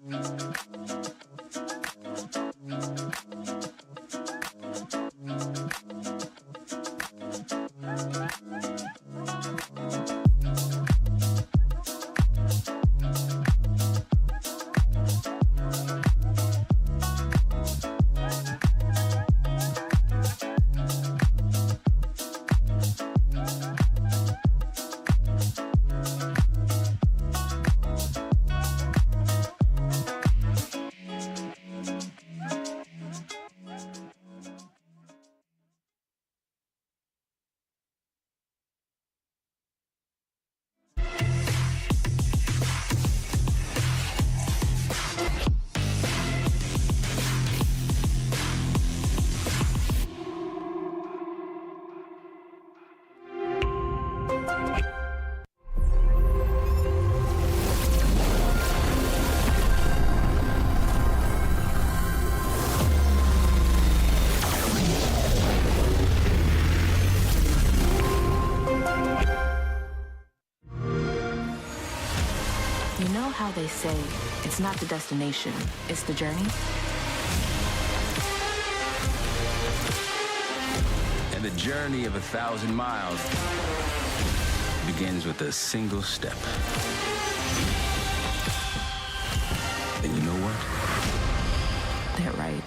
You know how they say, it's not the destination, it's the journey? And the journey of 1,000 miles begins with a single step. And you know what? They're right.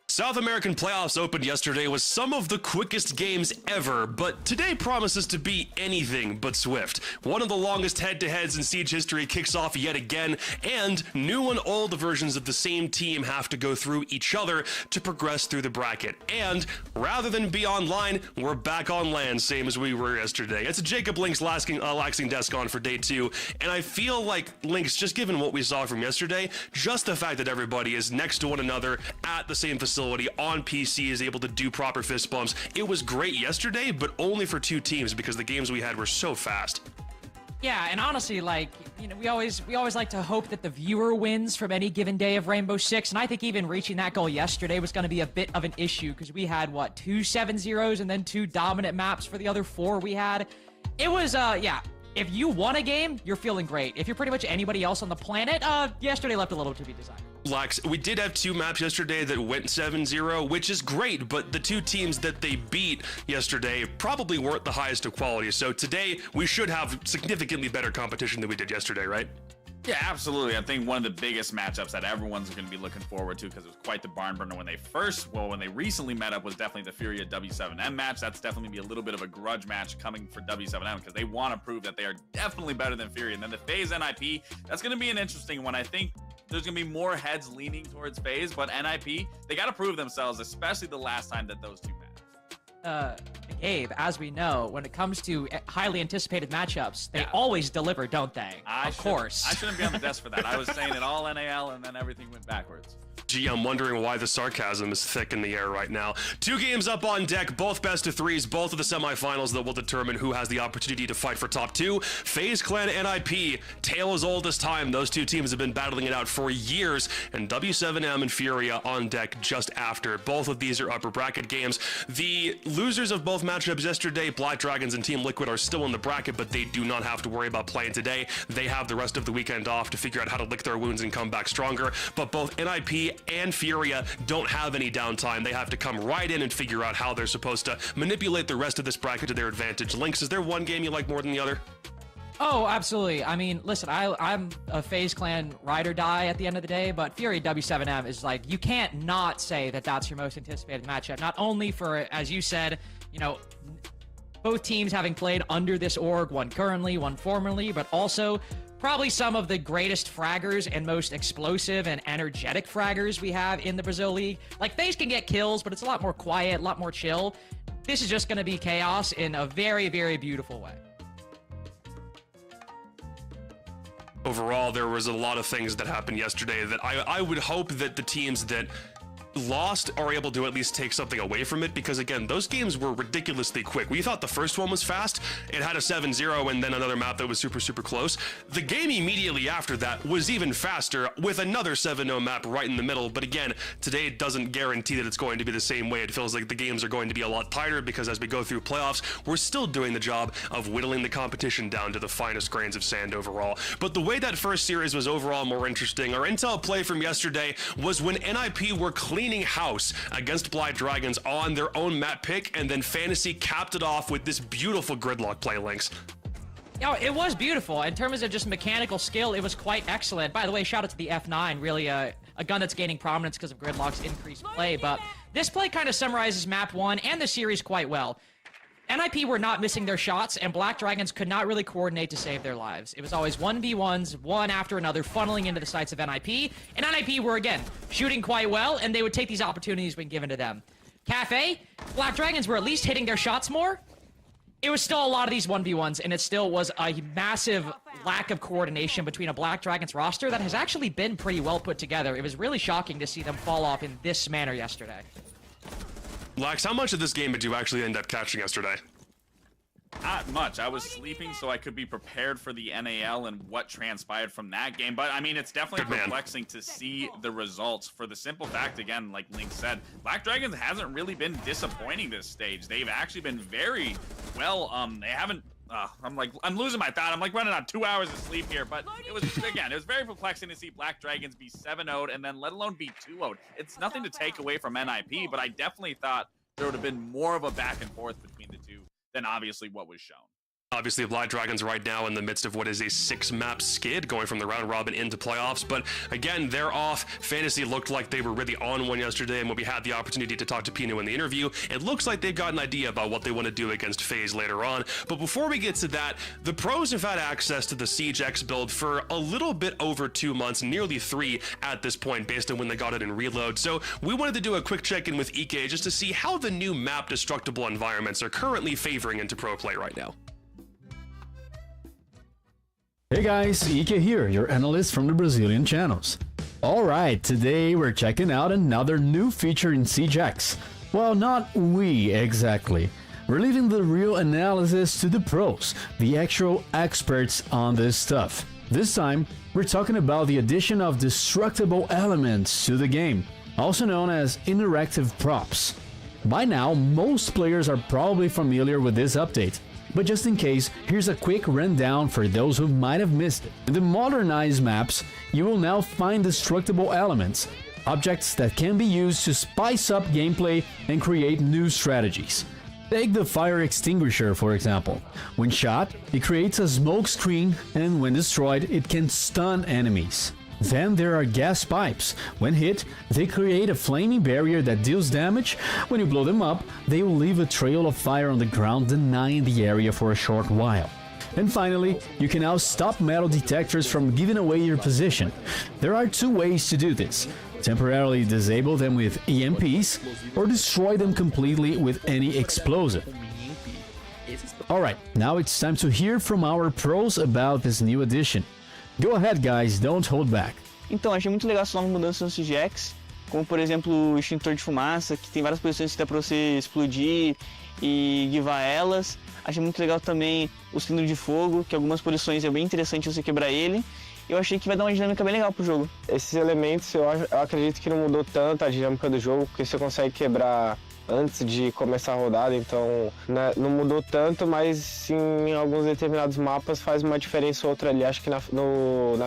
South American playoffs opened yesterday with some of the quickest games ever, but today promises to be anything but swift. One of the longest head-to-heads in Siege history kicks off yet again, and new and old versions of the same team have to go through each other to progress through the bracket. And rather than be online, we're back on land, same as we were yesterday. It's a Jacob Lynx laxing desk on for day 2, and I feel like Lynx, just given what we saw from yesterday, just the fact that everybody is next to one another at the same facility on PC is able to do proper fist bumps. It was great yesterday, but only for 2 teams because the games we had were so fast. Yeah, and honestly, like, you know, we always like to hope that the viewer wins from any given day of Rainbow Six, and I think even reaching that goal yesterday was going to be a bit of an issue because we had, what, 2 7-0s and then 2 dominant maps for the other 4 we had. It was, yeah, if you won a game, you're feeling great. If you're pretty much anybody else on the planet, yesterday left a little to be desired. Lax, we did have 2 maps yesterday that went 7-0, which is great, but the 2 teams that they beat yesterday probably weren't the highest of quality. So today, we should have significantly better competition than we did yesterday, right? Yeah, absolutely. I think one of the biggest matchups that everyone's going to be looking forward to, because it was quite the barn burner when they recently met up, was definitely the Furia W7M match. That's definitely be a little bit of a grudge match coming for W7M because they want to prove that they are definitely better than Furia. And then the FaZe NIP, that's going to be an interesting one. I think there's going to be more heads leaning towards FaZe, but NIP, they got to prove themselves, especially the last time that those 2 met. Gabe, as we know, when it comes to highly anticipated matchups, they always deliver, don't they? Of course. I shouldn't be on the desk for that. I was saying it all NAL, and then everything went backwards. Gee, I'm wondering why the sarcasm is thick in the air right now. 2 games up on deck, both best of 3s, both of the semifinals that will determine who has the opportunity to fight for top 2. FaZe Clan NIP, tale as old as time. Those 2 teams have been battling it out for years, and W7M and Furia on deck just after. Both of these are upper bracket games. The losers of both matchups yesterday, Black Dragons and Team Liquid, are still in the bracket, but they do not have to worry about playing today. They have the rest of the weekend off to figure out how to lick their wounds and come back stronger. But both NIP and Furia don't have any downtime. They have to come right in and figure out how they're supposed to manipulate the rest of this bracket to their advantage. Lynx, is there one game you like more than the other? Oh, absolutely. I mean, listen, I'm a FaZe Clan ride or die at the end of the day, but Fury W7M is like, you can't not say that that's your most anticipated matchup. Not only for, as you said, you know, both teams having played under this org, one currently, one formerly, but also probably some of the greatest fraggers and most explosive and energetic fraggers we have in the Brazil League. Like, FaZe can get kills, but it's a lot more quiet, a lot more chill. This is just going to be chaos in a very, very beautiful way. Overall, there was a lot of things that happened yesterday that I would hope that the teams that lost are able to at least take something away from it, because again, those games were ridiculously quick. We thought the first one was fast. It had a 7-0 and then another map that was super, super close. The game immediately after that was even faster with another 7-0 map right in the middle. But again, today it doesn't guarantee that it's going to be the same way. It feels like the games are going to be a lot tighter because as we go through playoffs, we're still doing the job of whittling the competition down to the finest grains of sand overall. But the way that first series was overall more interesting, our intel play from yesterday was when NIP were cleaning house against Black Dragons on their own map pick, and then Fantasy capped it off with this beautiful gridlock play, Lynx. Oh, it was beautiful. In terms of just mechanical skill, it was quite excellent. By the way, shout out to the F9, really a gun that's gaining prominence because of Gridlock's increased play. But this play kind of summarizes map 1 and the series quite well. NIP were not missing their shots, and Black Dragons could not really coordinate to save their lives. It was always 1v1s, one after another, funneling into the sights of NIP. And NIP were, again, shooting quite well, and they would take these opportunities when given to them. Cafe, Black Dragons were at least hitting their shots more. It was still a lot of these 1v1s, and it still was a massive lack of coordination between a Black Dragons roster that has actually been pretty well put together. It was really shocking to see them fall off in this manner yesterday. Lax, how much of this game did you actually end up catching yesterday? Not much. I was sleeping so I could be prepared for the NAL and what transpired from that game. But I mean, it's definitely perplexing to see the results for the simple fact, again, like Link said, Black Dragons hasn't really been disappointing this stage. They've actually been very well. They haven't. I'm losing my thought. I'm like running on 2 hours of sleep here. But it was, again, it was very perplexing to see Black Dragons be 7-0'd and then let alone be 2-0'd. It's nothing to take away from NIP, but I definitely thought there would have been more of a back and forth between the two than obviously what was shown. Obviously, Black Dragons right now in the midst of what is a 6-map skid going from the round robin into playoffs. But again, they're off. Fantasy looked like they were really on one yesterday, and when we had the opportunity to talk to Pino in the interview, it looks like they've got an idea about what they want to do against FaZe later on. But before we get to that, the pros have had access to the Siege X build for a little bit over 2 months, nearly 3 at this point, based on when they got it in reload. So we wanted to do a quick check-in with EK just to see how the new map destructible environments are currently favoring into pro play right now. Hey guys, Ike here, your analyst from the Brazilian channels. Alright, today we're checking out another new feature in Siege X. Well, not we exactly. We're leaving the real analysis to the pros, the actual experts on this stuff. This time, we're talking about the addition of destructible elements to the game, also known as interactive props. By now, most players are probably familiar with this update. But just in case, here's a quick rundown for those who might have missed it. In the modernized maps, you will now find destructible elements, objects that can be used to spice up gameplay and create new strategies. Take the fire extinguisher for example. When shot, it creates a smoke screen, and when destroyed, it can stun enemies. Then there are gas pipes. When hit, they create a flaming barrier that deals damage. When you blow them up, they will leave a trail of fire on the ground, denying the area for a short while. And finally, you can now stop metal detectors from giving away your position. There are 2 ways to do this. Temporarily disable them with EMPs, or destroy them completely with any explosive. Alright, now it's time to hear from our pros about this new addition. Go ahead guys, don't hold back. Então, achei muito legal essas novas mudanças no Siege X, como por exemplo o extintor de fumaça, que tem várias posições que dá pra você explodir e guivar elas. Achei muito legal também o cilindro de fogo, que algumas posições é bem interessante você quebrar ele. Eu achei que vai dar uma dinâmica bem legal pro jogo. Esses elementos eu acredito que não mudou tanto a dinâmica do jogo, porque você consegue quebrar antes de começar a rodada, então não mudou tanto, mas em alguns determinados mapas faz uma diferença ou outra ali, acho que na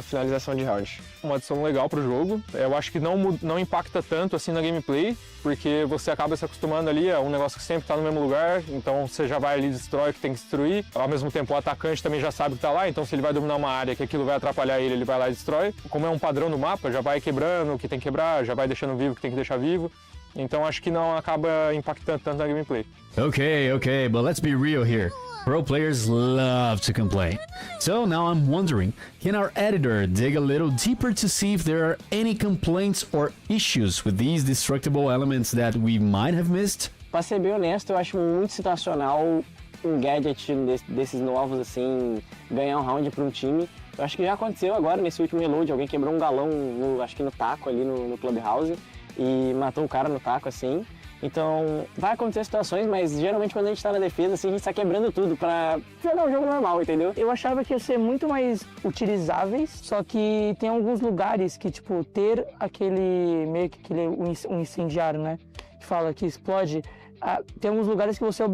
finalização de round. Uma adição legal para o jogo, eu acho que não impacta tanto assim na gameplay, porque você acaba se acostumando ali, é um negócio que sempre está no mesmo lugar, então você já vai ali e destrói o que tem que destruir, ao mesmo tempo o atacante também já sabe que está lá, então se ele vai dominar uma área que aquilo vai atrapalhar ele vai lá e destrói. Como é um padrão do mapa, já vai quebrando o que tem que quebrar, já vai deixando vivo o que tem que deixar vivo. Então acho que não acaba impactando tanto na gameplay. Okay, but let's be real here. Pro players love to complain. So now I'm wondering, can our editor dig a little deeper to see if there are any complaints or issues with these destructible elements that we might have missed? Pra ser bem honesto, eu acho muito situacional um gadget desses novos, assim, ganhar um round para um time. Eu acho que já aconteceu agora nesse último reload, alguém quebrou um galão, acho que no taco ali no Clubhouse, e matou o cara no taco, assim. Então, vai acontecer situações, mas geralmente quando a gente tá na defesa, assim, a gente tá quebrando tudo pra jogar um jogo normal, entendeu? Eu achava que ia ser muito mais utilizáveis, só que tem alguns lugares que, tipo, ter aquele, meio que um incendiário, né? Que fala que explode, tem alguns lugares que você é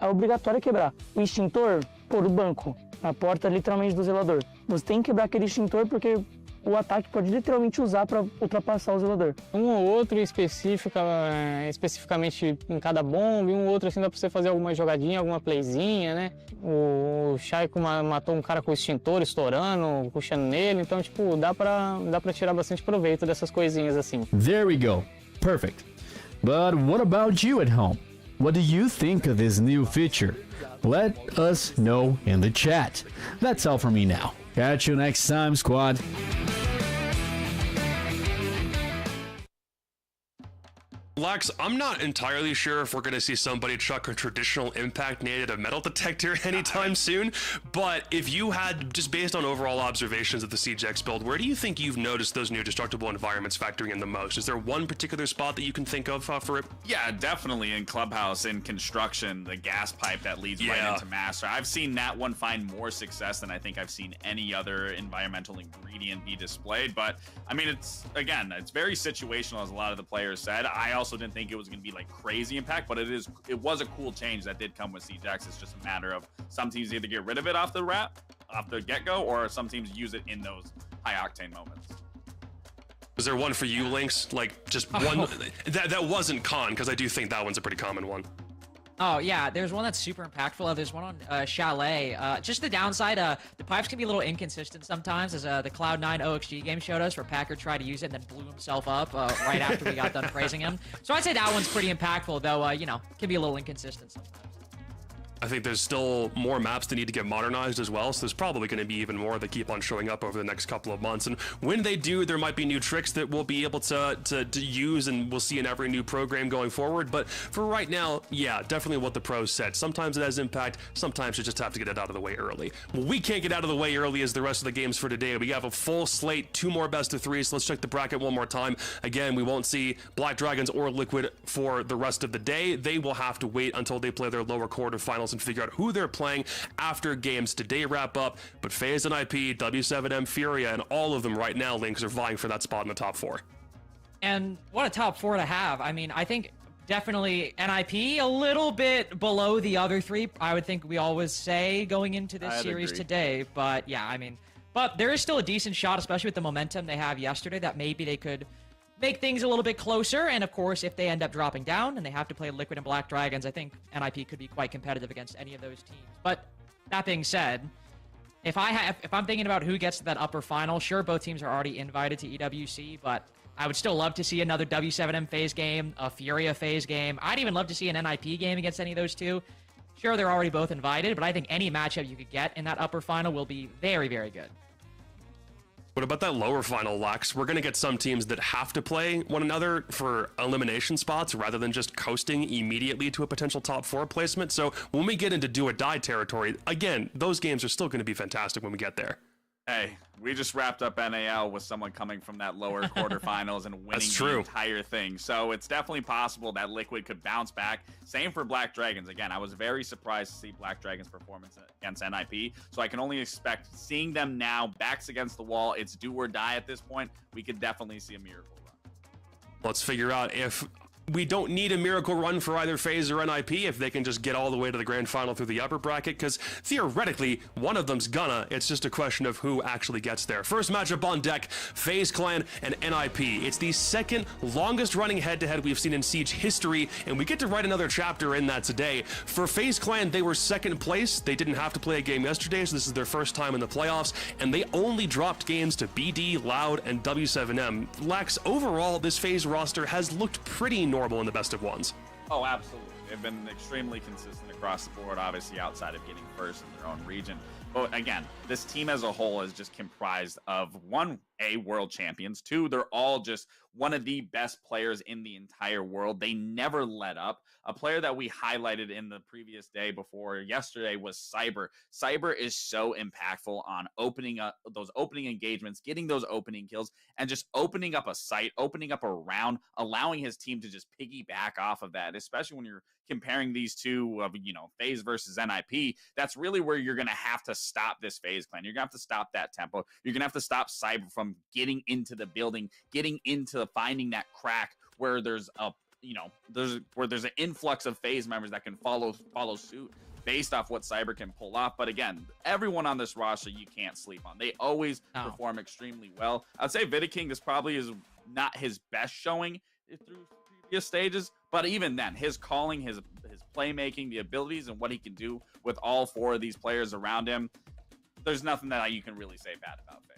obrigatório quebrar. O extintor, pô, do banco, na porta literalmente do zelador. Você tem que quebrar aquele extintor porque o ataque pode literalmente usar para ultrapassar o zelador. Um ou outro especificamente em cada bomba, e um ou outro assim dá para você fazer alguma jogadinha, alguma playzinha, né? O Shaiko matou um cara com o extintor estourando, puxando nele, então tipo, dá para tirar bastante proveito dessas coisinhas assim. There we go. Perfect. But what about you at home? What do you think of this new feature? Let us know in the chat. That's all for me now. Catch you next time, squad. Lex, I'm not entirely sure if we're going to see somebody chuck a traditional impact nade at a metal detector anytime soon, but if you had, just based on overall observations of the CJX build, where do you think you've noticed those new destructible environments factoring in the most? Is there one particular spot that you can think of for it? Yeah, definitely in Clubhouse, in construction, the gas pipe that leads right into Master. I've seen that one find more success than I think I've seen any other environmental ingredient be displayed, but I mean, it's very situational, as a lot of the players said. I also didn't think it was going to be like crazy impact, but it was a cool change that did come with CJX. It's just a matter of some teams either get rid of it off the get-go, or some teams use it in those high octane moments. Is there one for you, Lynx? Like just one that wasn't con, because I do think that one's a pretty common one. Oh, yeah, there's one that's super impactful. There's one on Chalet. Just the downside, the pipes can be a little inconsistent sometimes, as the Cloud9 OXG game showed us, where Packer tried to use it and then blew himself up right after we got done praising him. So I'd say that one's pretty impactful, though, can be a little inconsistent sometimes. I think there's still more maps that need to get modernized as well, so there's probably going to be even more that keep on showing up over the next couple of months. And when they do, there might be new tricks that we'll be able to use, and we'll see in every new program going forward. But for right now, yeah, definitely what the pros said. Sometimes it has impact, sometimes you just have to get it out of the way early. Well, we can't get out of the way early as the rest of the games for today. We have a full slate, 2 more best of 3s. So let's check the bracket one more time. Again, we won't see Black Dragons or Liquid for the rest of the day. They will have to wait until they play their lower quarterfinals and figure out who they're playing after games today wrap up. But FaZe and IP, W7M, Furia, and all of them right now, Lynx, are vying for that spot in the top 4. And what a top 4 to have. I mean, I think definitely NIP a little bit below the other 3. I would think we always say going into this series today. But yeah, I mean, but there is still a decent shot, especially with the momentum they have yesterday, that maybe they could make things a little bit closer. And of course, if they end up dropping down and they have to play Liquid and Black Dragons, I think NIP could be quite competitive against any of those teams. But that being said, if I'm thinking about who gets to that upper final, sure, both teams are already invited to EWC, but I would still love to see another W7M FaZe game, a Furia FaZe game. I'd even love to see an NIP game against any of those two. Sure, they're already both invited, but I think any matchup you could get in that upper final will be very, very good. What about that lower final, Lex? We're going to get some teams that have to play one another for elimination spots rather than just coasting immediately to a potential top 4 placement. So when we get into do or die territory, again, those games are still going to be fantastic when we get there. Hey, we just wrapped up NAL with someone coming from that lower quarterfinals and winning the entire thing. So it's definitely possible that Liquid could bounce back. Same for Black Dragons. Again, I was very surprised to see Black Dragons' performance against NIP. So I can only expect seeing them now, backs against the wall. It's do or die at this point. We could definitely see a miracle run. Let's figure out if we don't need a miracle run for either FaZe or NIP if they can just get all the way to the grand final through the upper bracket, because theoretically one of them's gonna. It's just a question of who actually gets there. First matchup on deck, FaZe Clan and NIP. It's the second longest running head-to-head we've seen in Siege history, and we get to write another chapter in that today. For FaZe Clan, they were second place. They didn't have to play a game yesterday, so this is their first time in the playoffs, and they only dropped games to BD, Loud, and W7M. Lex, overall, this FaZe roster has looked pretty normal normal in the best of ones. Oh, absolutely. They've been extremely consistent across the board, obviously outside of getting first in their own region. But again, this team as a whole is just comprised of one, world champions. Two, they're all just one of the best players in the entire world. They never let up. A player that we highlighted in the previous day before yesterday was Cyber. Cyber is so impactful on opening up those opening engagements, getting those opening kills, and just opening up a site, opening up a round, allowing his team to just piggyback off of that, especially when you're comparing these two of, FaZe versus NIP. That's really where you're going to have to stop this FaZe clan. You're going to have to stop that tempo. You're going to have to stop Cyber from getting into the building, getting into finding that crack where there's a there's an influx of FaZe members that can follow suit based off what Cyber can pull off. But again, everyone on this roster you can't sleep on. They always perform extremely well. I'd say Vidiking, this probably is not his best showing through previous stages, but even then, his calling, his playmaking, the abilities, and what he can do with all four of these players around him, there's nothing that you can really say bad about FaZe.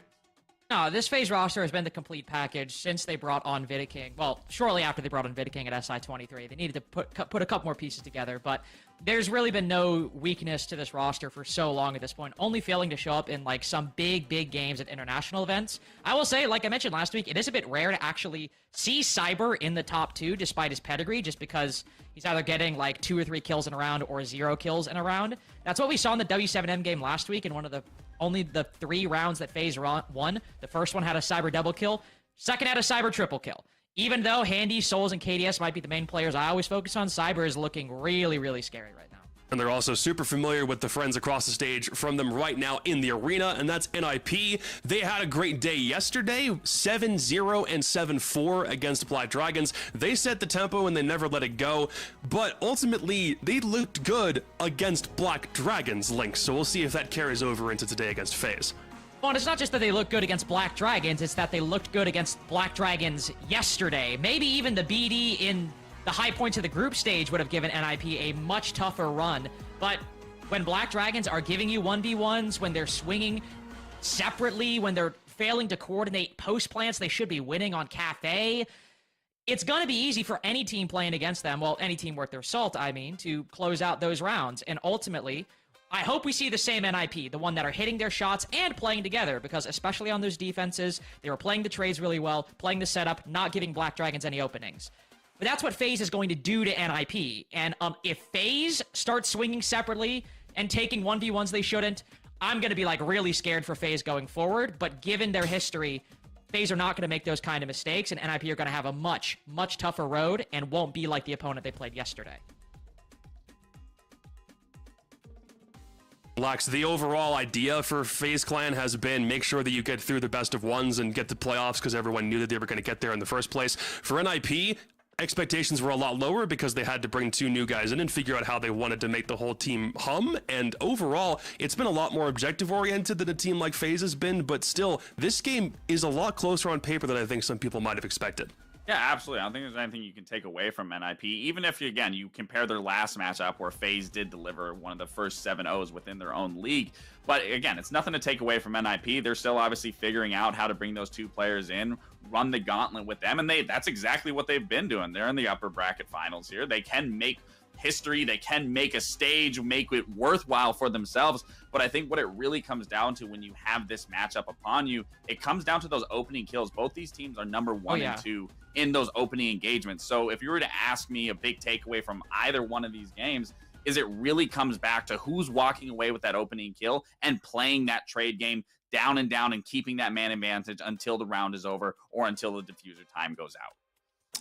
No, this FaZe roster has been the complete package since they brought on Vidiking. Well, shortly after they brought on Vidiking at SI23. They needed to put a couple more pieces together, but there's really been no weakness to this roster for so long at this point, only failing to show up in like some big games at international events. I will say, like I mentioned last week, it is a bit rare to actually see Cyber in the top 2 despite his pedigree, just because he's either getting like 2 or 3 kills in a round or 0 kills in a round. That's what we saw in the W7M game last week in one of the only the 3 rounds that FaZe won. The first one had a Cyber double kill. Second had a Cyber triple kill. Even though Handy, Souls, and KDS might be the main players I always focus on, Cyber is looking really scary right now. And they're also super familiar with the friends across the stage from them right now in the arena, and that's NIP. They had a great day yesterday, 7-0 and 7-4 against Black Dragons. They set the tempo and they never let it go, but ultimately they looked good against Black Dragons, Link, so we'll see if that carries over into today against FaZe. Well, and it's not just that they look good against Black Dragons, it's that they looked good against Black Dragons yesterday. Maybe even the BD in the high points of the group stage would have given NIP a much tougher run. But when Black Dragons are giving you 1v1s, when they're swinging separately, when they're failing to coordinate post plants they should be winning on Cafe, it's going to be easy for any team playing against them, well, any team worth their salt, I mean, to close out those rounds. And ultimately, I hope we see the same NIP, the one that are hitting their shots and playing together, because especially on those defenses, they were playing the trades really well, playing the setup, not giving Black Dragons any openings. But that's what FaZe is going to do to NIP. And if FaZe starts swinging separately and taking 1v1s they shouldn't, I'm going to be like really scared for FaZe going forward. But given their history, FaZe are not going to make those kind of mistakes, and NIP are going to have a much tougher road and won't be like the opponent they played yesterday. Lax, the overall idea for FaZe Clan has been make sure that you get through the best of ones and get to playoffs because everyone knew that they were going to get there in the first place. For NIP, expectations were a lot lower because they had to bring 2 new guys in and figure out how they wanted to make the whole team hum. And overall, it's been a lot more objective oriented than a team like FaZe has been, but still, this game is a lot closer on paper than I think some people might have expected. Yeah, absolutely. I don't think there's anything you can take away from NIP, even if, again, you compare their last matchup where FaZe did deliver one of the first 7-0s within their own league. But again, it's nothing to take away from NIP. They're still obviously figuring out how to bring those 2 players in, run the gauntlet with them, and that's exactly what they've been doing. They're in the upper bracket finals here. They can make history, they can make a stage, make it worthwhile for themselves. But I think what it really comes down to when you have this matchup upon you, it comes down to those opening kills. Both these teams are number 1 and 2 in those opening engagements. So if you were to ask me a big takeaway from either one of these games, is it really comes back to who's walking away with that opening kill and playing that trade game down and keeping that man advantage until the round is over or until the diffuser time goes out.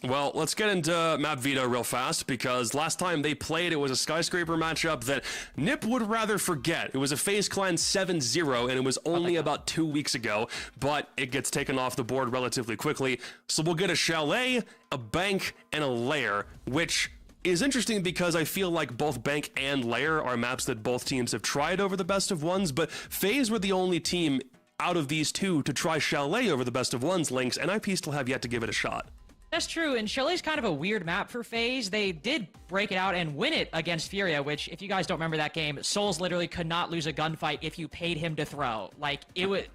Well, let's get into map veto real fast, because last time they played, it was a Skyscraper matchup that Nip would rather forget. It was a FaZe Clan 7-0, and it was only about 2 weeks ago, but it gets taken off the board relatively quickly. So we'll get a Chalet, a Bank, and a Lair, which is interesting because I feel like both Bank and Lair are maps that both teams have tried over the best of ones, but FaZe were the only team out of these 2 to try Chalet over the best of ones, Links, and NIP still have yet to give it a shot. That's true, and Chalet's kind of a weird map for FaZe. They did break it out and win it against Furia, which, if you guys don't remember that game, Souls literally could not lose a gunfight if you paid him to throw. Like, he was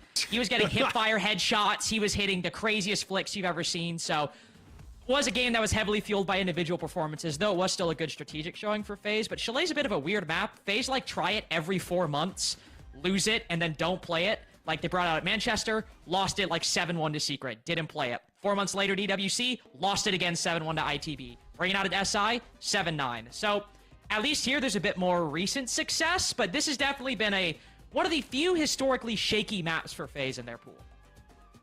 getting hipfire headshots, he was hitting the craziest flicks you've ever seen, so Was a game that was heavily fueled by individual performances, though it was still a good strategic showing for FaZe. But Chalet's a bit of a weird map. FaZe like try it every 4 months, lose it, and then don't play it. Like they brought out at Manchester, lost it like 7-1 to Secret, didn't play it. 4 months later, DWC, lost it again 7-1 to ITV. Bringing out at SI, 7-9. So at least here there's a bit more recent success, but this has definitely been one of the few historically shaky maps for FaZe in their pool.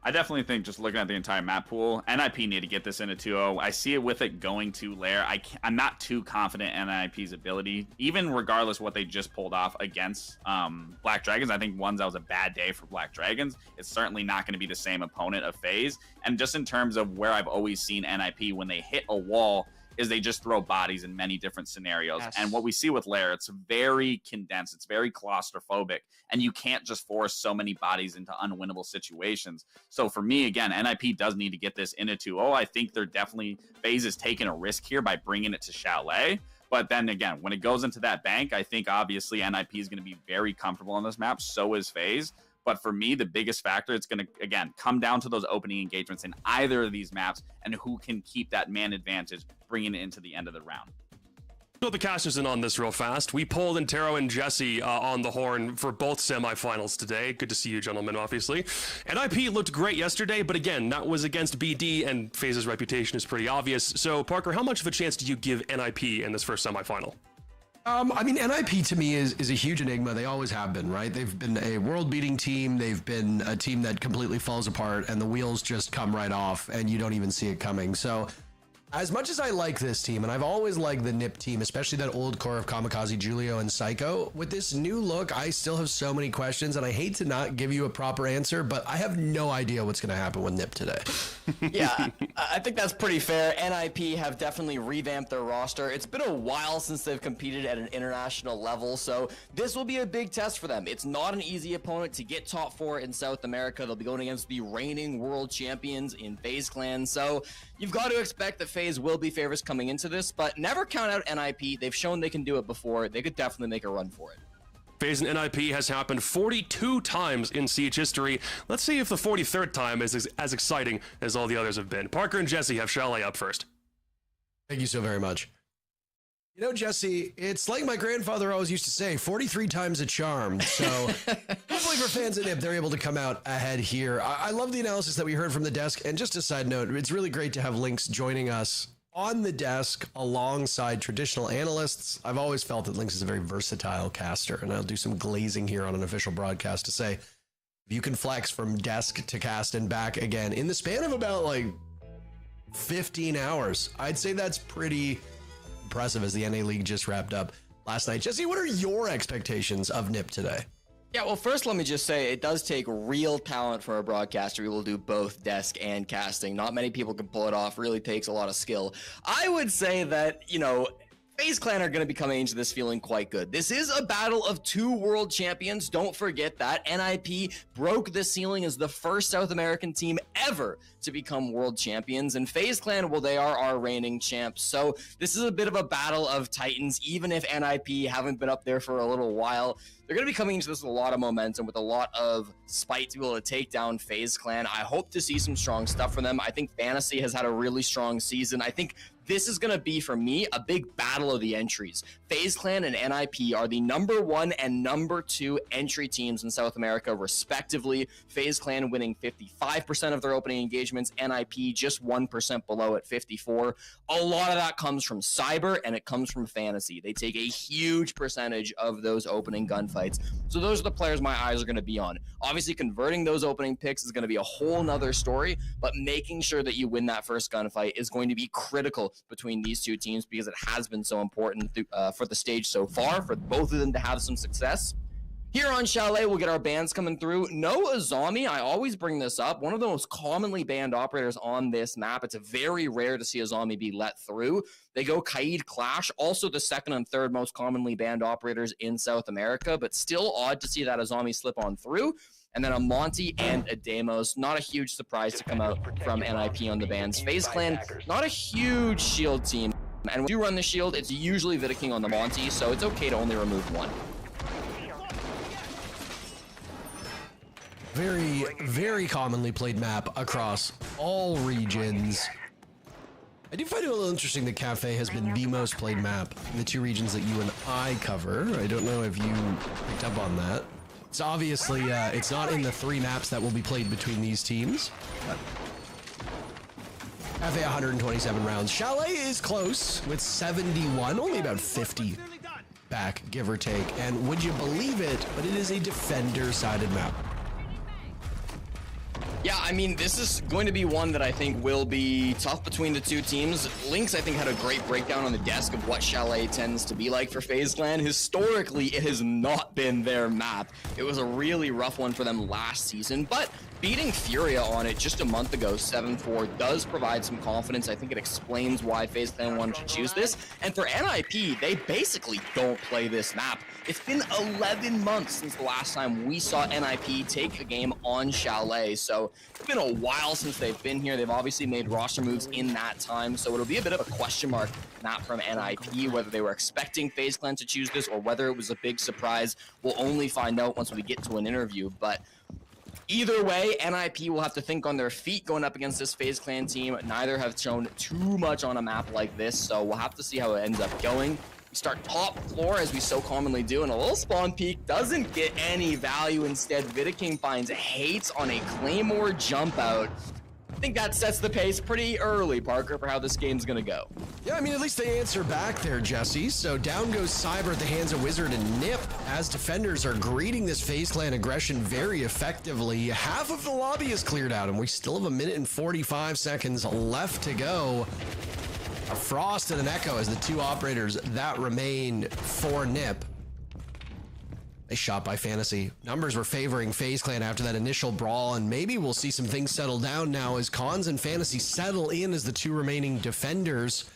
I definitely think, just looking at the entire map pool, NIP need to get this into 2-0. I see it with it going to Lair. I'm not too confident in NIP's ability, even regardless of what they just pulled off against Black Dragons. I think that was a bad day for Black Dragons. It's certainly not going to be the same opponent of FaZe. And just in terms of where I've always seen NIP, when they hit a wall, is they just throw bodies in many different scenarios. Yes. And what we see with Lair, it's very condensed. It's very claustrophobic. And you can't just force so many bodies into unwinnable situations. So for me, again, NIP does need to get this into 2-0. I think they're definitely, FaZe is taking a risk here by bringing it to Chalet. But then again, when it goes into that bank, I think obviously NIP is going to be very comfortable on this map. So is FaZe. But for me, the biggest factor, it's going to, again, come down to those opening engagements in either of these maps and who can keep that man advantage, bringing it into the end of the round. Fill the casters in on this real fast. We pulled Intero and Jesse on the horn for both semifinals today. Good to see you, gentlemen, obviously. NIP looked great yesterday, but again, that was against BD, and FaZe's reputation is pretty obvious. So, Parker, how much of a chance do you give NIP in this first semifinal? I mean, NIP to me is a huge enigma. They always have been, right? They've been a world-beating team. They've been a team that completely falls apart, and the wheels just come right off, and you don't even see it coming. So, as much as I like this team, and I've always liked the NIP team, especially that old core of Kamikaze, Julio, and Psycho, with this new look, I still have so many questions, and I hate to not give you a proper answer, but I have no idea what's going to happen with NIP today. Yeah, I think that's pretty fair. NIP have definitely revamped their roster. It's been a while since they've competed at an international level, so this will be a big test for them. It's not an easy opponent to get top 4 in South America. They'll be going against the reigning world champions in FaZe Clan, so you've got to expect that FaZe will be favorites coming into this, but never count out NIP. They've shown they can do it before. They could definitely make a run for it. FaZe and NIP has happened 42 times in Siege history. Let's see if the 43rd time is as exciting as all the others have been. Parker and Jesse have Chalet up first. Thank you so very much. You know, Jesse, it's like my grandfather always used to say, 43 times a charm. So hopefully for fans of NIP, they're able to come out ahead here. I love the analysis that we heard from the desk. And just a side note, it's really great to have Lynx joining us on the desk alongside traditional analysts. I've always felt that Lynx is a very versatile caster, and I'll do some glazing here on an official broadcast to say, if you can flex from desk to cast and back again in the span of about like 15 hours, I'd say that's pretty impressive, as the NA League just wrapped up last night. Jesse, what are your expectations of NIP today? Yeah, well, first let me just say it does take real talent for a broadcaster who will do both desk and casting. Not many people can pull it off. Really takes a lot of skill. I would say that, you know, FaZe Clan are going to be coming into this feeling quite good. This is a battle of 2 world champions. Don't forget that. NIP broke the ceiling as the first South American team ever to become world champions. And FaZe Clan, well, they are our reigning champs. So this is a bit of a battle of titans, even if NIP haven't been up there for a little while. They're going to be coming into this with a lot of momentum, with a lot of spite to be able to take down FaZe Clan. I hope to see some strong stuff from them. I think Fantasy has had a really strong season. I think this is going to be, for me, a big battle of the entries. FaZe Clan and NIP are the #1 and #2 entry teams in South America, respectively. FaZe Clan winning 55% of their opening engagements, NIP just 1% below at 54%. A lot of that comes from Cyber, and it comes from Fantasy. They take a huge percentage of those opening gunfights. So those are the players my eyes are going to be on. Obviously, converting those opening picks is going to be a whole nother story, but making sure that you win that first gunfight is going to be critical between these two teams, because it has been so important for the stage so far, for both of them to have some success. Here on Chalet, we'll get our bans coming through. No Azami, I always bring this up. One of the most commonly banned operators on this map. It's very rare to see Azami be let through. They go Kaid Clash, also the second and third most commonly banned operators in South America, but still odd to see that Azami slip on through. And then a Monty and a Demos. Not a huge surprise to come out from NIP on the bans. FaZe Clan, not a huge shield team. And when you run the shield, it's usually Vita King on the Monty, so it's okay to only remove one. Very, very commonly played map across all regions. I do find it a little interesting that Cafe has been the most played map in the two regions that you and I cover. I don't know if you picked up on that. It's obviously, it's not in the 3 maps that will be played between these teams. But Cafe 127 rounds. Chalet is close with 71, only about 50 back, give or take. And would you believe it, but it is a defender-sided map. Yeah, I mean, this is going to be one that I think will be tough between the two teams. Lynx, I think, had a great breakdown on the desk of what Chalet tends to be like for FaZe Clan. Historically, it has not been their map. It was a really rough one for them last season, but beating Furia on it just a month ago, 7-4, does provide some confidence. I think it explains why FaZe Clan wanted to choose this. And for NIP, they basically don't play this map. It's been 11 months since the last time we saw NIP take a game on Chalet, so it's been a while since they've been here. They've obviously made roster moves in that time, so it'll be a bit of a question mark, not from NIP, whether they were expecting FaZe Clan to choose this or whether it was a big surprise. We'll only find out once we get to an interview, but either way, NIP will have to think on their feet going up against this FaZe Clan team. Neither have shown too much on a map like this, so we'll have to see how it ends up going. We start top floor, as we so commonly do, and a little spawn peek doesn't get any value. Instead, Vidaking finds hates on a Claymore jump out. I think that sets the pace pretty early, Parker, for how this game's gonna go. Yeah, I mean, at least they answer back there, Jesse. So down goes Cyber at the hands of Wizard and Nip, as defenders are greeting this FaZe Clan aggression very effectively. Half of the lobby is cleared out, and we still have 1 minute and 45 seconds left to go. A Frost and an Echo as the two operators that remain for Nip. They shot by Fantasy. Numbers were favoring FaZe Clan after that initial brawl, and maybe we'll see some things settle down now as Cons and Fantasy settle in as the two remaining defenders.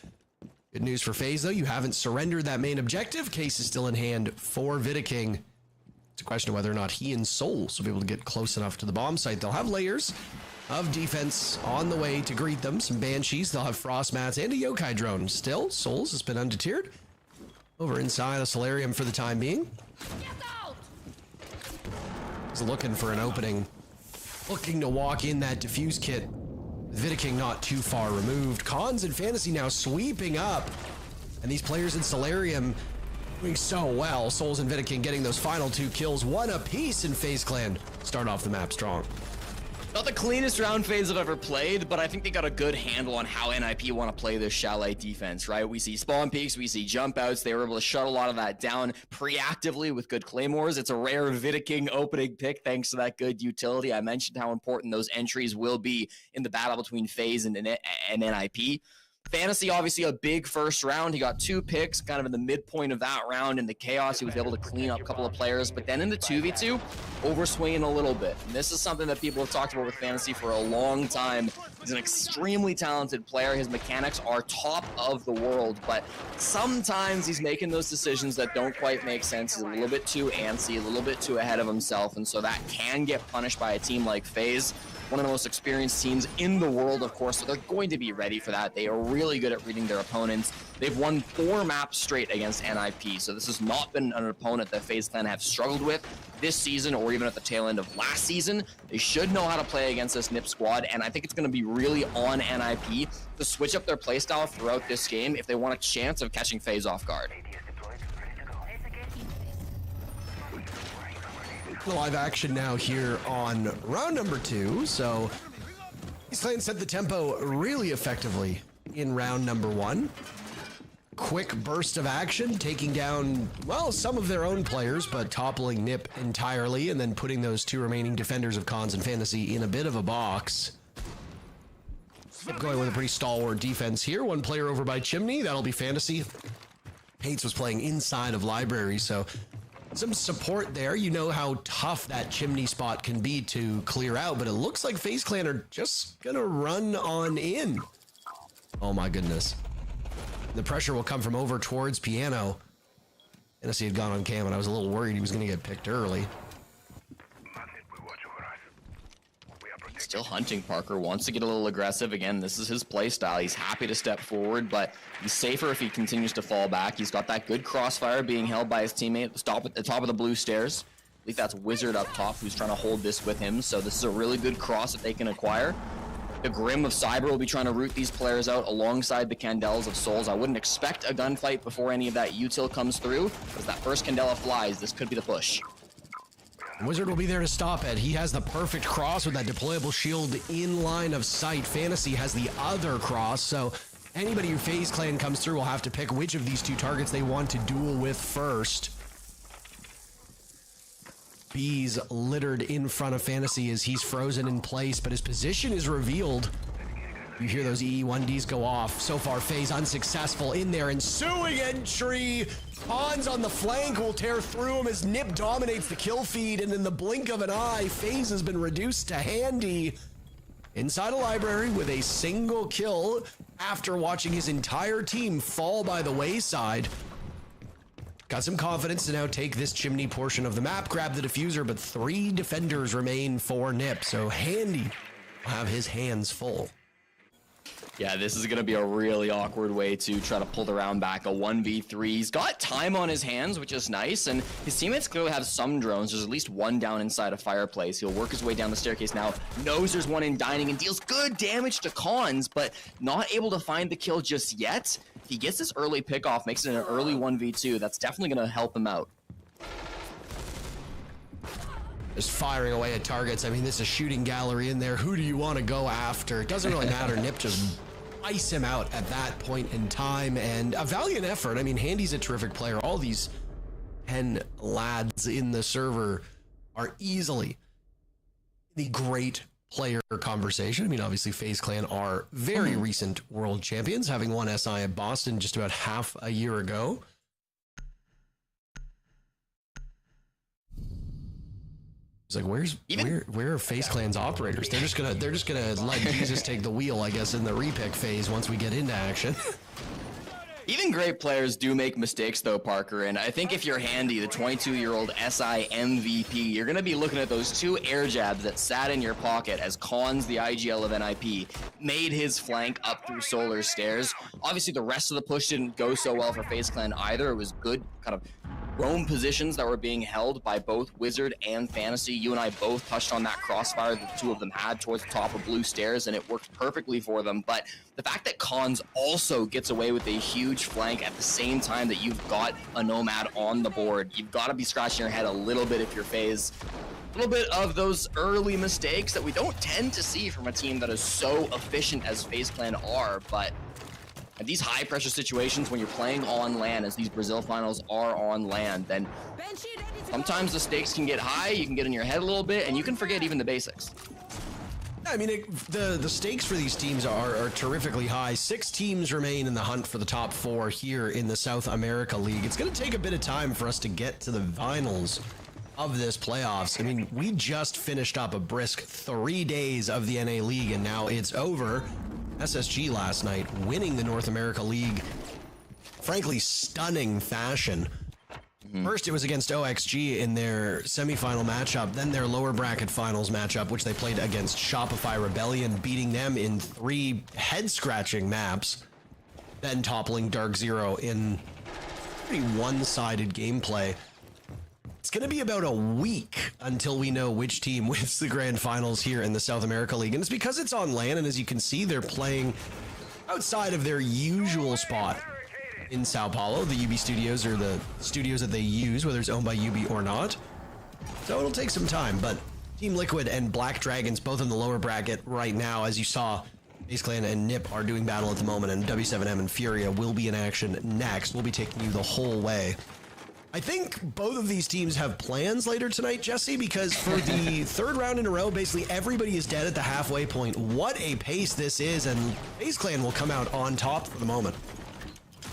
Good news for FaZe, though. You haven't surrendered that main objective. Case is still in hand for Vidaking. It's a question of whether or not he and Souls will be able to get close enough to the bomb site. They'll have layers of defense on the way to greet them. Some Banshees, they'll have Frost Mats and a Yokai drone. Still, Souls has been undeterred. Over inside a Solarium for the time being. He's looking for an opening. Looking to walk in that diffuse kit. Vidaking not too far removed. Cons and Fantasy now sweeping up. And these players in Solarium doing so well. Souls and Vidaking getting those final 2 kills. 1 apiece in FaZe Clan. Start off the map strong. Not the cleanest round FaZe have ever played, but I think they got a good handle on how NIP want to play this Chalet defense, right? We see spawn peaks, we see jump outs. They were able to shut a lot of that down preactively with good claymores. It's a rare Vidaking opening pick thanks to that good utility. I mentioned how important those entries will be in the battle between FaZe and NIP. Fantasy, obviously a big first round. He got 2 picks kind of in the midpoint of that round. In the chaos, he was able to clean up a couple of players. But then in the 2v2, overswinging a little bit. And this is something that people have talked about with Fantasy for a long time. He's an extremely talented player. His mechanics are top of the world. But sometimes he's making those decisions that don't quite make sense. He's a little bit too antsy, a little bit too ahead of himself. And so that can get punished by a team like FaZe. One of the most experienced teams in the world, of course, so they're going to be ready for that. They are really good at reading their opponents. They've won 4 maps straight against NIP, so this has not been an opponent that FaZe Clan have struggled with this season or even at the tail end of last season. They should know how to play against this NIP squad, and I think it's going to be really on NIP to switch up their playstyle throughout this game if they want a chance of catching FaZe off guard. Live action now here on round number 2. So FaZe Clan set the tempo really effectively in round number 1. Quick burst of action, taking down, well, some of their own players, but toppling Nip entirely, and then putting those 2 remaining defenders of Cons and Fantasy in a bit of a box. Nip going with a pretty stalwart defense here. 1 player over by Chimney, that'll be Fantasy. Hates was playing inside of Library, so some support there. You know how tough that Chimney spot can be to clear out, but it looks like FaZe Clan are just gonna run on in. Oh my goodness. The pressure will come from over towards Piano. Fantasy had gone on cam, and I was a little worried he was gonna get picked early. Still hunting. Parker wants to get a little aggressive. Again, this is his play style. He's happy to step forward, but he's safer if he continues to fall back. He's got that good crossfire being held by his teammate at the top of the blue stairs. I believe that's Wizard up top who's trying to hold this with him, so this is a really good cross that they can acquire. The Grim of Cyber will be trying to root these players out alongside the Candelles of Souls. I wouldn't expect a gunfight before any of that util comes through. As that first Candela flies, this could be the push. Wizard will be there to stop it. He has the perfect cross with that deployable shield in line of sight. Fantasy has the other cross, so anybody who FaZe Clan comes through will have to pick which of these two targets they want to duel with first. Bees littered in front of Fantasy as he's frozen in place, but his position is revealed. You hear those EE1Ds go off. So far, FaZe unsuccessful in there. Ensuing entry. Hans on the flank will tear through him as Nip dominates the kill feed, and in the blink of an eye, FaZe has been reduced to Handy inside a library with a single kill after watching his entire team fall by the wayside. Got some confidence to now take this chimney portion of the map, grab the diffuser, but 3 defenders remain for Nip, so Handy will have his hands full. Yeah, this is going to be a really awkward way to try to pull the round back. A 1v3. He's got time on his hands, which is nice, and his teammates clearly have some drones. There's at least one down inside a fireplace. He'll work his way down the staircase now. Knows there's one in dining and deals good damage to Cons, but not able to find the kill just yet. If he gets this early pickoff, makes it an early 1v2, that's definitely going to help him out. Just firing away at targets. I mean, this is a shooting gallery in there. Who do you want to go after? It doesn't really matter. Nip just ice him out at that point in time, and a valiant effort. I mean, Handy's a terrific player. All these 10 lads in the server are easily the great player conversation. I mean, obviously FaZe Clan are very recent world champions, having won SI at Boston just about half a year ago. It's like, where are FaZe Clan's operators? They're just gonna let Jesus take the wheel, I guess, in the repick phase once we get into action. Even great players do make mistakes though, Parker, and I think if you're Handy, the 22-year-old SI MVP, you're gonna be looking at those 2 air jabs that sat in your pocket as Cons, the IGL of NIP, made his flank up through Solar Stairs. Obviously, the rest of the push didn't go so well for FaZe Clan either. It was good kind of roam positions that were being held by both Wizard and Fantasy. You and I both touched on that crossfire that the two of them had towards the top of Blue Stairs, and it worked perfectly for them. But the fact that Cons also gets away with a huge flank at the same time that you've got a Nomad on the board, you've got to be scratching your head a little bit if you're FaZe. A little bit of those early mistakes that we don't tend to see from a team that is so efficient as FaZe Clan are, but at these high pressure situations when you're playing on land, as these Brazil finals are on land, then sometimes the stakes can get high, you can get in your head a little bit, and you can forget even the basics. I mean, the stakes for these teams are terrifically high. 6 teams remain in the hunt for the top 4 here in the South America League. It's going to take a bit of time for us to get to the finals of this playoffs. I mean, we just finished up a brisk 3 days of the NA League, and now it's over. SSG last night winning the North America League, frankly, stunning fashion. First, it was against OXG in their semifinal matchup, then their lower bracket finals matchup, which they played against Shopify Rebellion, beating them in 3 head-scratching maps, then toppling Dark Zero in pretty one-sided gameplay. It's going to be about a week until we know which team wins the grand finals here in the South America League. And it's because it's on land, and as you can see, they're playing outside of their usual spot in Sao Paulo. The UB studios are the studios that they use, whether it's owned by UB or not. So it'll take some time, but Team Liquid and Black Dragons, both in the lower bracket right now, as you saw, FaZe Clan and Nip are doing battle at the moment, and W7M and Furia will be in action next. We'll be taking you the whole way. I think both of these teams have plans later tonight, Jesse, because for the 3rd round in a row, basically everybody is dead at the halfway point. What a pace this is, and FaZe Clan will come out on top for the moment.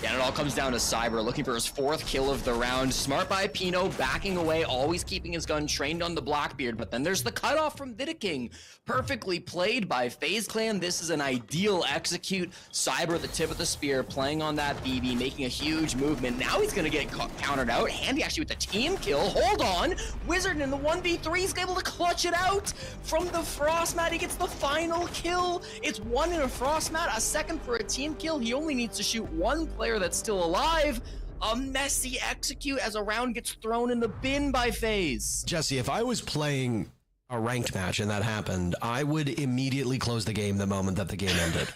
Yeah, and it all comes down to Cyber looking for his 4th kill of the round. Smart by Pino, backing away, always keeping his gun trained on the Blackbeard. But then there's the cutoff from Vidiking. Perfectly played by FaZe Clan. This is an ideal execute. Cyber at the tip of the spear, playing on that BB, making a huge movement. Now he's going to get countered out. Handy actually with the team kill. Hold on. Wizard in the 1v3 is able to clutch it out from the Frost Mat. He gets the final kill. It's 1 in a Frost Mat, a 2nd for a team kill. He only needs to shoot 1 player that's still alive. A messy execute as a round gets thrown in the bin by FaZe. Jesse, if I was playing a ranked match and that happened, I would immediately close the game the moment that the game ended.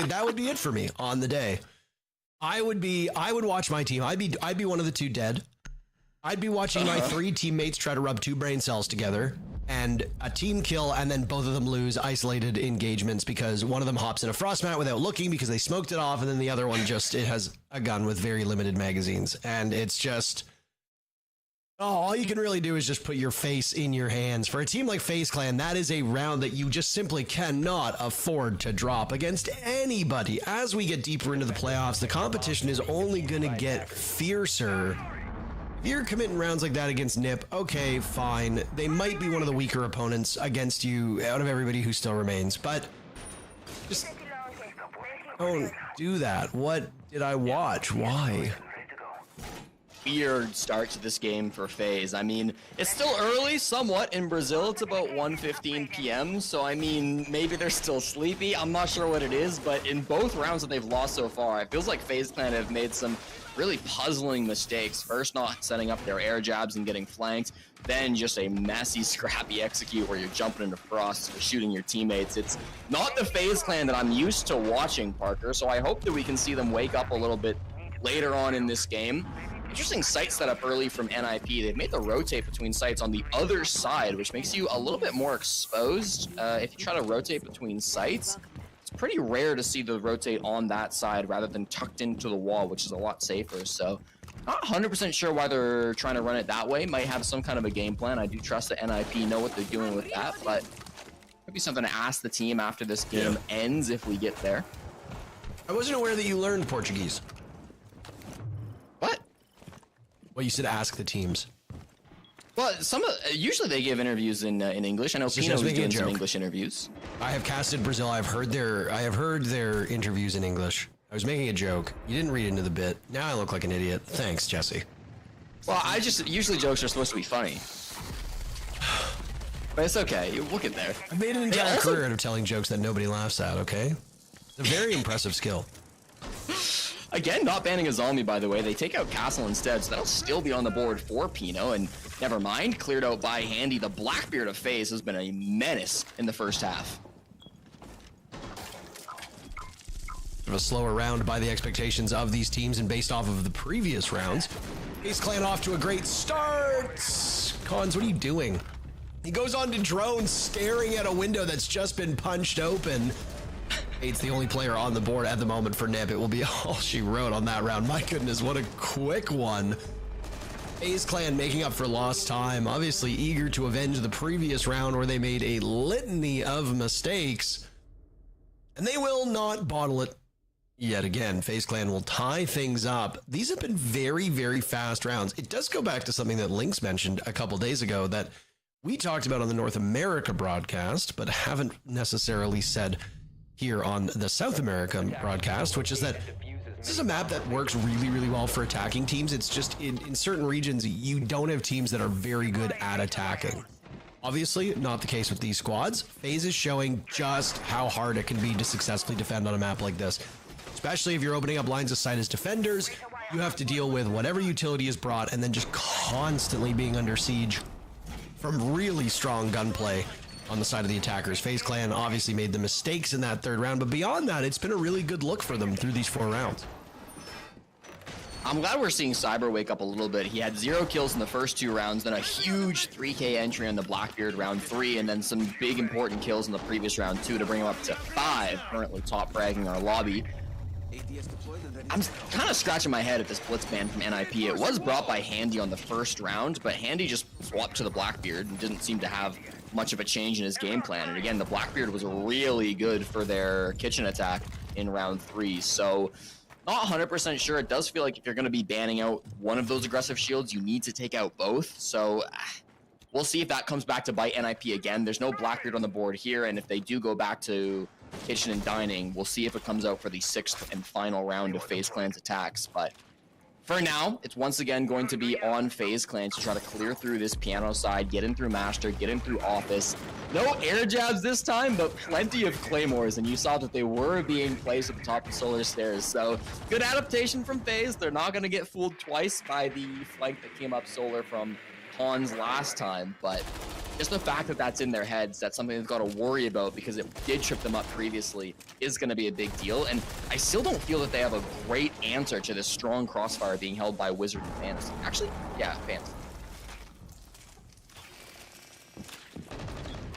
That would be it for me on the day. I would watch my team. I'd be one of the two dead. I'd be watching my 3 teammates try to rub 2 brain cells together and a team kill, and then both of them lose isolated engagements because one of them hops in a frost mat without looking because they smoked it off, and then the other one it has a gun with very limited magazines, and it's just all you can really do is just put your face in your hands. For a team like FaZe Clan, that is a round that you just simply cannot afford to drop against anybody. As we get deeper into the playoffs, the competition is only going to get fiercer. If you're committing rounds like that against NIP, okay, fine. They might be one of the weaker opponents against you out of everybody who still remains, but just don't do that. What did I watch? Why? Weird start to this game for FaZe. I mean, it's still early somewhat in Brazil. It's about 1:15 p.m. So, I mean, maybe they're still sleepy. I'm not sure what it is, but in both rounds that they've lost so far, it feels like FaZe Clan have made some really puzzling mistakes. First, not setting up their air jabs and getting flanked. Then just a messy, scrappy execute where you're jumping into frost for shooting your teammates. It's not the FaZe Clan that I'm used to watching, Parker. So I hope that we can see them wake up a little bit later on in this game. Interesting site setup early from NIP. They've made the rotate between sites on the other side, which makes you a little bit more exposed. If you try to rotate between sites, it's pretty rare to see the rotate on that side rather than tucked into the wall, which is a lot safer. So not 100% sure why they're trying to run it that way. Might have some kind of a game plan. I do trust that NIP know what they're doing with that, but could be something to ask the team after this game ends if we get there. I wasn't aware that you learned Portuguese. What? Well, you said ask the teams. Well, usually they give interviews in English. I know Pino's doing some English interviews. I have casted Brazil. I have heard their interviews in English. I was making a joke. You didn't read into the bit. Now I look like an idiot. Thanks, Jesse. Well, usually jokes are supposed to be funny. But it's okay. We'll get there. I've made an entire career out of telling jokes that nobody laughs at, okay? It's a very impressive skill. Again, not banning a zombie, by the way. They take out Castle instead, so that'll still be on the board for Pino. And never mind, cleared out by Handy. The Blackbeard of FaZe has been a menace in the first half. A slower round by the expectations of these teams and based off of the previous rounds. FaZe Clan off to a great start. Cons, what are you doing? He goes on to drone, staring at a window that's just been punched open. It's the only player on the board at the moment for NIP. It will be all she wrote on that round. My goodness, what a quick one. FaZe Clan making up for lost time, obviously eager to avenge the previous round where they made a litany of mistakes. And they will not bottle it yet again. FaZe Clan will tie things up. These have been very, very fast rounds. It does go back to something that Lynx mentioned a couple days ago that we talked about on the North America broadcast, but haven't necessarily said here on the South American broadcast, which is that this is a map that works really, really well for attacking teams. It's just in certain regions, you don't have teams that are very good at attacking. Obviously, not the case with these squads. FaZe is showing just how hard it can be to successfully defend on a map like this. Especially if you're opening up lines of sight as defenders, you have to deal with whatever utility is brought and then just constantly being under siege from really strong gunplay on the side of the attackers. FaZe Clan obviously made the mistakes in that third round, but beyond that, it's been a really good look for them through these 4 rounds. I'm glad we're seeing Cyber wake up a little bit. He had 0 kills in the first 2 rounds, then a huge 3K entry on the Blackbeard round 3, and then some big important kills in the previous round 2 to bring him up to 5, currently top fragging our lobby. I'm kind of scratching my head at this blitz ban from NIP. It was brought by Handy on the first round, but Handy just swapped to the Blackbeard and didn't seem to have much of a change in his game plan. And again, the Blackbeard was really good for their kitchen attack in round 3. So not 100% sure. It does feel like if you're going to be banning out one of those aggressive shields, you need to take out both. So we'll see if that comes back to bite NIP again. There's no Blackbeard on the board here. And if they do go back to kitchen and dining, we'll see if it comes out for the 6th and final round of FaZe Clan's attacks. But for now, it's once again going to be on FaZe Clan to try to clear through this piano side, get in through Master, get in through Office. No air jabs this time, but plenty of claymores, and you saw that they were being placed at the top of Solar Stairs. So good adaptation from FaZe. They're not going to get fooled twice by the flank that came up Solar from Hans last time, but just the fact that that's in their heads, that's something they've got to worry about because it did trip them up previously, is going to be a big deal. And I still don't feel that they have a great answer to this strong crossfire being held by Wizard and Fantasy. Actually, yeah, Fantasy.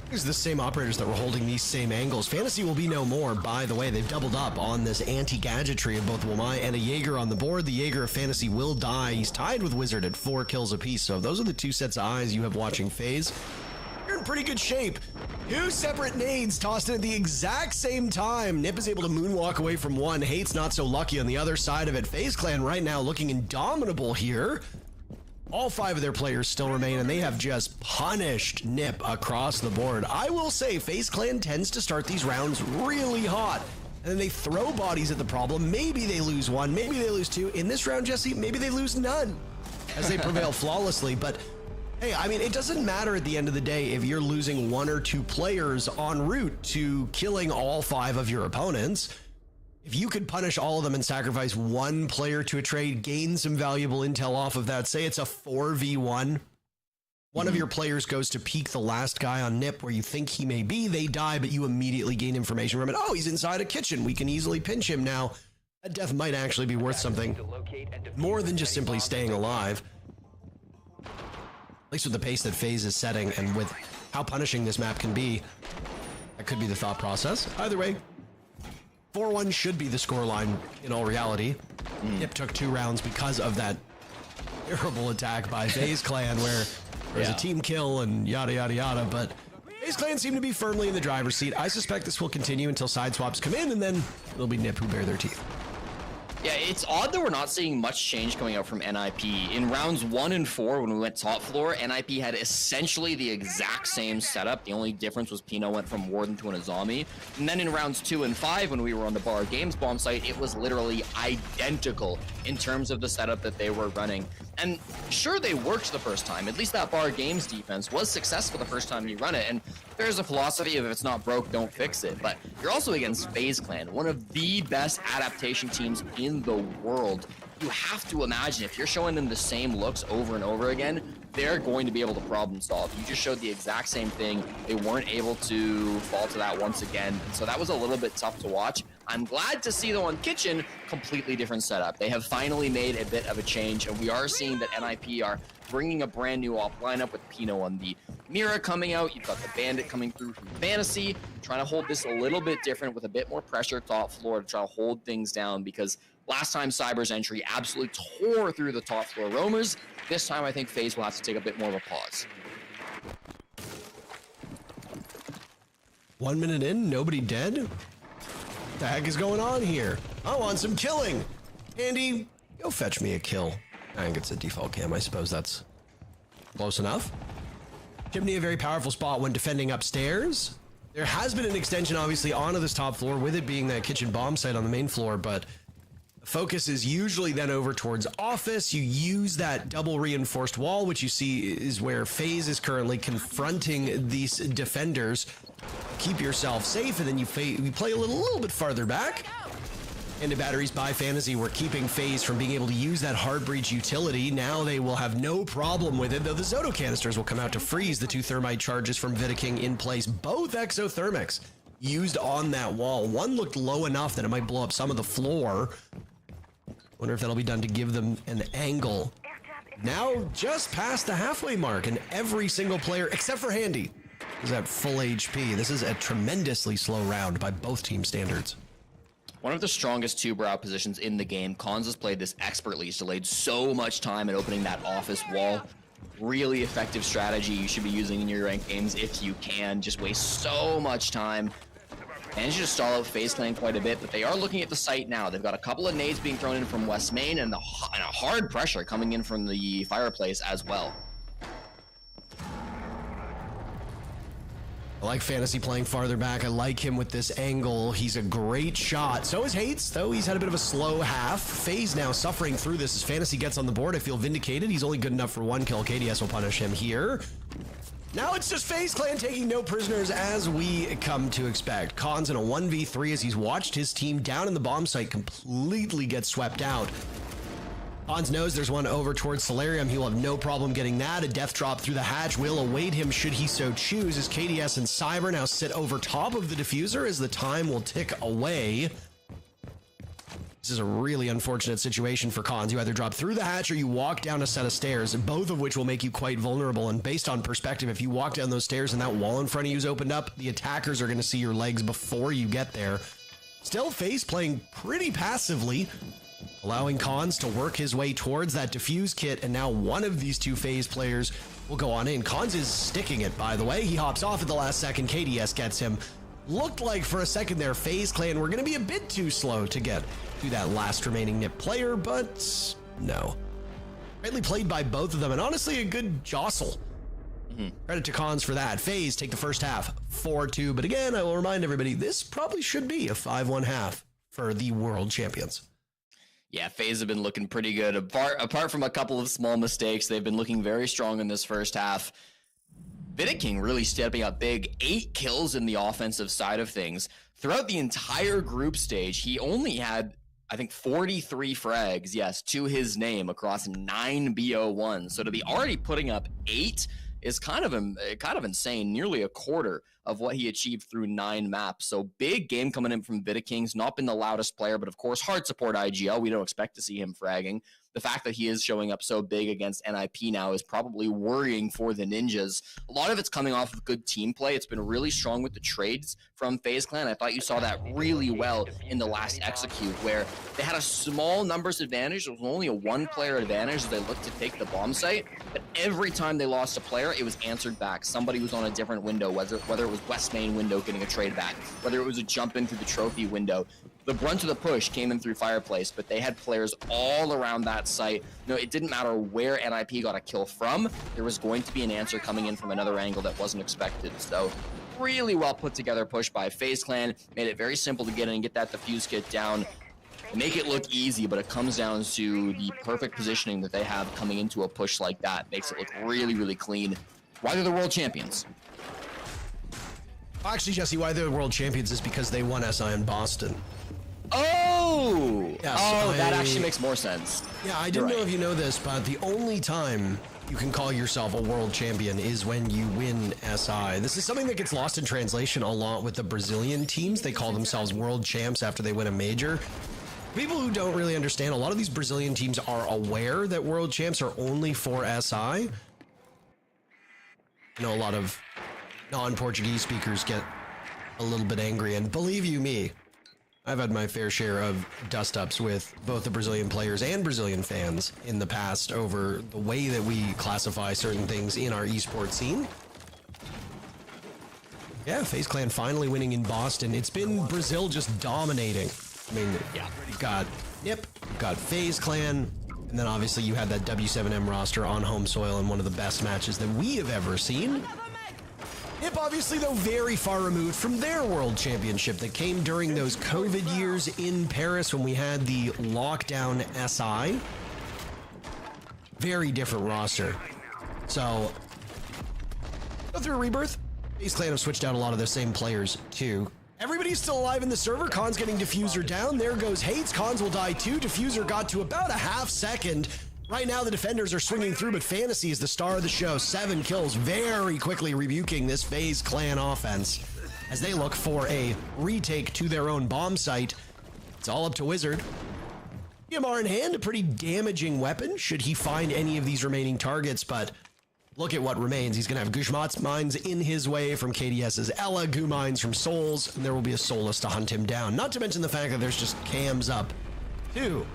These are the same operators that were holding these same angles. Fantasy will be no more, by the way. They've doubled up on this anti-gadgetry of both Wamai and a Jaeger on the board. The Jaeger of Fantasy will die. He's tied with Wizard at 4 kills apiece. So those are the two sets of eyes you have watching FaZe. You're in pretty good shape. 2 separate nades tossed in at the exact same time. Nip is able to moonwalk away from one. Hate's not so lucky on the other side of it. FaZe Clan right now looking indomitable here. All 5 of their players still remain, and they have just punished Nip across the board. I will say, FaZe Clan tends to start these rounds really hot, and then they throw bodies at the problem. Maybe they lose 1, maybe they lose 2. In this round, Jesse, maybe they lose none, as they prevail flawlessly. But hey, I mean, it doesn't matter at the end of the day if you're losing 1 or 2 players en route to killing all 5 of your opponents. If you could punish all of them and sacrifice 1 player to a trade, gain some valuable intel off of that, say it's a 4v1, one of your players goes to peek the last guy on Nip where you think he may be, they die, but you immediately gain information from it. Oh, he's inside a kitchen. We can easily pinch him now. That death might actually be worth something more than just simply staying alive. At least with the pace that FaZe is setting and with how punishing this map can be, that could be the thought process. Either way, 4-1 should be the scoreline in all reality. Nip took 2 rounds because of that terrible attack by FaZe Clan where there's a team kill and yada yada yada, but FaZe Clan seem to be firmly in the driver's seat. I suspect this will continue until side swaps come in, and then it'll be Nip who bare their teeth. Yeah, it's odd that we're not seeing much change coming out from NIP. In rounds 1 and 4, when we went top floor, NIP had essentially the exact same setup. The only difference was Pino went from Warden to an Azami. And then in rounds 2 and 5, when we were on the Bar Games bomb site, it was literally identical in terms of the setup that they were running. And sure, they worked the first time. At least that Bar Games defense was successful the first time you run it. And there's a philosophy of if it's not broke, don't fix it. But you're also against FaZe Clan, one of the best adaptation teams in the world. You have to imagine if you're showing them the same looks over and over again, they're going to be able to problem solve. You just showed the exact same thing. They weren't able to fall to that once again. And so that was a little bit tough to watch. I'm glad to see, though, on Kitchen, completely different setup. They have finally made a bit of a change, and we are seeing that NIP are bringing a brand new off lineup with Pino on the Mira coming out. You've got the Bandit coming through from Fantasy, trying to hold this a little bit different with a bit more pressure top floor to try to hold things down, because last time Cyber's entry absolutely tore through the top floor roamers. This time I think FaZe will have to take a bit more of a pause. 1 minute in, nobody dead? What the heck is going on here? I want some killing. Andy, go fetch me a kill. I think it's a default cam. I suppose that's close enough. Chimney, a very powerful spot when defending upstairs. There has been an extension, obviously, onto this top floor, with it being that kitchen bomb site on the main floor, but the focus is usually then over towards office. You use that double reinforced wall, which you see is where FaZe is currently confronting these defenders. Keep yourself safe, and then you play a little bit farther back. Into batteries by Fantasy, we're keeping FaZe from being able to use that hard breach utility. Now they will have no problem with it, though the Zoto canisters will come out to freeze the 2 thermite charges from Vita King in place. Both exothermics used on that wall. One looked low enough that it might blow up some of the floor. Wonder if that'll be done to give them an angle. Now just past the halfway mark, and every single player, except for Handy, is at full HP. This is a tremendously slow round by both team standards. One of the strongest 2 brow positions in the game. Cons has played this expertly. He's delayed so much time in opening that office wall. Really effective strategy you should be using in your ranked games if you can. Just waste so much time. Managed to stall out FaZe Clan quite a bit, but they are looking at the site now. They've got a couple of nades being thrown in from West Main and a hard pressure coming in from the fireplace as well. I like Fantasy playing farther back. I like him with this angle. He's a great shot. So is Hates, though he's had a bit of a slow half. FaZe now suffering through this as Fantasy gets on the board. I feel vindicated. He's only good enough for 1 kill. KDS will punish him here. Now it's just FaZe Clan taking no prisoners, as we come to expect. Cons in a 1v3 as he's watched his team down in the bomb site completely get swept out. Hans knows there's one over towards Solarium. He will have no problem getting that. A death drop through the hatch will await him should he so choose, as KDS and Cyber now sit over top of the diffuser as the time will tick away. This is a really unfortunate situation for Cons. You either drop through the hatch or you walk down a set of stairs, both of which will make you quite vulnerable. And based on perspective, if you walk down those stairs and that wall in front of you is opened up, the attackers are going to see your legs before you get there. Still, FaZe playing pretty passively, allowing Cons to work his way towards that defuse kit, and now one of these two FaZe players will go on in. Cons is sticking it, by the way. He hops off at the last second. KDS gets him. Looked like for a second there, FaZe Clan were going to be a bit too slow to get to that last remaining NIP player, but no. Greatly played by both of them, and honestly, a good jostle. Credit to Cons for that. FaZe take the first half, 4-2, but again, I will remind everybody, this probably should be a 5-1 half for the world champions. Yeah, FaZe have been looking pretty good. Apart from a couple of small mistakes, they've been looking very strong in this first half. Vidiking really stepping up big, 8 kills in the offensive side of things. Throughout the entire group stage, he only had, I think, 43 frags, yes, to his name across 9 BO1s. So to be already putting up 8 is kind of insane, nearly a quarter of what he achieved through 9 maps. So big game coming in from Vidiking's, not been the loudest player, but of course, hard support IGL. We don't expect to see him fragging. The fact that he is showing up so big against NIP now is probably worrying for the Ninjas. A lot of it's coming off of good team play. It's been really strong with the trades from FaZe Clan. I thought you saw that really well in the last execute, where they had a small numbers advantage. It was only a 1-player advantage as they looked to take the bomb site, but every time they lost a player, it was answered back. Somebody was on a different window, whether it was West Main window getting a trade back, whether it was a jump in through the trophy window. The brunt of the push came in through Fireplace, but they had players all around that site. No, it didn't matter where NIP got a kill from. There was going to be an answer coming in from another angle that wasn't expected. So really well put together push by FaZe Clan. Made it very simple to get in and get that defuse kit down. Make it look easy, but it comes down to the perfect positioning that they have coming into a push like that. Makes it look really, really clean. Why they're the world champions? Actually, Jesse, why they're world champions is because they won SI in Boston. Oh! Yes, That actually makes more sense. Yeah, I didn't know if you know this, but the only time you can call yourself a world champion is when you win SI. This is something that gets lost in translation a lot with the Brazilian teams. They call themselves world champs after they win a major. People who don't really understand, a lot of these Brazilian teams are aware that world champs are only for SI. I know a lot of non-Portuguese speakers get a little bit angry, and believe you me, I've had my fair share of dust-ups with both the Brazilian players and Brazilian fans in the past over the way that we classify certain things in our esports scene. Yeah, FaZe Clan finally winning in Boston. It's been Brazil just dominating. I mean, yeah, you've got NIP, you've got FaZe Clan, and then obviously you had that W7M roster on home soil in one of the best matches that we have ever seen. NIP, obviously, though, very far removed from their world championship that came during those COVID years in Paris when we had the lockdown SI. Very different roster. So, go through a rebirth. FaZe Clan have switched out a lot of the same players, too. Everybody's still alive in the server. Cons getting Diffuser down. There goes Hates. Cons will die, too. Diffuser got to about a half second. Right now, the defenders are swinging through, but Fantasy is the star of the show. 7 kills, very quickly rebuking this FaZe Clan offense as they look for a retake to their own bomb site. It's all up to Wizard. EMR in hand, a pretty damaging weapon should he find any of these remaining targets, but look at what remains. He's going to have Gushmat's mines in his way from KDS's Ella, Goo mines from Souls, and there will be a Soulless to hunt him down. Not to mention the fact that there's just cams up, too.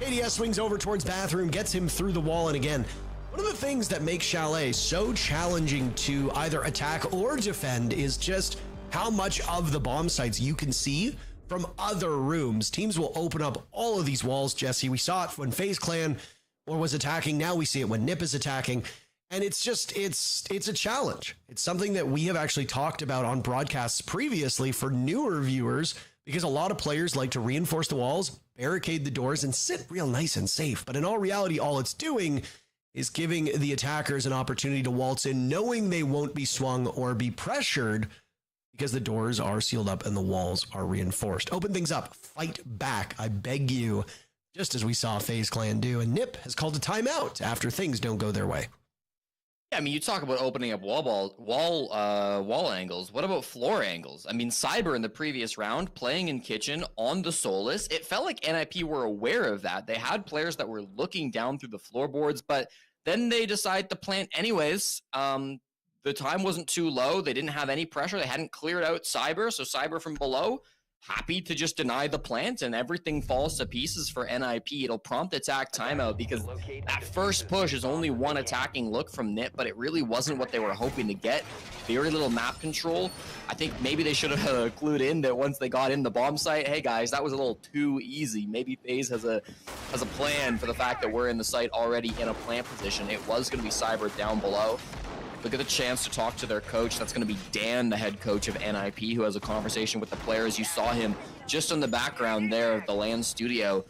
KDS swings over towards Bathroom, gets him through the wall, and again, one of the things that makes Chalet so challenging to either attack or defend is just how much of the bomb sites you can see from other rooms. Teams will open up all of these walls, Jesse. We saw it when FaZe Clan was attacking. Now we see it when NIP is attacking. And it's just, it's a challenge. It's something that we have actually talked about on broadcasts previously for newer viewers, because a lot of players like to reinforce the walls, barricade the doors, and sit real nice and safe. But in all reality, all it's doing is giving the attackers an opportunity to waltz in, knowing they won't be swung or be pressured because the doors are sealed up and the walls are reinforced. Open things up. Fight back. I beg you. just as we saw FaZe Clan do, and Nip has called a timeout after things don't go their way. I mean, you talk about opening up wall angles. What about floor angles? I mean, Cyber in the previous round playing in kitchen on the Solus. It felt like NIP were aware of that. They had players that were looking down through the floorboards, but then they decided to plant anyways. The time wasn't too low. They didn't have any pressure. They hadn't cleared out Cyber, so Cyber from below happy to just deny the plant, and everything falls to pieces for NIP. It'll prompt attack timeout because that first push is only one attacking look from Nip, but it really wasn't what they were hoping to get. Very little map control. I think maybe they should have clued in that once they got in the bomb site, hey guys, that was a little too easy. Maybe FaZe has a plan for the fact that we're in the site already in a plant position. It was going to be Cyber down below. Look at the chance to talk to their coach. That's going to be Dan, the head coach of NIP, who has a conversation with the players. You saw him just in the background there of the LAN studio.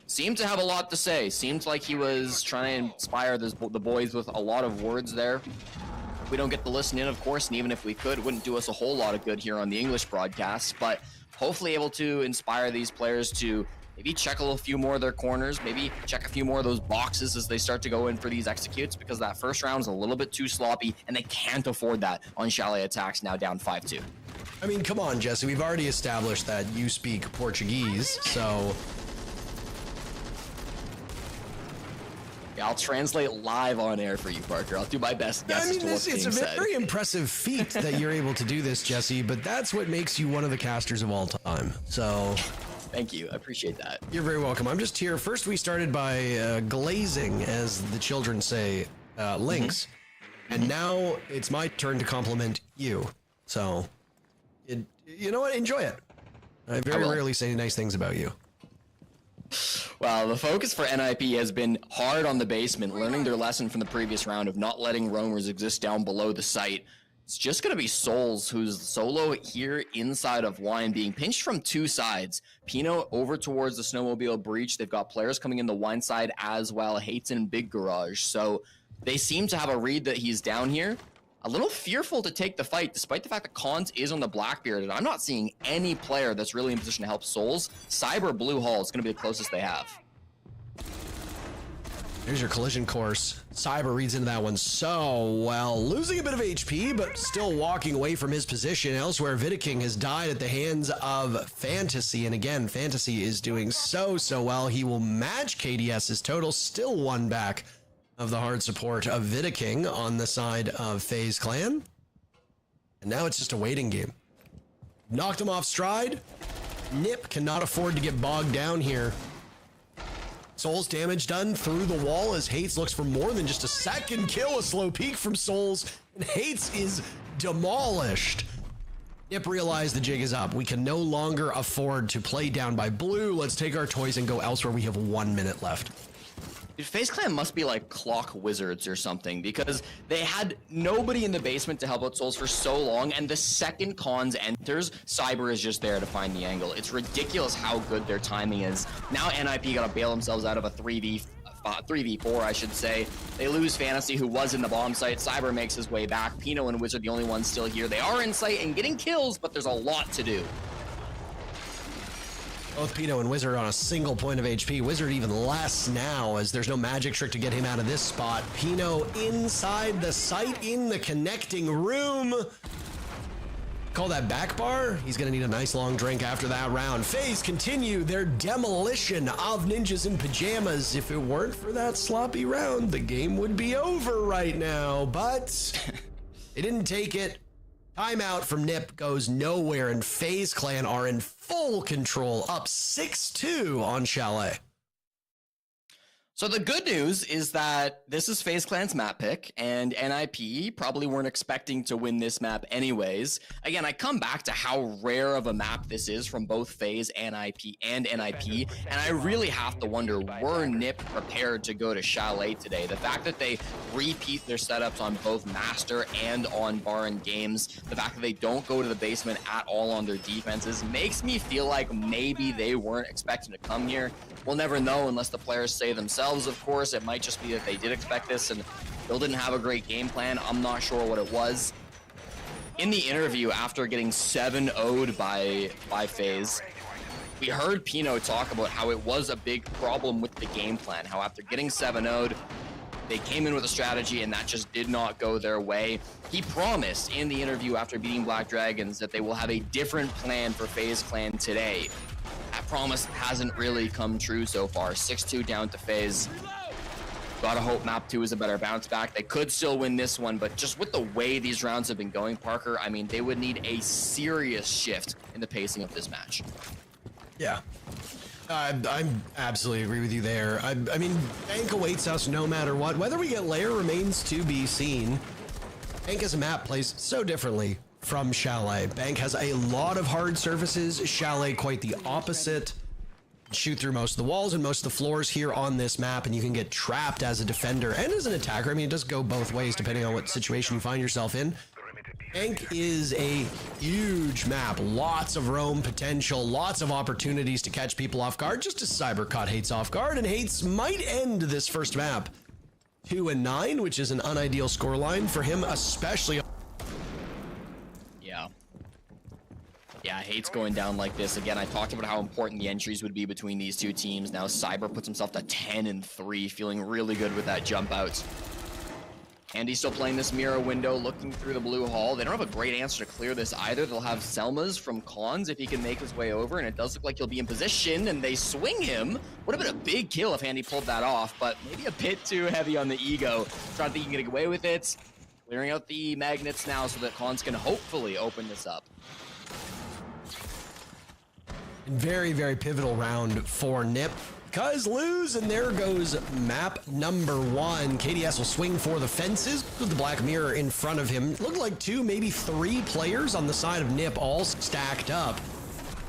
Seemed to have a lot to say. Seemed like he was trying to inspire the boys with a lot of words there. We don't get to listen in, of course, and even if we could, it wouldn't do us a whole lot of good here on the English broadcast, but hopefully able to inspire these players to maybe check a few more of their corners, maybe check a few more of those boxes as they start to go in for these executes, because that first round is a little bit too sloppy, and they can't afford that on Chalet attacks now down 5-2. I mean, come on, Jesse. We've already established that you speak Portuguese, so... Yeah, I'll translate live on air for you, Parker. I'll do my best guess as to what's being said. It's a very impressive feat that you're able to do this, Jesse, but that's what makes you one of the casters of all time, so... Thank you. I appreciate that. You're very welcome. I'm just here. First, we started by glazing, as the children say, links. And now it's my turn to compliment you. So, you know what? Enjoy it. I very rarely say nice things about you. Well, the focus for NIP has been hard on the basement, learning their lesson from the previous round of not letting roamers exist down below the site. It's just going to be Souls, who's solo here inside of Wine, being pinched from two sides. Pino over towards the Snowmobile Breach. They've got players coming in the Wine side as well. Hates in Big Garage. So they seem to have a read that he's down here. A little fearful to take the fight, despite the fact that Cons is on the Blackbeard. And I'm not seeing any player that's really in position to help Souls. Cyber Blue Hall is going to be the closest they have. Here's your collision course. Cyber reads into that one so well. Losing a bit of HP, but still walking away from his position. Elsewhere, Vidiking has died at the hands of Fantasy. And again, Fantasy is doing so well. He will match KDS's total. Still one back of the hard support of Vidiking on the side of FaZe Clan. And now it's just a waiting game. Knocked him off stride. Nip cannot afford to get bogged down here. Souls damage done through the wall as Hates looks for more than just a second kill. A slow peek from Souls, and Hates is demolished. Nip realized the jig is up. We can no longer afford to play down by blue. Let's take our toys and go elsewhere. We have 1 minute left. Dude, FaZe Clan must be like clock wizards or something, because they had nobody in the basement to help out Souls for so long, and the second Cons enters, Cyber is just there to find the angle. It's ridiculous how good their timing is. Now NIP gotta bail themselves out of a 3v4, I should say. They lose Fantasy, who was in the bomb site. Cyber makes his way back. Pino and Wizard, the only ones still here. They are in sight and getting kills, but there's a lot to do. Both Pino and Wizard on a single point of HP. Wizard even less now, as there's no magic trick to get him out of this spot. Pino inside the site in the connecting room. Call that back bar. He's going to need a nice long drink after that round. FaZe continue their demolition of Ninjas in Pajamas. If it weren't for that sloppy round, the game would be over right now, but they didn't take it. Timeout from Nip goes nowhere, and FaZe Clan are in full control, up 6-2 on Chalet. So the good news is that this is FaZe Clan's map pick, and NIP probably weren't expecting to win this map anyways. Again, I come back to how rare of a map this is from both FaZe and NIP, and I really have to wonder, were NIP prepared to go to Chalet today? The fact that they repeat their setups on both Master and on Baron Games, the fact that they don't go to the basement at all on their defenses, makes me feel like maybe they weren't expecting to come here. We'll never know unless the players say themselves, of course. It might just be that they did expect this and Bill didn't have a great game plan. I'm not sure what it was. In the interview after getting 7-0'd by FaZe, we heard Pino talk about how it was a big problem with the game plan, how after getting 7-0'd, they came in with a strategy and that just did not go their way. He promised in the interview after beating Black Dragons that they will have a different plan for FaZe Clan today. That promise hasn't really come true so far. 6-2 down to FaZe. Gotta hope map 2 is a better bounce back. They could still win this one, but just with the way these rounds have been going, Parker, I mean, they would need a serious shift in the pacing of this match. Yeah. I absolutely agree with you there. I mean, Bank awaits us no matter what. Whether we get Lair remains to be seen. Bank as a map plays so differently from Chalet. Bank has a lot of hard surfaces. Chalet quite the opposite. Shoot through most of the walls and most of the floors here on this map, and you can get trapped as a defender and as an attacker. I mean, it does go both ways depending on what situation you find yourself in. Bank is a huge map, lots of roam potential, lots of opportunities to catch people off guard, just as Cyber caught Hates off guard, and Hates might end this first map 2-9, which is an unideal scoreline for him, especially. Yeah, Hates going down like this. Again, I talked about how important the entries would be between these two teams. Now Cyber puts himself to 10-3, feeling really good with that jump out. And he's still playing this mirror window, looking through the blue hall. They don't have a great answer to clear this either. They'll have Selma's from Cons if he can make his way over, and it does look like he'll be in position, and they swing him. Would have been a big kill if Handy pulled that off, but maybe a bit too heavy on the ego. Trying to think he can get away with it. Clearing out the magnets now so that Cons can hopefully open this up. Very, very pivotal round for Nip. Because lose, and there goes map number 1. KDS will swing for the fences with the black mirror in front of him. Looked like 2, maybe 3 players on the side of Nip all stacked up.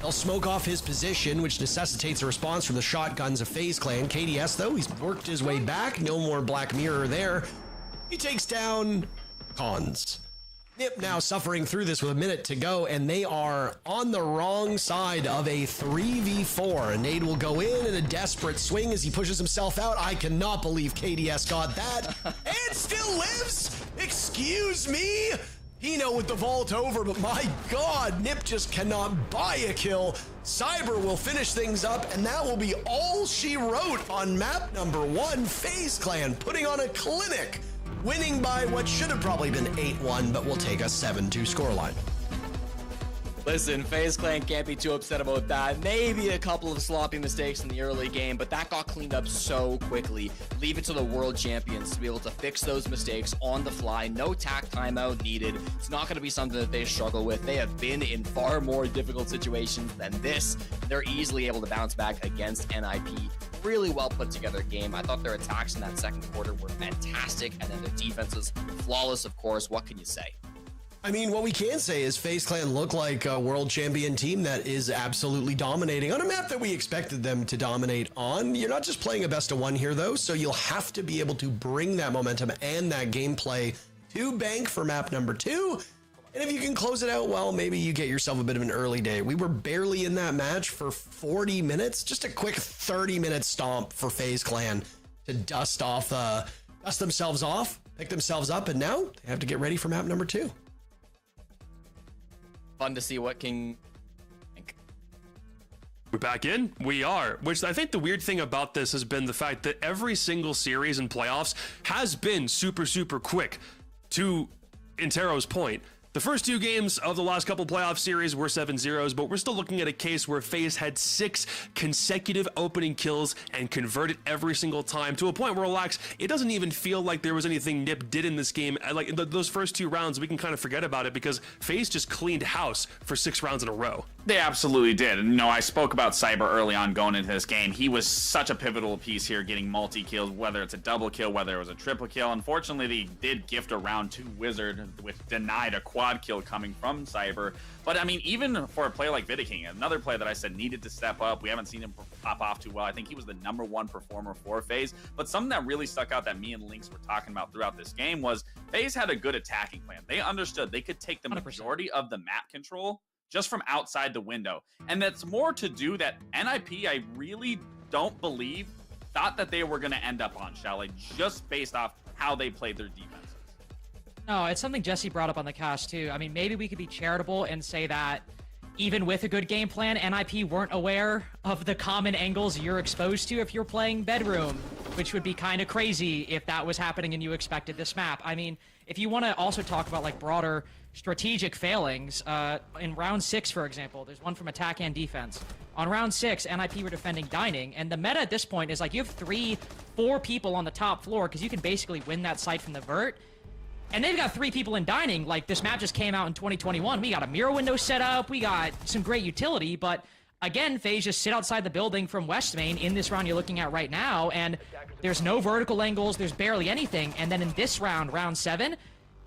They'll smoke off his position, which necessitates a response from the shotguns of FaZe Clan. KDS, though, he's worked his way back. No more black mirror there. He takes down Cons. Nip now suffering through this with a minute to go, and they are on the wrong side of a 3v4. A nade will go in and a desperate swing as he pushes himself out. I cannot believe KDS got that and still lives. Excuse me. Pino with the vault over, but my God, Nip just cannot buy a kill. Cyber will finish things up, and that will be all she wrote on map number 1. FaZe Clan putting on a clinic, winning by what should have probably been 8-1, but we'll take a 7-2 scoreline. Listen, FaZe Clan can't be too upset about that. Maybe a couple of sloppy mistakes in the early game, but that got cleaned up so quickly. Leave it to the world champions to be able to fix those mistakes on the fly. No tack timeout needed. It's not going to be something that they struggle with. They have been in far more difficult situations than this. They're easily able to bounce back against NIP. Really well put together game. I thought their attacks in that second quarter were fantastic, and then their defenses flawless, of course. What can you say? I mean, what we can say is FaZe Clan look like a world champion team that is absolutely dominating on a map that we expected them to dominate on. You're not just playing a best of 1 here, though, so you'll have to be able to bring that momentum and that gameplay to Bank for map number 2. And if you can close it out well, maybe you get yourself a bit of an early day. We were barely in that match for 40 minutes. Just a quick 30-minute stomp for FaZe Clan to dust themselves off, pick themselves up, and now they have to get ready for map number 2. Fun to see what King. We're back in? We are. Which I think the weird thing about this has been the fact that every single series in playoffs has been super, super quick. To Intero's point, the first 2 games of the last couple playoff series were 7-0s, but we're still looking at a case where FaZe had 6 consecutive opening kills and converted every single time, to a point where, relax, it doesn't even feel like there was anything Nip did in this game. Like those first 2 rounds, we can kind of forget about it because FaZe just cleaned house for 6 rounds in a row. They absolutely did. And, you know, I spoke about Cyber early on going into this game. He was such a pivotal piece here, getting multi-kills, whether it's a double kill, whether it was a triple kill. Unfortunately, they did gift a round 2 Wizard, which denied a quad kill coming from Cyber. But, I mean, even for a player like Vidiking, another player that I said needed to step up, we haven't seen him pop off too well. I think he was the #1 performer for FaZe. But something that really stuck out that me and Lynx were talking about throughout this game was FaZe had a good attacking plan. They understood they could take the 100%. majority of the map control just from outside the window. And that's more to do that NIP, I really don't believe, thought that they were going to end up on Chalet just based off how they played their defenses. No, it's something Jesse brought up on the cast too. I mean, maybe we could be charitable and say that even with a good game plan, NIP weren't aware of the common angles you're exposed to if you're playing Bedroom, which would be kind of crazy if that was happening and you expected this map. I mean, if you want to also talk about like broader strategic failings, in round 6, for example, there's one from attack and defense. On round 6, NIP were defending dining, and the meta at this point is like you have 3-4 people on the top floor because you can basically win that site from the vert. And they've got 3 people in dining. Like, this map just came out in 2021. We got a mirror window set up. We got some great utility. But, again, FaZe just sit outside the building from West Main in this round you're looking at right now. And there's no vertical angles. There's barely anything. And then in this round, round 7,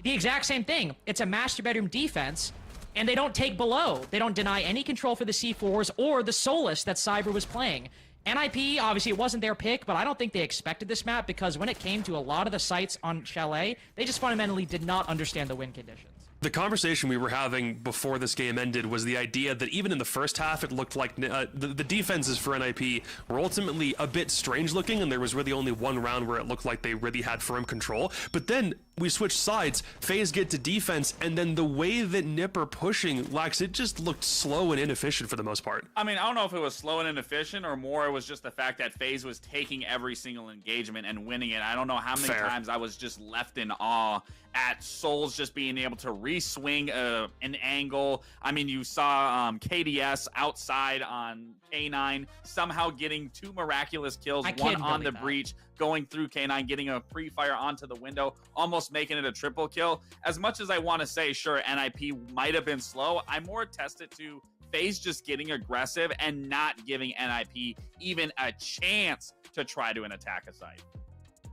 the exact same thing. It's a master bedroom defense. And they don't take below. They don't deny any control for the C4s or the Solus that Cyber was playing. NIP, obviously, it wasn't their pick, but I don't think they expected this map because when it came to a lot of the sites on Chalet, they just fundamentally did not understand the win conditions. The conversation we were having before this game ended was the idea that even in the first half, it looked like the defenses for NIP were ultimately a bit strange looking, and there was really only one round where it looked like they really had firm control. But then we switched sides, FaZe get to defense, and then the way that NIP are pushing, Lax, it just looked slow and inefficient for the most part. I mean, I don't know if it was slow and inefficient or more it was just the fact that FaZe was taking every single engagement and winning it. I don't know how many times I was just left in awe at Souls just being able to re-swing an angle. I mean, you saw KDS outside on K9 somehow getting 2 miraculous kills, one on the breach, going through K9, getting a pre-fire onto the window, almost making it a triple kill. As much as I want to say, sure, NIP might have been slow, I more attest it to FaZe just getting aggressive and not giving NIP even a chance to try to attack a site.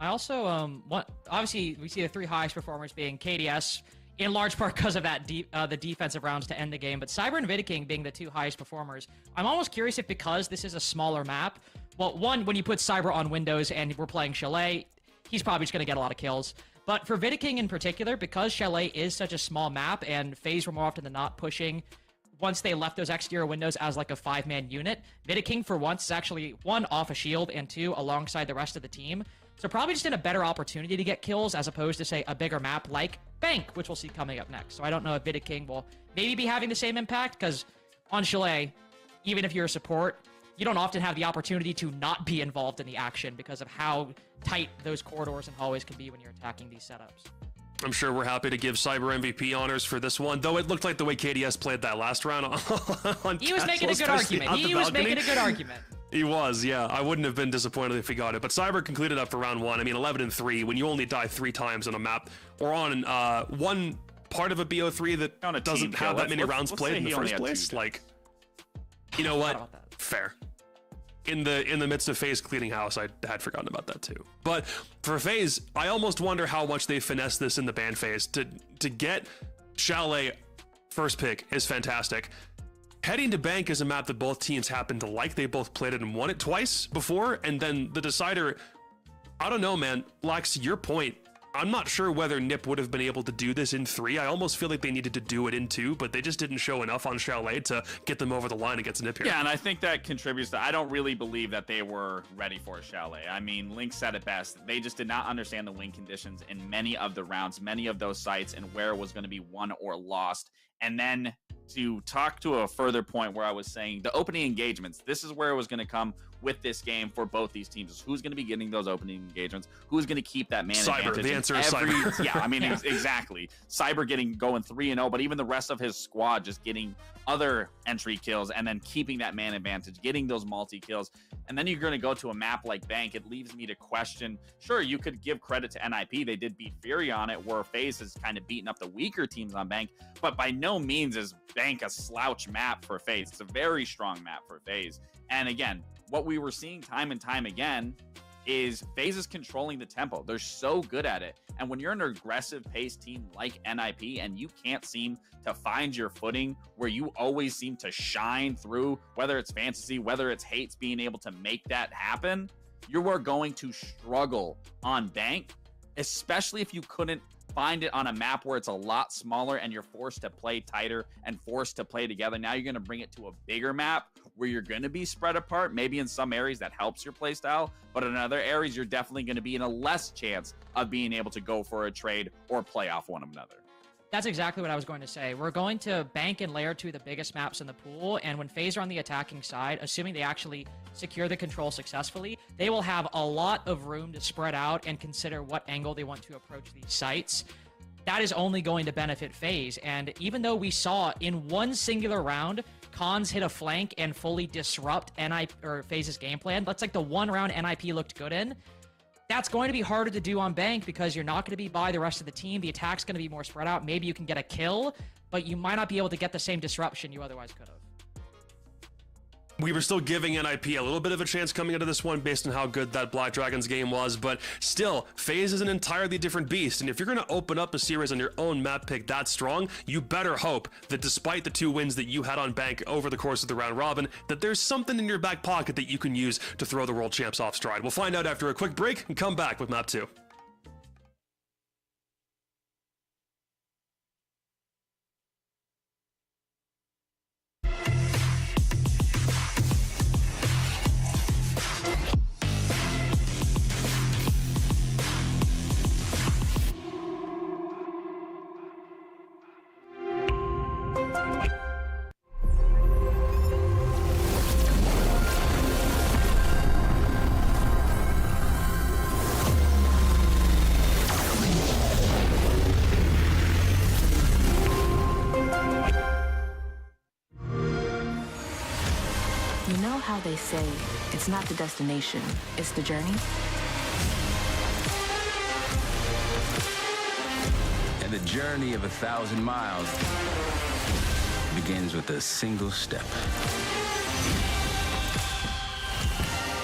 I also, obviously, we see the 3 highest performers being KDS, in large part because of that the defensive rounds to end the game, but Cyber and Vidiking being the 2 highest performers. I'm almost curious if because this is a smaller map, well, one, when you put Cyber on Windows and we're playing Chalet, he's probably just going to get a lot of kills. But for Vidiking in particular, because Chalet is such a small map and FaZe were more often than not pushing once they left those exterior windows as like a 5-man unit, Vidiking for once is actually 1, off a shield, and 2, alongside the rest of the team. So probably just in a better opportunity to get kills as opposed to, say, a bigger map like Bank, which we'll see coming up next. So I don't know if Vidiking will maybe be having the same impact, because on Chalet, even if you're a support, you don't often have the opportunity to not be involved in the action because of how tight those corridors and hallways can be when you're attacking these setups. I'm sure we're happy to give Cyber MVP honors for this one, though it looked like the way KDS played that last round on He was making a good argument. He was making a good argument. He was, yeah. I wouldn't have been disappointed if he got it. But Cyber concluded up for round 1. I mean, 11-3, when you only die 3 times on a map, or on one part of a BO3 that doesn't have that many rounds played in the first place. Like, you know what? Fair. In the midst of FaZe cleaning house, I had forgotten about that too. But for FaZe, I almost wonder how much they finesse this in the ban phase. To get Chalet first pick is fantastic. Heading to Bank is a map that both teams happen to like. They both played it and won it twice before, and then the decider, I don't know, man. Lax, your point, I'm not sure whether NIP would have been able to do this in 3. I almost feel like they needed to do it in 2, but they just didn't show enough on Chalet to get them over the line against NIP here. Yeah, and I think that contributes to, I don't really believe that they were ready for Chalet. I mean, Link said it best. They just did not understand the win conditions in many of the rounds, many of those sites, and where it was going to be won or lost. And then to talk to a further point where I was saying the opening engagements, this is where it was going to come with this game for both these teams. Who's going to be getting those opening engagements? Who's going to keep that man advantage? The answer is Cyber. Yeah, I mean, exactly. Cyber going 3-0, but even the rest of his squad just getting other entry kills and then keeping that man advantage, getting those multi-kills. And then you're going to go to a map like Bank. It leaves me to question, sure, you could give credit to NIP. They did beat Furia on it, where FaZe has kind of beaten up the weaker teams on Bank, but by no means is Bank a slouch map for FaZe. It's a very strong map for FaZe. And again, what we were seeing time and time again is FaZe is controlling the tempo. They're so good at it. And when you're an aggressive pace team like NIP and you can't seem to find your footing, where you always seem to shine through, whether it's Fantasy, whether it's Hates being able to make that happen, you are going to struggle on Bank, especially if you couldn't find it on a map where it's a lot smaller and you're forced to play tighter and forced to play together. Now you're going to bring it to a bigger map where you're going to be spread apart. Maybe in some areas that helps your play style, but in other areas you're definitely going to be in a less chance of being able to go for a trade or play off one another. That's exactly what I was going to say. We're going to bank in layer 2 the biggest maps in the pool, and when FaZe are on the attacking side, assuming they actually secure the control successfully, they will have a lot of room to spread out and consider what angle they want to approach these sites. That is only going to benefit FaZe, and even though we saw in one singular round, Cons hit a flank and fully disrupt FaZe's game plan, that's like the one round NIP looked good in. That's going to be harder to do on Bank because you're not going to be by the rest of the team. The attack's going to be more spread out. Maybe you can get a kill, but you might not be able to get the same disruption you otherwise could have. We were still giving NIP a little bit of a chance coming into this one based on how good that Black Dragons game was, but still, FaZe is an entirely different beast, and if you're going to open up a series on your own map pick that strong, you better hope that despite the 2 wins that you had on Bank over the course of the round robin, that there's something in your back pocket that you can use to throw the world champs off stride. We'll find out after a quick break and come back with map 2. You know how they say, it's not the destination, it's the journey? And the journey of 1,000 miles begins with a single step.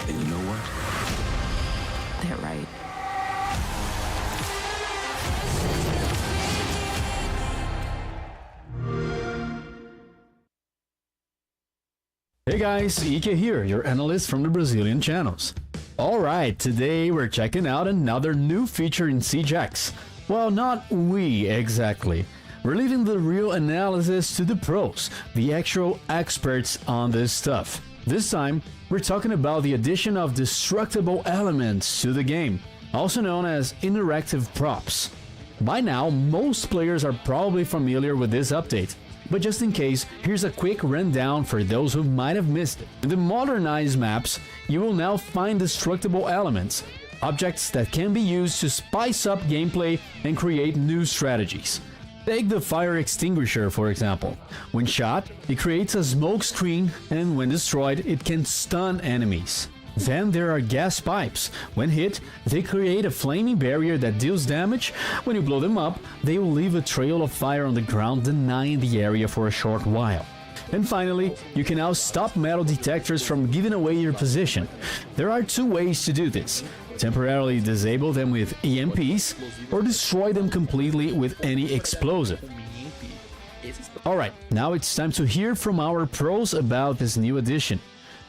And you know what? They're right. Hey guys, Ike here, your analyst from the Brazilian channels. Alright, today we're checking out another new feature in CJX. Well, not we exactly. We're leaving the real analysis to the pros, the actual experts on this stuff. This time, we're talking about the addition of destructible elements to the game, also known as interactive props. By now, most players are probably familiar with this update. But just in case, here's a quick rundown for those who might have missed it. In the modernized maps, you will now find destructible elements, objects that can be used to spice up gameplay and create new strategies. Take the fire extinguisher for example. When shot, it creates a smoke screen, and when destroyed, it can stun enemies. Then there are gas pipes. When hit, they create a flaming barrier that deals damage. When you blow them up, they will leave a trail of fire on the ground, denying the area for a short while. And finally, you can now stop metal detectors from giving away your position. There are 2 ways to do this. Temporarily disable them with EMPs, or destroy them completely with any explosive. Alright, now it's time to hear from our pros about this new addition.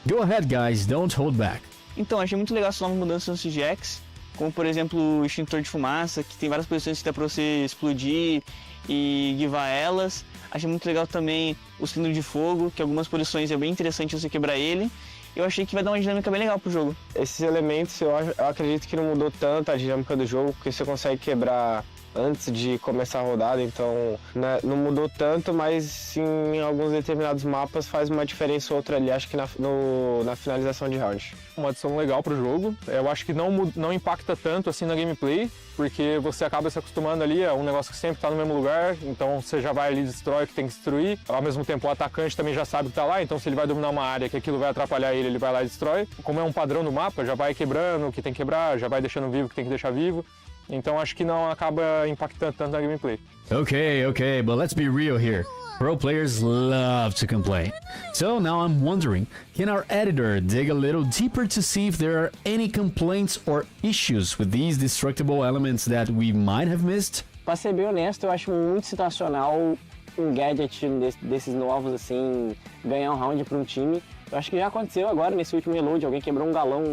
Go ahead guys, don't hold back. Então, achei muito legal essas novas mudanças no CJX, como por exemplo o extintor de fumaça, que tem várias posições que dá pra você explodir e guivar elas. Achei muito legal também o cilindro de fogo, que algumas posições é bem interessante você quebrar ele. Eu achei que vai dar uma dinâmica bem legal pro jogo. Esses elementos eu acredito que não mudou tanto a dinâmica do jogo, porque você consegue quebrar antes de começar a rodada, então não mudou tanto, mas em alguns determinados mapas faz uma diferença ou outra ali, acho que na finalização de round. Uma adição legal pro jogo, eu acho que não impacta tanto assim na gameplay, porque você acaba se acostumando ali, é um negócio que sempre tá no mesmo lugar, então você já vai ali e destrói o que tem que destruir. Ao mesmo tempo o atacante também já sabe que tá lá, então se ele vai dominar uma área que aquilo vai atrapalhar ele, ele vai lá e destrói. Como é um padrão do mapa, já vai quebrando o que tem que quebrar, já vai deixando vivo o que tem que deixar vivo. Então acho que não acaba impactando tanto na gameplay. Okay, but let's be real here. Pro players love to complain. So now I'm wondering, can our editor dig a little deeper to see if there are any complaints or issues with these destructible elements that we might have missed? Pra ser bem honesto, eu acho muito situacional um gadget desses novos, assim, ganhar um round pra um time. Eu acho que já aconteceu agora nesse último reload, alguém quebrou um galão,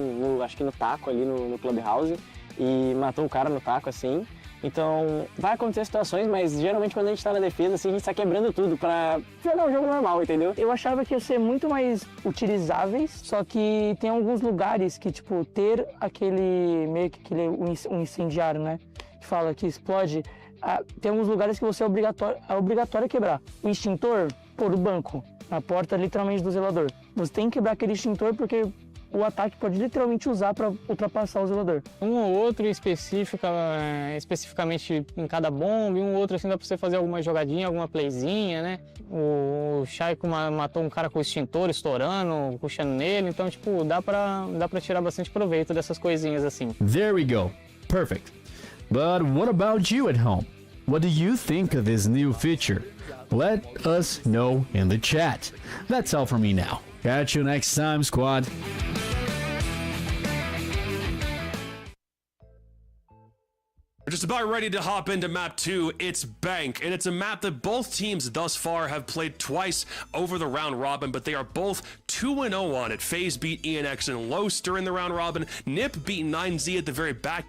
acho que no taco ali no Clubhouse, e matou o cara no taco, assim. Então, vai acontecer situações, mas geralmente quando a gente tá na defesa, assim, a gente tá quebrando tudo pra jogar um jogo normal, entendeu? Eu achava que ia ser muito mais utilizáveis, só que tem alguns lugares que, tipo, ter aquele, meio que um incendiário, né? Que fala que explode, tem alguns lugares que você é obrigatório quebrar. O extintor, pô, no banco, na porta literalmente do zelador. Você tem que quebrar aquele extintor porque o ataque pode literalmente usar para ultrapassar o zelador. Um ou outro especificamente em cada bomba, e um ou outro assim dá pra você fazer alguma jogadinha, alguma playzinha, né? O Chaiko matou um cara com o extintor estourando, puxando nele, então tipo, dá pra tirar bastante proveito dessas coisinhas assim. There we go. Perfect. But what about you at home? What do you think of this new feature? Let us know in the chat. That's all from me now. Catch you next time, squad. We're just about ready to hop into map 2. It's Bank, and it's a map that both teams thus far have played twice over the round robin, but they are both 2-0 on it. FaZe beat ENX and Los during the round robin. Nip beat 9Z at the very back,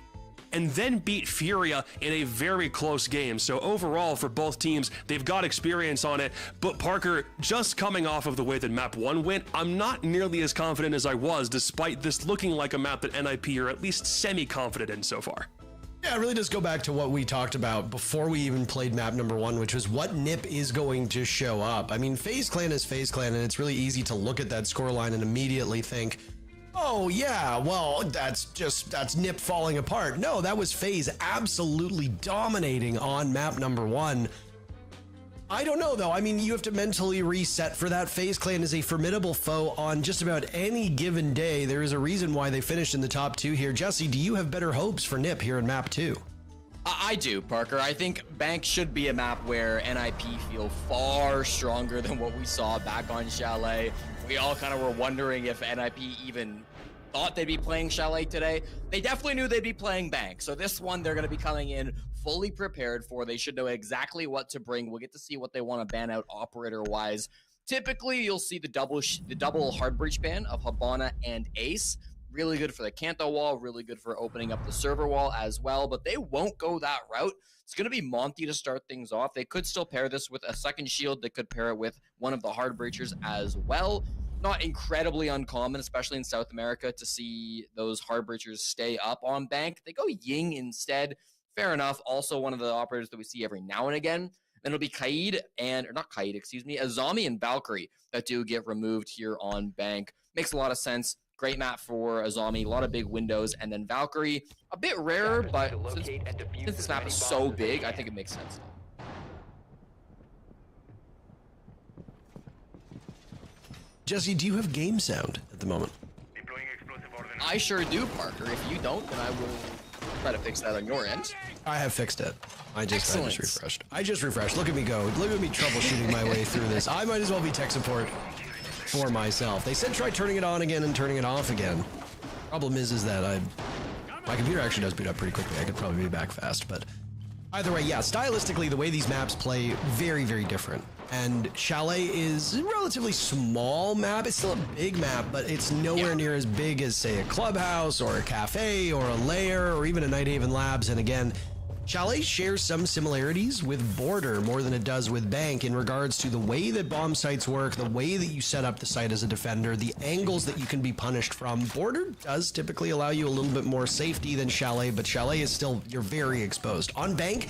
and then beat Furia in a very close game. So overall, for both teams, they've got experience on it. But Parker, just coming off of the way that map 1 went, I'm not nearly as confident as I was, despite this looking like a map that NIP are at least semi-confident in so far. Yeah, it really does go back to what we talked about before we even played map number 1, which was what Nip is going to show up. I mean, FaZe Clan is FaZe Clan, and it's really easy to look at that scoreline and immediately think, oh yeah, well, that's Nip falling apart. No, that was FaZe absolutely dominating on map number 1. I don't know though. I mean, you have to mentally reset for that. FaZe Clan is a formidable foe on just about any given day. There is a reason why they finished in the top 2 here. Jesse, do you have better hopes for Nip here in map 2? I do, Parker. I think Bank should be a map where NIP feel far stronger than what we saw back on Chalet. We all kind of were wondering if NIP even thought they'd be playing Chalet today. They definitely knew they'd be playing Bank. So this one, they're going to be coming in fully prepared for. They should know exactly what to bring. We'll get to see what they want to ban out operator-wise. Typically, you'll see the double hard breach ban of Habana and Ace. Really good for the Kanto wall, really good for opening up the server wall as well, but they won't go that route. It's going to be Monty to start things off. They could still pair this with a second shield. They could pair it with one of the hard breachers as well. Not incredibly uncommon, especially in South America, to see those hard breachers stay up on Bank. They go Ying instead. Fair enough. Also one of the operators that we see every now and again. Then it'll be Kaid and, or not Kaid, excuse me, Azami and Valkyrie that do get removed here on Bank. Makes a lot of sense. Great map for Azami, a lot of big windows, and then Valkyrie, a bit rarer, but since this map is so big, I think it makes sense. Jesse, do you have game sound at the moment? I sure do, Parker. If you don't, then I will try to fix that on your end. I have fixed it. I just refreshed. I just refreshed. Look at me go. Look at me troubleshooting my way through this. I might as well be tech support for myself. They said try turning it on again and turning it off again. Problem is that my computer actually does boot up pretty quickly. I could probably be back fast, but either way, yeah, stylistically, the way these maps play, very, very different. And Chalet is a relatively small map. It's still a big map, but it's nowhere near as big as, say, a clubhouse or a cafe or a lair or even a Nighthaven Labs. And again, Chalet shares some similarities with Border more than it does with Bank in regards to the way that bomb sites work, the way that you set up the site as a defender, the angles that you can be punished from. Border does typically allow you a little bit more safety than Chalet, but Chalet is still, you're very exposed. On Bank,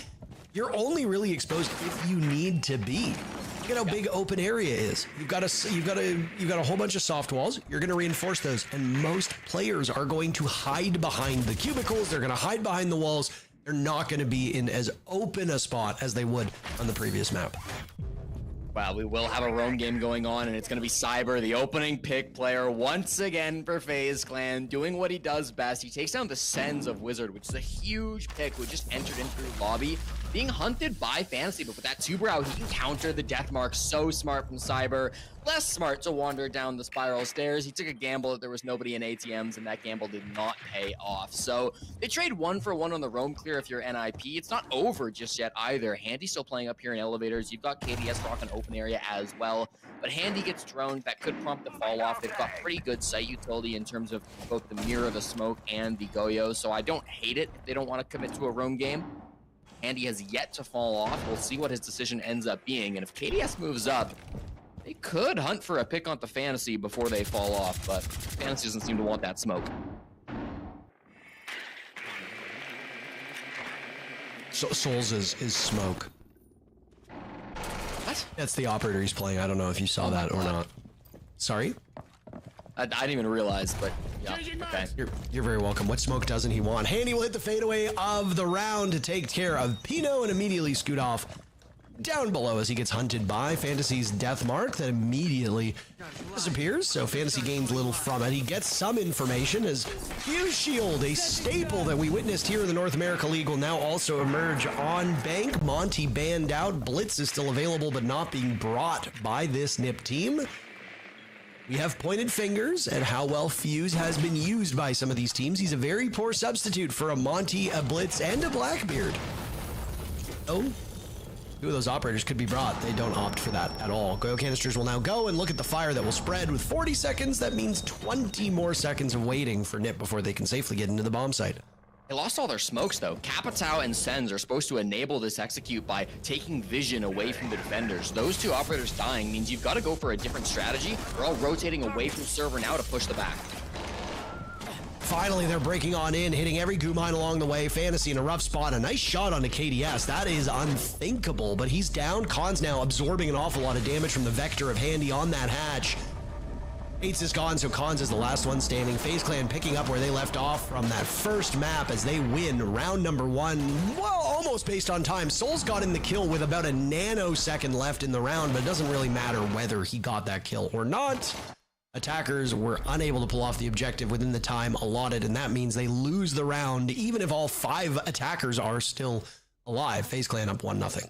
you're only really exposed if you need to be. Look at how big open area is. You've got a whole bunch of soft walls. You're going to reinforce those, and most players are going to hide behind the cubicles. They're going to hide behind the walls. They're not going to be in as open a spot as they would on the previous map. Well, we will have a roam game going on, and it's going to be Cyber, the opening pick player, once again for FaZe Clan, doing what he does best. He takes down the Sens of Wizard, which is a huge pick who just entered into the lobby, being hunted by Fantasy, but with that two-brow, he can counter the death mark. So smart from Cyber. Less smart to wander down the spiral stairs. He took a gamble that there was nobody in ATMs, and that gamble did not pay off. So they trade 1-for-1 on the roam clear if you're NIP. It's not over just yet either. Handy's still playing up here in elevators. You've got KDS rocking open area as well. But Handy gets droned. That could prompt the fall off. They've got pretty good site utility in terms of both the mirror, the smoke, and the Goyo. So I don't hate it if they don't want to commit to a roam game. Handy has yet to fall off. We'll see what his decision ends up being. And if KDS moves up, they could hunt for a pick onto Fantasy before they fall off, but Fantasy doesn't seem to want that smoke. Souls is smoke. What? That's the operator he's playing. I don't know if you saw that or not. Sorry? I didn't even realize, but yeah, okay. You're very welcome. What smoke doesn't he want? Handy will hit the fadeaway of the round to take care of Pino and immediately scoot off down below as he gets hunted by Fantasy's death mark that immediately disappears. So Fantasy gains little from it. He gets some information as Fuse Shield, a staple that we witnessed here in the North America League, will now also emerge on bank. Monty banned out. Blitz is still available but not being brought by this NIP team. We have pointed fingers at how well Fuse has been used by some of these teams. He's a very poor substitute for a Monty, a Blitz, and a Blackbeard. Oh, two of those operators could be brought. They don't opt for that at all. Goyo canisters will now go and look at the fire that will spread with 40 seconds. That means 20 more seconds of waiting for NIP before they can safely get into the bomb site. They lost all their smokes though. Capitao and Sens are supposed to enable this execute by taking vision away from the defenders. Those two operators dying means you've got to go for a different strategy. They're all rotating away from server now to push the back. Finally, they're breaking on in, hitting every goo mine along the way. Fantasy in a rough spot. A nice shot onto KDS. That is unthinkable, but he's down. Khan's now absorbing an awful lot of damage from the vector of Handy on that hatch. Bates is gone, so Khans is the last one standing. FaZe Clan picking up where they left off from that first map as they win round number 1. Well, almost based on time. Souls got in the kill with about a nanosecond left in the round, but it doesn't really matter whether he got that kill or not. Attackers were unable to pull off the objective within the time allotted, and that means they lose the round, even if all 5 attackers are still alive. FaZe Clan up 1-0.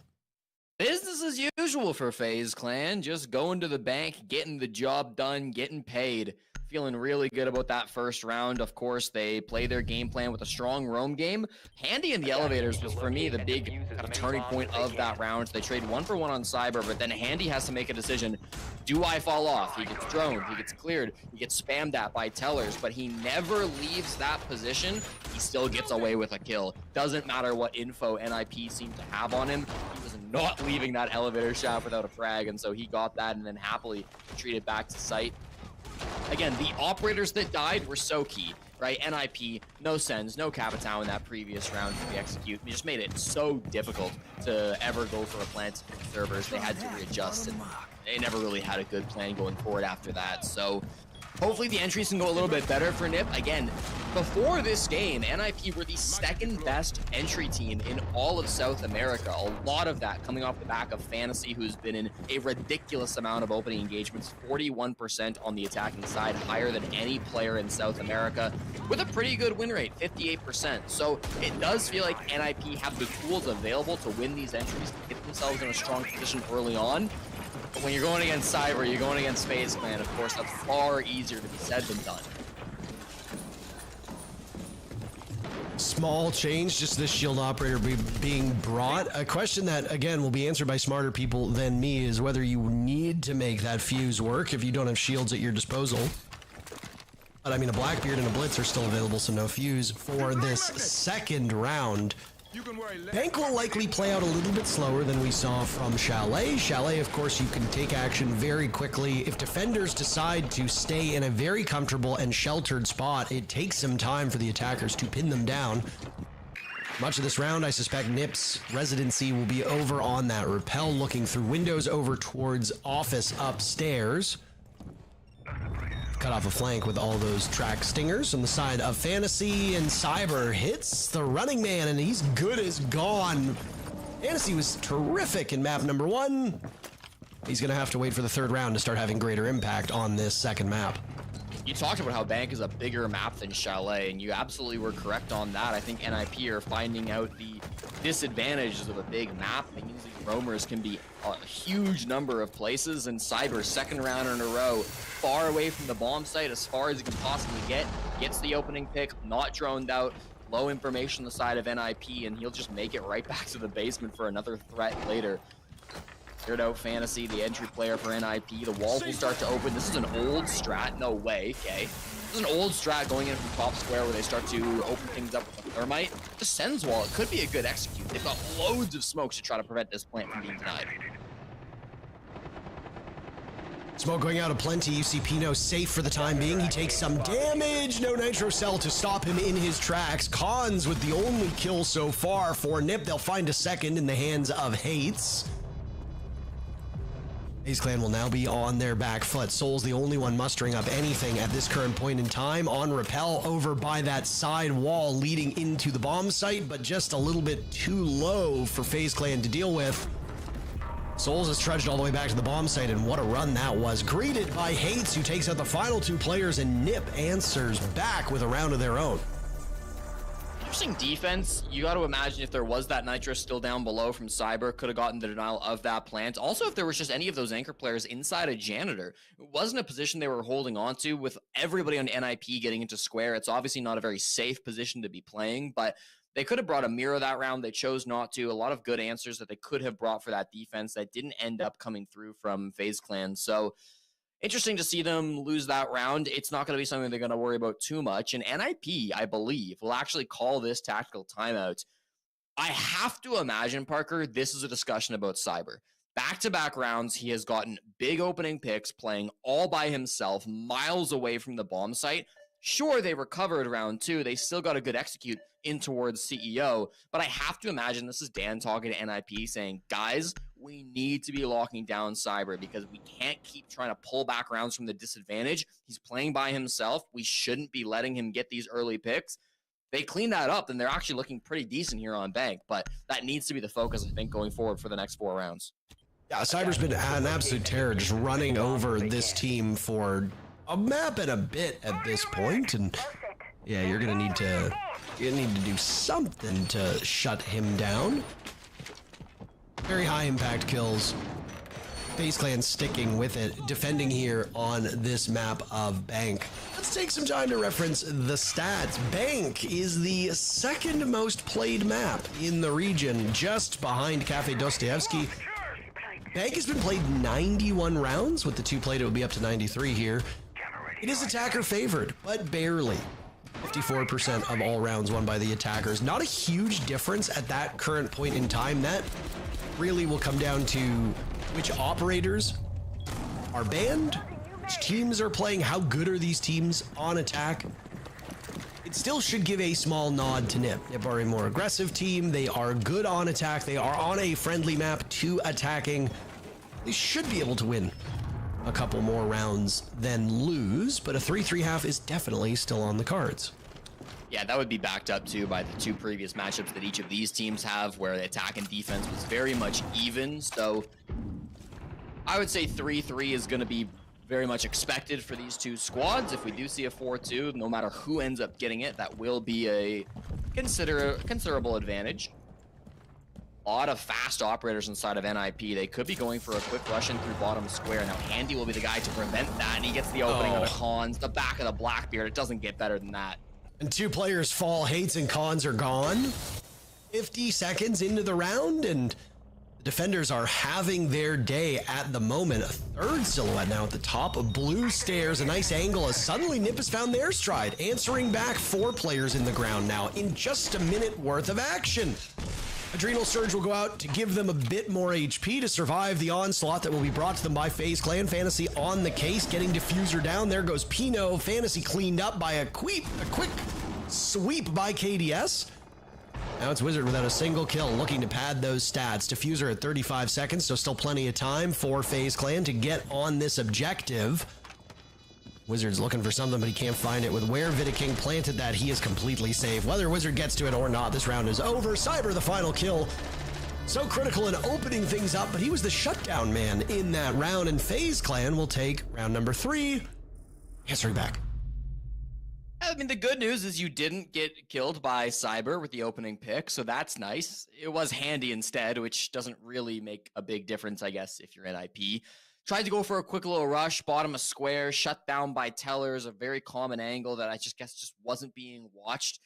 Business as usual for FaZe Clan, just going to the bank, getting the job done, getting paid. Feeling really good about that first round. Of course, they play their game plan with a strong roam game. Handy in the elevators was, for me, the big kind of turning point of that round. They trade 1-for-1 on Cyber, but then Handy has to make a decision. Do I fall off? He gets droned, he gets cleared, he gets spammed at by tellers, but he never leaves that position. He still gets away with a kill. Doesn't matter what info NIP seemed to have on him. He was not leaving that elevator shaft without a frag, and so he got that and then happily retreated back to site. Again, the operators that died were so key, right? NIP, no Sens, no Capitao in that previous round for the execute. They just made it so difficult to ever go for a plant in servers. They had to readjust, and they never really had a good plan going forward after that. So hopefully the entries can go a little bit better for NIP. Again, before this game, NIP were the second best entry team in all of South America. A lot of that coming off the back of Fantasy, who's been in a ridiculous amount of opening engagements, 41% on the attacking side, higher than any player in South America, with a pretty good win rate, 58%. So it does feel like NIP have the tools available to win these entries, to get themselves in a strong position early on. But when you're going against Cyber, you're going against FaZe Clan, of course, that's far easier to be said than done. Small change, just this shield operator being brought. A question that, again, will be answered by smarter people than me is whether you need to make that fuse work if you don't have shields at your disposal. But I mean, a Blackbeard and a Blitz are still available, so no fuse for this second round. Bank will likely play out a little bit slower than we saw from Chalet. Chalet, of course, you can take action very quickly. If defenders decide to stay in a very comfortable and sheltered spot, it takes some time for the attackers to pin them down. Much of this round, I suspect NIP's residency will be over on that rappel, looking through windows over towards office upstairs. Cut off a flank with all those track stingers on the side of Fantasy, and Cyber hits the running man, and he's good as gone. Fantasy was terrific in map number 1. He's going to have to wait for the third round to start having greater impact on this second map. You talked about how Bank is a bigger map than Chalet, and you absolutely were correct on that. I think NIP are finding out the disadvantages of a big map. It means these roamers can be a huge number of places, and Cyber, second round in a row, far away from the bomb site as far as he can possibly get, gets the opening pick, not droned out, low information on the side of NIP, and he'll just make it right back to the basement for another threat later. Cleared out Fantasy, the entry player for NIP. The walls will start to open. This is an old strat. No way. Okay. This is an old strat going in from top square where they start to open things up with a thermite. The Sens wall, it could be a good execute. They've got loads of smokes to try to prevent this plant from being denied. Smoke going out of plenty. You see Pino safe for the time being. He takes some damage. No Nitro Cell to stop him in his tracks. Cons with the only kill so far for Nip. They'll find a second in the hands of Hates. FaZe Clan will now be on their back foot. Soul's the only one mustering up anything at this current point in time. On rappel over by that side wall leading into the bomb site, but just a little bit too low for FaZe Clan to deal with. Souls has trudged all the way back to the bomb site, and what a run that was. Greeted by Hates, who takes out the final two players, and Nip answers back with a round of their own. Interesting defense. You got to imagine if there was that Nitro still down below from Cyber, could have gotten the denial of that plant. Also, if there was just any of those anchor players inside a janitor, it wasn't a position they were holding on to. With everybody on NIP getting into square, it's obviously not a very safe position to be playing, but they could have brought a mirror that round. They chose not to. A lot of good answers that they could have brought for that defense that didn't end up coming through from FaZe Clan. So interesting to see them lose that round. It's not going to be something they're going to worry about too much. And NIP, I believe, will actually call this tactical timeout. I have to imagine, Parker, this is a discussion about Cyber. Back-to-back rounds, he has gotten big opening picks, playing all by himself, miles away from the bomb site. Sure, they recovered round two. They still got a good execute in towards CEO, but I have to imagine this is Dan talking to NIP saying, guys, we need to be locking down Cyber because we can't keep trying to pull back rounds from the disadvantage. He's playing by himself. We shouldn't be letting him get these early picks. They clean that up, and they're actually looking pretty decent here on Bank, but that needs to be the focus, I think, going forward for the next 4 rounds. Yeah, Cyber's been an absolute terror, just running over this team for a map and a bit at this point, and yeah, you're gonna need to do something to shut him down. Very high impact kills. FaZe Clan sticking with it, defending here on this map of Bank. Let's take some time to reference the stats. Bank is the second most played map in the region, just behind Cafe Dostoevsky. Bank has been played 91 rounds. With the 2 played, it would be up to 93 here. It is attacker favored, but barely. 54% of all rounds won by the attackers. Not a huge difference at that current point in time. That really will come down to which operators are banned, which teams are playing, how good are these teams on attack. It still should give a small nod to Nip. Nip are a more aggressive team. They are good on attack. They are on a friendly map to attacking. They should be able to win a couple more rounds than lose, but a 3-3 is definitely still on the cards. Yeah, that would be backed up too by the 2 previous matchups that each of these teams have, where the attack and defense was very much even. So I would say 3-3 is going to be very much expected for these 2 squads. If we do see a 4-2, no matter who ends up getting it, that will be a considerable advantage. A lot of fast operators inside of NIP. They could be going for a quick rush in through bottom square. Now, Handy will be the guy to prevent that, and he gets the opening on the Cons, the back of the Blackbeard. It doesn't get better than that. And 2 players fall. Hates and Cons are gone. 50 seconds into the round, and the defenders are having their day at the moment. A 3rd silhouette now at the top of blue stairs. A nice angle as suddenly Nip has found their stride. Answering back, 4 players in the ground now in just a minute worth of action. Adrenal Surge will go out to give them a bit more HP to survive the onslaught that will be brought to them by FaZe Clan. Fantasy on the case, getting Diffuser down. There goes Pino. Fantasy cleaned up by a quick sweep by KDS. Now it's Wizard without a single kill, looking to pad those stats. Diffuser at 35 seconds, so still plenty of time for FaZe Clan to get on this objective. Wizard's looking for something, but he can't find it. With where Vidaking planted that, he is completely safe. Whether Wizard gets to it or not, this round is over. Cyber, the final kill. So critical in opening things up, but he was the shutdown man in that round, and FaZe Clan will take round number 3. History back. I mean, the good news is you didn't get killed by Cyber with the opening pick, so that's nice. It was Handy instead, which doesn't really make a big difference, I guess, if you're NIP. Tried to go for a quick little rush, bottom of square, shut down by Tellers, a very common angle that I guess just wasn't being watched.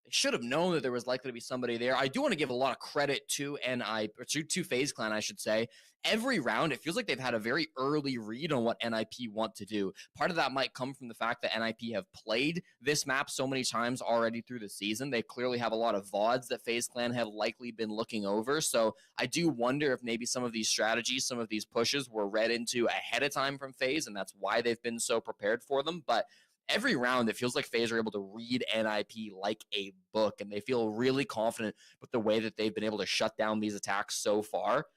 They should have known that there was likely to be somebody there. I do want to give a lot of credit to FaZe Clan, I should say. Every round, it feels like they've had a very early read on what NIP want to do. Part of that might come from the fact that NIP have played this map so many times already through the season. They clearly have a lot of VODs that FaZe Clan have likely been looking over. So I do wonder if maybe some of these strategies, some of these pushes were read into ahead of time from FaZe, and that's why they've been so prepared for them. But every round, it feels like FaZe are able to read NIP like a book, and they feel really confident with the way that they've been able to shut down these attacks so far.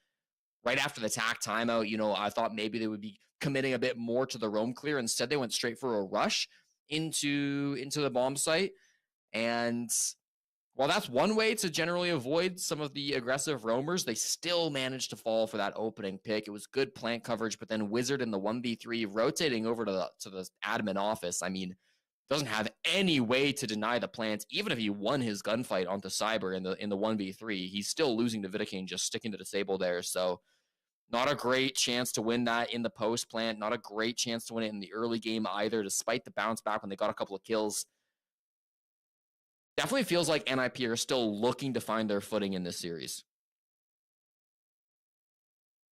Right after the attack timeout, I thought maybe they would be committing a bit more to the roam clear. Instead, they went straight for a rush into the bomb site. And while that's one way to generally avoid some of the aggressive roamers, they still managed to fall for that opening pick. It was good plant coverage, but then Wizard in the 1v3 rotating over to the admin office. I mean, doesn't have any way to deny the plants. Even if he won his gunfight onto Cyber in the 1v3, he's still losing to Vidaking, just sticking to disable there. So not a great chance to win that in the post plant. Not a great chance to win it in the early game either, despite the bounce back when they got a couple of kills. Definitely feels like NIP are still looking to find their footing in this series.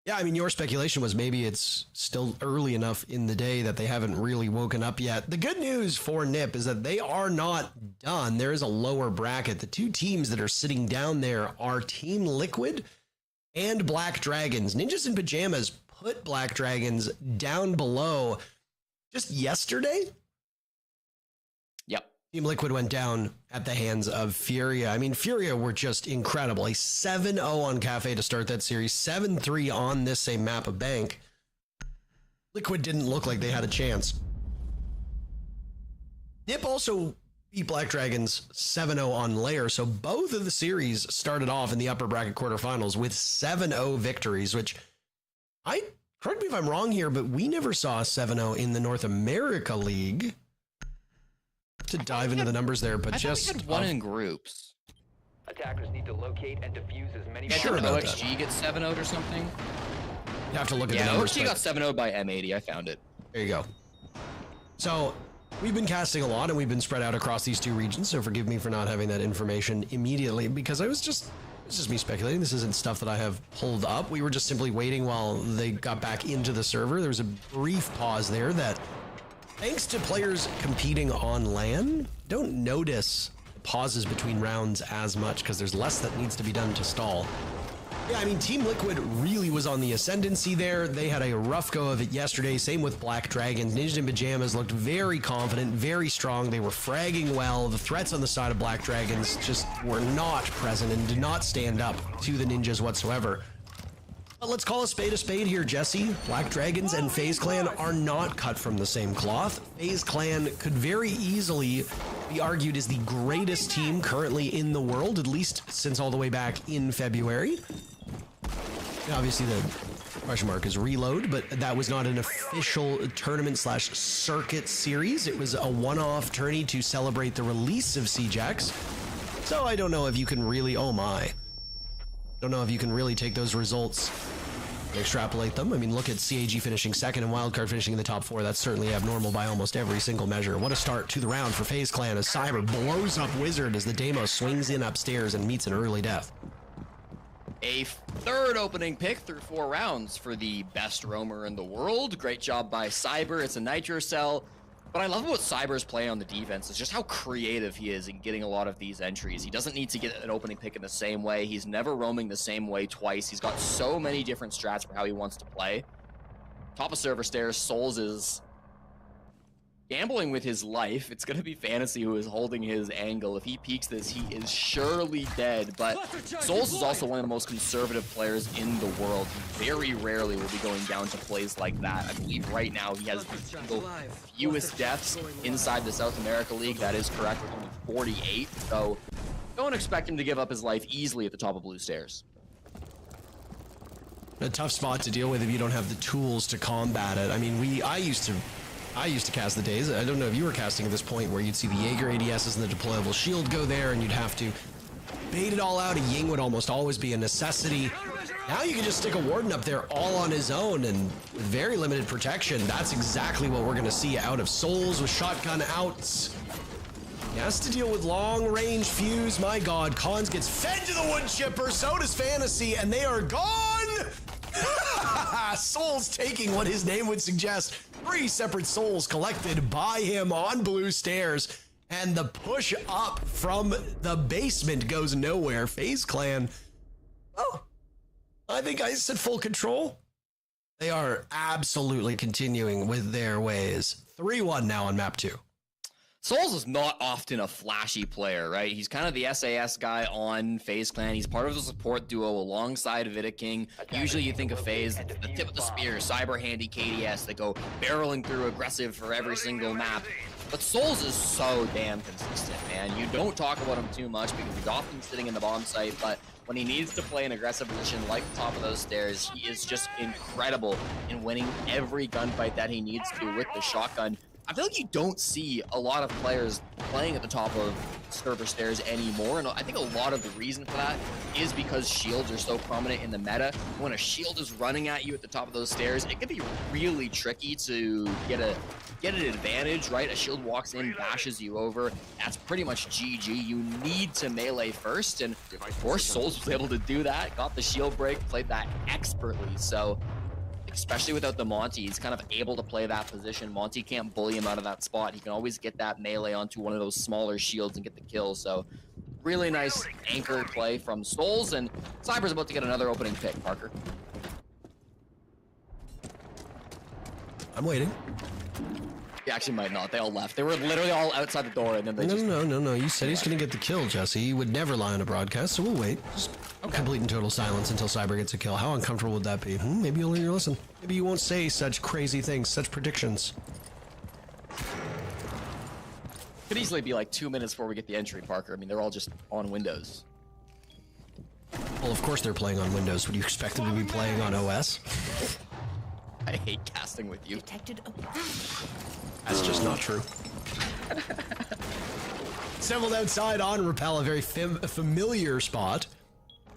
Yeah, I mean, your speculation was maybe it's still early enough in the day that they haven't really woken up yet. The good news for NIP is that they are not done. There is a lower bracket. The two teams that are sitting down there are Team Liquid and Black Dragons. Ninjas in Pajamas put Black Dragons down below just yesterday. Yep. Team Liquid went down at the hands of Furia. I mean, Furia were just incredible. A 7-0 on Cafe to start that series, 7-3 on this same map of Bank. Liquid didn't look like they had a chance. NIP also beat Black Dragons 7-0 on Lair, so both of the series started off in the upper bracket quarterfinals with 7-0 victories, which correct me if I'm wrong here, but we never saw a 7-0 in the North America League. To dive into the numbers there, but I thought we had one in groups. Attackers need to locate and defuse as many. Sure, OXG gets 7-0'd or something. You have to look at the numbers. OXG got 7-0'd by M80. I found it. There you go. So we've been casting a lot, and we've been spread out across these two regions. So forgive me for not having that information immediately, because it's just me speculating. This isn't stuff that I have pulled up. We were just simply waiting while they got back into the server. There was a brief pause there that, thanks to players competing on LAN, don't notice pauses between rounds as much because there's less that needs to be done to stall. Yeah, I mean, Team Liquid really was on the ascendancy there. They had a rough go of it yesterday. Same with Black Dragons. Ninjas in Pajamas looked very confident, very strong. They were fragging well. The threats on the side of Black Dragons just were not present and did not stand up to the ninjas whatsoever. But let's call a spade here, Jesse. Black Dragons and FaZe Clan are not cut from the same cloth. FaZe Clan could very easily be argued as the greatest team currently in the world, at least since all the way back in February. Obviously, the question mark is reload, but that was not an official tournament/circuit series. It was a one-off tourney to celebrate the release of CJax. So I don't know if you can really, oh my. Don't know if you can really take those results and extrapolate them. I mean, look at CAG finishing second and Wildcard finishing in the top 4. That's certainly abnormal by almost every single measure. What a start to the round for FaZe Clan as Cyber blows up Wizard as the Demo swings in upstairs and meets an early death. A third opening pick through 4 rounds for the best roamer in the world. Great job by Cyber. It's a Nitro Cell. But I love what Cyber's play on the defense. It's just how creative he is in getting a lot of these entries. He doesn't need to get an opening pick in the same way. He's never roaming the same way twice. He's got so many different strats for how he wants to play. Top of server stairs, Souls is gambling with his life. It's going to be Fantasy who is holding his angle. If he peeks this, he is surely dead. But Souls is also one of the most conservative players in the world. He very rarely will be going down to plays like that. I believe right now he has the single fewest deaths inside the South America League. That is correct, with only 48. So don't expect him to give up his life easily at the top of blue stairs. A tough spot to deal with if you don't have the tools to combat it. I mean, I used to cast the days. I don't know if you were casting at this point where you'd see the Jaeger ADSs and the deployable shield go there and you'd have to bait it all out. A Ying would almost always be a necessity. Now you can just stick a Warden up there all on his own and with very limited protection. That's exactly what we're going to see out of Souls with shotgun outs. He has to deal with long-range fuse. My God, Cons gets fed to the wood chipper. So does Fantasy, and they are gone. Souls taking what his name would suggest. 3 separate souls collected by him on blue stairs. And the push up from the basement goes nowhere. FaZe Clan, oh, I think I said full control. They are absolutely continuing with their ways. 3-1 now on map 2. Souls is not often a flashy player, right? He's kind of the SAS guy on FaZe Clan. He's part of the support duo alongside King. Usually you think of FaZe, the tip of the spear, cyber handy KDS that go barreling through aggressive for every single map. But Souls is so damn consistent, man. You don't talk about him too much because he's often sitting in the bomb site, but when he needs to play an aggressive position like the top of those stairs, he is just incredible in winning every gunfight that he needs to with the shotgun. I feel like you don't see a lot of players playing at the top of server stairs anymore, and I think a lot of the reason for that is because shields are so prominent in the meta. When a shield is running at you at the top of those stairs, it can be really tricky to get an advantage, right? A shield walks in, bashes you over, that's pretty much GG. You need to melee first, and of course Souls was able to do that, got the shield break, played that expertly, so especially without the Monty, he's kind of able to play that position. Monty can't bully him out of that spot. He can always get that melee onto one of those smaller shields and get the kill. So really nice anchor play from Souls, and Cyber's about to get another opening pick, Parker. I'm waiting. He actually might not. They all left. They were literally all outside the door, and then they just... No. You said he's going to get the kill, Jesse. He would never lie on a broadcast, so we'll wait. Just complete and total silence until Cyber gets a kill. How uncomfortable would that be? Maybe you'll learn your lesson. Maybe you won't say such crazy things, such predictions. Could easily be like 2 minutes before we get the entry, Parker. I mean, they're all just on Windows. Well, of course they're playing on Windows. Would you expect them to be playing on OS? I hate casting with you. That's just not true. Assembled outside on Rappel, a very familiar spot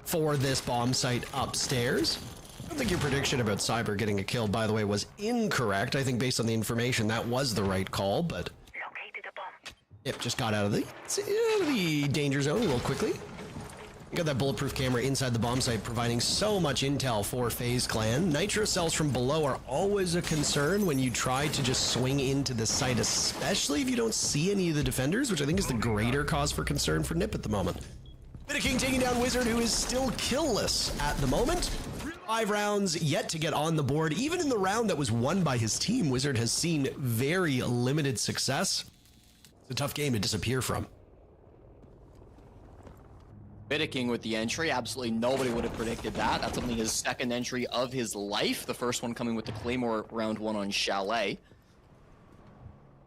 for this bomb site upstairs. I don't think your prediction about Cyber getting a kill, by the way, was incorrect. I think based on the information, that was the right call, but... Yep, just got out of the danger zone real quickly. You got that bulletproof camera inside the bomb site, providing so much intel for FaZe Clan. Nitro cells from below are always a concern when you try to just swing into the site, especially if you don't see any of the defenders, which I think is the greater cause for concern for Nip at the moment. King taking down Wizard, who is still killless at the moment. 5 rounds yet to get on the board. Even in the round that was won by his team, Wizard has seen very limited success. It's a tough game to disappear from. King with the entry. Absolutely nobody would have predicted that. That's only his second entry of his life. The first one coming with the Claymore round 1 on Chalet.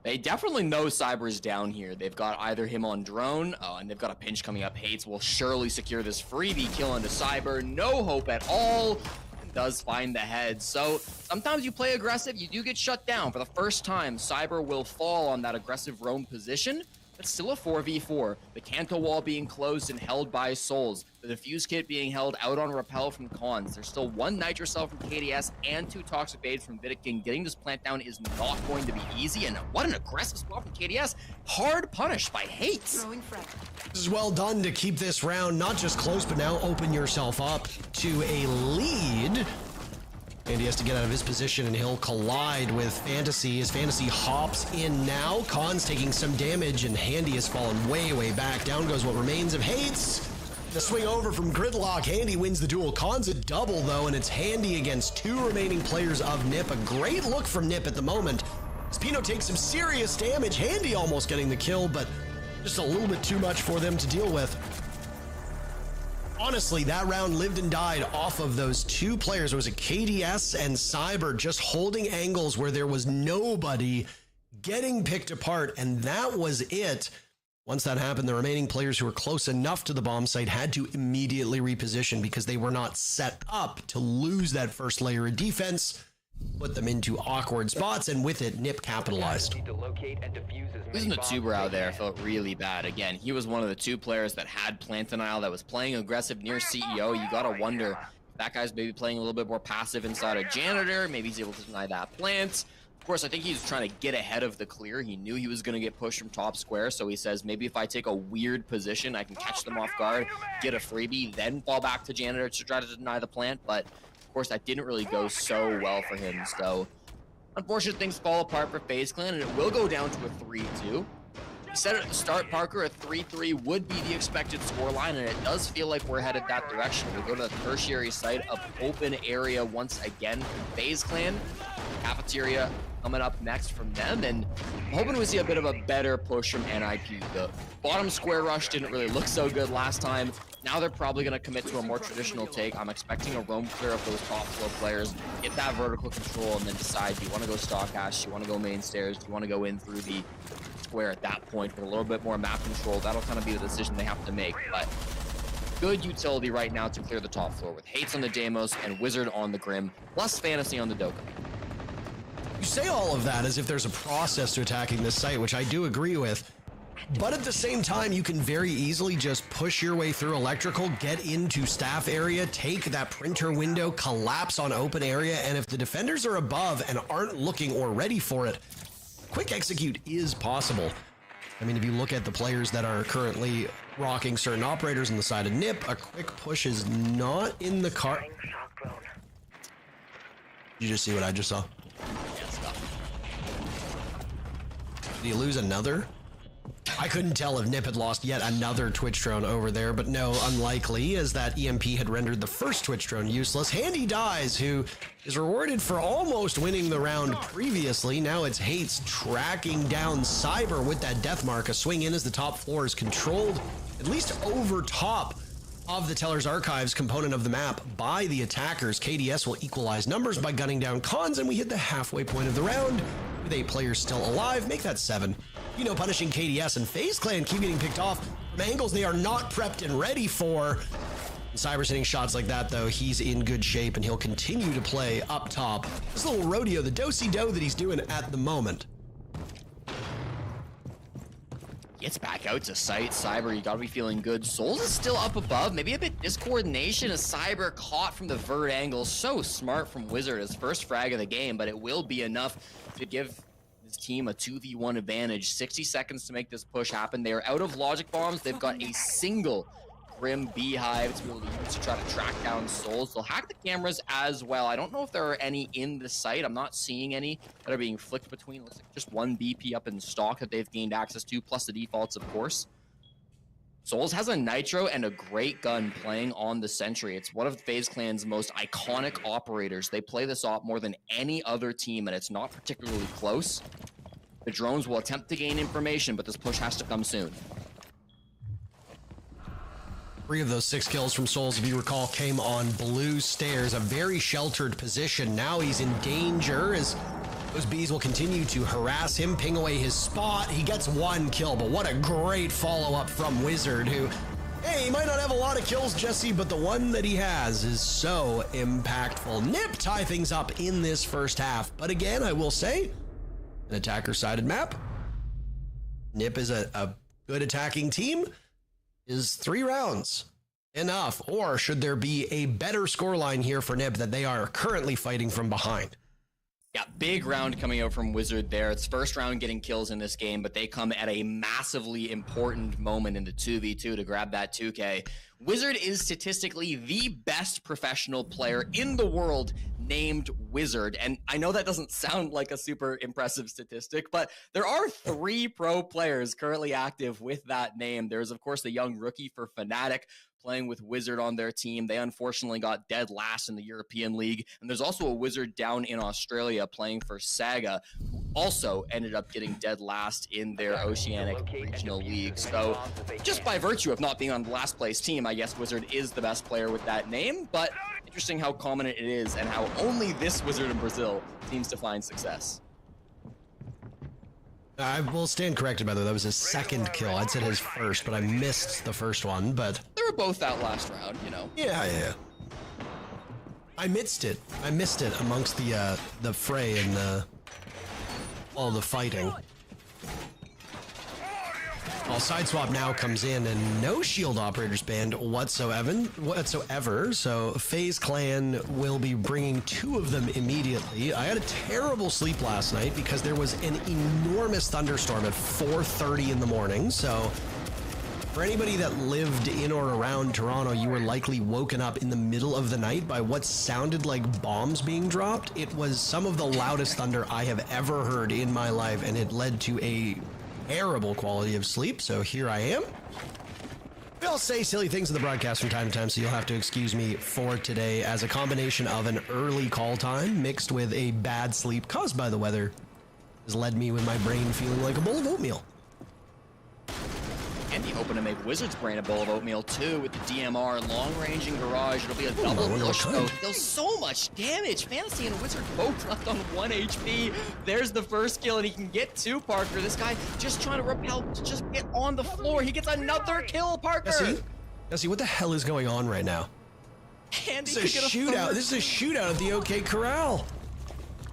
They definitely know Cyber's down here. They've got either him on drone, and they've got a pinch coming up. Hates will surely secure this freebie kill onto Cyber. No hope at all. Does find the head. So sometimes you play aggressive, you do get shut down. For the first time, Cyber will fall on that aggressive roam position. It's still a 4v4. The Canto wall being closed and held by Souls. The defuse kit being held out on Rappel from Cons. There's still 1 Nitro cell from KDS and 2 Toxic Bades from King. Getting this plant down is not going to be easy. And what an aggressive spot from KDS. Hard punished by Hates. This is well done to keep this round not just close, but now open yourself up to a lead. And he has to get out of his position, and he'll collide with Fantasy as Fantasy hops in now. Khan's taking some damage, and Handy has fallen way back. Down goes what remains of Hates. The swing over from Gridlock. Handy wins the duel. Khan's a double, though, and it's Handy against 2 remaining players of Nip. A great look from Nip at the moment. Spino takes some serious damage. Handy almost getting the kill, but just a little bit too much for them to deal with. Honestly, that round lived and died off of those 2 players. It was a KDS and Cyber just holding angles where there was nobody getting picked apart, and that was it. Once that happened, the remaining players who were close enough to the bomb site had to immediately reposition because they were not set up to lose that first layer of defense, put them into awkward spots, and with it, Nip capitalized. Losing the two-brow there felt really bad. Again, he was one of the 2 players that had plant denial, that was playing aggressive near CEO. You gotta wonder if that guy's maybe playing a little bit more passive inside a janitor. Maybe he's able to deny that plant. Of course, I think he's trying to get ahead of the clear. He knew he was going to get pushed from top square, so he says, maybe if I take a weird position, I can catch them off guard, get a freebie, then fall back to Janitor to try to deny the plant. But, of course, that didn't really go so well for him. So, unfortunate things fall apart for FaZe Clan, and it will go down to a 3-2. You said at the start, Parker, a 3-3 would be the expected scoreline, and it does feel like we're headed that direction. We go to the tertiary site of open area once again for FaZe Clan. Cafeteria coming up next from them, and I'm hoping we see a bit of a better push from NIP. The bottom square rush didn't really look so good last time. Now they're probably going to commit to a more traditional take. I'm expecting a roam clear of those top floor players, get that vertical control, and then decide, do you want to go stock hash, do you want to go main stairs, do you want to go in through the square at that point with a little bit more map control. That'll kind of be the decision they have to make, but good utility right now to clear the top floor with Hates on the Deimos and Wizard on the Grim, plus Fantasy on the Dokkan. You say all of that as if there's a process to attacking this site, which I do agree with. But at the same time, you can very easily just push your way through electrical, get into staff area, take that printer window, collapse on open area, and if the defenders are above and aren't looking or ready for it, quick execute is possible. I mean, if you look at the players that are currently rocking certain operators on the side of NIP, a quick push is not in the car. You just see what I just saw? Did he lose another? I couldn't tell if NIP had lost yet another Twitch drone over there, but no, unlikely, as that EMP had rendered the first Twitch drone useless. Handy Dies, who is rewarded for almost winning the round previously. Now it's Hates tracking down Cyber with that death mark. A swing in as the top floor is controlled, at least over top of the Teller's Archives component of the map by the attackers. KDS will equalize numbers by gunning down Cons, and we hit the halfway point of the round with 8 players still alive. Make that 7. You know, punishing KDS and FaZe Clan keep getting picked off from angles they are not prepped and ready for. Cyber's hitting shots like that, though. He's in good shape, and he'll continue to play up top. This little rodeo, the do-si-do that he's doing at the moment. Gets back out to sight. Cyber, you gotta be feeling good. Souls is still up above. Maybe a bit discoordination as Cyber caught from the vert angle. So smart from Wizard, his first frag of the game, but it will be enough to give his team a 2v1 advantage. 60 seconds to make this push happen. They are out of logic bombs. They've got a single Grim Beehive to be able to use to try to track down Souls. They'll hack the cameras as well. I don't know if there are any in the site. I'm not seeing any that are being flicked between. Looks like just one BP up in stock that they've gained access to, plus the defaults, of course. Souls has a Nitro and a great gun playing on the Sentry. It's one of FaZe Clan's most iconic operators. They play this op more than any other team, and it's not particularly close. The drones will attempt to gain information, but this push has to come soon. 3 of those 6 kills from Souls, if you recall, came on blue stairs, a very sheltered position. Now he's in danger as those bees will continue to harass him, ping away his spot. He gets 1 kill, but what a great follow-up from Wizard, who, hey, he might not have a lot of kills, Jesse, but the one that he has is so impactful. NIP tie things up in this first half, but again, I will say, an attacker-sided map. NIP is a good attacking team. Is 3 rounds enough, or should there be a better scoreline here for NIP that they are currently fighting from behind? Yeah, big round coming out from Wizard there. It's first round getting kills in this game, but they come at a massively important moment in the 2v2 to grab that 2K. Wizard is statistically the best professional player in the world named Wizard. And I know that doesn't sound like a super impressive statistic, but there are 3 pro players currently active with that name. There's, of course, the young rookie for Fnatic playing with Wizard on their team. They unfortunately got dead last in the European League. And there's also a Wizard down in Australia playing for Saga, who also ended up getting dead last in their Oceanic Regional League. So just by virtue of not being on the last place team, I guess Wizard is the best player with that name. But interesting how common it is and how only this Wizard in Brazil seems to find success. I will stand corrected, by the way. That was his 2nd kill. I'd said his first, but I missed the first one. But they were both out last round, you know. Yeah. I missed it. Amongst the fray and all the fighting. Well, Sideswap now comes in and no shield operators banned whatsoever. So FaZe Clan will be bringing 2 of them immediately. I had a terrible sleep last night because there was an enormous thunderstorm at 4:30 in the morning. So for anybody that lived in or around Toronto, you were likely woken up in the middle of the night by what sounded like bombs being dropped. It was some of the loudest thunder I have ever heard in my life, and it led to a terrible quality of sleep. So here I am. I'll say silly things in the broadcast from time to time, so you'll have to excuse me for today, as a combination of an early call time mixed with a bad sleep caused by the weather has led me with my brain feeling like a bowl of oatmeal. And the open to make Wizards brain a bowl of oatmeal too with the DMR long-ranging barrage. It'll be a double push though. Does so much damage. Fantasy and Wizard both left on 1 HP. There's the first kill, and he can get 2, Parker. This guy just trying to repel, just get on the floor. He gets another kill, Parker. Jesse, what the hell is going on right now? Andy, this is a shootout. This is a shootout at the OK Corral.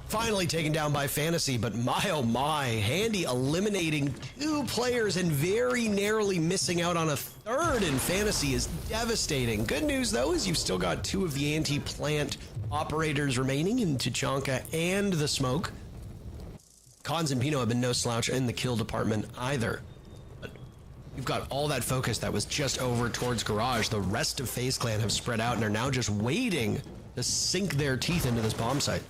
Finally taken down by Fantasy, but my oh my, Handy eliminating 2 players and very narrowly missing out on a 3rd in Fantasy is devastating. Good news though is you've still got 2 of the anti-plant operators remaining in Tachanka and the Smoke. Cons and Pino have been no slouch in the kill department either. But you've got all that focus that was just over towards Garage. The rest of FaZe Clan have spread out and are now just waiting to sink their teeth into this bomb site.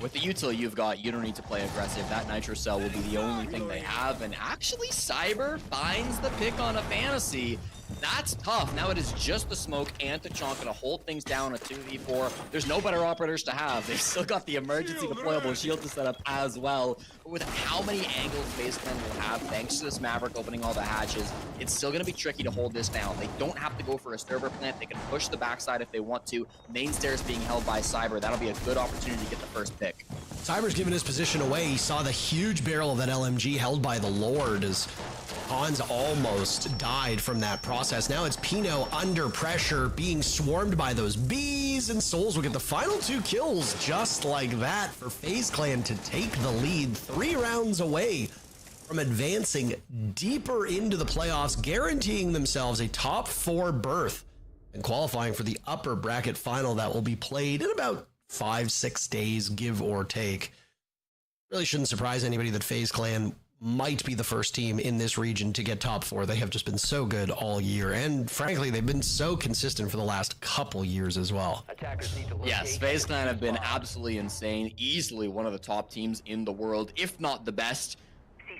With the util you've got, you don't need to play aggressive. That Nitro Cell will be the only thing they have, and actually Cyber finds the pick on a Fantasy. That's tough. Now it is just the Smoke and Tachanka to hold things down a 2v4. There's no better operators to have. They've still got the emergency deployable shield to set up as well. But with how many angles FaZe Clan will have, thanks to this Maverick opening all the hatches, it's still going to be tricky to hold this down. They don't have to go for a server plant. They can push the backside if they want to. Main stairs being held by Cyber. That'll be a good opportunity to get the first pick. Cyber's giving his position away. He saw the huge barrel of that LMG held by the Lord as Hans almost died from that process. Now it's Pino under pressure, being swarmed by those bees, and Souls will get the final 2 kills just like that for FaZe Clan to take the lead, 3 rounds away from advancing deeper into the playoffs, guaranteeing themselves a top 4 berth and qualifying for the upper bracket final that will be played in about 5-6 days, give or take. Really shouldn't surprise anybody that FaZe Clan might be the first team in this region to get top 4. They have just been so good all year, and frankly, they've been so consistent for the last couple years as well. Yes, FaZe Clan have been absolutely insane. Easily one of the top teams in the world, if not the best.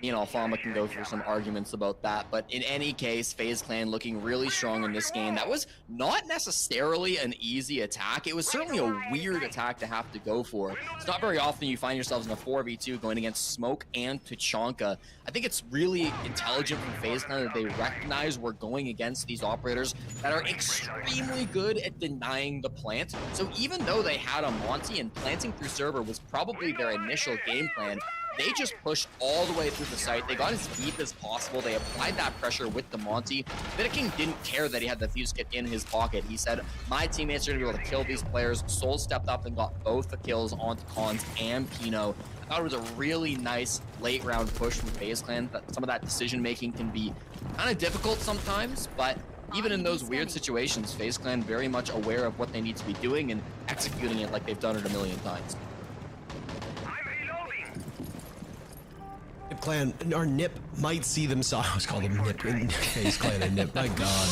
You know, Fama can go through some arguments about that, but in any case, FaZe Clan looking really strong in this game. That was not necessarily an easy attack. It was certainly a weird attack to have to go for. It's not very often you find yourselves in a 4v2 going against Smoke and Tachanka. I think it's really intelligent from FaZe Clan that they recognize we're going against these operators that are extremely good at denying the plant. So even though they had a Monty and planting through server was probably their initial game plan, they just pushed all the way through the site. They got as deep as possible. They applied that pressure with the Monty. Vittaking didn't care that he had the fuse kit in his pocket. He said, my teammates are gonna be able to kill these players. Soul stepped up and got both the kills onto Cons and Pino. I thought it was a really nice late round push from FaZe Clan. Some of that decision making can be kind of difficult sometimes, but even in those weird situations, FaZe Clan very much aware of what they need to be doing and executing it like they've done it a million times. Nip Clan, or Nip, might see themselves. I was called them Nip in FaZe Clan and Nip. My God.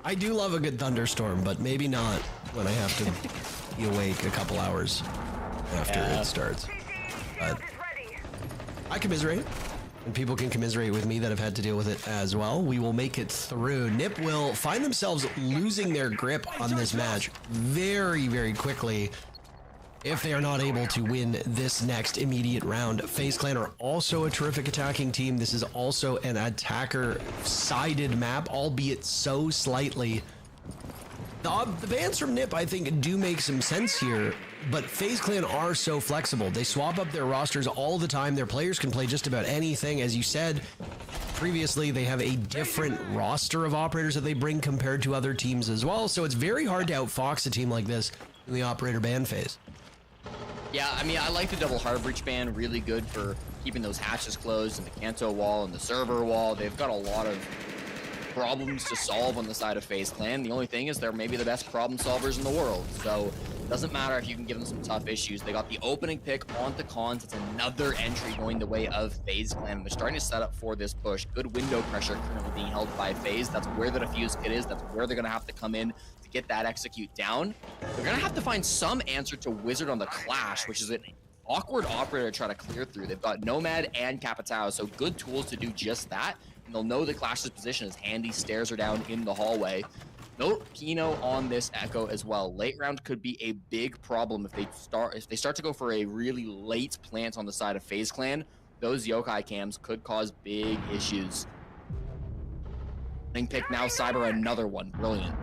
I do love a good thunderstorm, but maybe not when I have to be awake a couple hours after it starts. But I commiserate, and people can commiserate with me that have had to deal with it as well. We will make it through. Nip will find themselves losing their grip on this match very, very quickly if they are not able to win this next immediate round. FaZe Clan are also a terrific attacking team. This is also an attacker-sided map, albeit so slightly. The bans from Nip, I think, do make some sense here, but FaZe Clan are so flexible. They swap up their rosters all the time. Their players can play just about anything. As you said previously, they have a different roster of operators that they bring compared to other teams as well, so it's very hard to outfox a team like this in the operator ban phase. Yeah, I mean, I like the double hard breach ban, really good for keeping those hatches closed and the Kanto wall and the server wall. They've got a lot of problems to solve on the side of FaZe Clan. The only thing is they're maybe the best problem solvers in the world. So it doesn't matter if you can give them some tough issues. They got the opening pick onto Cons. It's another entry going the way of FaZe Clan. They're starting to set up for this push. Good window pressure currently being held by FaZe. That's where the defuse kit is. That's where they're going to have to come in to get that execute down. They're going to have to find some answer to Wizard on the Clash, which is an awkward operator to try to clear through. They've got Nomad and Capitao, so good tools to do just that. And they'll know the Clash's position as handy stairs are down in the hallway. Note Pino on this Echo as well. Late round could be a big problem if they start to go for a really late plant on the side of FaZe Clan. Those yokai cams could cause big issues. Pick now, Cyber, another one. Brilliant.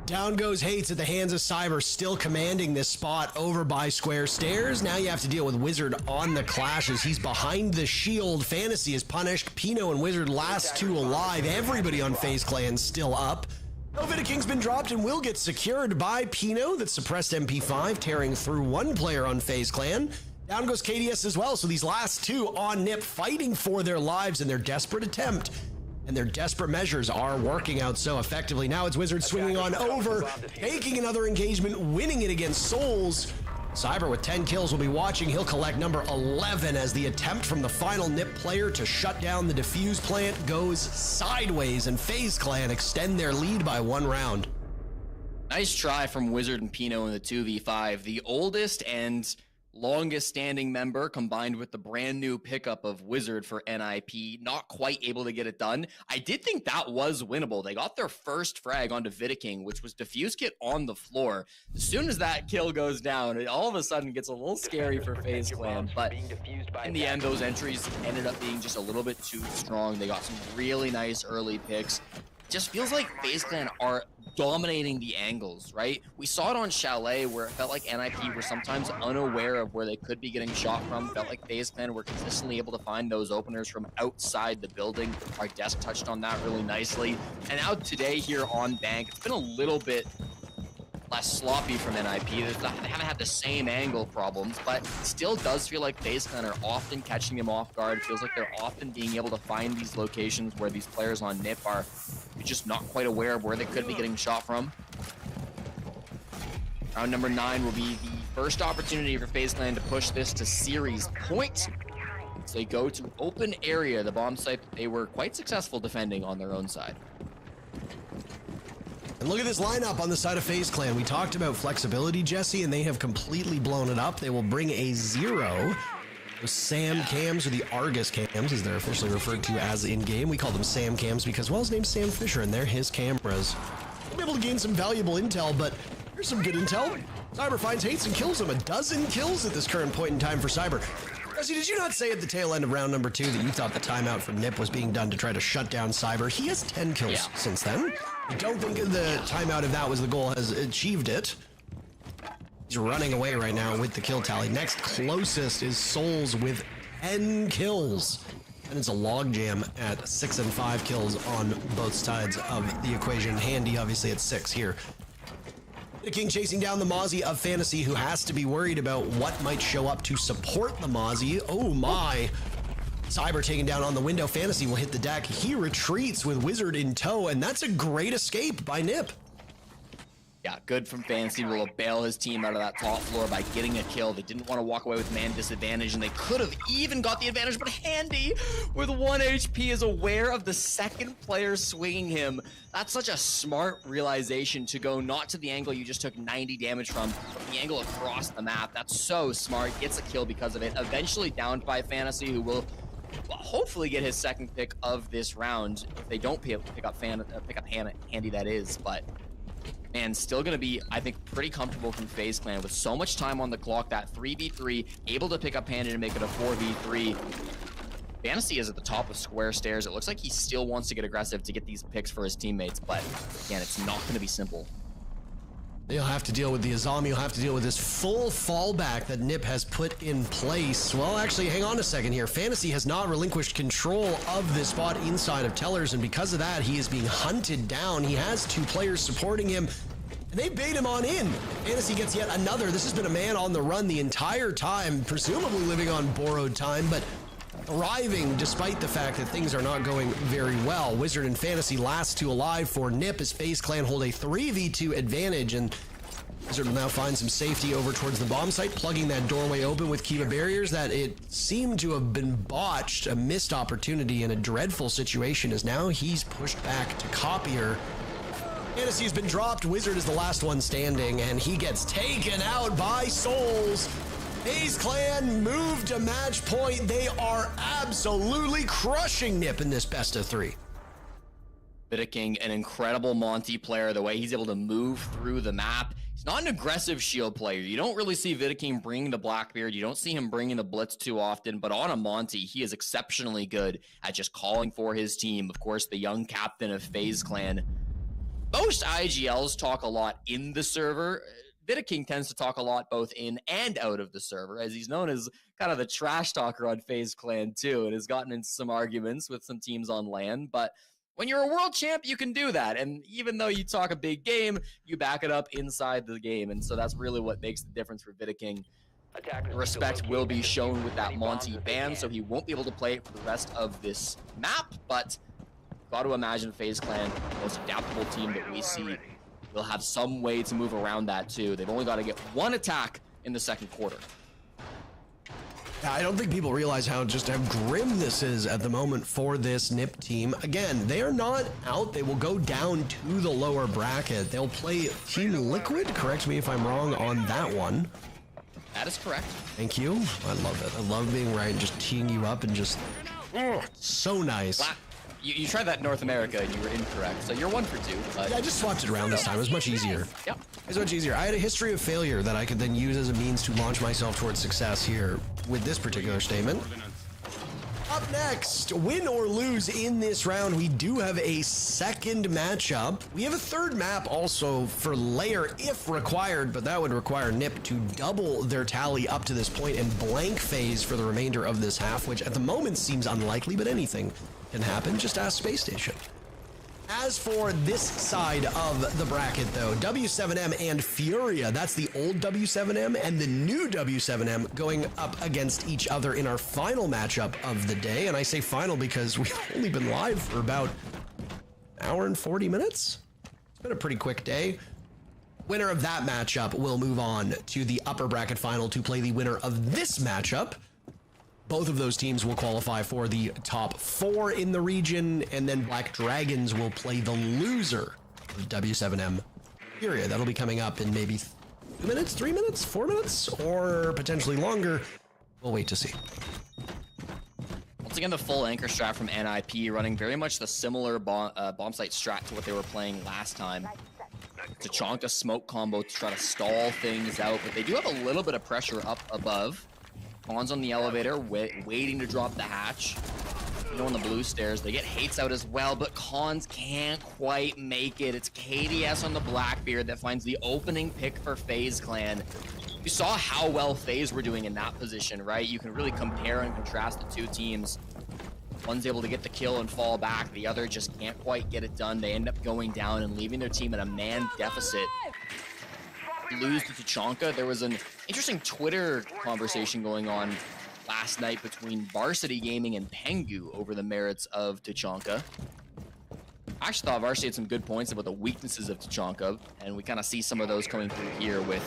Down goes Hates at the hands of Cyber, still commanding this spot over by Square Stairs. Now you have to deal with Wizard on the Clash as he's behind the shield. Fantasy is punished. Pino and Wizard last two alive. Everybody on FaZe Clan still up. Veto King's been dropped and will get secured by Pino. That suppressed MP5, tearing through one player on FaZe Clan. Down goes KDS as well. So these last two on Nip fighting for their lives in their desperate attempt. And their desperate measures are working out so effectively. Now it's Wizard swinging on over, taking another engagement, winning it against Souls. Cyber with 10 kills will be watching. He'll collect number 11 as the attempt from the final Nip player to shut down the defuse plant goes sideways, and FaZe Clan extend their lead by 1 round. Nice try from Wizard and Pino in the 2v5. The oldest and longest standing member combined with the brand new pickup of Wizard for NIP, not quite able to get it done. I did think that was winnable. They got their first frag onto King, which was defuse kit on the floor. As soon as that kill goes down, it all of a sudden gets a little scary for FaZe Clan, but in the end, those entries ended up being just a little bit too strong. They got some really nice early picks. Just feels like FaZe Clan are dominating the angles, right? We saw it on Chalet where it felt like NIP were sometimes unaware of where they could be getting shot from. Felt like FaZe Clan were consistently able to find those openers from outside the building. Our desk touched on that really nicely. And now today here on Bank, it's been a little bit less sloppy from NIP. They haven't had the same angle problems, but it still does feel like FaZe Clan are often catching them off guard. It feels like they're often being able to find these locations where these players on NIP are just not quite aware of where they could be getting shot from. Round number 9 will be the first opportunity for FaZe Clan to push this to series point. As they go to open area, the bomb site that they were quite successful defending on their own side. And look at this lineup on the side of FaZe Clan. We talked about flexibility, Jesse, and they have completely blown it up. They will bring a 0. The Sam cams, or the Argus cams, as they're officially referred to as in-game. We call them Sam cams because, well, his name's Sam Fisher, and they're his cameras. We'll be able to gain some valuable intel, but here's some good intel. Cyber finds Hates and kills him. 12 kills at this current point in time for Cyber. Jesse, did you not say at the tail end of round number 2 that you thought the timeout from Nip was being done to try to shut down Cyber? He has 10 kills since then. I don't think the timeout, if that was the goal, has achieved it. He's running away right now with the kill tally. Next closest is Souls with 10 kills. And it's a logjam at 6 and 5 kills on both sides of the equation. Handy, obviously, at 6 here. The King chasing down the Mozzie of Fantasy, who has to be worried about what might show up to support the Mozzie. Oh my. Cyber taken down on the window. Fantasy will hit the deck. He retreats with Wizard in tow, and that's a great escape by Nip. Yeah, good from Fantasy. Will bail his team out of that top floor by getting a kill. They didn't want to walk away with man disadvantage, and they could have even got the advantage, but Handy, with 1 HP, is aware of the second player swinging him. That's such a smart realization to go not to the angle you just took 90 damage from, but the angle across the map. That's so smart. Gets a kill because of it. Eventually downed by Fantasy, who will hopefully get his second pick of this round if they don't pick up Handy, that is, but and still going to be, I think, pretty comfortable from FaZe Clan with so much time on the clock. That 3v3, able to pick up Handy to make it a 4v3. Fantasy is at the top of Square Stairs. It looks like he still wants to get aggressive to get these picks for his teammates, but again, it's not going to be simple. You'll have to deal with the Azami. You'll have to deal with this full fallback that Nip has put in place. Well, actually, hang on a second here. Fantasy has not relinquished control of this spot inside of Tellers, and because of that, he is being hunted down. He has 2 players supporting him, and they bait him on in. Fantasy gets yet another. This has been a man on the run the entire time, presumably living on borrowed time, but thriving despite the fact that things are not going very well. Wizard and Fantasy last two alive for Nip as FaZe Clan hold a 3v2 advantage, and Wizard will now find some safety over towards the bomb site, plugging that doorway open with Kiva barriers that it seemed to have been botched, a missed opportunity in a dreadful situation as now he's pushed back to Copier. Fantasy's been dropped, Wizard is the last one standing, and he gets taken out by Souls. FaZe Clan move to match point. They are absolutely crushing Nip in this best of three. King, an incredible Monty player, the way he's able to move through the map. He's not an aggressive shield player. You don't really see King bringing the Blackbeard. You don't see him bringing the Blitz too often, but on a Monty, he is exceptionally good at just calling for his team. Of course, the young captain of FaZe Clan. Most IGLs talk a lot in the server. King tends to talk a lot both in and out of the server, as he's known as kind of the trash talker on FaZe Clan too, and has gotten into some arguments with some teams on LAN, but when you're a world champ, you can do that. And even though you talk a big game, you back it up inside the game. And so that's really what makes the difference for King. Respect will be shown with that Monty ban, so he won't be able to play it for the rest of this map. But got to imagine FaZe Clan, the most adaptable team that we see, will have some way to move around that too. They've only got to get one attack in the second quarter. I don't think people realize how grim this is at the moment for this Nip team. Again, they are not out. They will go down to the lower bracket. They'll play Team Liquid. Correct me if I'm wrong on that one. That is correct. Thank you. I love it. I love being right and just teeing you up and just, so nice. You tried that in North America and you were incorrect, so you're 1 for 2. But... Yeah, I just swapped it around this time. It was much easier. Yep. It was much easier. I had a history of failure that I could then use as a means to launch myself towards success here with this particular statement. Up next, win or lose in this round, we do have a second matchup. We have a third map also for Lair if required, but that would require Nip to double their tally up to this point and blank FaZe for the remainder of this half, which at the moment seems unlikely, but anything can happen. Just ask Space Station. As for this side of the bracket, though, W7M and Furia, that's the old W7M and the new W7M going up against each other in our final matchup of the day. And I say final because we've only been live for about an hour and 40 minutes. It's been a pretty quick day. Winner of that matchup will move on to the upper bracket final to play the winner of this matchup. Both of those teams will qualify for the top 4 in the region, and then Black Dragons will play the loser of W7M Furia. That'll be coming up in maybe 2 minutes, 3 minutes, 4 minutes, or potentially longer. We'll wait to see. Once again, the full anchor strat from NIP, running very much the similar bomb site strat to what they were playing last time. Tachanka smoke combo to try to stall things out, but they do have a little bit of pressure up above. Khan's on the elevator, waiting to drop the hatch. On the blue stairs, they get hates out as well, but Khans can't quite make it. It's KDS on the Blackbeard that finds the opening pick for FaZe Clan. You saw how well FaZe were doing in that position, right? You can really compare and contrast the two teams. One's able to get the kill and fall back. The other just can't quite get it done. They end up going down and leaving their team in a man deficit. Lose to Tachanka. There was an interesting Twitter conversation going on last night between Varsity Gaming and Pengu over the merits of Tachanka. I actually thought Varsity had some good points about the weaknesses of Tachanka, and we kind of see some of those coming through here with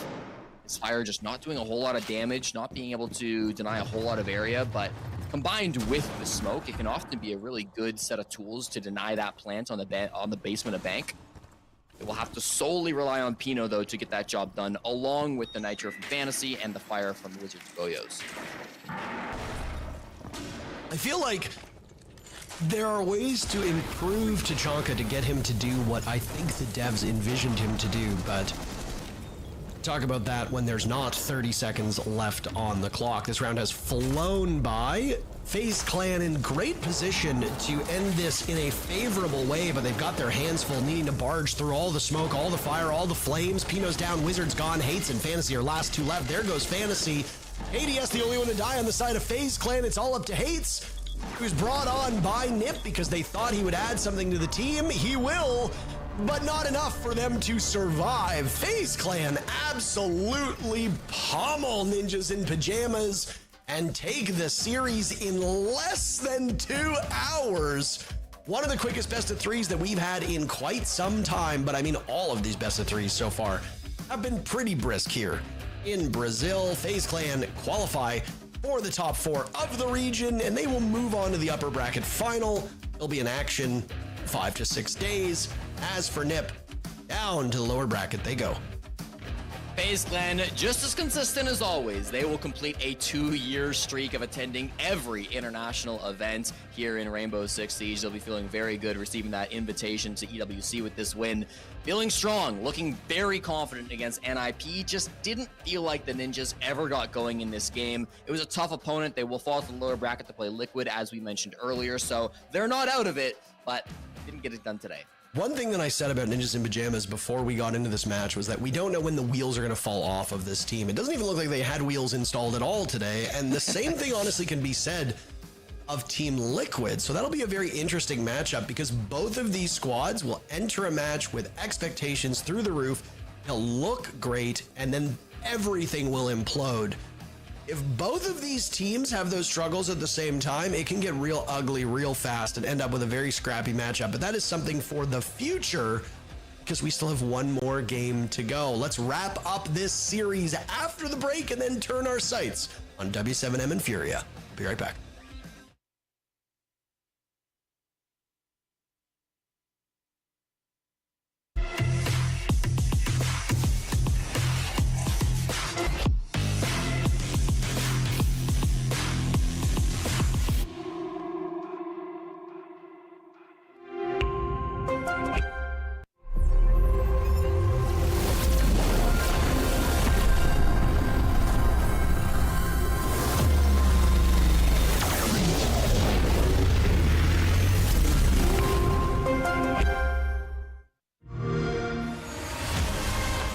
his fire just not doing a whole lot of damage, not being able to deny a whole lot of area, but combined with the smoke, it can often be a really good set of tools to deny that plant on the basement of Bank. It will have to solely rely on Pino, though, to get that job done, along with the Nitro from Fantasy and the fire from Wizards Goyos. I feel like there are ways to improve Tachanka to get him to do what I think the devs envisioned him to do, but talk about that when there's not 30 seconds left on the clock. This round has flown by. FaZe Clan in great position to end this in a favorable way, but they've got their hands full, needing to barge through all the smoke, all the fire, all the flames. Pino's down, Wizards gone, Hates and Fantasy are last two left. There goes Fantasy. ADS the only one to die on the side of FaZe Clan. It's all up to Hates, who's brought on by Nip because they thought he would add something to the team. He will, but not enough for them to survive. FaZe Clan absolutely pummel Ninjas in Pajamas, and take the series in less than 2 hours. One of the quickest best of threes that we've had in quite some time, but I mean all of these best of threes so far have been pretty brisk here. In Brazil, FaZe Clan qualify for the top 4 of the region, and they will move on to the upper bracket final. They'll be in action 5 to 6 days. As for NIP, down to the lower bracket they go. FaZe Clan, just as consistent as always, they will complete a 2-year streak of attending every international event here in Rainbow Six Siege. They'll be feeling very good receiving that invitation to EWC with this win. Feeling strong, looking very confident against NIP. Just didn't feel like the Ninjas ever got going in this game. It was a tough opponent. They will fall to the lower bracket to play Liquid, as we mentioned earlier, so they're not out of it, but didn't get it done today. One thing that I said about Ninjas in Pajamas before we got into this match was that we don't know when the wheels are going to fall off of this team. It doesn't even look like they had wheels installed at all today. And the same thing honestly can be said of Team Liquid. So that'll be a very interesting matchup because both of these squads will enter a match with expectations through the roof. They'll look great and then everything will implode. If both of these teams have those struggles at the same time, it can get real ugly real fast and end up with a very scrappy matchup. But that is something for the future because we still have one more game to go. Let's wrap up this series after the break and then turn our sights on W7M and Furia. Be right back.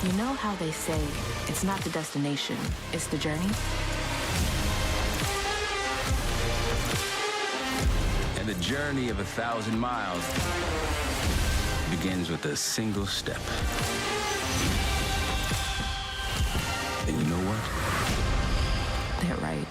You know how they say, it's not the destination, it's the journey? And the journey of 1,000 miles begins with a single step. And you know what? They're right.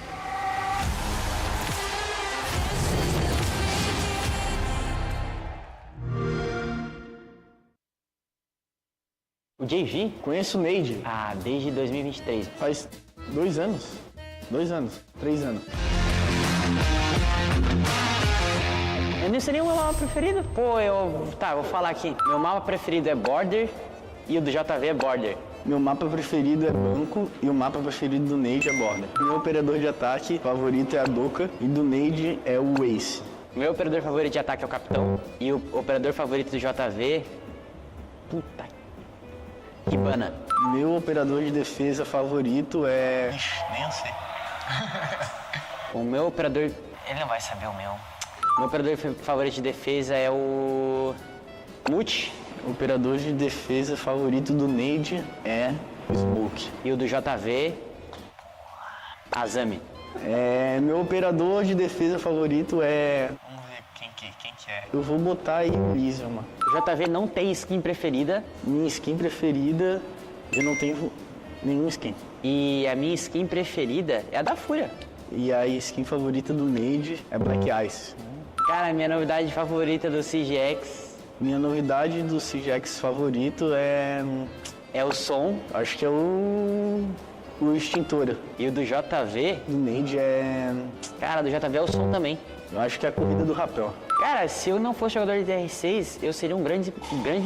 O JV? Conheço o Neide. Ah, desde 2023. Faz 2 anos. 2 anos. 3 anos. Eu não sei nem o meu mapa preferido. Pô, vou falar aqui. Meu mapa preferido é Border e o do JV é Border. Meu mapa preferido é Banco e o mapa preferido do Neide é Border. Meu operador de ataque favorito é a Doca e do Neide é o Ace. Meu operador favorito de ataque é o Capitão e o operador favorito do JV... Puta que bana. Meu operador de defesa favorito é... Nem eu sei. O meu operador... Ele não vai saber o meu. Meu operador favorito de defesa é o... Mute. O operador de defesa favorito do Neide é Smoke. E o do JV... Azami. Meu operador de defesa favorito é... Vamos ver quem que é. Eu vou botar aí o Lísio, mano. O JV não tem skin preferida. Minha skin preferida... Eu não tenho nenhum skin. E a minha skin preferida é a da Fúria. E a skin favorita do Neide é Black Ice. Cara, minha novidade favorita do CGX... Minha novidade do CGX favorito é o som. Acho que é o extintor. E o do JV? Do Neide é... Cara, do JV é o som também. Eu acho que é a corrida do rapel. Cara, se eu não fosse jogador de R6, eu seria um grande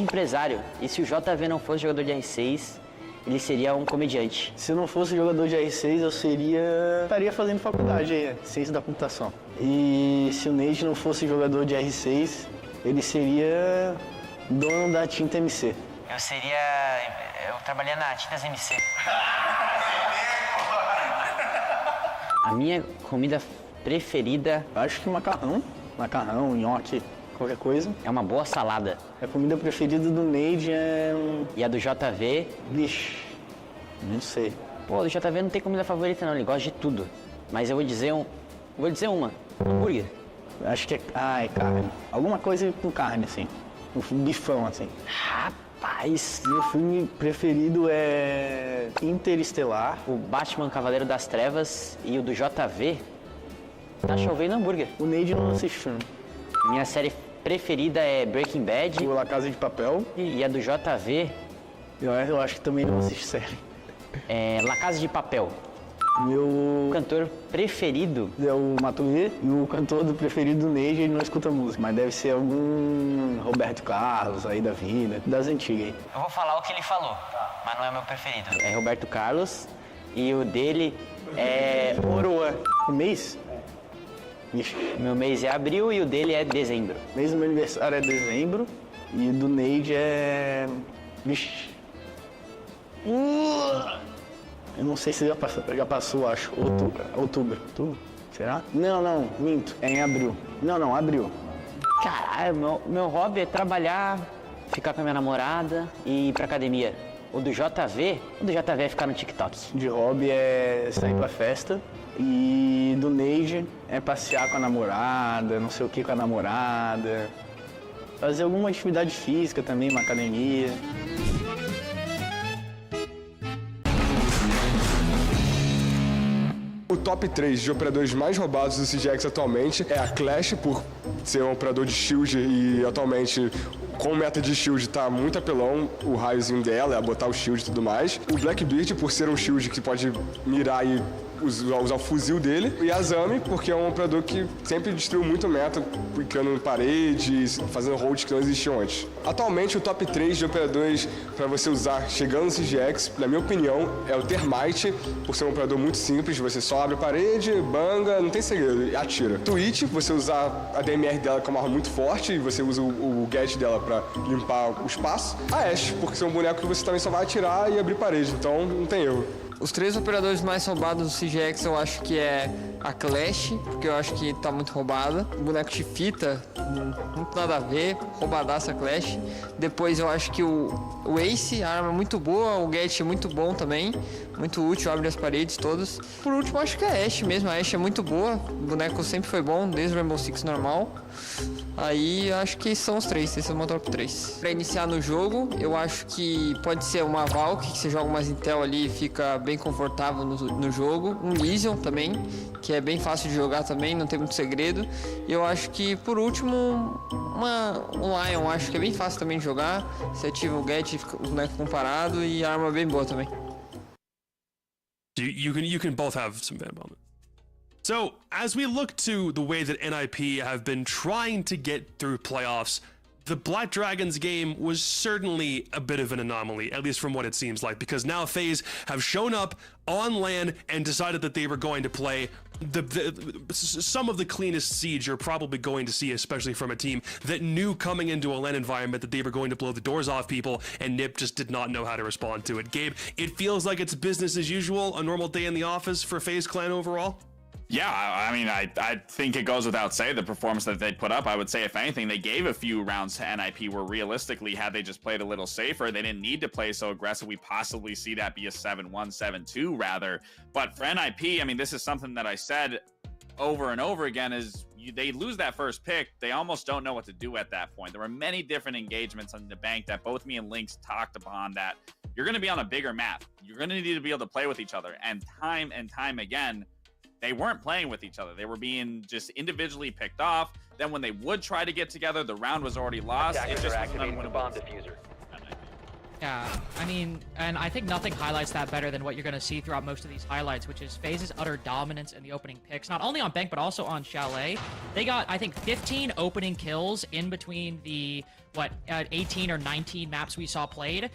empresário. E se o JV não fosse jogador de R6, ele seria um comediante. Se eu não fosse jogador de R6, eu estaria fazendo faculdade aí, ciência da computação. E se o Neide não fosse jogador de R6, ele seria dono da Tinta MC. Eu trabalhei na Tintas MC. A minha comida preferida... Acho que macarrão, nhoque, qualquer coisa. É uma boa salada. A comida preferida do Neide é... E a do JV? Vixe, não sei. Pô, do JV não tem comida favorita não, ele gosta de tudo. Mas eu vou dizer uma, hambúrguer. Acho que é carne. Alguma coisa com carne, assim. Um filme bifão, assim. Rapaz, meu filme preferido é Interestelar, o Batman Cavaleiro das Trevas e o do JV. Tá chovendo hambúrguer. O Neide não assiste filme. Minha série preferida é Breaking Bad. O La Casa de Papel. E a do JV... Eu acho que também não assiste série. É La Casa de Papel. Meu cantor preferido é o Matuê e o cantor preferido do Neide, ele não escuta música, mas deve ser algum Roberto Carlos aí da vida, das antigas aí. Eu vou falar o que ele falou, mas não é meu preferido. É Roberto Carlos e o dele é Oroa. O mês? Ixi. Meu mês é abril e o dele é dezembro. Mês do meu aniversário é dezembro e do Neide é... Vixe. Eu não sei se já passou, acho. Outubro. Será? Não, minto. É em abril. Não, abril. Caralho, meu hobby é trabalhar, ficar com a minha namorada e ir pra academia. O do JV é ficar no TikTok. De hobby é sair pra festa. E do Neide é passear com a namorada, não sei o que com a namorada. Fazer alguma atividade física também, uma academia. O top 3 de operadores mais roubados do CGX atualmente é a Clash, por ser um operador de shield e atualmente com meta de shield tá muito apelão, o raiozinho dela, é botar o shield e tudo mais. O Blackbeard, por ser um shield que pode mirar e usar o fuzil dele. E a Zami, porque é um operador que sempre destruiu muito meta, picando paredes, fazendo holds que não existiam antes. Atualmente, o top 3 de operadores para você usar chegando no CGX, na minha opinião, é o Termite, por ser um operador muito simples, você só abre a parede, banga, não tem segredo, e atira. Twitch, você usar a DMR dela com uma arma muito forte, e você usa o gadget dela para limpar o espaço. A Ashe, porque é um boneco que você também só vai atirar e abrir parede, então não tem erro. Os 3 operadores mais roubados do CGX eu acho que é a Clash, porque eu acho que tá muito roubada. O boneco de fita, muito nada a ver, roubadaça a Clash. Depois eu acho que o Ace, a arma é muito boa, o gadget é muito bom também, muito útil, abre as paredes todas. Por último, acho que é a Ashe mesmo, a Ashe é muito boa, o boneco sempre foi bom, desde o Rainbow Six normal. Aí acho que são os 3, esse é o meu top 3. Pra iniciar no jogo, eu acho que pode ser uma Valk, que você joga mais Intel ali e fica bem confortável no jogo. Um Lesion também, que é bem fácil de jogar também, não tem muito segredo. E eu acho que, por último, um Lion, acho que é bem fácil também de jogar. Você ativa o gadget, o boneco comparado e a arma é bem boa também. You can both have some bad moments. So, as we look to the way that NIP have been trying to get through playoffs, the Black Dragons game was certainly a bit of an anomaly, at least from what it seems like, because now FaZe have shown up on LAN and decided that they were going to play some of the cleanest Siege you're probably going to see, especially from a team that knew coming into a LAN environment that they were going to blow the doors off people, and NIP just did not know how to respond to it. Gabe, it feels like it's business as usual, a normal day in the office for FaZe Clan overall? Yeah, I mean, I think it goes without saying the performance that they put up. I would say, if anything, they gave a few rounds to NIP where realistically, had they just played a little safer, they didn't need to play so aggressive. We possibly see that be a 7-1, 7-2 rather. But for NIP, I mean, this is something that I said over and over again is they lose that first pick. They almost don't know what to do at that point. There were many different engagements on the bank that both me and Lynx talked upon that you're going to be on a bigger map. You're going to need to be able to play with each other. And time again, they weren't playing with each other. They were being just individually picked off. Then when they would try to get together, the round was already lost. It just was an unwinnable diffuser. Yeah, I mean, and I think nothing highlights that better than what you're going to see throughout most of these highlights, which is FaZe's utter dominance in the opening picks, not only on Bank, but also on Chalet. They got, I think, 15 opening kills in between the, 18 or 19 maps we saw played.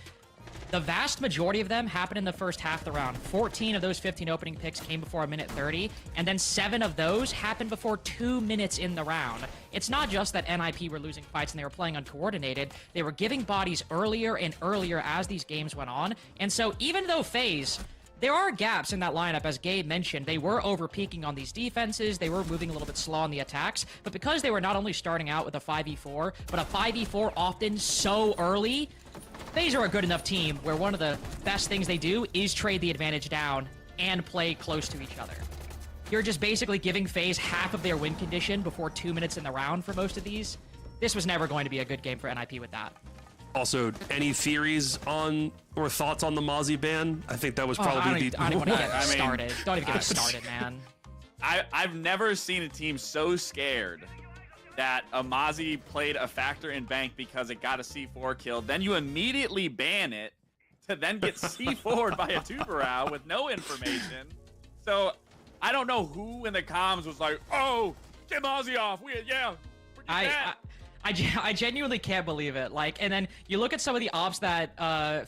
The vast majority of them happened in the first half of the round. 14 of those 15 opening picks came before a minute 30, and then 7 of those happened before 2 minutes in the round. It's not just that NIP were losing fights and they were playing uncoordinated. They were giving bodies earlier and earlier as these games went on. And so even though FaZe, there are gaps in that lineup, as Gabe mentioned. They were over-peaking on these defenses. They were moving a little bit slow on the attacks. But because they were not only starting out with a 5v4, but a 5v4 often so early, FaZe are a good enough team where one of the best things they do is trade the advantage down and play close to each other. You're just basically giving FaZe half of their win condition before 2 minutes in the round for most of these. this was never going to be a good game for NIP with that. Also, any theories on or thoughts on the Mozzie ban? I think that was probably I don't even want to get started. Don't even get me started, man. I've never seen a team so scared that a Mozzie played a factor in Bank because it got a C4 kill. Then you immediately ban it to then get C4'd by a Tubarão with no information. So I don't know who in the comms was like, oh, get Mozzie off. I genuinely can't believe it. Like, and then you look at some of the ops that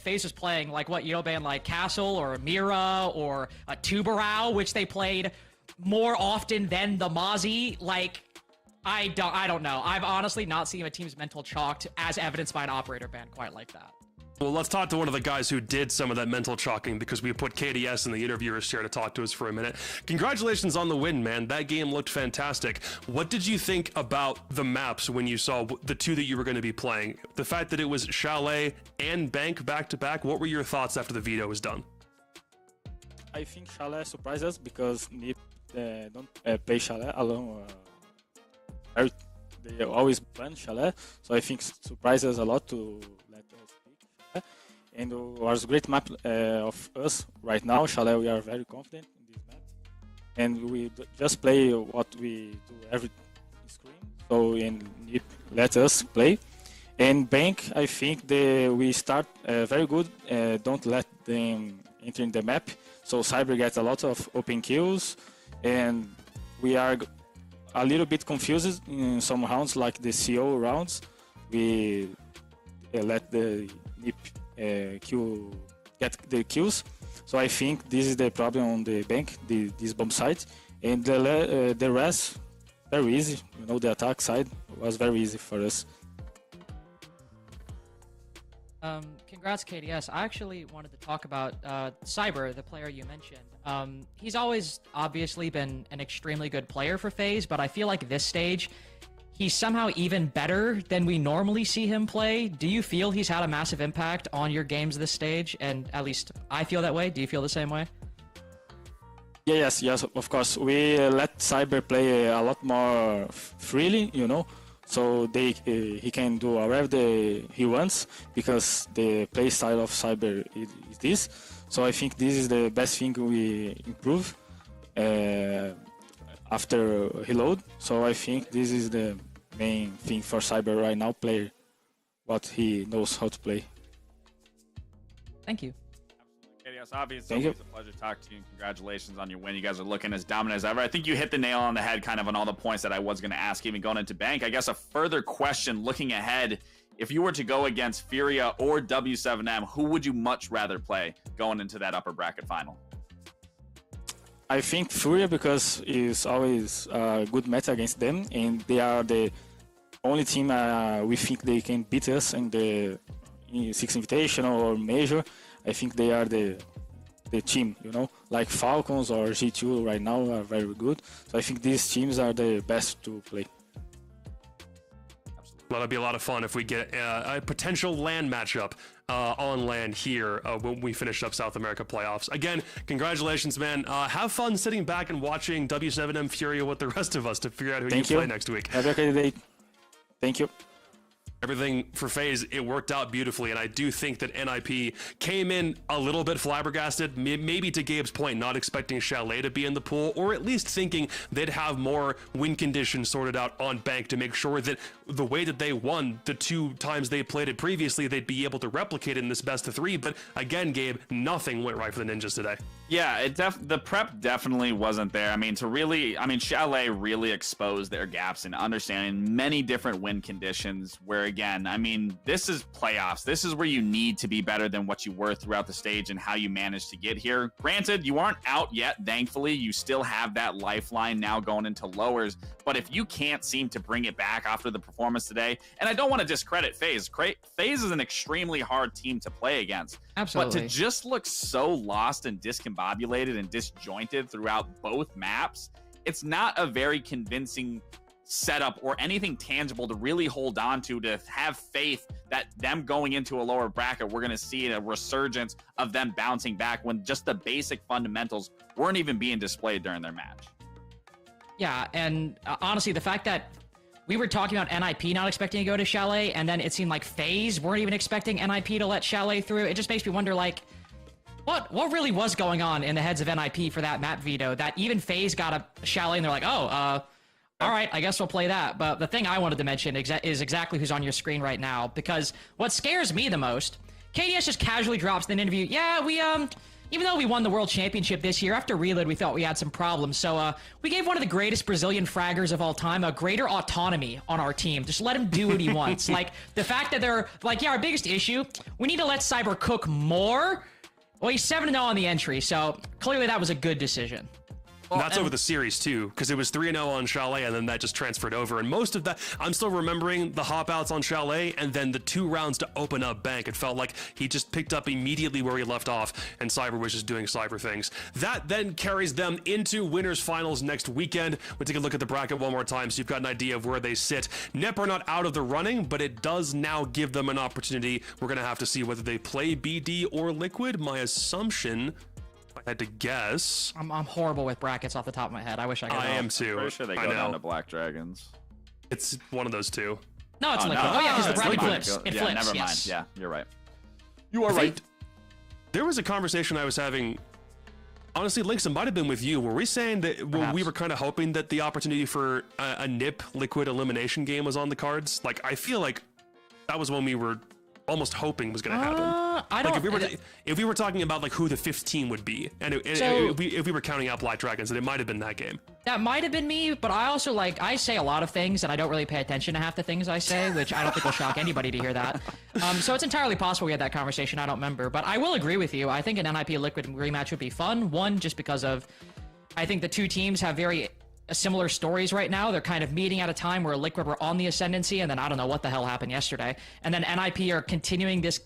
FaZe was playing, like what, you know, ban like Castle or Mira or a Tubarão, which they played more often than the Mozzie. Like, I don't know. I've honestly not seen a team's mental chalked as evidenced by an operator ban quite like that. Well, let's talk to one of the guys who did some of that mental chalking, because we put KDS in the interviewer's chair to talk to us for a minute. Congratulations on the win, man. That game looked fantastic. What did you think about the maps when you saw the two that you were going to be playing? The fact that it was Chalet and Bank back-to-back, what were your thoughts after the veto was done? I think Chalet surprised us because NiP don't play Chalet alone. They always ban Chalet, so I think surprised us a lot to let us pick Chalet. And it was a great map of us right now. Chalet, we are very confident in this map, and we just play what we do every screen. So in NiP, let us play. And Bank, I think we start very good. Don't let them enter in the map. So Cyber gets a lot of open kills, and we are a little bit confused in some rounds, like the CO rounds. We let the NiP get the kills. So I think this is the problem on the Bank, this bomb side. And the rest, very easy. You know, the attack side was very easy for us. Congrats, KDS. I actually wanted to talk about Cyber, the player you mentioned. He's always obviously been an extremely good player for FaZe, but I feel like this stage, he's somehow even better than we normally see him play. Do you feel he's had a massive impact on your games this stage? And at least I feel that way. Do you feel the same way? Yes, of course. We let Cyber play a lot more freely, you know. So he can do whatever he wants, because the play style of Cyber is this. So I think this is the best thing we improve after reload. So I think this is the main thing for Cyber right now, play what he knows how to play. Thank you. KDS, obviously, it's a pleasure to talk to you, and congratulations on your win. You guys are looking as dominant as ever. I think you hit the nail on the head kind of on all the points that I was going to ask, even going into Bank. I guess a further question looking ahead, if you were to go against Furia or W7M, who would you much rather play going into that upper bracket final? I think Furia, because it's always a good match against them, and they are the only team we think they can beat us in the Six Invitational or Major. I think they are the team, you know, like Falcons or G2 right now are very good. So I think these teams are the best to play. Well, that'd be a lot of fun if we get a potential LAN matchup on LAN here when we finish up South America playoffs. Again, congratulations, man. Have fun sitting back and watching W7M Furia with the rest of us to figure out who you play next week. Have a great day. Thank you. Everything for FaZe, it worked out beautifully, and I do think that NIP came in a little bit flabbergasted, maybe to Gabe's point, not expecting Chalet to be in the pool, or at least thinking they'd have more win conditions sorted out on Bank to make sure that the way that they won the 2 times they played it previously, they'd be able to replicate it in this best of 3. But again, Gabe, nothing went right for the Ninjas today. Yeah, the prep definitely wasn't there. Chalet really exposed their gaps in understanding many different win conditions, where again, this is playoffs. This is where you need to be better than what you were throughout the stage and how you managed to get here. Granted, you aren't out yet, thankfully. You still have that lifeline now going into lowers. But if you can't seem to bring it back after the performance today, and I don't want to discredit FaZe. FaZe is an extremely hard team to play against. Absolutely. But to just look so lost and discombobulated and disjointed throughout both maps, it's not a very convincing setup or anything tangible to really hold on to have faith that them going into a lower bracket, we're going to see a resurgence of them bouncing back when just the basic fundamentals weren't even being displayed during their match. Yeah, and honestly, the fact that we were talking about NIP not expecting to go to Chalet, and then it seemed like FaZe weren't even expecting NIP to let Chalet through. It just makes me wonder, like, what really was going on in the heads of NIP for that map veto, that even FaZe got a Chalet and they're like, oh, all right, I guess we'll play that. But the thing I wanted to mention is exactly who's on your screen right now, because what scares me the most, KDS just casually drops in an interview, yeah, we, even though we won the World Championship this year, after Reload, we thought we had some problems. So we gave one of the greatest Brazilian fraggers of all time a greater autonomy on our team. Just let him do what he wants. Like, the fact that they're like, yeah, our biggest issue, we need to let Cyber cook more. Well, he's 7-0 on the entry, so clearly that was a good decision. Well, that's over the series too, because it was 3-0 on Chalet, and then that just transferred over. And most of that, I'm still remembering the hop outs on Chalet, and then the 2 rounds to open up Bank. It felt like he just picked up immediately where he left off, and Cyber was just doing Cyber things. That then carries them into winners finals next weekend. We'll take a look at the bracket one more time, so you've got an idea of where they sit. NEP are not out of the running, but it does now give them an opportunity. We're gonna have to see whether they play BD or Liquid. My assumption, I had to guess. I'm horrible with brackets off the top of my head. I wish I could. I am too. I'm pretty sure they go down to Black Dragons. It's one of those two. No, it's Liquid. Oh yeah, because the bracket flips. It flips. Never mind. Yes. Yeah, you're right. You are right. There was a conversation I was having. Honestly, Lynx, it might have been with you. Were we saying that we were kind of hoping that the opportunity for a NIP Liquid elimination game was on the cards? Like, I feel like that was when we were almost hoping was going to happen. I don't. Like if we were talking about like who the 15 would be, and if we were counting out Black Dragons, then it might have been that game. That might have been me, but I also I say a lot of things, and I don't really pay attention to half the things I say, which I don't think will shock anybody to hear that. So it's entirely possible we had that conversation. I don't remember, but I will agree with you. I think an NIP Liquid rematch would be fun. One, just because of, I think the two teams have very similar stories right now. They're kind of meeting at a time where Liquid were on the ascendancy, and then I don't know what the hell happened yesterday. And then NIP are continuing this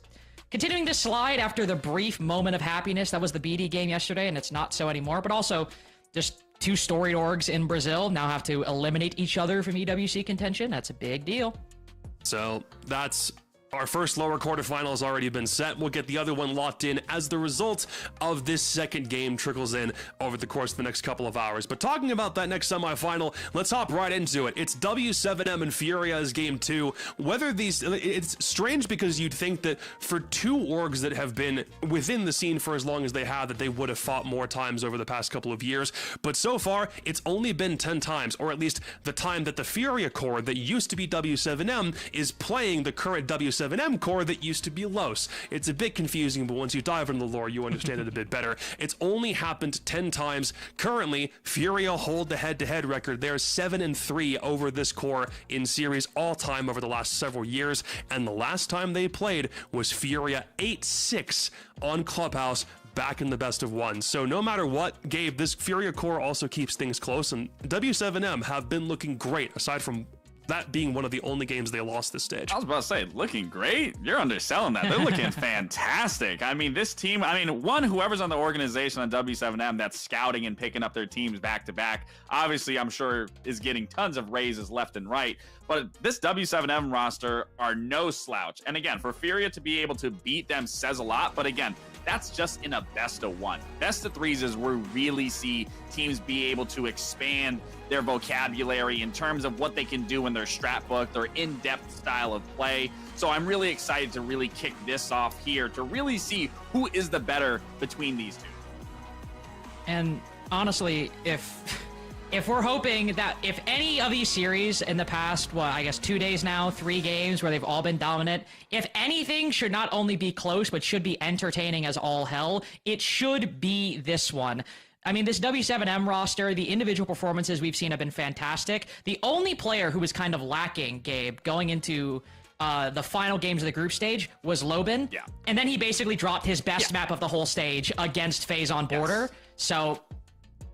slide after the brief moment of happiness that was the BD game yesterday, and it's not so anymore. But also, just 2 storied orgs in Brazil now have to eliminate each other from EWC contention. That's a big deal. So that's our first lower quarterfinal has already been set. We'll get the other one locked in as the result of this second game trickles in over the course of the next couple of hours. But talking about that next semifinal, let's hop right into it. It's W7M and Furia's game 2. It's strange because you'd think that for 2 orgs that have been within the scene for as long as they have, that they would have fought more times over the past couple of years. But so far, it's only been 10 times, or at least the time that the Furia core that used to be W7M is playing the current W7M core that used to be Los. It's a bit confusing, but once you dive into the lore, you understand it a bit better. It's only happened 10 times. Currently, Furia hold the head-to-head record. They're 7-3 over this core in series all time over the last several years, and the last time they played was Furia 8-6 on Clubhouse back in the best of 1. So no matter what, Gabe, this Furia core also keeps things close, and W7M have been looking great, aside from that being one of the only games they lost this stage. I was about to say, looking great? You're underselling that. They're looking fantastic. I mean, this team, whoever's on the organization on W7M that's scouting and picking up their teams back to back, obviously, I'm sure is getting tons of raises left and right. But this W7M roster are no slouch. And again, for Furia to be able to beat them says a lot. But again, that's just in a best of 1. Best of 3s is where we really see teams be able to expand their vocabulary in terms of what they can do in their strat book, their in-depth style of play. So I'm really excited to really kick this off here to really see who is the better between these two. And honestly, if we're hoping that if any of these series in the past, 2 days now, 3 games where they've all been dominant, if anything should not only be close, but should be entertaining as all hell, it should be this one. I mean, this W7M roster, the individual performances we've seen have been fantastic. The only player who was kind of lacking, Gabe, going into the final games of the group stage was Lobin. Yeah. And then he basically dropped his best map of the whole stage against FaZe on Border. Yes. So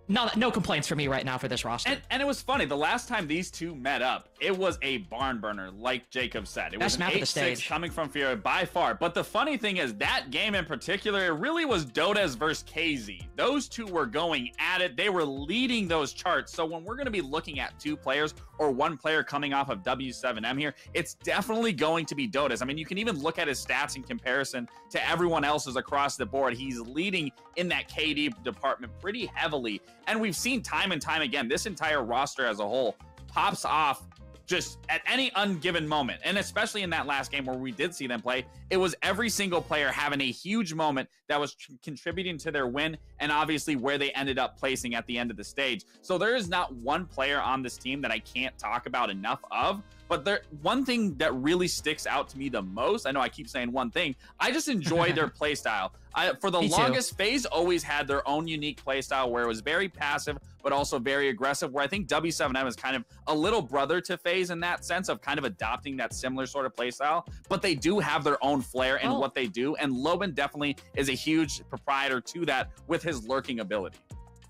no complaints for me right now for this roster. And it was funny. The last time these two met up, it was a barn burner, like Jacob said. It was an 8-6 coming from Furia by far. But the funny thing is that game in particular, it really was Dodes versus KZ. Those two were going at it. They were leading those charts. So when we're going to be looking at 2 players or 1 player coming off of W7M here, it's definitely going to be Dodes. I mean, you can even look at his stats in comparison to everyone else's across the board. He's leading in that KD department pretty heavily. And we've seen time and time again, this entire roster as a whole pops off just at any ungiven moment. And especially in that last game where we did see them play, it was every single player having a huge moment that was contributing to their win, and obviously where they ended up placing at the end of the stage. So there is not one player on this team that I can't talk about enough of. But one thing that really sticks out to me the most, I know I keep saying one thing, I just enjoy their play style. For the longest, FaZe always had their own unique play style where it was very passive, but also very aggressive, where I think W7M is kind of a little brother to FaZe in that sense of kind of adopting that similar sort of play style, but they do have their own flair in what they do, and Loban definitely is a huge proprietor to that with his lurking ability.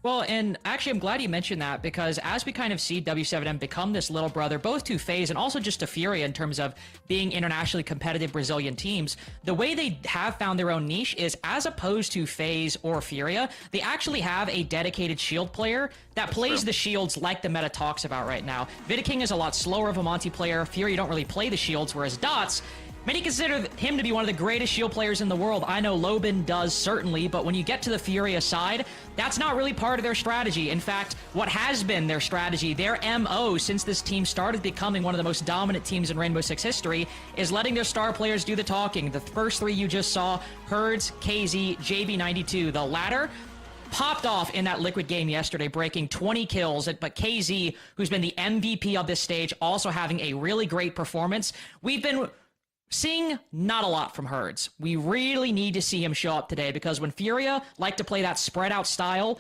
Well, and actually, I'm glad you mentioned that, because as we kind of see W7M become this little brother, both to FaZe and also just to Furia in terms of being internationally competitive Brazilian teams, the way they have found their own niche is, as opposed to FaZe or Furia, they actually have a dedicated shield player that plays the shields like the meta talks about right now. Vidaking is a lot slower of a Monty player. Furia don't really play the shields, whereas Dots, many consider him to be one of the greatest shield players in the world. I know Loban does, certainly, but when you get to the Furia side, that's not really part of their strategy. In fact, what has been their strategy, their MO since this team started becoming one of the most dominant teams in Rainbow Six history, is letting their star players do the talking. The first three you just saw, Herds, KZ, JB92, the latter popped off in that Liquid game yesterday, breaking 20 kills, but KZ, who's been the MVP of this stage, also having a really great performance. We've been seeing not a lot from Herds. We really need to see him show up today, because when Furia like to play that spread out style,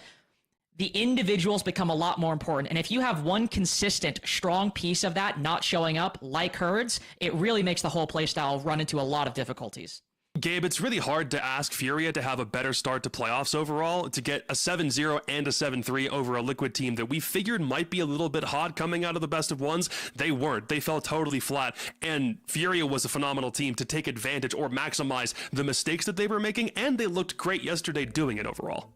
the individuals become a lot more important. And if you have one consistent, strong piece of that not showing up, like Herds, it really makes the whole playstyle run into a lot of difficulties. Gabe, it's really hard to ask Furia to have a better start to playoffs overall, to get a 7-0 and a 7-3 over a Liquid team that we figured might be a little bit hot coming out of the best of ones. They weren't. They fell totally flat, and Furia was a phenomenal team to take advantage or maximize the mistakes that they were making, and they looked great yesterday doing it overall.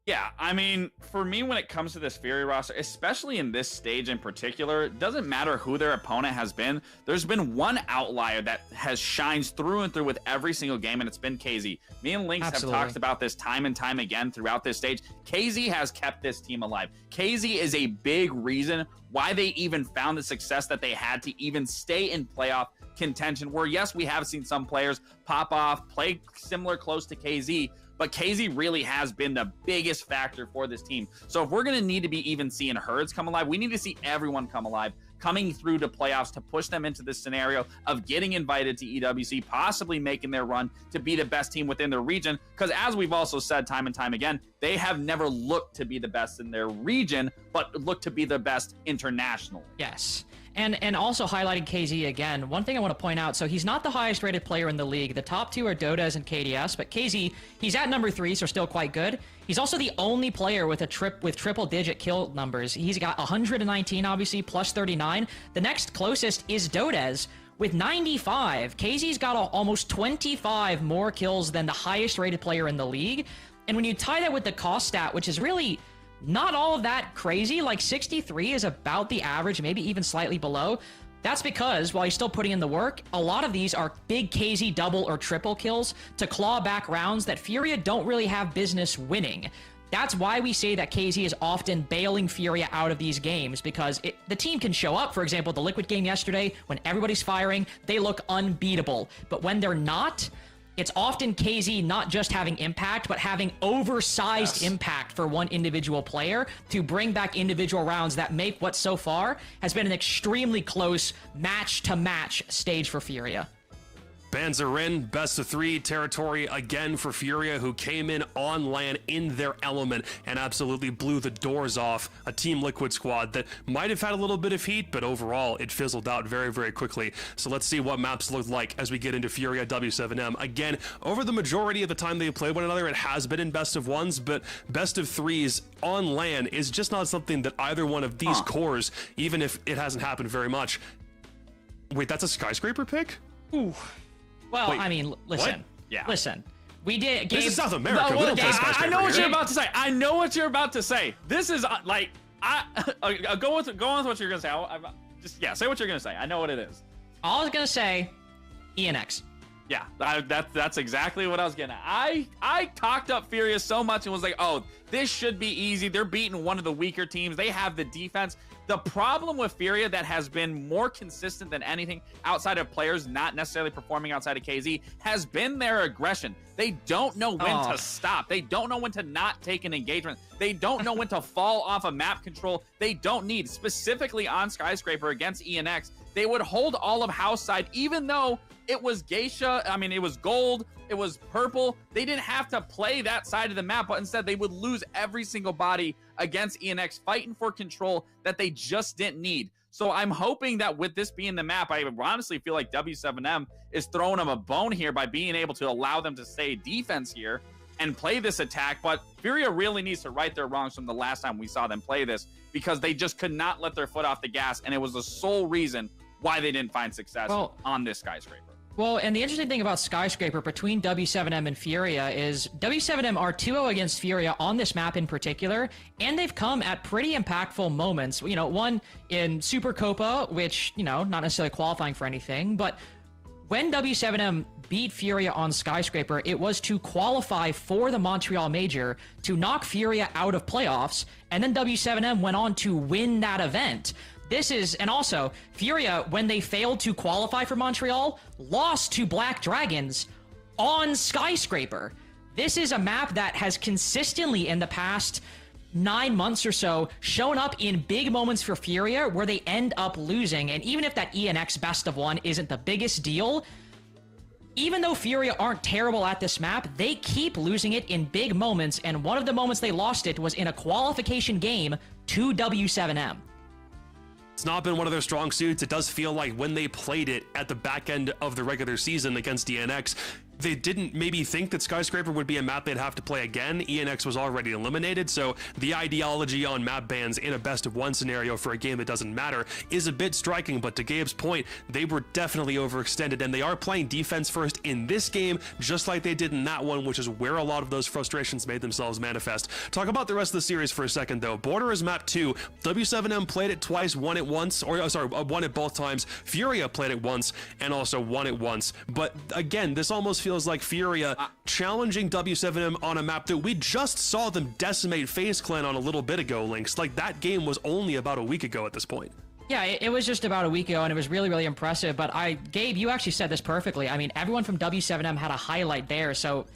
Yeah, I mean, for me, when it comes to this Furia roster, especially in this stage in particular, it doesn't matter who their opponent has been. There's been one outlier that has shines through and through with every single game, and it's been KZ. Me and Lynx have talked about this time and time again throughout this stage. KZ has kept this team alive. KZ is a big reason why they even found the success that they had to even stay in playoff contention, where, yes, we have seen some players pop off, play similar close to KZ, but KZ really has been the biggest factor for this team. So if we're going to need to be even seeing Herds come alive, we need to see everyone come alive, coming through to playoffs to push them into this scenario of getting invited to EWC, possibly making their run to be the best team within their region. Because as we've also said time and time again, they have never looked to be the best in their region, but looked to be the best internationally. Yes. And also highlighting KZ again, one thing I want to point out, so he's not the highest rated player in the league. The top two are Dodez and KDS, but KZ, he's at number 3, so still quite good. He's also the only player with triple digit kill numbers. He's got 119, obviously, plus 39. The next closest is Dodez with 95. KZ's got almost 25 more kills than the highest rated player in the league. And when you tie that with the cost stat, which is really not all of that crazy, like 63 is about the average, maybe even slightly below. That's because while he's still putting in the work, a lot of these are big KZ double or triple kills to claw back rounds that Furia don't really have business winning. That's why we say that KZ is often bailing Furia out of these games, because the team can show up. For example, the Liquid game yesterday, when everybody's firing, they look unbeatable. But when they're not, it's often KZ not just having impact, but having oversized impact for one individual player to bring back individual rounds that make what so far has been an extremely close match-to-match stage for Furia. Bans are in, best of 3 territory again for Furia, who came in on LAN in their element and absolutely blew the doors off a Team Liquid squad that might have had a little bit of heat, but overall it fizzled out very, very quickly. So let's see what maps look like as we get into Furia W7M. Again, over the majority of the time they've played one another, it has been in best of 1s, but best of 3s on LAN is just not something that either one of these cores, even if it hasn't happened very much. Wait, that's a Skyscraper pick? Ooh. Well, wait, I mean, listen. What? Yeah. Listen. We did. This is South America. We don't play Skyscraper I know what here. you're about to say. I know what you're about to say. This is like, go with what you're gonna say. Say what you're gonna say. I know what it is. All I was gonna say, ENX. Yeah, that's exactly what I was getting at. I talked up Furia so much and was like, oh, this should be easy. They're beating one of the weaker teams. They have the defense. The problem with Furia that has been more consistent than anything outside of players not necessarily performing outside of KZ has been their aggression. They don't know when to stop. They don't know when to not take an engagement. They don't know when to fall off a map control. They don't need, specifically on Skyscraper against ENX, they would hold all of house side, even though it was Geisha, it was gold, it was purple. They didn't have to play that side of the map, but instead they would lose every single body against ENX, fighting for control that they just didn't need. So I'm hoping that with this being the map, I honestly feel like W7M is throwing them a bone here by being able to allow them to stay defense here and play this attack. But Furia really needs to right their wrongs from the last time we saw them play this, because they just could not let their foot off the gas, and it was the sole reason why they didn't find success on this Skyscraper. Well, and the interesting thing about Skyscraper between W7M and Furia is W7M are 2-0 against Furia on this map in particular, and they've come at pretty impactful moments. One in Super Copa, which, not necessarily qualifying for anything, but when W7M beat Furia on Skyscraper, it was to qualify for the Montreal Major to knock Furia out of playoffs, and then W7M went on to win that event. And also, Furia, when they failed to qualify for Montreal, lost to Black Dragons on Skyscraper. This is a map that has consistently, in the past 9 months or so, shown up in big moments for Furia where they end up losing. And even if that ENX best of one isn't the biggest deal, even though Furia aren't terrible at this map, they keep losing it in big moments. And one of the moments they lost it was in a qualification game to W7M. It's not been one of their strong suits. It does feel like when they played it at the back end of the regular season against ENX, they didn't maybe think that Skyscraper would be a map they'd have to play again. ENX was already eliminated, so the ideology on map bans in a best-of-1 scenario for a game that doesn't matter is a bit striking, but to Gabe's point, they were definitely overextended, and they are playing defense first in this game, just like they did in that one, which is where a lot of those frustrations made themselves manifest. Talk about the rest of the series for a second, though. Border is map 2. W7M played it twice, won it once, won it both times. Furia played it once, and also won it once. But again, this almost feels like Furia challenging W7M on a map that we just saw them decimate FaZe Clan on a little bit ago, Lynx. Like, that game was only about a week ago at this point. Yeah, it was just about a week ago, and it was really, really impressive. But Gabe, you actually said this perfectly. Everyone from W7M had a highlight there, so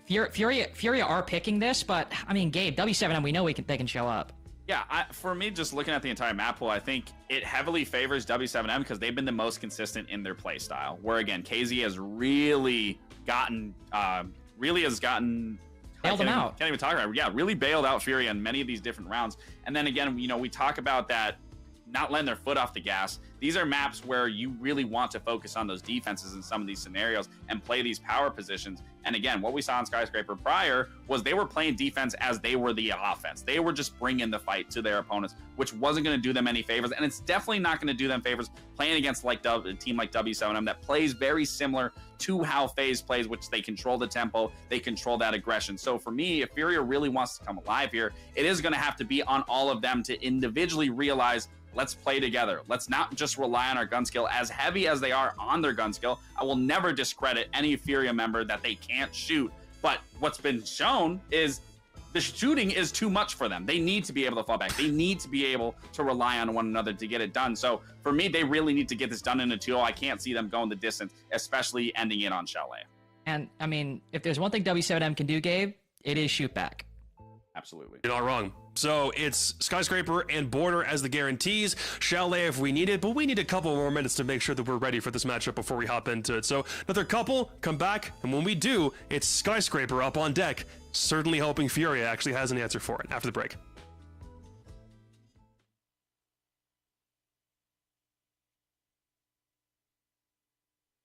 Furia are picking this, but, Gabe, W7M, we know they can show up. Yeah, for me, just looking at the entire map pool, I think it heavily favors W7M because they've been the most consistent in their play style. Where, again, KZ has really gotten bailed them out. Can't even talk about it. Yeah, really bailed out Furia in many of these different rounds. And then again, we talk about that not letting their foot off the gas. These are maps where you really want to focus on those defenses in some of these scenarios and play these power positions. And again, what we saw on Skyscraper prior was they were playing defense as they were the offense. They were just bringing the fight to their opponents, which wasn't going to do them any favors. And it's definitely not going to do them favors playing against a team like W7M that plays very similar to how FaZe plays, which they control the tempo, they control that aggression. So for me, if Furia really wants to come alive here, it is going to have to be on all of them to individually realize, let's play together. Let's not just rely on our gun skill, as heavy as they are on their gun skill. I will never discredit any Furia member that they can't shoot. But what's been shown is the shooting is too much for them. They need to be able to fall back. They need to be able to rely on one another to get it done. So for me, they really need to get this done in a 2-0. I can't see them going the distance, especially ending it on Chalet. And if there's one thing W7M can do, Gabe, it is shoot back. Absolutely. You're not wrong. So it's Skyscraper and Border as the guarantees. Chalet if we need it, but we need a couple more minutes to make sure that we're ready for this matchup before we hop into it. So another couple, come back, and when we do, it's Skyscraper up on deck. Certainly hoping Furia actually has an answer for it after the break.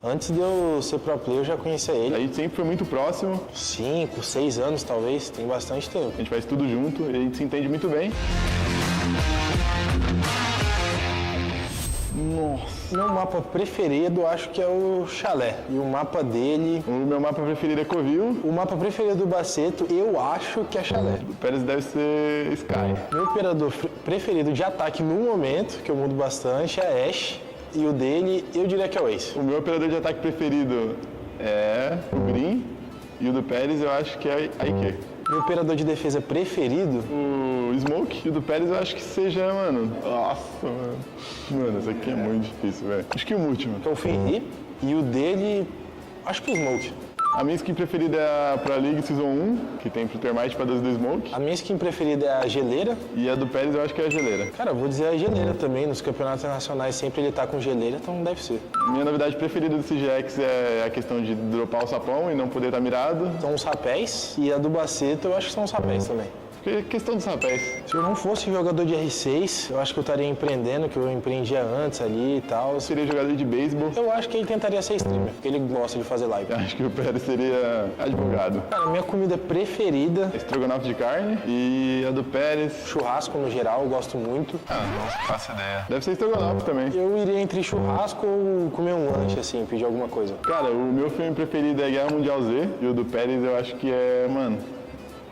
Antes de eu ser pro player, eu já conhecia ele. A gente sempre foi muito próximo. 5, 6 anos, talvez. Tem bastante tempo. A gente faz tudo junto e a gente se entende muito bem. Nossa. Meu mapa preferido, acho que é o Chalet. E o mapa dele... O meu mapa preferido é Covil. O mapa preferido do Baceto, eu acho que é Chalet. O Pérez deve ser Sky. Meu operador preferido de ataque no momento, que eu mudo bastante, é Ashe. E o dele, eu diria que é o Ace. O meu operador de ataque preferido é o Green. E o do Pérez eu acho que é a IQ. Meu operador de defesa preferido? O Smoke. E o do Pérez eu acho que seja, mano... Nossa, mano. Mano, isso aqui é muito difícil, velho. Acho que o último. Que é o Ferri. E o dele... Acho que o Smoke. A minha skin preferida é a Pro League Season 1, que tem pro Termite para do Smoke. A minha skin preferida é a geleira. E a do Pérez eu acho que é a geleira. Cara, eu vou dizer a geleira também. Nos campeonatos nacionais sempre ele tá com geleira, então deve ser. Minha novidade preferida do CGX é a questão de dropar o sapão e não poder estar mirado. São os rapéis. E a do Baceto eu acho que são os rapéis também. Porque questão dos rapéis. Se eu não fosse jogador de R6, eu acho que eu estaria empreendendo, que eu empreendia antes ali e tal. Seria jogador de beisebol. Eu acho que ele tentaria ser streamer, porque ele gosta de fazer live. Acho que o Pérez seria advogado. Cara, minha comida preferida... estrogonofe de carne. E a do Pérez... churrasco no geral, eu gosto muito. Não faço ideia. Deve ser estrogonofe também. Eu iria entre churrasco ou comer um lanche, assim, pedir alguma coisa. Cara, o meu filme preferido é Guerra Mundial Z. E o do Pérez eu acho que é, mano...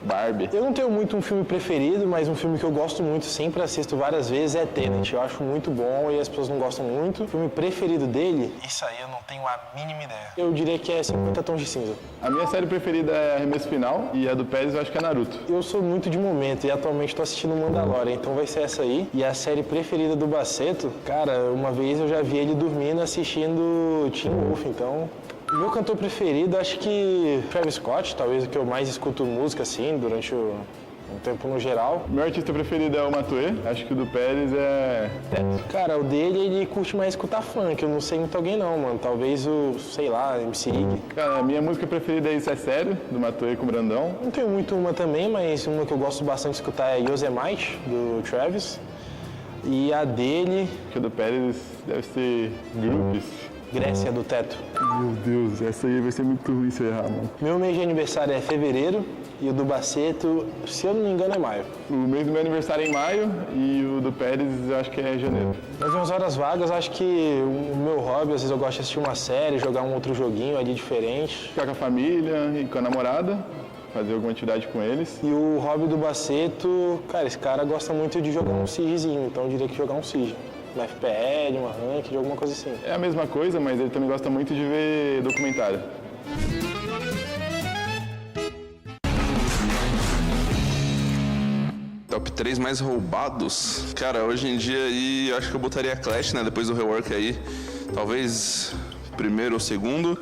Barbie. Eu não tenho muito um filme preferido, mas um filme que eu gosto muito, sempre assisto várias vezes, é Tenet. Eu acho muito bom e as pessoas não gostam muito. O filme preferido dele, isso aí eu não tenho a mínima ideia. Eu diria que é 50 Tons de Cinza. A minha série preferida é Arremesso Final e a do Pérez eu acho que é Naruto. Eu sou muito de momento e atualmente tô assistindo Mandalorian, então vai ser essa aí. E a série preferida do Baceto, cara, uma vez eu já vi ele dormindo assistindo Teen Wolf, então... Meu cantor preferido, acho que Travis Scott, talvez o que eu mais escuto música assim, durante um tempo no geral. Meu artista preferido é o Matuê, acho que o do Pérez é Teto. Cara, o dele, ele curte mais escutar funk, eu não sei muito alguém não, mano. Talvez o, sei lá, MC Ig. Cara, a minha música preferida é Isso é Sério, do Matuê com o Brandão. Não tenho muito uma também, mas uma que eu gosto bastante de escutar é Yosemite, do Travis. E a dele... Que o do Pérez deve ser Groups. Grécia, do Teto. Meu Deus, essa aí vai ser muito ruim se eu errar, mano. Meu mês de aniversário é fevereiro e o do Baceto, se eu não me engano, é maio. O mês do meu aniversário é em maio e o do Pérez eu acho que é janeiro. Nas minhas horas vagas, acho que o meu hobby, às vezes eu gosto de assistir uma série, jogar um outro joguinho ali diferente. Ficar com a família e com a namorada, fazer alguma atividade com eles. E o hobby do Baceto, cara, esse cara gosta muito de jogar um Siegezinho, então eu diria que jogar um Siege. Uma FPL, uma Ranked, alguma coisa assim. É a mesma coisa, mas ele também gosta muito de ver documentário. Top 3 mais roubados? Cara, hoje em dia aí eu acho que eu botaria Clash, né? Depois do rework aí. Talvez primeiro ou segundo.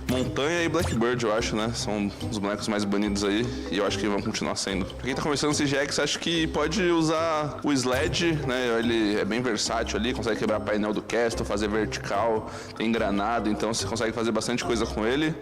Montanha e Blackbird, eu acho, né? São os bonecos mais banidos aí e eu acho que vão continuar sendo. Pra quem tá começando o CGX, acho que pode usar o Sled, né? Ele é bem versátil ali, consegue quebrar painel do Castle, fazer vertical, tem granada, então você consegue fazer bastante coisa com ele.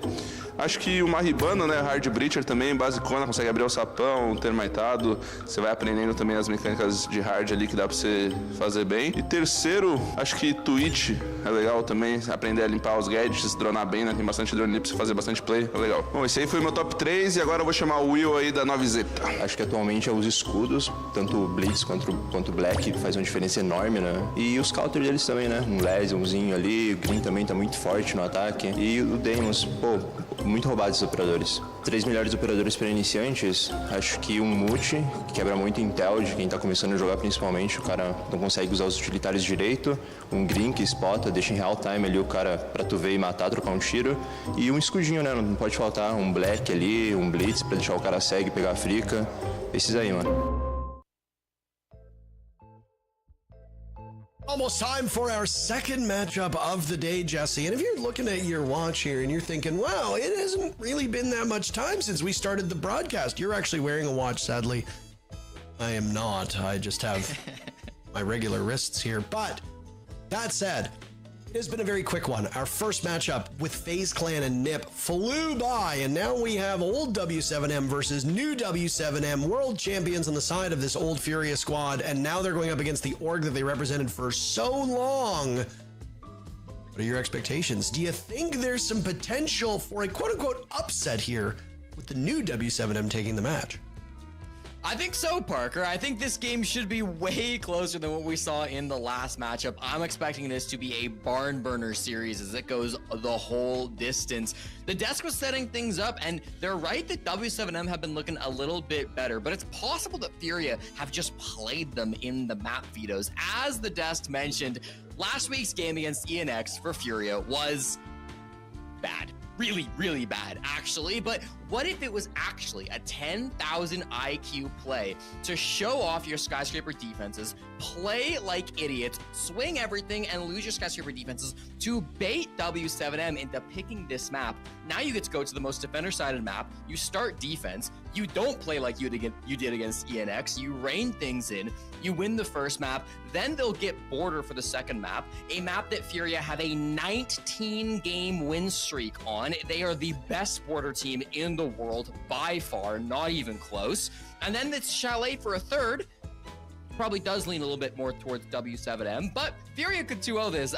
Acho que o Maribano, né? Hard Breacher também, basicona, consegue abrir o sapão, termitado. Você vai aprendendo também as mecânicas de hard ali que dá pra você fazer bem. E terceiro, acho que Twitch é legal também, aprender a limpar os gadgets, dronar bem, né? Tem bastante drone ali pra você fazer bastante play, é legal. Bom, esse aí foi meu top 3 e agora eu vou chamar o Will aí da 9Z. Acho que atualmente é os escudos, tanto o Blitz quanto o Black, faz uma diferença enorme, né? E os counter deles também, né? Um Lesionzinho ali, o Green também tá muito forte no ataque. E o Demons, pô, muito roubados os operadores. 3 melhores operadores para iniciantes, acho que um Multi, que quebra muito Intel de quem tá começando a jogar principalmente, o cara não consegue usar os utilitários direito, um Green que spota, deixa em real time ali o cara pra tu ver e matar, trocar um tiro, e um escudinho, né, não pode faltar, um Black ali, um Blitz pra deixar o cara cego e pegar a frica, esses aí, mano. Almost time for our second matchup of the day, Jesse. And if you're looking at your watch here and you're thinking, wow, it hasn't really been that much time since we started the broadcast. You're actually wearing a watch, sadly. I am not. I just have my regular wrists here. But that said, it has been a very quick one. Our first matchup with FaZe Clan and Nip flew by, and now we have old W7M versus new W7M, world champions on the side of this old Furia squad, and now they're going up against the org that they represented for so long. What are your expectations? Do you think there's some potential for a quote-unquote upset here with the new W7M taking the match? I think so, Parker. I think this game should be way closer than what we saw in the last matchup. I'm expecting this to be a barn burner series as it goes the whole distance. The desk was setting things up, and they're right that W7M have been looking a little bit better, but it's possible that Furia have just played them in the map vetoes. As the desk mentioned, last week's game against ENX for Furia was bad. Really, really bad, actually. But What if it was actually a 10,000 IQ play to show off your Skyscraper defenses, play like idiots, swing everything, and lose your Skyscraper defenses to bait W7M into picking this map? Now you get to go to the most defender-sided map, you start defense, you don't play like you did against ENX, you rein things in, you win the first map, then they'll get Border for the second map, a map that Furia have a 19-game win streak on. They are the best Border team in the world by far, not even close. And then it's Chalet for a third. Probably does lean a little bit more towards W7M, but Furia could 2-0 this.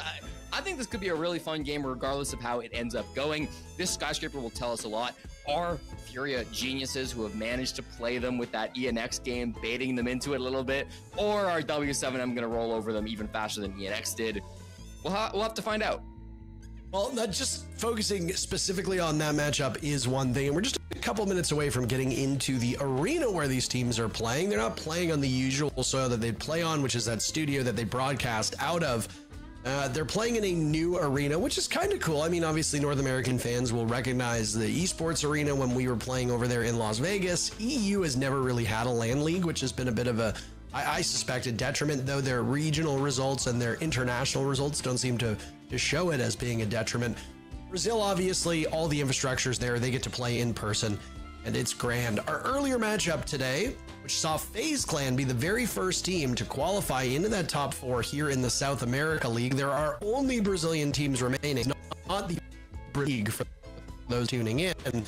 I think this could be a really fun game regardless of how it ends up going. This Skyscraper will tell us a lot. Are Furia geniuses who have managed to play them with that ENX game, baiting them into it a little bit? Or are W7M going to roll over them even faster than ENX did? We'll have to find out. Well, not just focusing specifically on that matchup is one thing, and we're just a couple minutes away from getting into the arena where these teams are playing. They're not playing on the usual soil that they'd play on, which is that studio that they broadcast out of. They're playing in a new arena, which is kind of cool. I mean, obviously, North American fans will recognize the esports arena when we were playing over there in Las Vegas. EU has never really had a LAN league, which has been a bit of a, I suspect, a detriment, though their regional results and their international results don't seem to show it as being a detriment. Brazil, obviously, all the infrastructure's there. They get to play in person, and it's grand. Our earlier matchup today, which saw FaZe Clan be the very first team to qualify into that top 4 here in the South America League. There are only Brazilian teams remaining, not the league for those tuning in.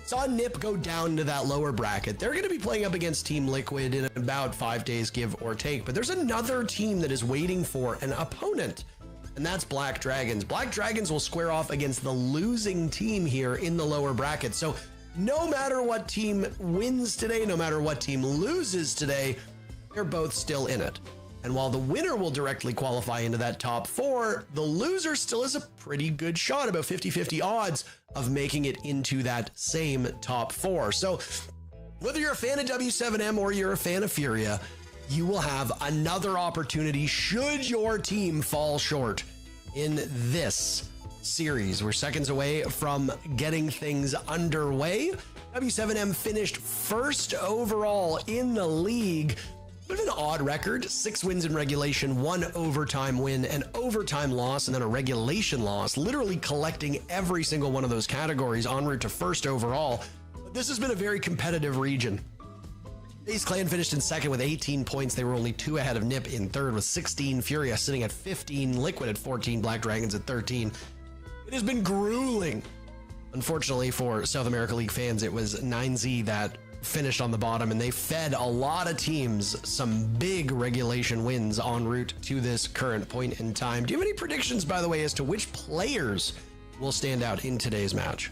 Saw NiP go down to that lower bracket. They're going to be playing up against Team Liquid in about 5 days, give or take. But there's another team that is waiting for an opponent, and that's Black Dragons. Black Dragons will square off against the losing team here in the lower bracket. So no matter what team wins today, no matter what team loses today, they're both still in it. And while the winner will directly qualify into that top 4, the loser still has a pretty good shot, about 50-50 odds of making it into that same top 4. So whether you're a fan of W7M or you're a fan of Furia, you will have another opportunity should your team fall short in this series. We're seconds away from getting things underway. W7M finished first overall in the league. Bit of an odd record, 6 wins in regulation, 1 overtime win, an overtime loss, and then a regulation loss, literally collecting every single one of those categories en route to first overall. But this has been a very competitive region. FaZe Clan finished in second with 18 points. They were only 2 ahead of NiP in third with 16. Furia sitting at 15. Liquid at 14. Black Dragons at 13. It has been grueling. Unfortunately for South America League fans, it was 9Z that finished on the bottom, and they fed a lot of teams some big regulation wins en route to this current point in time. Do you have any predictions, by the way, as to which players will stand out in today's match?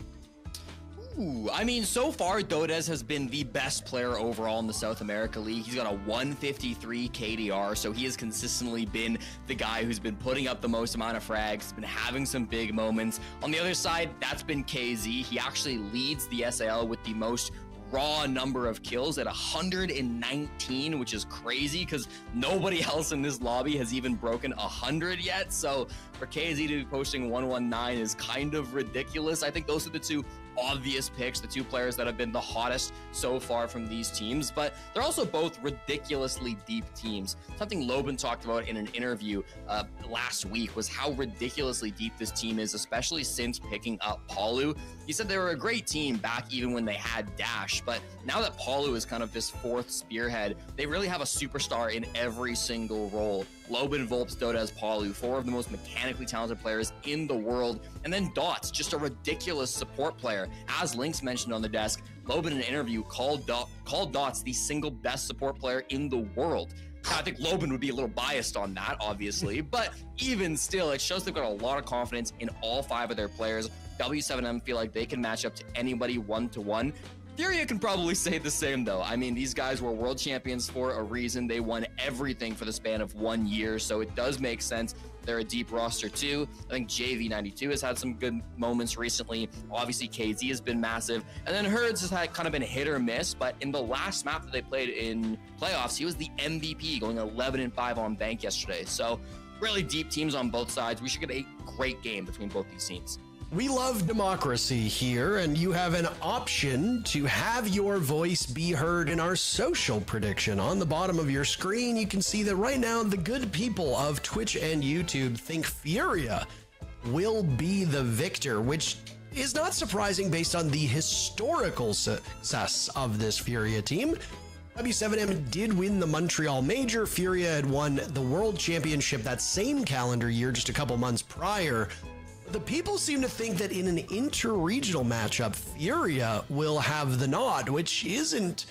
Ooh, I mean, so far, Dodez has been the best player overall in the South America League. He's got a 153 KDR, so he has consistently been the guy who's been putting up the most amount of frags, been having some big moments. On the other side, that's been KZ. He actually leads the SAL with the most raw number of kills at 119, which is crazy because nobody else in this lobby has even broken 100 yet. So for KZ to be posting 119 is kind of ridiculous. I think those are the two obvious picks, the two players that have been the hottest so far from these teams, but they're also both ridiculously deep teams. Something Loban talked about in an interview last week was how ridiculously deep this team is, especially since picking up Palu. He said they were a great team back even when they had Dash, but now that Palu is kind of this fourth spearhead, they really have a superstar in every single role. Loban, Volps, Dodez, Palu, 4 of the most mechanically talented players in the world. And then Dots, just a ridiculous support player. As Lynx mentioned on the desk, Loban in an interview called Dots the single best support player in the world. I think Loban would be a little biased on that, obviously, but even still, it shows they've got a lot of confidence in all 5 of their players. W7M feel like they can match up to anybody 1-to-1. Furia can probably say the same, though. I mean, these guys were world champions for a reason. They won everything for the span of 1 year, so it does make sense. They're a deep roster, too. I think JV92 has had some good moments recently. Obviously, KZ has been massive. And then Herds has kind of been hit or miss, but in the last map that they played in playoffs, he was the MVP, going 11-5 on bank yesterday. So really deep teams on both sides. We should get a great game between both these teams. We love democracy here, and you have an option to have your voice be heard in our social prediction. On the bottom of your screen, you can see that right now the good people of Twitch and YouTube think Furia will be the victor, which is not surprising based on the historical success of this Furia team. W7M did win the Montreal Major. Furia had won the World Championship that same calendar year, just a couple months prior. The people seem to think that in an inter-regional matchup, Furia will have the nod, which isn't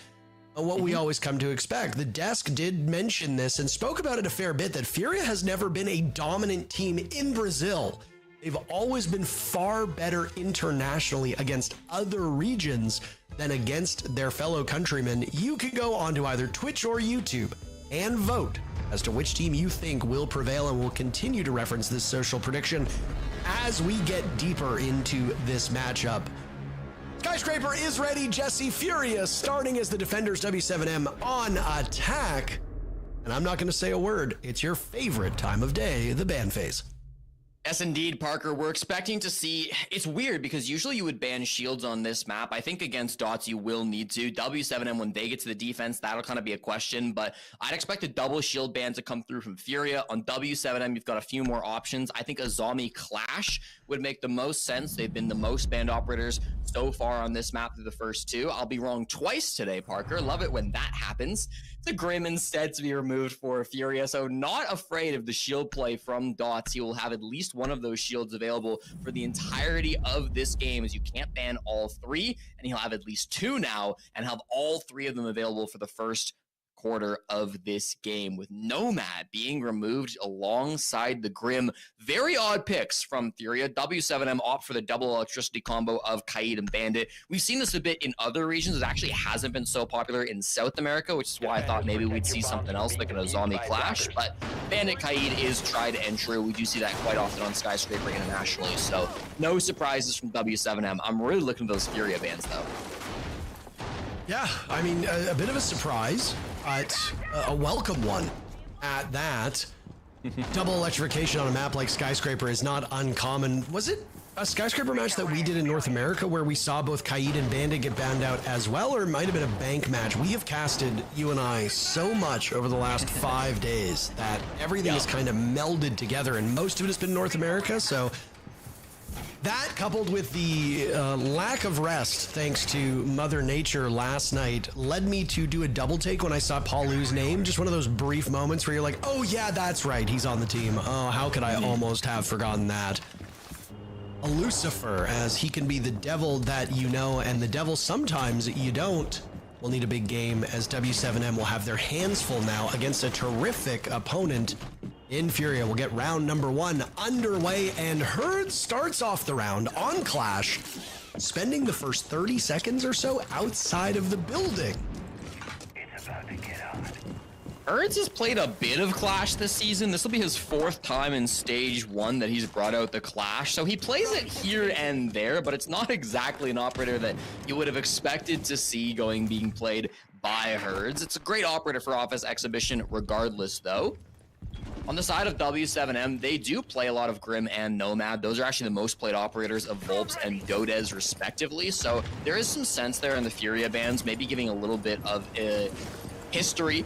what we always come to expect. The desk did mention this and spoke about it a fair bit, that Furia has never been a dominant team in Brazil. They've always been far better internationally against other regions than against their fellow countrymen. You can go onto either Twitch or YouTube and vote as to which team you think will prevail, and we'll continue to reference this social prediction as we get deeper into this matchup. Skyscraper is ready. Jesse, Furia starting as the defenders. W7M on attack. And I'm not going to say a word. It's your favorite time of day, the ban phase. Yes, indeed, Parker. We're expecting to see... It's weird because usually you would ban shields on this map. I think against dots you will need to. W7M, when they get to the defense, that'll kind of be a question, but I'd expect a double shield ban to come through from Furia. On W7M, you've got a few more options. I think a zombie clash would make the most sense. They've been the most banned operators so far on this map through the first two. I'll be wrong twice today, Parker. Love it when that happens. It's a Grim instead to be removed for Furia, so not afraid of the shield play from dots. He will have at least one of those shields available for the entirety of this game, as you can't ban all three, and he'll have at least two now and have all three of them available for the first quarter of this game, with Nomad being removed alongside the Grim. Very odd picks from Furia. W7M opt for the double electricity combo of Kaid and Bandit. We've seen this a bit in other regions. It actually hasn't been so popular in South America, which is why I thought maybe we'd see something else like a zombie clash, but Bandit Kaid is tried and true. We do see that quite often on Skyscraper internationally, so no surprises from W7M. I'm really looking at those Furia bans though. Yeah, I mean, a bit of a surprise, but a welcome one at that. Double electrification on a map like Skyscraper is not uncommon. Was it a Skyscraper match that we did in North America where we saw both Kaid and Bandit get banned out as well, or it might have been a bank match? We have casted, you and I, so much over the last 5 days that everything is kind of melded together, and most of it has been North America, so... That, coupled with the lack of rest, thanks to Mother Nature last night, led me to do a double take when I saw Paulu's name. Just one of those brief moments where you're like, oh yeah, that's right, he's on the team. Oh, how could I almost have forgotten that? A Lucifer, as he can be the devil that you know, and the devil sometimes you don't. We'll need a big game, as W7M will have their hands full now against a terrific opponent in Furia. We'll get round number one underway, and Herd starts off the round on Clash, spending the first 30 seconds or so outside of the building. It's about to get hot. Herds has played a bit of Clash this season. This will be his fourth time in stage one that he's brought out the Clash. So he plays it here and there, but it's not exactly an operator that you would have expected to see being played by Herds. It's a great operator for Office Exhibition regardless, though. On the side of W7M, they do play a lot of Grim and Nomad. Those are actually the most played operators of Volps and Dodez, respectively. So there is some sense there in the Furia bans, maybe giving a little bit of a history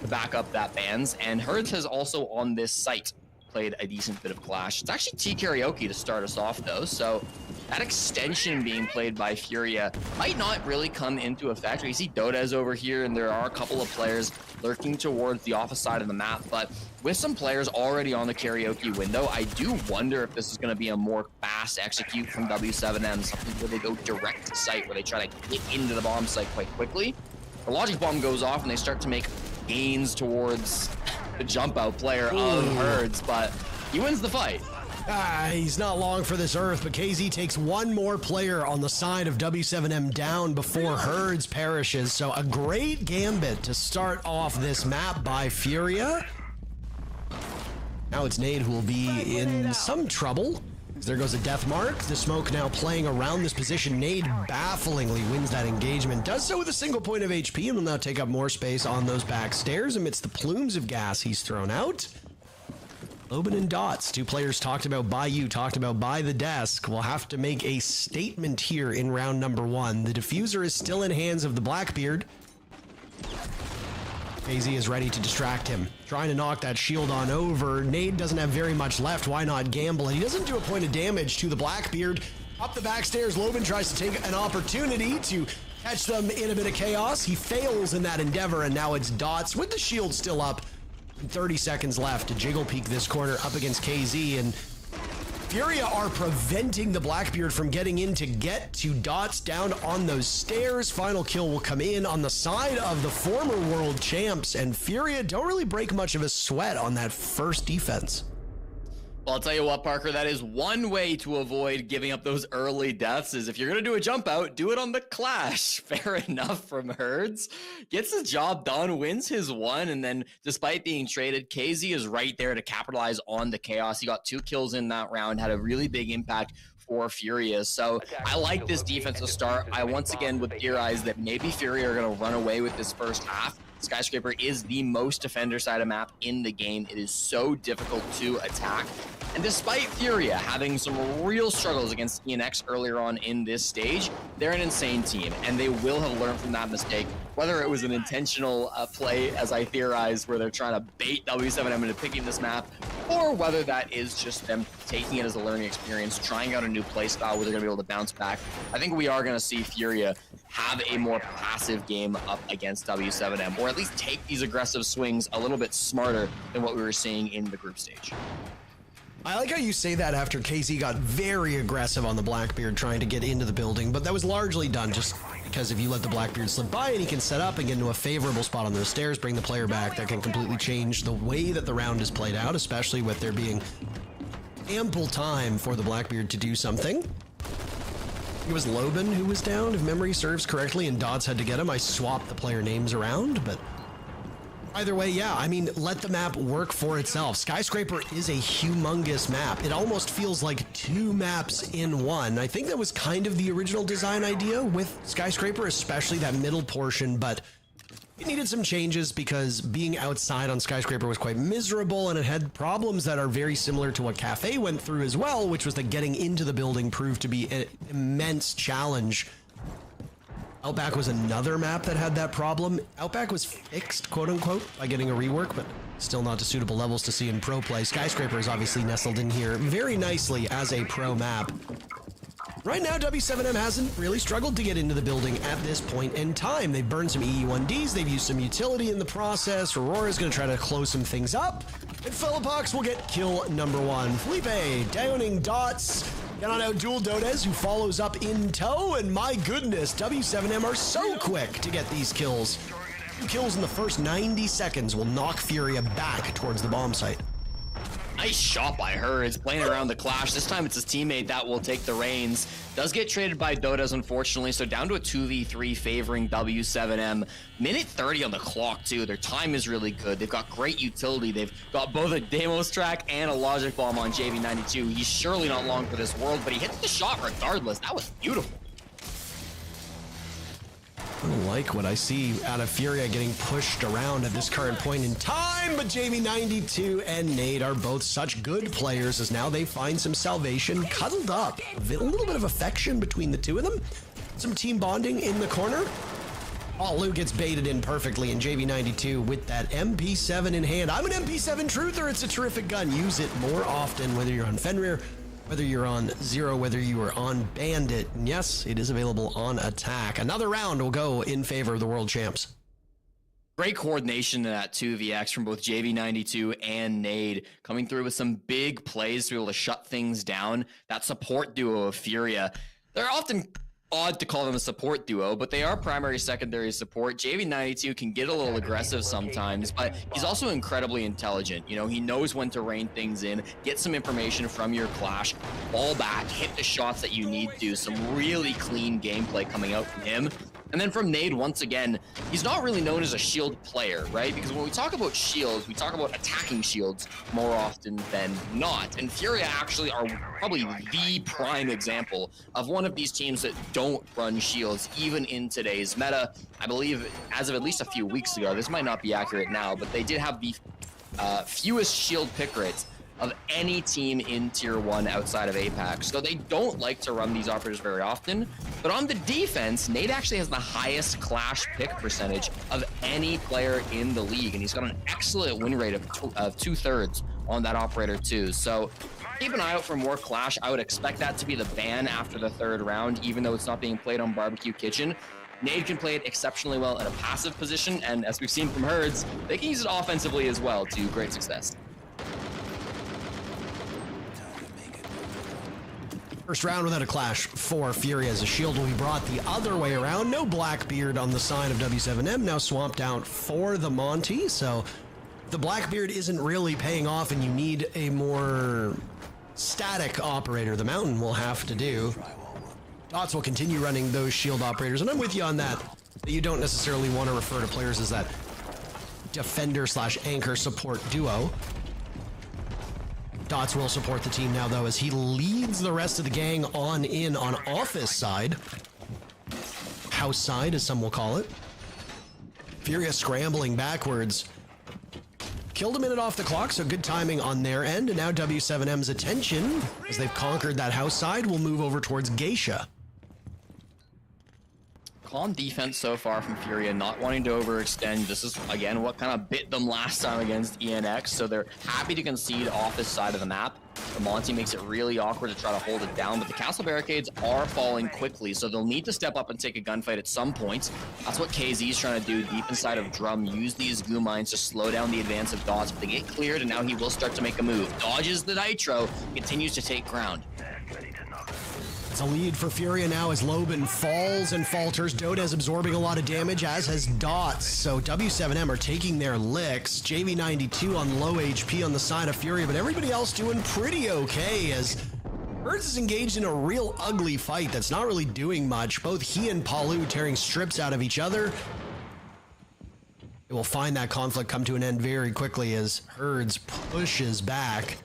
to back up that bans. And Herds has also on this site played a decent bit of Clash. It's actually T-Karaoke to start us off, though. So that extension being played by Furia might not really come into effect. You see Dodez over here, and there are a couple of players lurking towards the office side of the map, but with some players already on the karaoke window, I do wonder if this is going to be a more fast execute from W7M, something where they go direct to site, where they try to get into the bomb site quite quickly. The logic bomb goes off, and they start to make gains towards the jump out player of Herds, but he wins the fight. He's not long for this earth, but KZ takes one more player on the side of W7M down before Herds perishes. So a great gambit to start off this map by Furia. Now it's Nade who will be in some trouble. There goes a death mark. The smoke now playing around this position. Nade bafflingly wins that engagement. Does so with a single point of HP and will now take up more space on those back stairs amidst the plumes of gas he's thrown out. Loban and Dots, two players talked about by you, talked about by the desk, will have to make a statement here in round number 1. The diffuser is still in hands of the Blackbeard. FaZe is ready to distract him, trying to knock that shield on over. Nade doesn't have very much left. Why not gamble? And he doesn't do a point of damage to the Blackbeard. Up the back stairs, Loban tries to take an opportunity to catch them in a bit of chaos. He fails in that endeavor, and now it's Dots with the shield still up. 30 seconds left to jiggle peek this corner up against KZ, and Furia are preventing the Blackbeard from getting in to get to Dots down on those stairs. Final kill will come in on the side of the former world champs, and Furia don't really break much of a sweat on that first defense. Well, I'll tell you what, Parker, that is one way to avoid giving up those early deaths is if you're going to do a jump out, do it on the Clash. Fair enough from Herds. Gets his job done, wins his one, and then despite being traded, KZ is right there to capitalize on the chaos. He got 2 kills in that round, had a really big impact for Furia. So I like this defensive start. I once again would theorize that maybe Furia are going to run away with this first half. Skyscraper is the most defender-sided map in the game. It is so difficult to attack. And despite Furia having some real struggles against ENX earlier on in this stage, they're an insane team, and they will have learned from that mistake, whether it was an intentional play, as I theorized, where they're trying to bait W7M into picking this map, or whether that is just them taking it as a learning experience, trying out a new play style where they're going to be able to bounce back. I think we are going to see Furia have a more passive game up against W7M, or at least take these aggressive swings a little bit smarter than what we were seeing in the group stage. I like how you say that after KZ got very aggressive on the Blackbeard trying to get into the building, but that was largely done just because if you let the Blackbeard slip by and he can set up and get into a favorable spot on those stairs, bring the player back, that can completely change the way that the round is played out, especially with there being ample time for the Blackbeard to do something. It was Loban who was down, if memory serves correctly, and Dots had to get him. I swapped the player names around, but either way, yeah, I mean, let the map work for itself. Skyscraper is a humongous map. It almost feels like 2 maps in one. I think that was kind of the original design idea with Skyscraper, especially that middle portion, but it needed some changes because being outside on Skyscraper was quite miserable, and it had problems that are very similar to what Cafe went through as well, which was that getting into the building proved to be an immense challenge. Outback was another map that had that problem. Outback was fixed, quote unquote, by getting a rework, but still not to suitable levels to see in pro play. Skyscraper is obviously nestled in here very nicely as a pro map. Right now, W7M hasn't really struggled to get into the building at this point in time. They've burned some EE1Ds, they've used some utility in the process. Aurora's going to try to close some things up, and Philippox will get kill number 1. Felipe downing Dots. Get on out dual Dodez, who follows up in tow, and my goodness, W7M are so quick to get these kills. 2 kills in the first 90 seconds will knock Furia back towards the bomb site. Nice shot by her. It's playing around the Clash. This time it's his teammate that will take the reins. Does get traded by Dodez, unfortunately, so down to a 2v3 favoring W7M. Minute 30 on the clock, too. Their time is really good. They've got great utility. They've got both a Deimos track and a Logic Bomb on JV92. He's surely not long for this world, but he hits the shot regardless. That was beautiful. I don't like what I see out of Furia getting pushed around at this current point in time, but JV92 and Nade are both such good players as now they find some salvation cuddled up. A little bit of affection between the two of them. Some team bonding in the corner. Oh, Lou gets baited in perfectly, and JV92 with that MP7 in hand. I'm an MP7 truther. It's a terrific gun. Use it more often, whether you're on Fenrir, whether you're on Zero, whether you are on Bandit. And yes, it is available on Attack. Another round will go in favor of the world champs. Great coordination in that 2vx from both JV92 and Nade, coming through with some big plays to be able to shut things down. That support duo of Furia, they're often odd to call them a support duo, but they are primary secondary support. JV92 can get a little aggressive sometimes, but he's also incredibly intelligent. You know, he knows when to rein things in, get some information from your Clash, fall back, hit the shots that you need to. Some really clean gameplay coming out from him. And then from Nade, once again, he's not really known as a shield player, right? Because when we talk about shields, we talk about attacking shields more often than not. And Furia actually are probably the prime example of one of these teams that don't run shields, even in today's meta. I believe, as of at least a few weeks ago, this might not be accurate now, but they did have the fewest shield pick rates of any team in Tier 1 outside of APAC. So they don't like to run these operators very often. But on the defense, Nate actually has the highest Clash pick percentage of any player in the league. And he's got an excellent win rate of 2/3 on that operator too. So keep an eye out for more Clash. I would expect that to be the ban after the 3rd round, even though it's not being played on Barbecue Kitchen. Nade can play it exceptionally well in a passive position, and as we've seen from Herds, they can use it offensively as well to great success. First round without a Clash for Furia as a shield will be brought the other way around. No Blackbeard on the side of W7M, now swamped out for the Monty, so the Blackbeard isn't really paying off and you need a more static operator. The Mountain will have to do. Dots will continue running those shield operators, and I'm with you on that. You don't necessarily want to refer to players as that defender/anchor support duo. Dots will support the team now, though, as he leads the rest of the gang on in on office side. House side, as some will call it. Furia scrambling backwards. Killed a minute off the clock, so good timing on their end. And now W7M's attention, as they've conquered that house side, will move over towards Geisha. Calm defense so far from Furia, not wanting to overextend. This is, again, what kind of bit them last time against ENX, so they're happy to concede off this side of the map. The Monty makes it really awkward to try to hold it down, but the castle barricades are falling quickly, so they'll need to step up and take a gunfight at some point. That's what KZ is trying to do deep inside of Drum, use these goo mines to slow down the advance of Dots, but they get cleared, and now he will start to make a move. Dodges the Nitro, continues to take ground. It's a lead for Furia now as Loban falls and falters. Dota's absorbing a lot of damage, as has Dots. So W7M are taking their licks. JV92 on low HP on the side of Furia, but everybody else doing pretty okay as Herds is engaged in a real ugly fight that's not really doing much. Both he and Palu tearing strips out of each other. It will find that conflict come to an end very quickly as Herds pushes back.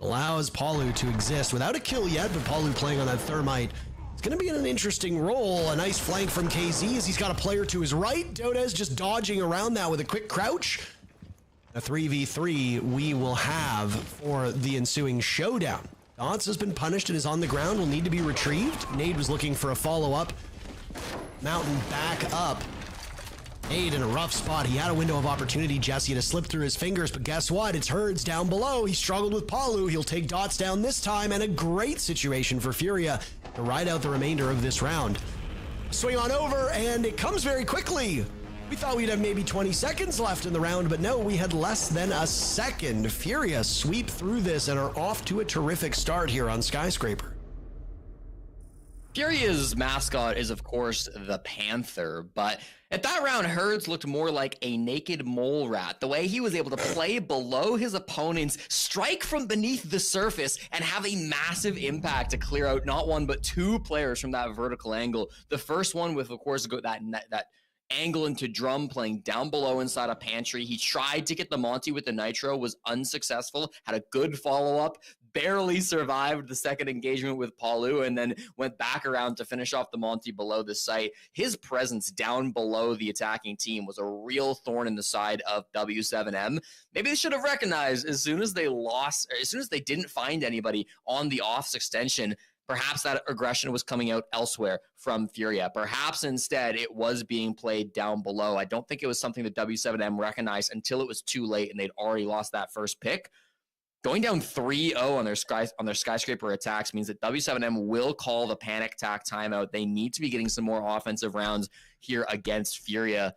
Allows Palu to exist without a kill yet, but Palu playing on that Thermite. It's going to be in an interesting role. A nice flank from KZ as he's got a player to his right. Dota's just dodging around that with a quick crouch. A 3v3 we will have for the ensuing showdown. Dots has been punished and is on the ground, will need to be retrieved. Nade was looking for a follow-up. Mountain back up. Nade in a rough spot. He had a window of opportunity, Jesse, to slip through his fingers, but guess what? It's Herds down below. He struggled with Palu. He'll take Dots down this time, and a great situation for Furia to ride out the remainder of this round. Swing on over, and it comes very quickly. We thought we'd have maybe 20 seconds left in the round, but no, we had less than a second. Furia sweep through this and are off to a terrific start here on Skyscraper. Furia's mascot is, of course, the Panther, but at that round, Herds looked more like a naked mole rat. The way he was able to play below his opponents, strike from beneath the surface, and have a massive impact to clear out not one, but two players from that vertical angle. The first one with, of course, that angle into Drum playing down below inside a pantry. He tried to get the Monty with the Nitro, was unsuccessful, had a good follow-up, barely survived the second engagement with Palu, and then went back around to finish off the Monty below the site. His presence down below the attacking team was a real thorn in the side of W7M. Maybe they should have recognized as soon as they lost, as soon as they didn't find anybody on the offs extension, perhaps that aggression was coming out elsewhere from Furia. Perhaps instead it was being played down below. I don't think it was something that W7M recognized until it was too late and they'd already lost that first pick. Going down 3-0 on their Skyscraper attacks means that W7M will call the panic attack timeout. They need to be getting some more offensive rounds here against Furia.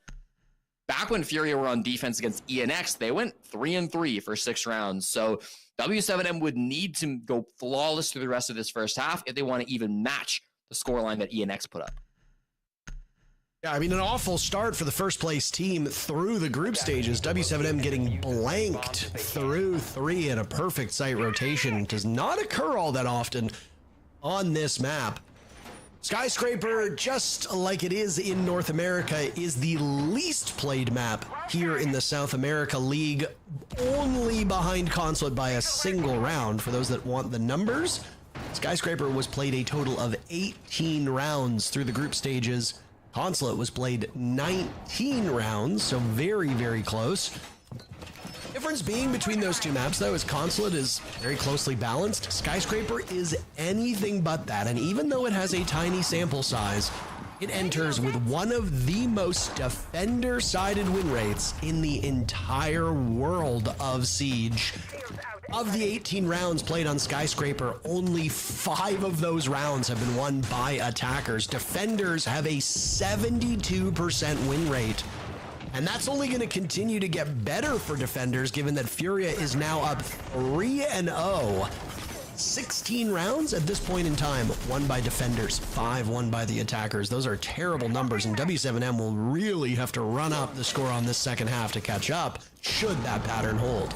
Back when Furia were on defense against ENX, they went 3-3 for 6 rounds. So W7M would need to go flawless through the rest of this first half if they want to even match the scoreline that ENX put up. Yeah, I mean, an awful start for the first place team through the group stages. W7M getting blanked through 3 in a perfect site rotation does not occur all that often on this map. Skyscraper, just like it is in North America, is the least played map here in the South America League, only behind Consulate by a single round. For those that want the numbers, Skyscraper was played a total of 18 rounds through the group stages. Consulate was played 19 rounds, so very, very close. If difference being between those two maps, though, is Consulate is very closely balanced. Skyscraper is anything but that, and even though it has a tiny sample size, it enters with one of the most defender-sided win rates in the entire world of Siege. Of the 18 rounds played on Skyscraper, only 5 of those rounds have been won by attackers. Defenders have a 72% win rate. And that's only going to continue to get better for defenders, given that Furia is now up 3-0. 16 rounds at this point in time, won by defenders, 5 won by the attackers. Those are terrible numbers, and W7M will really have to run up the score on this second half to catch up, should that pattern hold.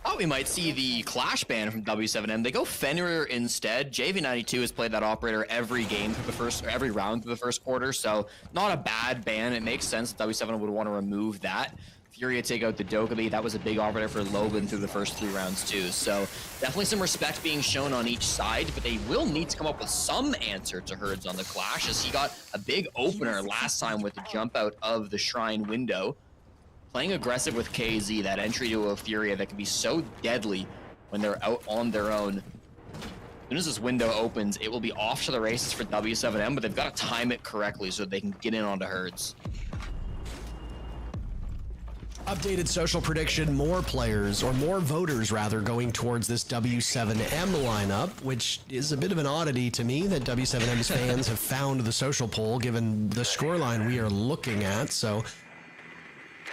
Thought we might see the Clash ban from W7M. They go Fenrir instead. JV92 has played that operator every game through the first, or every round through the first quarter, so not a bad ban. It makes sense that W7M would want to remove that. Furia take out the Dokkaebi. That was a big operator for Loban through the first 3 rounds too. So definitely some respect being shown on each side, but they will need to come up with some answer to Herds on the Clash, as he got a big opener last time with the jump out of the Shrine window. Playing aggressive with KZ, that entry to a Furia that can be so deadly when they're out on their own. As soon as this window opens, it will be off to the races for W7M, but they've got to time it correctly so they can get in onto Herds. Updated social prediction, more players, or more voters rather, going towards this W7M lineup, which is a bit of an oddity to me that W7M's fans have found the social poll given the scoreline we are looking at. So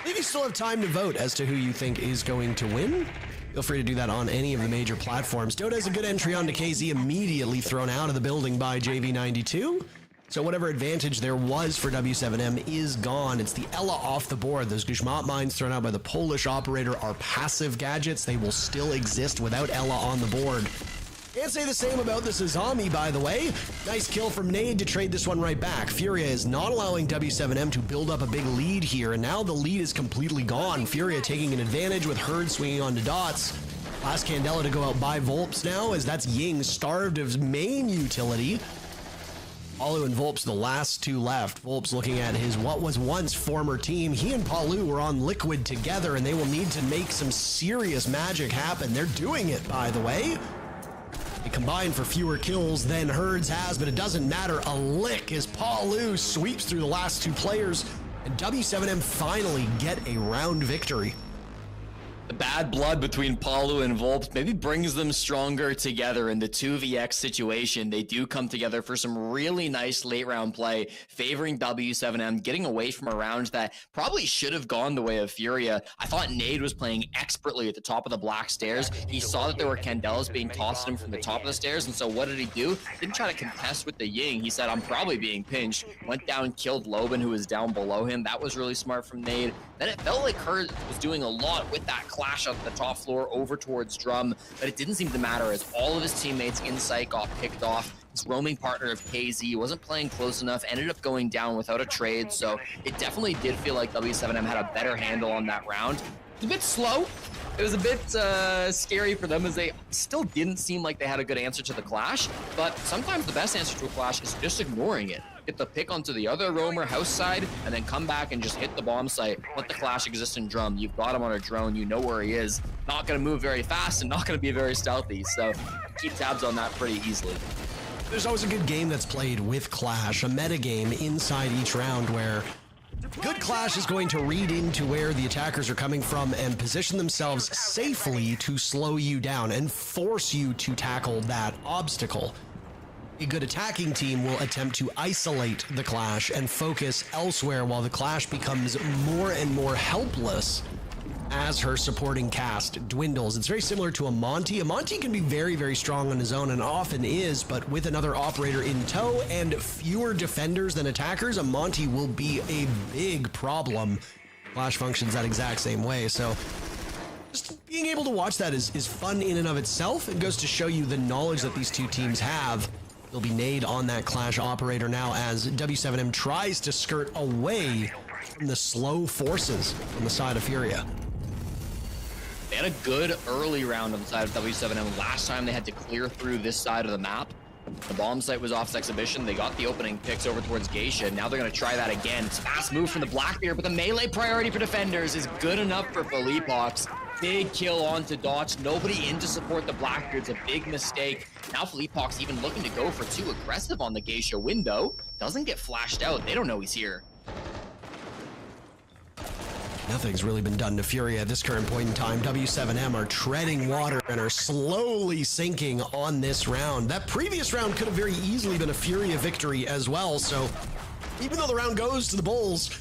maybe you still have time to vote as to who you think is going to win. Feel free to do that on any of the major platforms. Dota has a good entry onto KZ, immediately thrown out of the building by JV92. So whatever advantage there was for W7M is gone. It's the Ella off the board. Those Guzmat mines thrown out by the Polish operator are passive gadgets. They will still exist without Ella on the board. Can't say the same about the Sazami, by the way. Nice kill from Nade to trade this one right back. Furia is not allowing W7M to build up a big lead here, and now the lead is completely gone. Furia taking an advantage with Herd swinging onto dots. Last Candela to go out by Volps now, as that's Ying starved of his main utility. Palu and Volps, the last 2 left. Volps looking at his what was once former team. He and Palu were on Liquid together, and they will need to make some serious magic happen. They're doing it, by the way. They combined for fewer kills than Herds has, but it doesn't matter a lick as Palu sweeps through the last 2 players, and W7M finally get a round victory. The bad blood between Palu and Volps maybe brings them stronger together in the 2vx situation. They do come together for some really nice late round play, favoring W7M, getting away from a round that probably should have gone the way of Furia. I thought Nade was playing expertly at the top of the black stairs. He saw that there were Candelas being tossed at him from the top of the stairs, and so what did he do? Didn't try to contest with the Ying. He said, I'm probably being pinched. Went down, killed Loban, who was down below him. That was really smart from Nade. Then it felt like Herds was doing a lot with that clash up the top floor over towards Drum, but it didn't seem to matter as all of his teammates in sight got picked off. His roaming partner of KZ wasn't playing close enough, ended up going down without a trade, so it definitely did feel like W7M had a better handle on that round. It was a bit slow. It was a bit scary for them, as they still didn't seem like they had a good answer to the clash, but sometimes the best answer to a clash is just ignoring it. Get the pick onto the other roamer house side, and then come back and just hit the bomb site. Let the clash exist in Drum. You've got him on a drone. You know where he is. Not going to move very fast and not going to be very stealthy. So keep tabs on that pretty easily. There's always a good game that's played with Clash, a meta game inside each round where good Clash is going to read into where the attackers are coming from and position themselves safely to slow you down and force you to tackle that obstacle. A good attacking team will attempt to isolate the Clash and focus elsewhere while the Clash becomes more and more helpless as her supporting cast dwindles. It's very similar to a Monty. A Monty can be very, very strong on his own and often is, but with another operator in tow and fewer defenders than attackers, a Monty will be a big problem. Clash functions that exact same way, so just being able to watch that is fun in and of itself. It goes to show you the knowledge that these two teams have. There'll be Nade on that Clash operator now as W7M tries to skirt away from the slow forces on the side of Furia. They had a good early round on the side of W7M. Last time they had to clear through this side of the map. The bomb site was off Exhibition. They got the opening picks over towards Geisha. Now they're going to try that again. It's fast move from the Blackbeard, but the melee priority for defenders is good enough for Philippe Hawks. Big kill onto Dotch. Nobody in to support the Blackbeard's a big mistake. Now Philippe Hawks even looking to go for too aggressive on the Geisha window. Doesn't get flashed out. They don't know he's here. Nothing's really been done to Furia at this current point in time. W7M are treading water and are slowly sinking on this round. That previous round could have very easily been a Furia victory as well, so even though the round goes to the Bulls,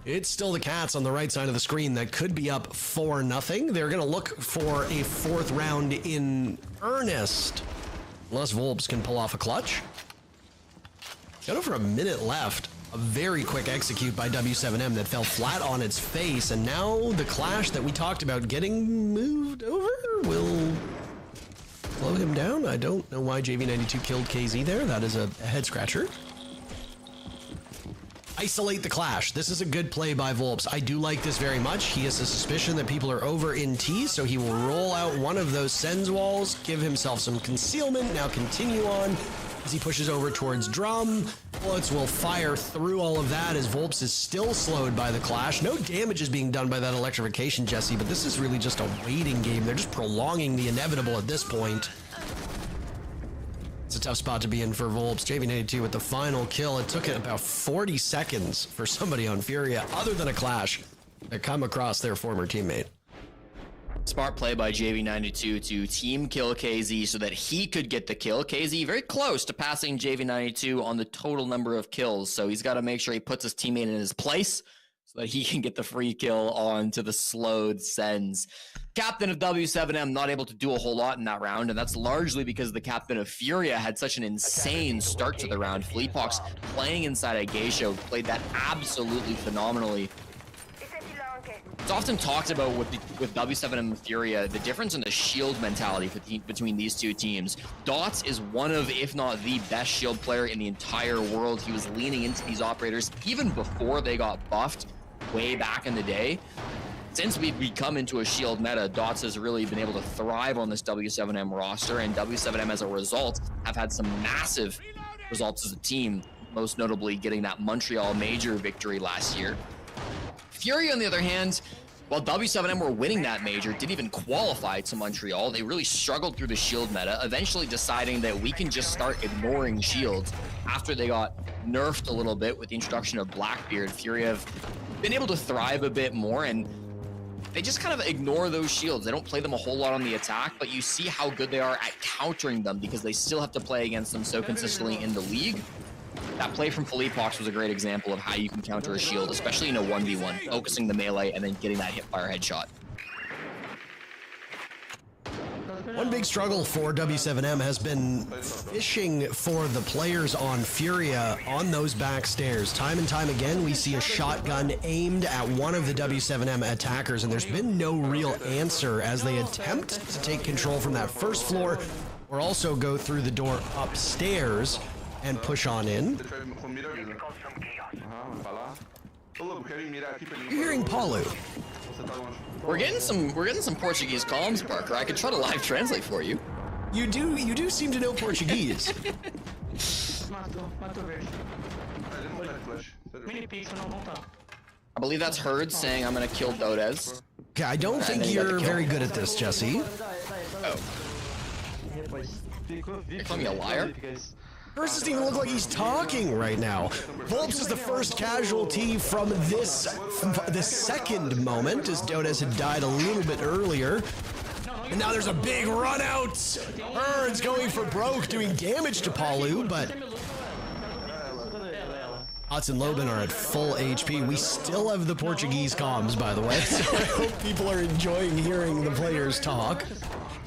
it's still the Cats on the right side of the screen that could be up 4-0. They're going to look for a fourth round in earnest, unless Volbs can pull off a clutch. Got over a minute left. A very quick execute by W7M that fell flat on its face, and now the clash that we talked about getting moved over will slow him down. I don't know why JV92 killed KZ there. That is a head scratcher. Isolate the clash. This is a good play by Volbs. I do like this very much. He has a suspicion that people are over in T, so he will roll out one of those Sens walls, give himself some concealment, now continue on. As he pushes over towards Drum, bullets will fire through all of that as Volbs is still slowed by the clash. No damage is being done by that electrification, Jesse, but this is really just a waiting game. They're just prolonging the inevitable at this point. It's a tough spot to be in for Volbs. JV92 with the final kill. It took it about 40 seconds for somebody on Furia, other than a clash, to come across their former teammate. Smart play by JV92 to team kill KZ so that he could get the kill. KZ very close to passing JV92 on the total number of kills, so he's got to make sure he puts his teammate in his place so that he can get the free kill onto the slowed Sens. Captain of W7M not able to do a whole lot in that round, and that's largely because the captain of Furia had such an insane start to the round. Philippe Hawks playing inside a Geisha played that absolutely phenomenally. It's often talked about with W7M and Furia, the difference in the shield mentality between these two teams. Dots is one of, if not the best shield player in the entire world. He was leaning into these operators even before they got buffed way back in the day. Since we've become into a shield meta, Dots has really been able to thrive on this W7M roster, and W7M as a result have had some massive results as a team, most notably getting that Montreal major victory last year. Furia, on the other hand, while W7M were winning that major, didn't even qualify to Montreal. They really struggled through the shield meta, eventually deciding that we can just start ignoring shields. After they got nerfed a little bit with the introduction of Blackbeard, Furia have been able to thrive a bit more, and they just kind of ignore those shields. They don't play them a whole lot on the attack, but you see how good they are at countering them because they still have to play against them so consistently in the league. That play from Philippe Hawks was a great example of how you can counter a shield, especially in a 1v1, focusing the melee and then getting that hipfire headshot. One big struggle for W7M has been fishing for the players on Furia on those back stairs. Time and time again, we see a shotgun aimed at one of the W7M attackers, and there's been no real answer as they attempt to take control from that first floor or also go through the door upstairs and push on in. You're hearing Paulo. We're getting some Portuguese comms, Parker. I could try to live translate for you. You do seem to know Portuguese. I believe that's Herd saying I'm gonna kill Dodez. Okay, I don't think you're very good at this, Jesse. Oh. You're calling me a liar? First doesn't even look like he's talking right now. Volbs is the first casualty from the second moment, as Dodez had died a little bit earlier. And now there's a big run out. Herd's going for broke, doing damage to Palu, but Ots and Loban are at full HP. We still have the Portuguese comms, by the way, so I hope people are enjoying hearing the players talk.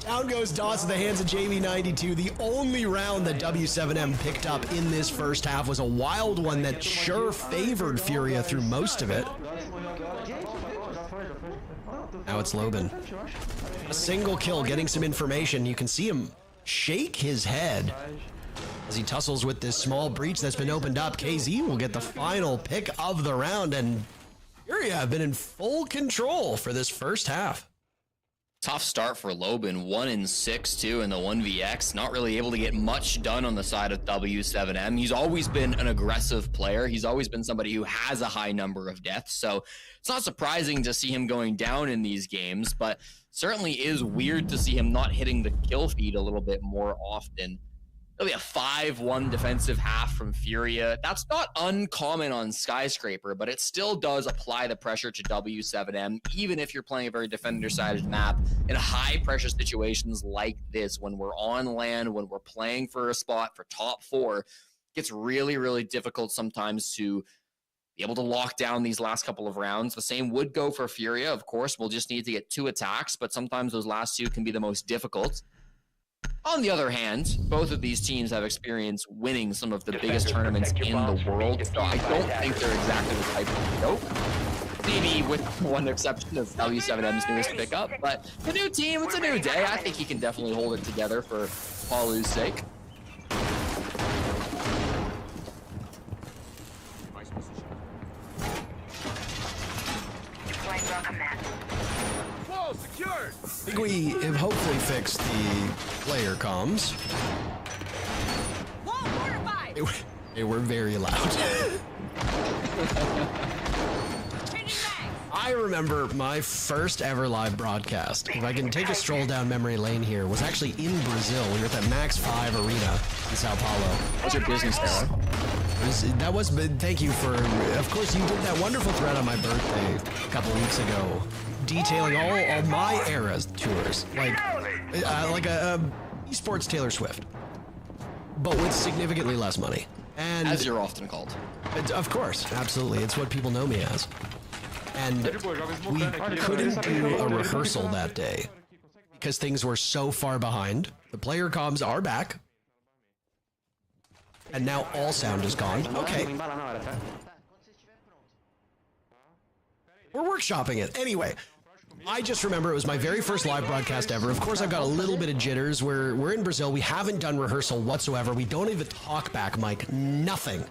Down goes Dots at the hands of JV92. The only round that W7M picked up in this first half was a wild one that sure favored Furia through most of it. Now it's Loban. A single kill, getting some information. You can see him shake his head as he tussles with this small breach that's been opened up. KZ will get the final pick of the round, and Furia have been in full control for this first half. Tough start for Lobin, 1-6 too in the 1vx, not really able to get much done on the side of W7M. He's always been an aggressive player. He's always been somebody who has a high number of deaths, so it's not surprising to see him going down in these games, but certainly is weird to see him not hitting the kill feed a little bit more often. It'll be a 5-1 defensive half from Furia. That's not uncommon on Skyscraper, but it still does apply the pressure to W7M, even if you're playing a very defender-sided map in high-pressure situations like this. When we're on land, when we're playing for a spot for top 4, it gets really, really difficult sometimes to be able to lock down these last couple of rounds. The same would go for Furia, of course. We'll just need to get 2 attacks, but sometimes those last 2 can be the most difficult. On the other hand, both of these teams have experience winning some of the biggest tournaments in the world, so I don't think they're exactly the type of joke. Maybe with one exception of W7M's newest pickup, but the new team, it's a new day. I think he can definitely hold it together for Paulu's sake. Whoa, secured! I think we have hopefully fixed the player comms. They were very loud. I remember my first ever live broadcast, if I can take a stroll down memory lane here, was actually in Brazil. We were at that Max 5 arena in Sao Paulo. What's your business there? Thank you for, of course, you did that wonderful thread on my birthday a couple weeks ago, detailing all my era's tours, like a esports Taylor Swift, but with significantly less money. And as you're often called. Of course, absolutely. It's what people know me as. And we couldn't do a rehearsal that day because things were so far behind. The player comms are back. And now all sound is gone. Okay. We're workshopping it. Anyway, I just remember it was my very first live broadcast ever. Of course, I've got a little bit of jitters. We're in Brazil. We haven't done rehearsal whatsoever. We don't even talk back mic. Nothing.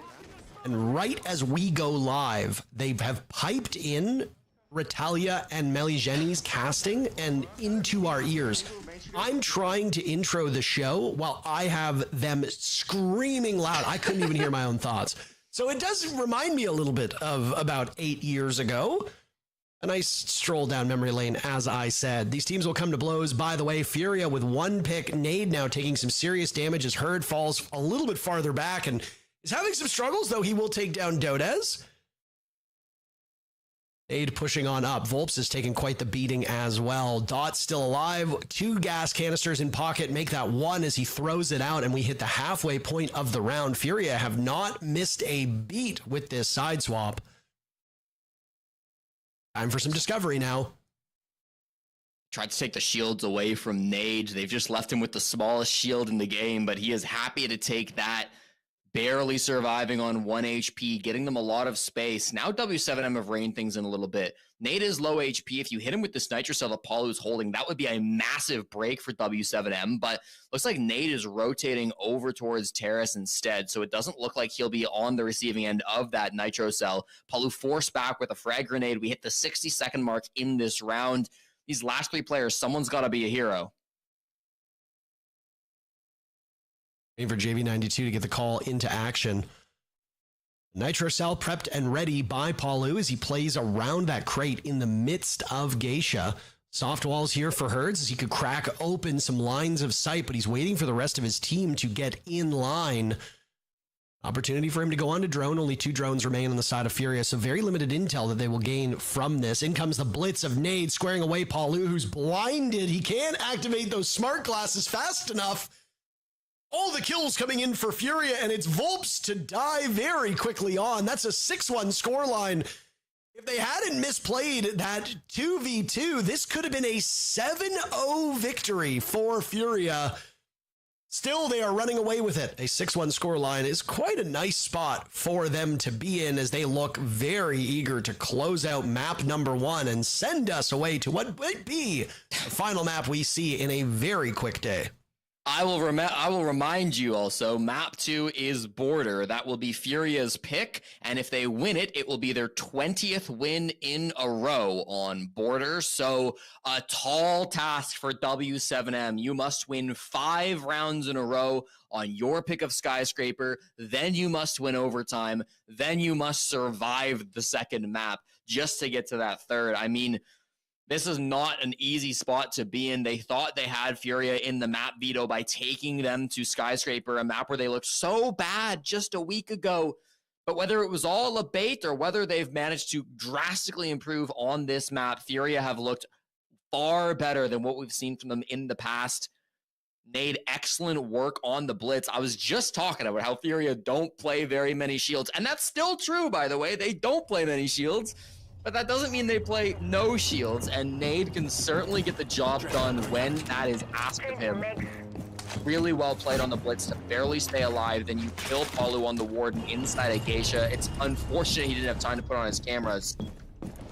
And right as we go live, they have piped in Retalia and Meligeni's casting and into our ears. I'm trying to intro the show while I have them screaming loud. I couldn't even hear my own thoughts. So it does remind me a little bit of about 8 years ago. A nice stroll down memory lane, as I said. These teams will come to blows. By the way, Furia with 1 pick. Nade now taking some serious damage as Herd falls a little bit farther back and is having some struggles, though he will take down Dodez. Nade pushing on up. Volps is taking quite the beating as well. Dot's still alive. 2 gas canisters in pocket. Make that 1 as he throws it out, and we hit the halfway point of the round. Furia have not missed a beat with this side swap. Time for some discovery now. Tried to take the shields away from Nade. They've just left him with the smallest shield in the game, but he is happy to take that. Barely surviving on 1 HP, getting them a lot of space. Now W7M have reined things in a little bit. Nade is low HP. If you hit him with this Nitro Cell that Paulu's holding, that would be a massive break for W7M, but looks like Nade is rotating over towards Terrace instead, so it doesn't look like he'll be on the receiving end of that Nitro Cell. Paulu forced back with a frag grenade. We hit the 60-second mark in this round. These last 3 players, someone's got to be a hero. Waiting for JV92 to get the call into action. Nitro Cell prepped and ready by Paulu as he plays around that crate in the midst of Geisha. Soft walls here for Herds as he could crack open some lines of sight, but he's waiting for the rest of his team to get in line. Opportunity for him to go on to drone. Only 2 drones remain on the side of Furia, so very limited intel that they will gain from this. In comes the blitz of Nade, squaring away Paulu, who's blinded. He can't activate those smart glasses fast enough. All the kills coming in for Furia, and it's Volps to die very quickly on. That's a 6-1 scoreline. If they hadn't misplayed that 2v2, this could have been a 7-0 victory for Furia. Still, they are running away with it. A 6-1 scoreline is quite a nice spot for them to be in as they look very eager to close out map number 1 and send us away to what might be the final map we see in a very quick day. I will remind you also, map 2 is Border. That will be Furia's pick, and if they win it, it will be their 20th win in a row on Border. So a tall task for W7M. You must win 5 rounds in a row on your pick of Skyscraper, then you must win overtime, then you must survive the second map just to get to that third. I mean, this is not an easy spot to be in. They thought they had Furia in the map veto by taking them to Skyscraper, a map where they looked so bad just a week ago. But whether it was all a bait or whether they've managed to drastically improve on this map, Furia have looked far better than what we've seen from them in the past. Made excellent work on the blitz. I was just talking about how Furia don't play very many shields. And that's still true, by the way. They don't play many shields. But that doesn't mean they play no shields, and Nade can certainly get the job done when that is asked of him. Really well played on the blitz to barely stay alive. Then you kill Palu on the Warden inside a Geisha. It's unfortunate he didn't have time to put on his cameras.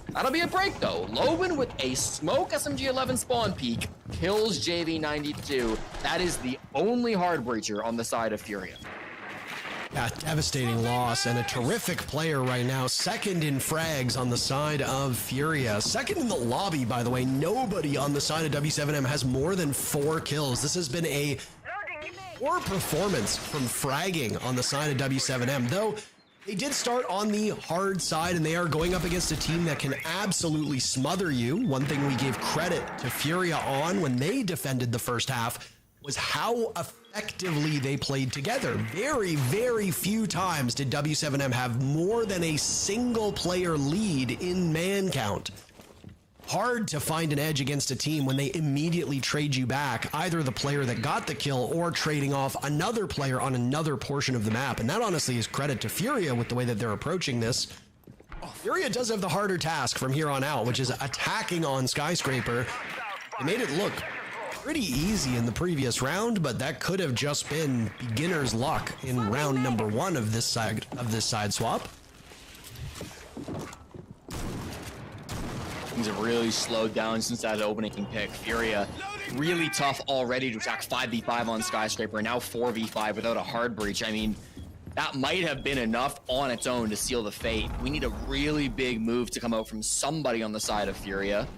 That'll be a break, though. Loban with a smoke SMG-11 spawn peek kills JV92. That is the only hard breacher on the side of Furia. Yeah, devastating loss, and a terrific player right now. Second in frags on the side of Furia. Second in the lobby, by the way. Nobody on the side of W7M has more than 4 kills. This has been a poor performance from fragging on the side of W7M, though they did start on the hard side, and they are going up against a team that can absolutely smother you. One thing we gave credit to Furia on when they defended the first half was how effectively they played together. Very, very few times did W7M have more than a single player lead in man count. Hard to find an edge against a team when they immediately trade you back, either the player that got the kill or trading off another player on another portion of the map. And that honestly is credit to Furia with the way that they're approaching this. Furia does have the harder task from here on out, which is attacking on Skyscraper. They made it look pretty easy in the previous round, but that could have just been beginner's luck in round number 1 of this side swap. Things have really slowed down since that opening pick. Furia really tough already to attack 5v5 on Skyscraper, now 4v5 without a hard breach. I mean, that might have been enough on its own to seal the fate. We need a really big move to come out from somebody on the side of Furia.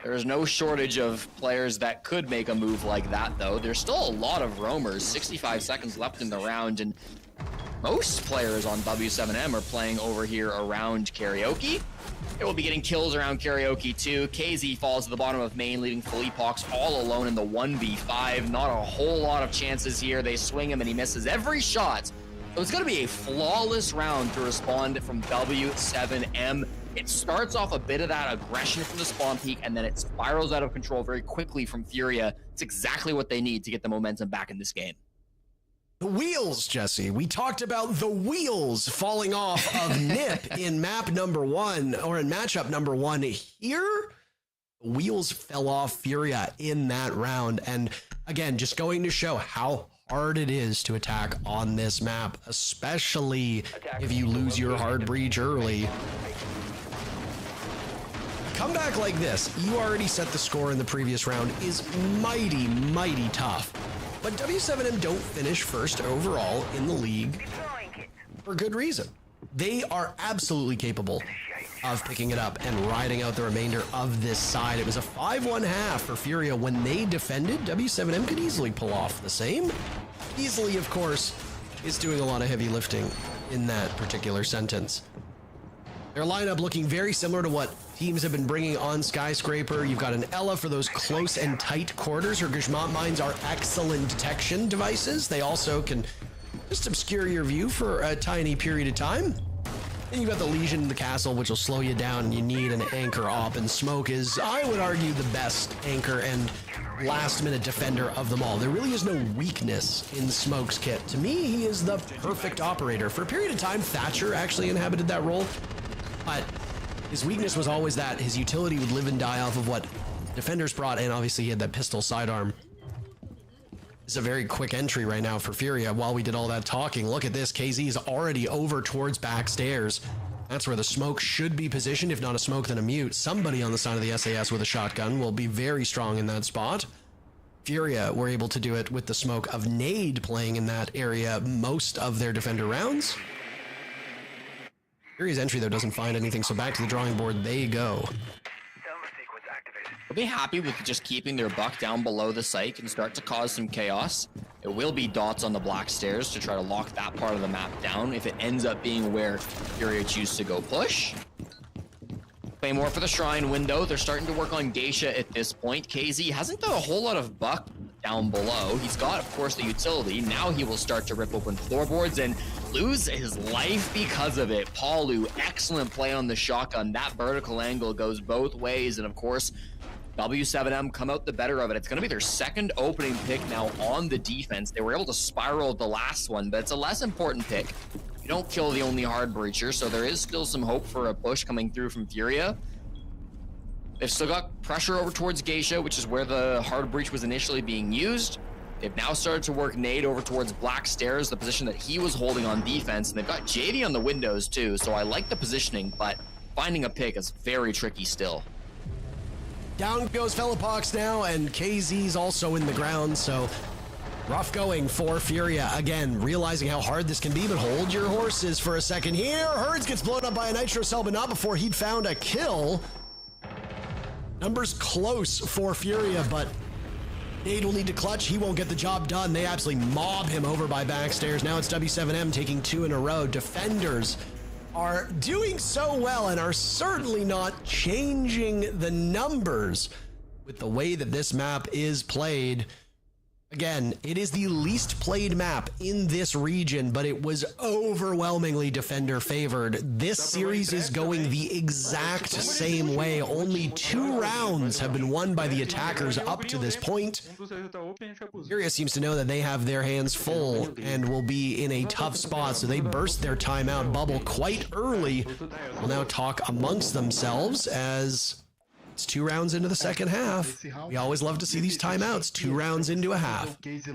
There's no shortage of players that could make a move like that, though. There's still a lot of roamers, 65 seconds left in the round, and most players on W7M are playing over here around Karaoke. They will be getting kills around Karaoke, too. KZ falls to the bottom of main, leaving Philippox all alone in the 1v5. Not a whole lot of chances here. They swing him, and he misses every shot. So it's going to be a flawless round to respond from W7M. It starts off a bit of that aggression from the spawn peak, and then it spirals out of control very quickly from Furia. It's exactly what they need to get the momentum back in this game. The wheels, Jesse. We talked about the wheels falling off of Nip in map number 1, or in matchup number 1 here. The wheels fell off Furia in that round, and again, just going to show how hard it is to attack on this map, especially if you lose your hard breach early. Comeback like this, you already set the score in the previous round, is mighty, mighty tough. But W7M don't finish first overall in the league for good reason. They are absolutely capable of picking it up and riding out the remainder of this side. It was a 5-1 half for Furia when they defended. W7M could easily pull off the same. Easily, of course, is doing a lot of heavy lifting in that particular sentence. Their lineup looking very similar to what teams have been bringing on Skyscraper. You've got an Ella for those close and tight quarters. Her Gishmat mines are excellent detection devices. They also can just obscure your view for a tiny period of time. Then you've got the Legion in the castle, which will slow you down, and you need an anchor op, and Smoke is, I would argue, the best anchor and last-minute defender of them all. There really is no weakness in Smoke's kit. To me, he is the perfect operator. For a period of time, Thatcher actually inhabited that role, but his weakness was always that his utility would live and die off of what defenders brought, and obviously he had that pistol sidearm. It's a very quick entry right now for Furia. While we did all that talking, look at this. KZ is already over towards backstairs. That's where the smoke should be positioned. If not a smoke, then a mute. Somebody on the side of the SAS with a shotgun will be very strong in that spot. Furia were able to do it with the smoke of Nade playing in that area most of their defender rounds. Furia's entry, though, doesn't find anything, so back to the drawing board they go. They'll be happy with just keeping their buck down below the site and start to cause some chaos. It will be dots on the black stairs to try to lock that part of the map down if it ends up being where Furia chooses to go push. Play more for the Shrine window. They're starting to work on Geisha at this point. KZ hasn't done a whole lot of buck down below. He's got, of course, the utility. Now he will start to rip open floorboards and lose his life because of it. Paulu, excellent play on the shotgun. That vertical angle goes both ways, and of course, W7M come out the better of it. It's going to be their second opening pick now on the defense. They were able to spiral the last one, but it's a less important pick. You don't kill the only hard breacher, so there is still some hope for a push coming through from Furia. They've still got pressure over towards Geisha, which is where the hard breach was initially being used. They've now started to work Nade over towards Black Stairs, the position that he was holding on defense, and they've got JD on the windows too, so I like the positioning, but finding a pick is very tricky still. Down goes Fellapox now, and KZ's also in the ground, so rough going for Furia. Again, realizing how hard this can be, but hold your horses for a second here. Herds gets blown up by a Nitro Cell, but not before he'd found a kill. Numbers close for Furia, but Nade will need to clutch. He won't get the job done. They absolutely mob him over by backstairs. Now it's W7M taking 2 in a row. Defenders are doing so well and are certainly not changing the numbers with the way that this map is played. Again, it is the least played map in this region, but it was overwhelmingly defender favored. This series is going the exact same way. Only 2 rounds have been won by the attackers up to this point. Furia seems to know that they have their hands full and will be in a tough spot, so they burst their timeout bubble quite early. Will now talk amongst themselves as it's 2 rounds into the second half. We always love to see these timeouts, 2 rounds into a half. This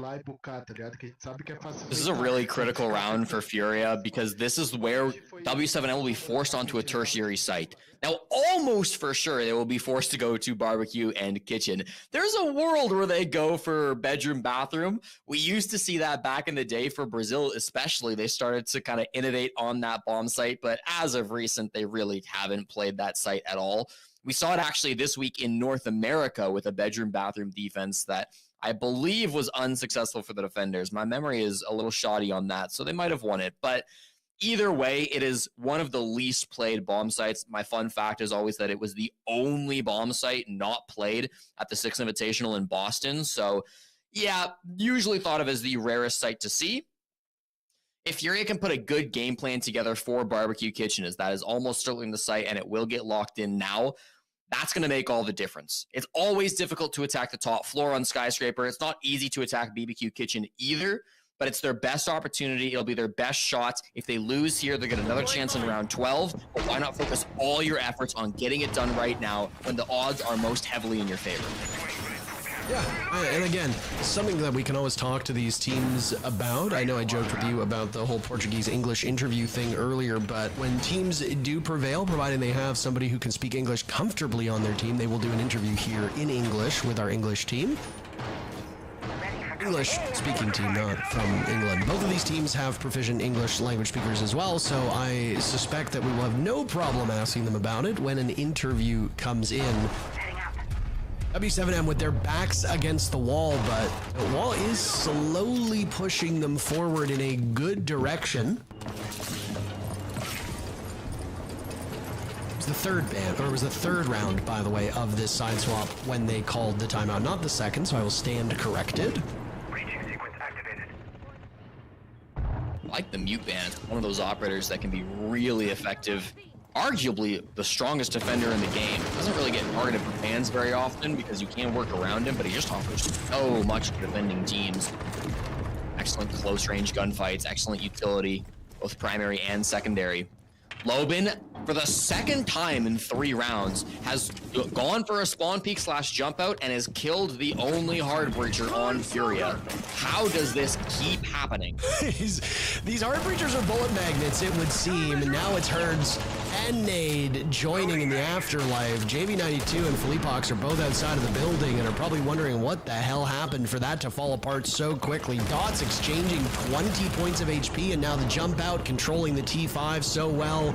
is a really critical round for Furia because this is where W7M will be forced onto a tertiary site. Now, almost for sure, they will be forced to go to barbecue and kitchen. There's a world where they go for bedroom, bathroom. We used to see that back in the day for Brazil, especially. They started to kind of innovate on that bomb site, but as of recent, they really haven't played that site at all. We saw it actually this week in North America with a bedroom bathroom defense that I believe was unsuccessful for the defenders. My memory is a little shoddy on that, so they might have won it. But either way, it is one of the least played bomb sites. My fun fact is always that it was the only bomb site not played at the Six Invitational in Boston. So yeah, usually thought of as the rarest site to see. If Furia can put a good game plan together for Barbecue Kitchen, as that is almost certainly the site and it will get locked in now, that's going to make all the difference. It's always difficult to attack the top floor on Skyscraper. It's not easy to attack BBQ Kitchen either, but it's their best opportunity. It'll be their best shot. If they lose here, they'll get another chance in round 12, but why not focus all your efforts on getting it done right now when the odds are most heavily in your favor? Yeah, and again, something that we can always talk to these teams about. I know I joked with you about the whole Portuguese-English interview thing earlier, but when teams do prevail, providing they have somebody who can speak English comfortably on their team, they will do an interview here in English with our English team. English-speaking team, not from England. Both of these teams have proficient English language speakers as well, so I suspect that we will have no problem asking them about it when an interview comes in. W7M with their backs against the wall, but the wall is slowly pushing them forward in a good direction. It was the third ban, or it was the third round, by the way, of this side swap when they called the timeout, not the second, so I will stand corrected. I like the mute ban. It's one of those operators that can be really effective. Arguably the strongest defender in the game. Doesn't really get targeted for fans very often because you can work around him, but he just offers so much to defending teams. Excellent close range gunfights, excellent utility, both primary and secondary. Lobin, for the second time in 3 rounds, has gone for a spawn peek / jump out and has killed the only hard breacher on Furia. How does this keep happening? These hard breachers are bullet magnets, it would seem, and now it's Herds and Nade joining in the afterlife. JV92 and Felipox are both outside of the building and are probably wondering what the hell happened for that to fall apart so quickly. Dots exchanging 20 points of HP, and now the jump out controlling the T5 so well.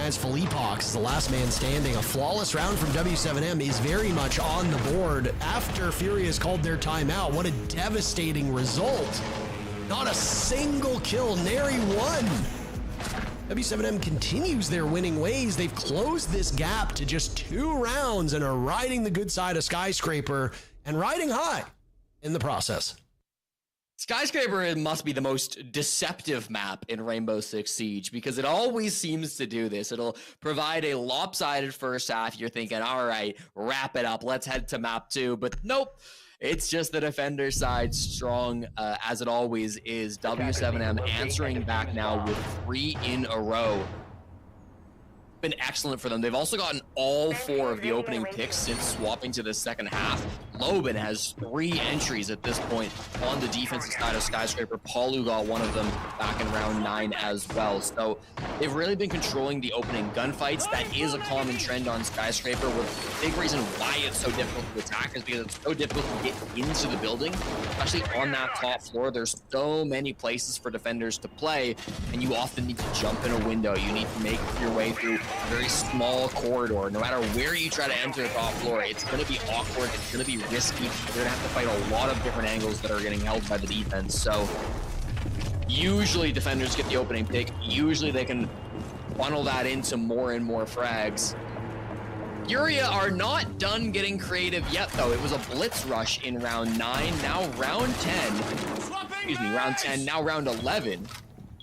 As Felipox is the last man standing. A flawless round from W7M is very much on the board after Furia has called their timeout. What a devastating result. Not a single kill, nary one. W7M continues their winning ways. They've closed this gap to just 2 rounds and are riding the good side of Skyscraper and riding high in the process. Skyscraper must be the most deceptive map in Rainbow Six Siege because it always seems to do this. It'll provide a lopsided first half. You're thinking, all right, wrap it up. Let's head to map 2. But nope, it's just the defender side strong as it always is. W7M answering back now with 3 in a row. Been excellent for them. They've also gotten all 4 of the opening picks since swapping to the second half. Loban has 3 entries at this point on the defensive side of Skyscraper. Paulu got one of them back in round 9 as well. So they've really been controlling the opening gunfights. That is a common trend on Skyscraper. With the big reason why it's so difficult to attack is because it's so difficult to get into the building, especially on that top floor. There's so many places for defenders to play, and you often need to jump in a window. You need to make your way through a very small corridor. No matter where you try to enter the top floor, it's going to be awkward. It's going to be risky. You're going to have to fight a lot of different angles that are getting held by the defense. So usually defenders get the opening pick. Usually they can funnel that into more and more frags. Furia are not done getting creative yet, though. It was a blitz rush in round 9. Now round 10. Excuse me, round 10. Now round 11.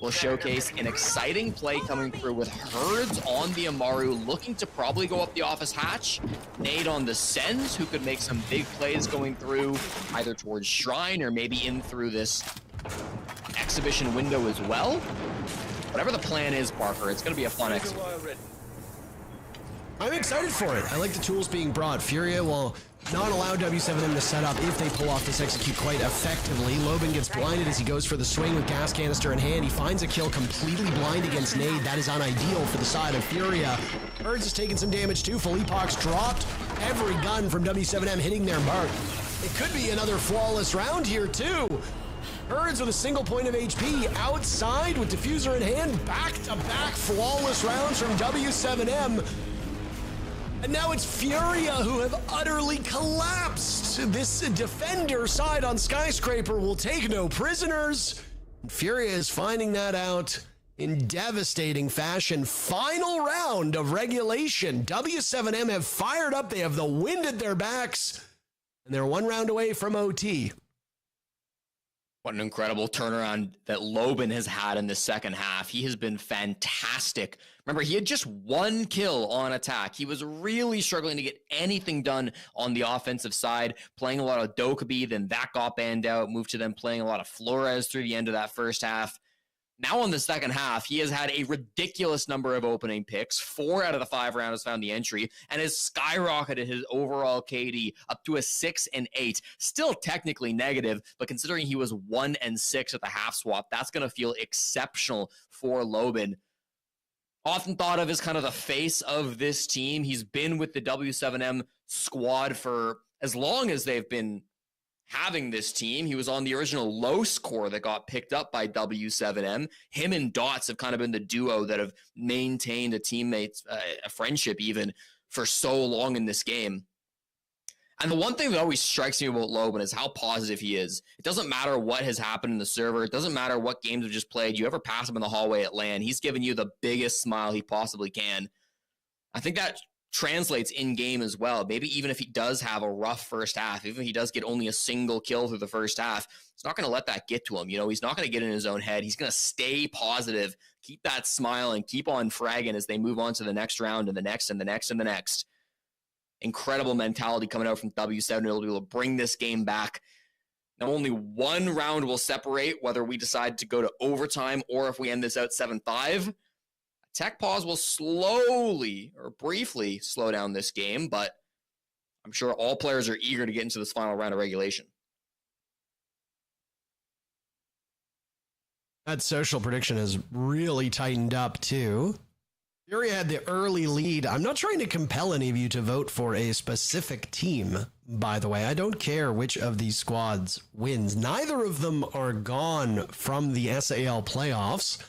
Will showcase an exciting play coming through with Herds on the Amaru, looking to probably go up the office hatch. Nade on the Sens, who could make some big plays going through either towards Shrine or maybe in through this exhibition window as well. Whatever the plan is, Parker, it's going to be a fun exhibition. I'm excited for it. I like the tools being brought. Furia will not allow W7M to set up if they pull off this execute quite effectively. Loban gets blinded as he goes for the swing with gas canister in hand. He finds a kill completely blind against Nade. That is unideal for the side of Furia. Birds has taken some damage too. Felipox dropped every gun from W7M hitting their mark. It could be another flawless round here too. Birds with a single point of HP outside with diffuser in hand. Back-to-back flawless rounds from W7M. And now it's Furia who have utterly collapsed. This defender side on Skyscraper will take no prisoners. Furia is finding that out in devastating fashion. Final round of regulation. W7M have fired up. They have the wind at their backs. And they're 1 round away from OT. What an incredible turnaround that Loban has had in the second half. He has been fantastic. Remember, he had just 1 kill on attack. He was really struggling to get anything done on the offensive side, playing a lot of Dokkaebi, then that got banned out, moved to them playing a lot of Flores through the end of that first half. Now in the second half, he has had a ridiculous number of opening picks. 4 out of the 5 rounds found the entry and has skyrocketed his overall KD up to a 6 and 8. Still technically negative, but considering he was 1 and 6 at the half swap, that's going to feel exceptional for Loban. Often thought of as kind of the face of this team. He's been with the W7M squad for as long as they've been having this team. He was on the original low score that got picked up by W7M. Him and Dots have kind of been the duo that have maintained a teammate's a friendship even for so long in this game. And the one thing that always strikes me about Loban is how positive he is. It doesn't matter what has happened in the server. It doesn't matter what games have just played. You ever pass him in the hallway at LAN, he's giving you the biggest smile he possibly can. I think that translates in game as well. Maybe even if he does have a rough first half, even if he does get only a single kill through the first half, he's not going to let that get to him. You know, he's not going to get in his own head. He's going to stay positive, keep that smile, and keep on fragging as they move on to the next round and the next and the next and the next. Incredible mentality coming out from W7. It'll be able to bring this game back. Now, only 1 round will separate whether we decide to go to overtime or if we end this out 7-5. Tech pause will slowly or briefly slow down this game, but I'm sure all players are eager to get into this final round of regulation. That social prediction has really tightened up too. Furia had the early lead. I'm not trying to compel any of you to vote for a specific team, by the way. I don't care which of these squads wins. Neither of them are gone from the SAL playoffs.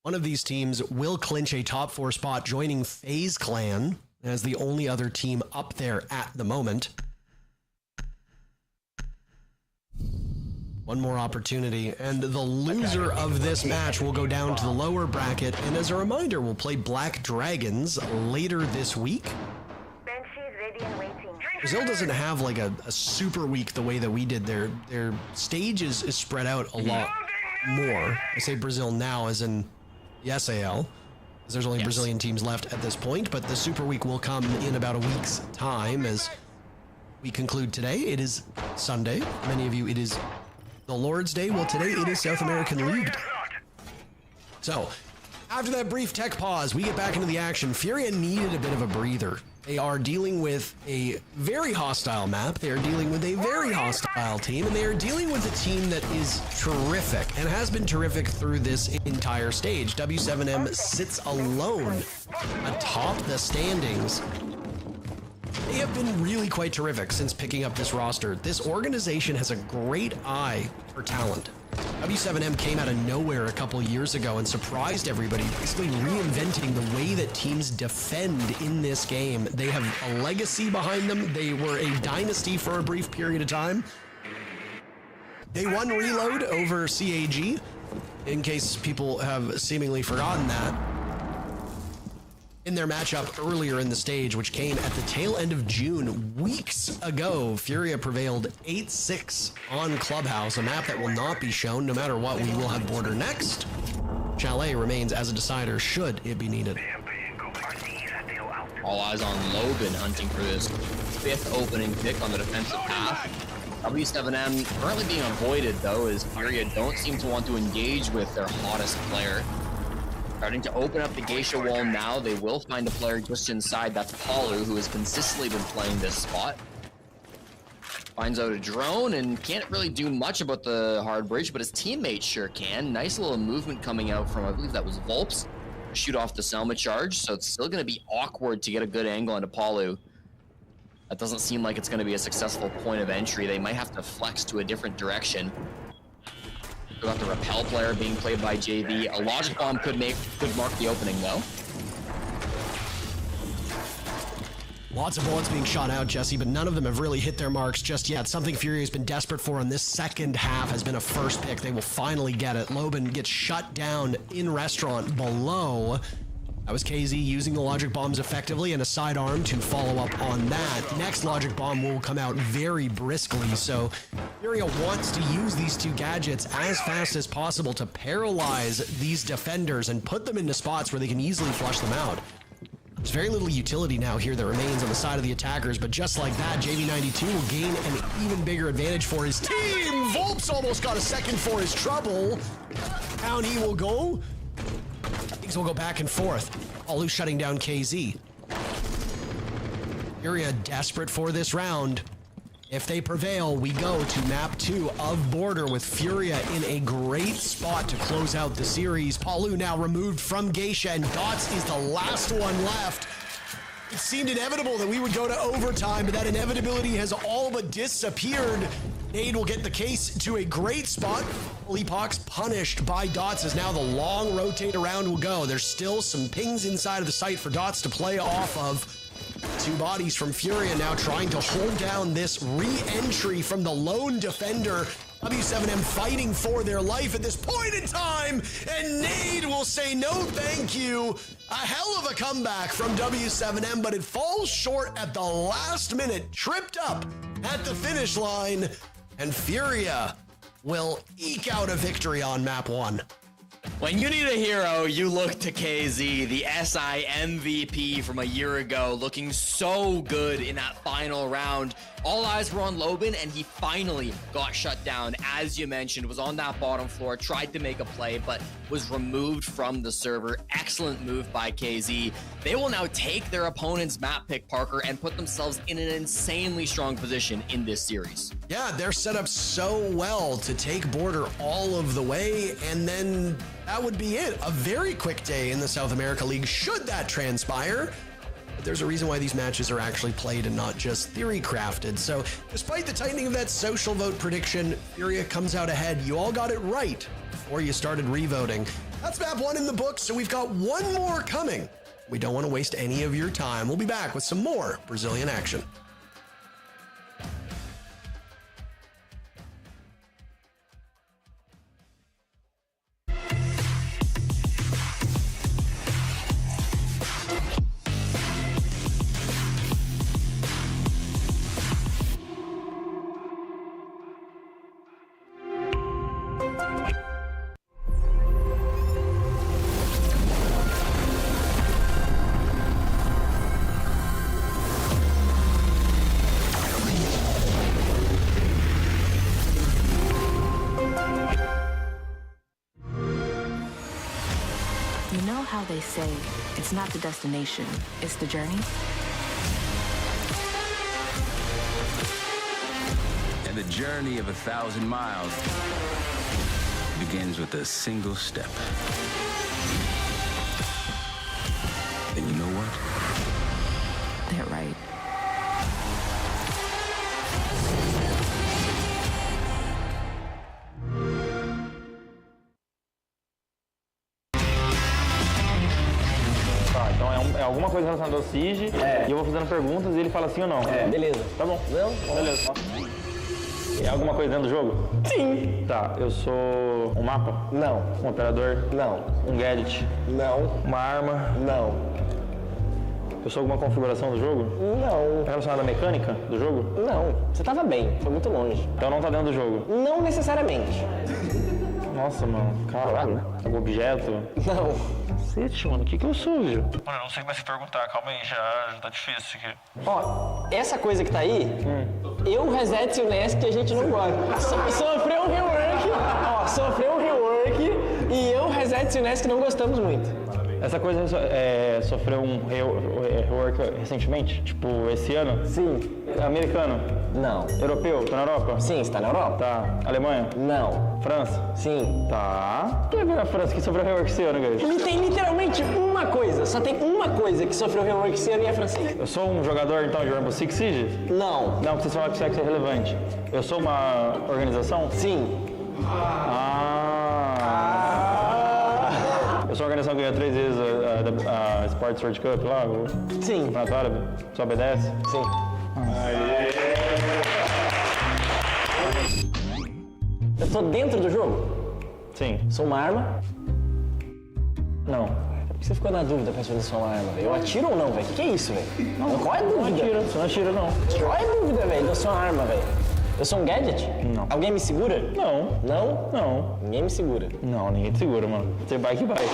One of these teams will clinch a top 4 spot, joining FaZe Clan as the only other team up there at the moment. One more opportunity, and the loser of this match will go down to the lower bracket. And as a reminder, we'll play Black Dragons later this week. Brazil doesn't have like a super week the way that we did. Their stage is spread out a lot more. I say Brazil now as in the SAL, because there's only Brazilian teams left at this point, but the super week will come in about a week's time as we conclude today. It is Sunday. Many of you, it is the Lord's Day. Well, today it is South American League Day. So, after that brief tech pause, we get back into the action. Furia needed a bit of a breather. They are dealing with a very hostile map. They are dealing with a very hostile team, and they are dealing with a team that is terrific and has been terrific through this entire stage. W7M sits alone atop the standings. They have been really quite terrific since picking up this roster. This organization has a great eye for talent. W7M came out of nowhere a couple years ago and surprised everybody, basically reinventing the way that teams defend in this game. They have a legacy behind them. They were a dynasty for a brief period of time. They won Reload over CAG, in case people have seemingly forgotten that, in their matchup earlier in the stage, which came at the tail end of June. Weeks ago, Furia prevailed 8-6 on Clubhouse, a map that will not be shown no matter what. We will have Border next. Chalet remains as a decider should it be needed. All eyes on Logan hunting for this 5th opening pick on the defensive path. W7M currently being avoided though, as Furia don't seem to want to engage with their hottest player. Starting to open up the Geisha wall now. They will find a player just inside. That's Palu, who has consistently been playing this spot. Finds out a drone and can't really do much about the hard bridge, but his teammates sure can. Nice little movement coming out from, I believe that was Volps, to shoot off the Selma charge. So it's still going to be awkward to get a good angle onto Palu. That doesn't seem like it's going to be a successful point of entry. They might have to flex to a different direction. We got the Repel player being played by JV. A Logic Bomb could mark the opening though. Lots of bullets being shot out, Jesse, but none of them have really hit their marks just yet. Something Furia has been desperate for in this second half has been a first pick. They will finally get it. Loban gets shut down in restaurant below. That was KZ using the Logic Bombs effectively and a sidearm to follow up on that. Next Logic Bomb will come out very briskly, so Furia wants to use these two gadgets as fast as possible to paralyze these defenders and put them into spots where they can easily flush them out. There's very little utility now here that remains on the side of the attackers, but just like that, JV92 will gain an even bigger advantage for his team. Volps almost got a second for his trouble. Down he will go. Things will go back and forth. Palu shutting down KZ. Furia desperate for this round. If they prevail, we go to map 2 of Border with Furia in a great spot to close out the series. Palu now removed from Geisha, and Dots is the last one left. It seemed inevitable that we would go to overtime, but that inevitability has all but disappeared. Nade will get the case to a great spot. Leapawk's punished by Dots as now the long rotate around will go. There's still some pings inside of the site for Dots to play off of. 2 bodies from Furia now trying to hold down this re-entry from the lone defender. W7M fighting for their life at this point in time, and Nade will say no thank you. A hell of a comeback from W7M, but it falls short at the last minute, tripped up at the finish line, and Furia will eke out a victory on map 1. When you need a hero, you look to KZ, the SI MVP from a year ago, looking so good in that final round. All eyes were on Loban, and he finally got shut down. As you mentioned, was on that bottom floor, tried to make a play, but was removed from the server. Excellent move by KZ. They will now take their opponent's map pick, Parker, and put themselves in an insanely strong position in this series. Yeah, they're set up so well to take Border all of the way, and then that would be it. A very quick day in the South America League, should that transpire. But there's a reason why these matches are actually played and not just theory crafted. So despite the tightening of that social vote prediction, Furia comes out ahead. You all got it right before you started revoting. That's map 1 in the books, so we've got one more coming. We don't want to waste any of your time. We'll be back with some more Brazilian action. You know how they say, it's not the destination, it's the journey? And the journey of 1,000 miles begins with a single step. And you know what? They're right. Tá, então é alguma coisa relacionada ao Siege, e eu vou fazendo perguntas e ele fala sim ou não. Beleza. Tá bom. Não? Beleza. É alguma coisa dentro do jogo? Sim. Tá, eu sou um mapa? Não. Um operador? Não. Um gadget? Não. Uma arma? Não. Eu sou alguma configuração do jogo? Não. É relacionada à mecânica do jogo? Não. Você tava bem, foi muito longe. Então não tá dentro do jogo? Não necessariamente. Nossa, mano, caralho. Algum objeto? Não. Cacete, mano, o que eu sou, viu? Mano, eu não sei mais se perguntar, calma aí, já tá difícil aqui. Ó, essa coisa que tá aí, eu, Reset e o Nesk, a gente não gosta. Sofreu um rework, sofreu um rework, e eu, Reset e o Nesk não gostamos muito. Essa coisa sofreu um rework recentemente? Tipo, esse ano? Sim. Americano? Não. Europeu? Tá na Europa? Sim, está na Europa. Tá. Alemanha? Não. França? Sim. Tá. Quem é a França que sofreu rework esse ano, guys? Ele tem literalmente uma coisa, só tem uma coisa que sofreu rework esse ano e é francês. Eu sou um jogador, então, de Rainbow Six Siege? Não. Não, porque você fala que isso é relevante. Eu sou uma organização? Sim. Eu sou uma organização que ganhou 3 vezes a Sports World Cup lá? Sim. Campeonato Árabe? Só obedece? Sim. Eu tô dentro do jogo? Sim. Sou uma arma? Não. Por que você ficou na dúvida pra responder se sou uma arma? Eu atiro ou não, velho? Que é isso, velho? Não, qual é a dúvida? Não atira, você não atira, não. Qual é a dúvida, velho? Eu sou uma arma, velho. Eu sou um gadget? Não. Alguém me segura? Não. Não? Não. Ninguém me segura. Não, ninguém te segura, mano. Você vai que vai.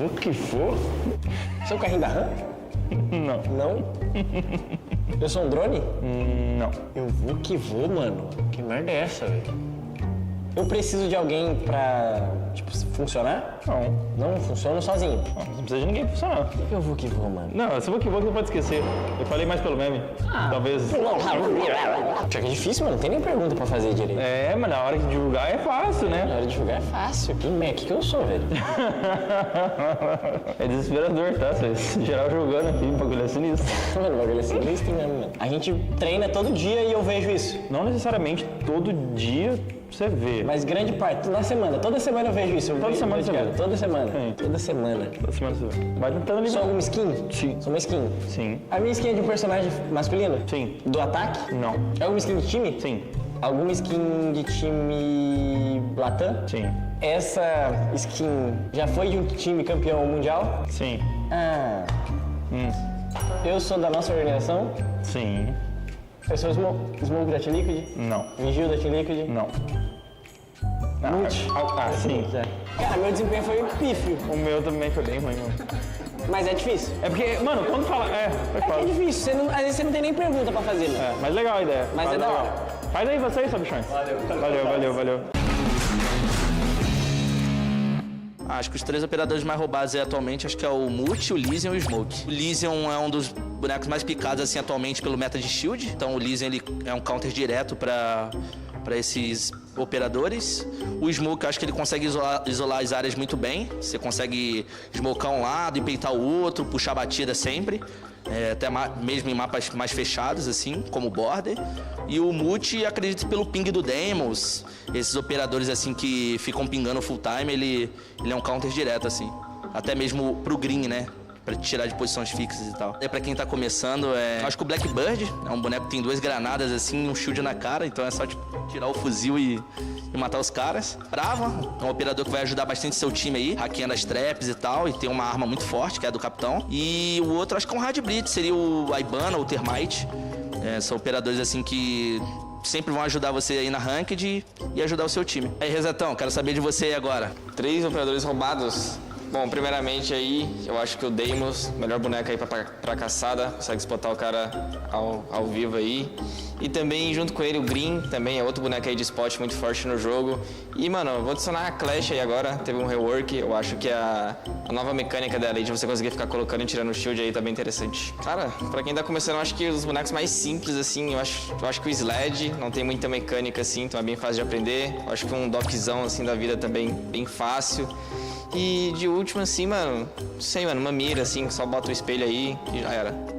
O que for? Sou o carrinho da RAM? Não. Não? Eu sou um drone? Não. Eu vou que vou, mano. Que merda é essa, velho? Eu preciso de alguém pra, tipo, funcionar? Não. Não funciona sozinho? Não precisa de ninguém funcionar. Por que eu vou que vou, mano? Não, esse vou que você pode esquecer. Eu falei mais pelo meme. Talvez. Já que é difícil, mano. Não tem nem pergunta pra fazer direito. É, mas na hora de divulgar é fácil, né? Na hora de divulgar é fácil. Que eu sou, velho? É desesperador, tá? Vocês geral jogando aqui, o bagulho é sinistro. Mano, o bagulho é sinistro mesmo, mano. A gente treina todo dia e eu vejo isso. Não necessariamente todo dia você vê. Mas grande parte, na semana. Toda semana eu vejo isso. Toda semana você vê. Toda semana. Sim. Toda semana. Toda semana você vê. Vai tentando ali. Sou alguma skin? Sim. Sou uma skin? Sim. A minha skin é de um personagem masculino? Sim. Do ataque? Não. É alguma skin de time? Sim. Alguma skin de time Latam? Sim. Essa skin já foi de um time campeão mundial? Sim. Eu sou da nossa organização? Sim. Eu sou Smoke da Team Liquid? Não. Vigil da Team Liquid? Não. Multi? Sim. Cara, meu desempenho foi pífio. O meu também foi bem ruim, mano. Mas é difícil? É porque, mano, quando fala. Foi que é fácil. difícil, às vezes você não tem nem pergunta pra fazer, né? Mas legal a ideia. Mas é da hora. Faz aí vocês, Sabichões. Valeu. Acho que os 3 operadores mais roubados aí atualmente, acho que é o Multi, o Lesion e o Smoke. O Lesion é um dos bonecos mais picados assim atualmente pelo meta de shield. Então o Lesion ele é um counter direto pra esses operadores. O Smoke, acho que ele consegue isolar as áreas muito bem. Você consegue smocar um lado e peitar o outro, puxar a batida sempre. Até mesmo em mapas mais fechados, assim, como o Border. E o Multi, acredito pelo ping do Demos, esses operadores, assim, que ficam pingando full time, ele é um counter direto, assim. Até mesmo pro Green, né? Pra tirar de posições fixas e tal. Pra quem tá começando, acho que o Blackbird é um boneco que tem 2 granadas, assim, um shield na cara, então é só, tipo, tirar o fuzil e matar os caras. Brava, é um operador que vai ajudar bastante seu time aí, hackeando as traps e tal, e tem uma arma muito forte, que é a do capitão. E o outro, acho que é um Hard Blitz, seria o Ibana ou o Termite. São operadores, assim, que sempre vão ajudar você aí na ranked e ajudar o seu time. Aí, Rezetão, quero saber de você aí agora. 3 operadores roubados. Bom, primeiramente aí, eu acho que o Deimos, melhor boneco aí pra caçada, consegue spotar o cara ao vivo aí. E também, junto com ele, o Green, também é outro boneco aí de spot muito forte no jogo. E, mano, eu vou adicionar a Clash aí agora, teve um rework, eu acho que a nova mecânica dela aí, de você conseguir ficar colocando e tirando o shield aí, tá bem interessante. Cara, pra quem tá começando, eu acho que os bonecos mais simples, assim, eu acho que o Sled não tem muita mecânica, assim, então é bem fácil de aprender. Eu acho que um dockzão, assim, da vida também bem fácil. E de último, assim, mano, não sei, mano, uma mira, assim, só bota o espelho aí e já era.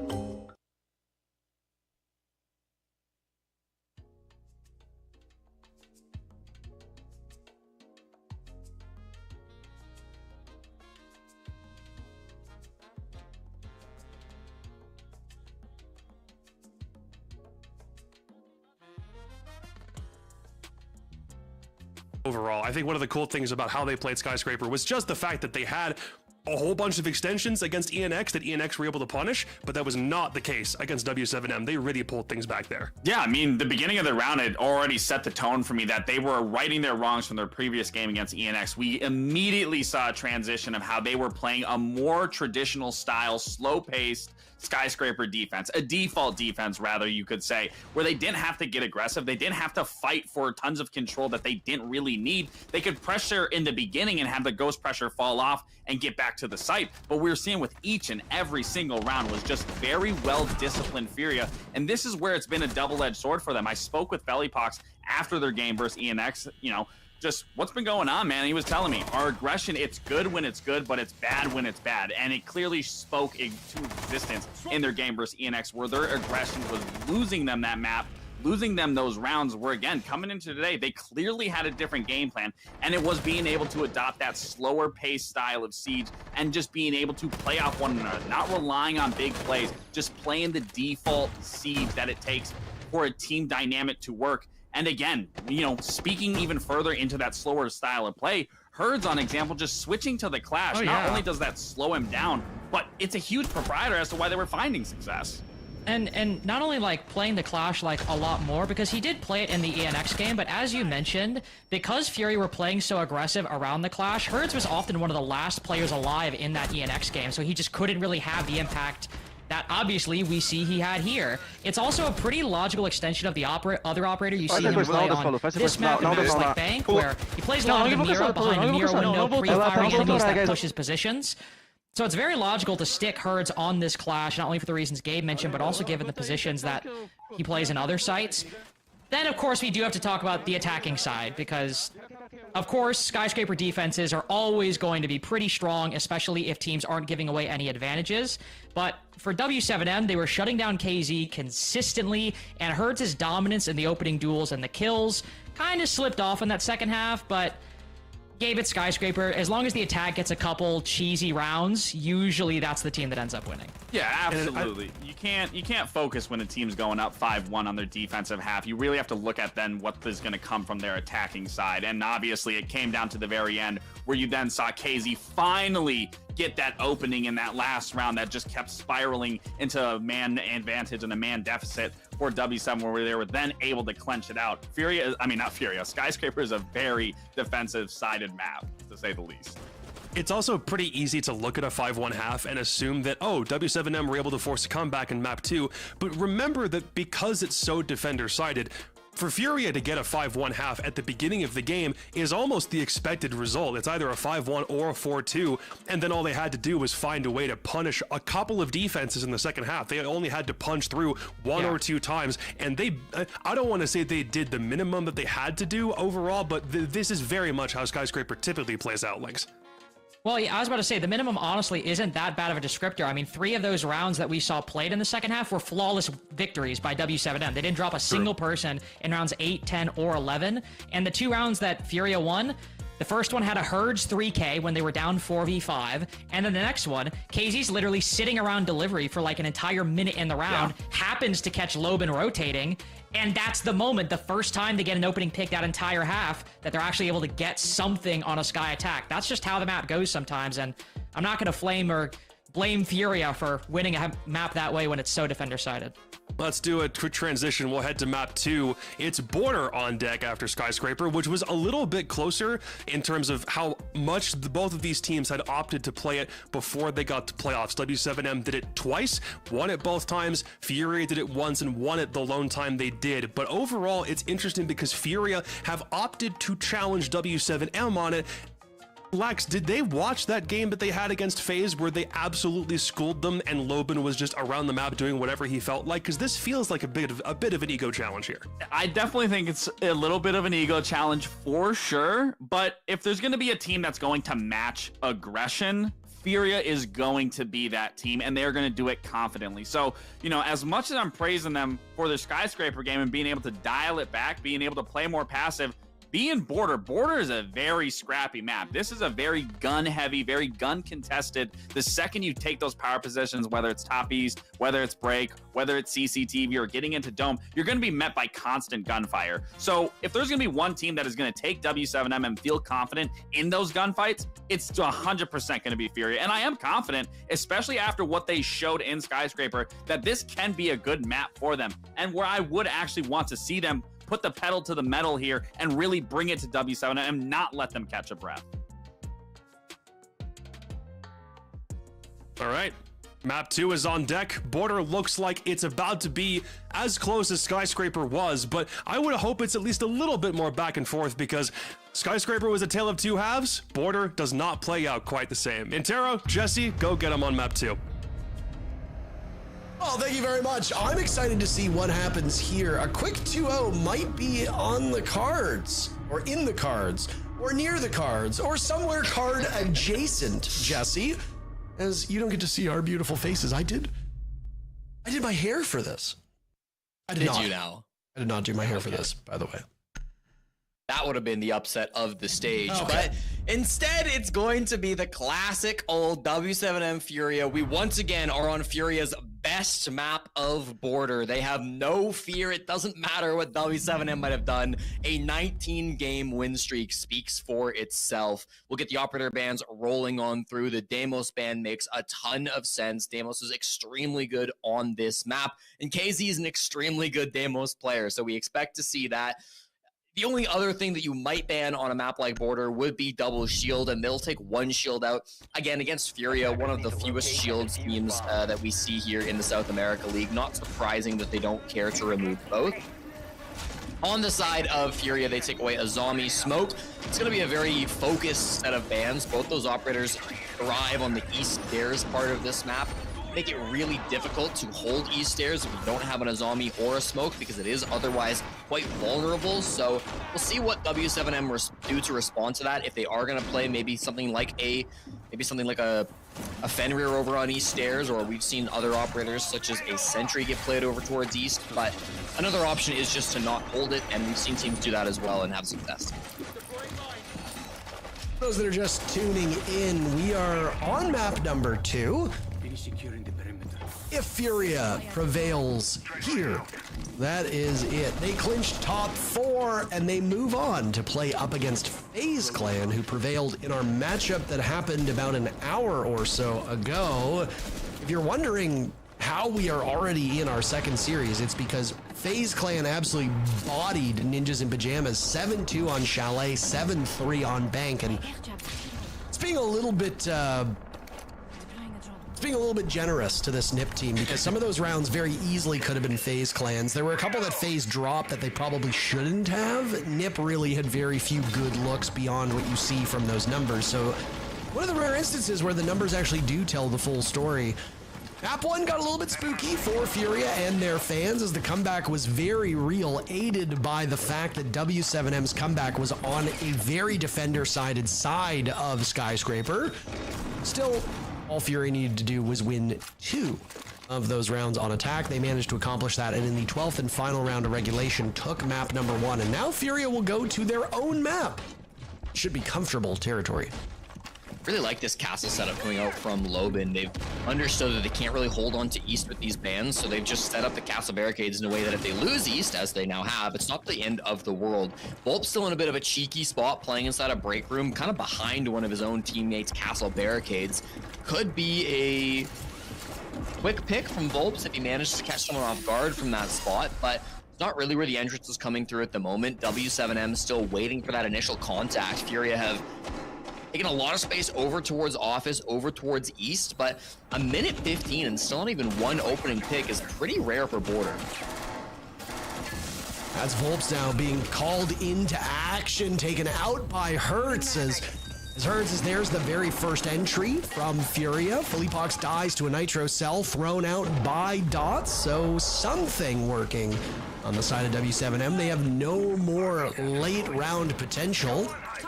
Overall, I think one of the cool things about how they played Skyscraper was just the fact that they had a whole bunch of extensions against ENX that ENX were able to punish, but that was not the case against W7M. They really pulled things back there. Yeah, I mean, the beginning of the round had already set the tone for me that they were righting their wrongs from their previous game against ENX. We immediately saw a transition of how they were playing a more traditional style, slow-paced Skyscraper defense, a default defense, rather, you could say, where they didn't have to get aggressive. They didn't have to fight for tons of control that they didn't really need. They could pressure in the beginning and have the ghost pressure fall off and get back to the site. But we're seeing with each and every single round was just very well-disciplined Furia. And this is where it's been a double-edged sword for them. I spoke with Bellypox after their game versus ENX, you know, just what's been going on, man. He was telling me our aggression, it's good when it's good, but it's bad when it's bad. And it clearly spoke into existence in their game versus ENX, where their aggression was losing them that map, losing them those rounds, where again, coming into today, they clearly had a different game plan, and it was being able to adopt that slower pace style of Siege and just being able to play off one another, not relying on big plays, just playing the default Siege that it takes for a team dynamic to work. And again, you know, speaking even further into that slower style of play, Herds on example, just switching to the Clash, not only does that slow him down, but it's a huge proprietor as to why they were finding success. And not only like playing the Clash like a lot more, because he did play it in the ENX game, but as you mentioned, because Fury were playing so aggressive around the Clash, Herds was often one of the last players alive in that ENX game, so he just couldn't really have the impact that obviously we see he had here. It's also a pretty logical extension of the other operator you see him play on this map in maps like Bank, where he plays a lot of the mirror behind a mirror window, pre-firing enemies that pushes positions. So it's very logical to stick Herds on this Clash, not only for the reasons Gabe mentioned, but also given the positions that he plays in other sites. Then, of course, we do have to talk about the attacking side, because, of course, Skyscraper defenses are always going to be pretty strong, especially if teams aren't giving away any advantages. But for W7M, they were shutting down KZ consistently, and Herds' dominance in the opening duels and the kills kind of slipped off in that second half, but Gabe at Skyscraper, as long as the attack gets a couple cheesy rounds, usually that's the team that ends up winning. Yeah, absolutely. You can't focus when a team's going up 5-1 on their defensive half. You really have to look at then what is going to come from their attacking side. And obviously it came down to the very end where you then saw KZ finally get that opening in that last round that just kept spiraling into a man advantage and a man deficit for W7, where they were then able to clench it out. Skyscraper is a very defensive-sided map, to say the least. It's also pretty easy to look at a 5-1 half and assume that, oh, W7M were able to force a comeback in map 2, but remember that because it's so defender-sided, for Furia to get a 5-1 half at the beginning of the game is almost the expected result. It's either a 5-1 or a 4-2, and then all they had to do was find a way to punish a couple of defenses in the second half. They only had to punch through one or two times, and I don't want to say they did the minimum that they had to do overall, but this is very much how Skyscraper typically plays out, Lynx. Well, yeah, I was about to say, the minimum honestly isn't that bad of a descriptor. I mean, 3 of those rounds that we saw played in the second half were flawless victories by W7M. They didn't drop a single person in rounds 8, 10, or 11. And the 2 rounds that Furia won, the first one had a Herds 3K when they were down 4v5. And then the next one, KZ's literally sitting around delivery for like an entire minute in the round, happens to catch Loban rotating. And that's the moment, the first time they get an opening pick that entire half, that they're actually able to get something on a Sky attack. That's just how the map goes sometimes. And I'm not going to flame or blame Furia for winning a map that way when it's so defender-sided. Let's do a quick transition. We'll head to map 2. It's Border on deck after Skyscraper, which was a little bit closer in terms of how much both of these teams had opted to play it before they got to playoffs. W7M did it twice, won it both times. Furia did it once and won it the lone time they did. But overall, it's interesting because Furia have opted to challenge W7M on it. Lax, did they watch that game that they had against FaZe where they absolutely schooled them and Loban was just around the map doing whatever he felt like? Because this feels like a bit of an ego challenge here. I definitely think it's a little bit of an ego challenge for sure, but if there's going to be a team that's going to match aggression, Furia is going to be that team, and they're going to do it confidently. So, you know, as much as I'm praising them for their Skyscraper game and being able to dial it back, being able to play more passive, being Border is a very scrappy map. This is a very gun heavy, very gun contested. The second you take those power positions, whether it's top east, whether it's break, whether it's CCTV or getting into dome, you're going to be met by constant gunfire. So if there's going to be one team that is going to take W7M and feel confident in those gunfights, it's 100% going to be Furia. And I am confident, especially after what they showed in Skyscraper, that this can be a good map for them, and where I would actually want to see them put the pedal to the metal here and really bring it to W7 and not let them catch a breath. All right. Map 2 is on deck. Border looks like it's about to be as close as Skyscraper was, but I would hope it's at least a little bit more back and forth because Skyscraper was a tale of 2 halves. Border does not play out quite the same. Intero, Jesse, go get him on map 2. Oh, thank you very much. I'm excited to see what happens here. A quick 2-0 might be on the cards, or in the cards, or near the cards, or somewhere card adjacent, Jesse, as you don't get to see our beautiful faces. I did my hair for this. I did not. You now? I did not do my hair for this, by the way. That would have been the upset of the stage, Okay. but instead it's going to be the classic old W7M Furia. We once again are on Furia's best map of Border. They have no fear. It doesn't matter what W7M might have done. A 19-game win streak speaks for itself. We'll get the operator bans rolling on through. The Deimos ban makes a ton of sense. Deimos is extremely good on this map, and KZ is an extremely good Deimos player, so we expect to see that. The only other thing that you might ban on a map like Border would be double shield, and they'll take 1 shield out. Again, against Furia, one of the fewest shield teams that we see here in the South America League. Not surprising that they don't care to remove both. On the side of Furia, they take away a zombie smoke. It's going to be a very focused set of bans. Both those operators arrive on the east stairs part of this map. Make it really difficult to hold east stairs if you don't have a zombie or a smoke, because it is otherwise quite vulnerable. So we'll see what W7M do to respond to that. If they are going to play maybe something like a Fenrir over on east stairs, or we've seen other operators such as a Sentry get played over towards east. But another option is just to not hold it, and we've seen teams do that as well and have success. Those that are just tuning in, we are on map number 2. Securing the perimeter. If Furia prevails here, that is it. They clinch top 4 and they move on to play up against FaZe Clan, who prevailed in our matchup that happened about an hour or so ago. If you're wondering how we are already in our second series, it's because FaZe Clan absolutely bodied Ninjas in Pajamas 7-2 on Chalet, 7-3 on Bank, and it's being a little bit it's being a little bit generous to this NIP team because some of those rounds very easily could have been FaZe clans. There were a couple that FaZe dropped that they probably shouldn't have. NIP really had very few good looks beyond what you see from those numbers. So one of the rare instances where the numbers actually do tell the full story. Map 1 got a little bit spooky for Furia and their fans as the comeback was very real, aided by the fact that W7M's comeback was on a very defender-sided side of Skyscraper. Still, all Furia needed to do was win 2 of those rounds on attack. They managed to accomplish that, and in the 12th and final round of regulation, took map number 1, and now Furia will go to their own map. Should be comfortable territory. Really like this castle setup coming out from Loban. They've understood that they can't really hold on to East with these bans, so they've just set up the castle barricades in a way that if they lose East, as they now have, it's not the end of the world. Volp's still in a bit of a cheeky spot, playing inside a break room, kind of behind one of his own teammates' castle barricades. Could be a quick pick from Volps if he manages to catch someone off guard from that spot, but it's not really where the entrance is coming through at the moment. W7M still waiting for that initial contact. Furia have taking a lot of space over towards office, over towards East, but a minute 15 and still not even one opening pick is pretty rare for Border. That's Volps now being called into action, taken out by Hertz as Hertz is there's the very first entry from Furia. Philippox dies to a nitro cell thrown out by Dots, so something working on the side of W7M. They have no more late round potential.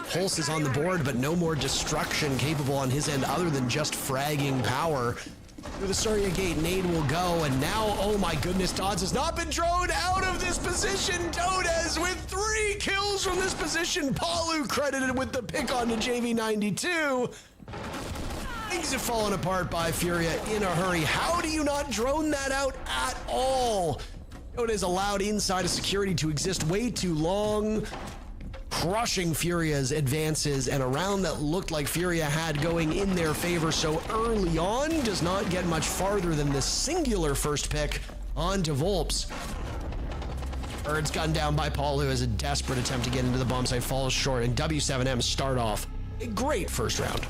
Pulse is on the board, but no more destruction capable on his end other than just fragging power. Through the Surya gate, nade will go, and now, oh my goodness, Dodds has not been thrown out of this position. Dodez with 3 kills from this position. Palu credited with the pick on to JV92. Things have fallen apart by Furia in a hurry. How do you not drone that out at all? Dodez allowed inside of security to exist way too long, crushing Furia's advances, and a round that looked like Furia had going in their favor so early on does not get much farther than this singular first pick onto Volps. Bird's gunned down by Paul, who has a desperate attempt to get into the bomb site, falls short, and W7M start off a great first round.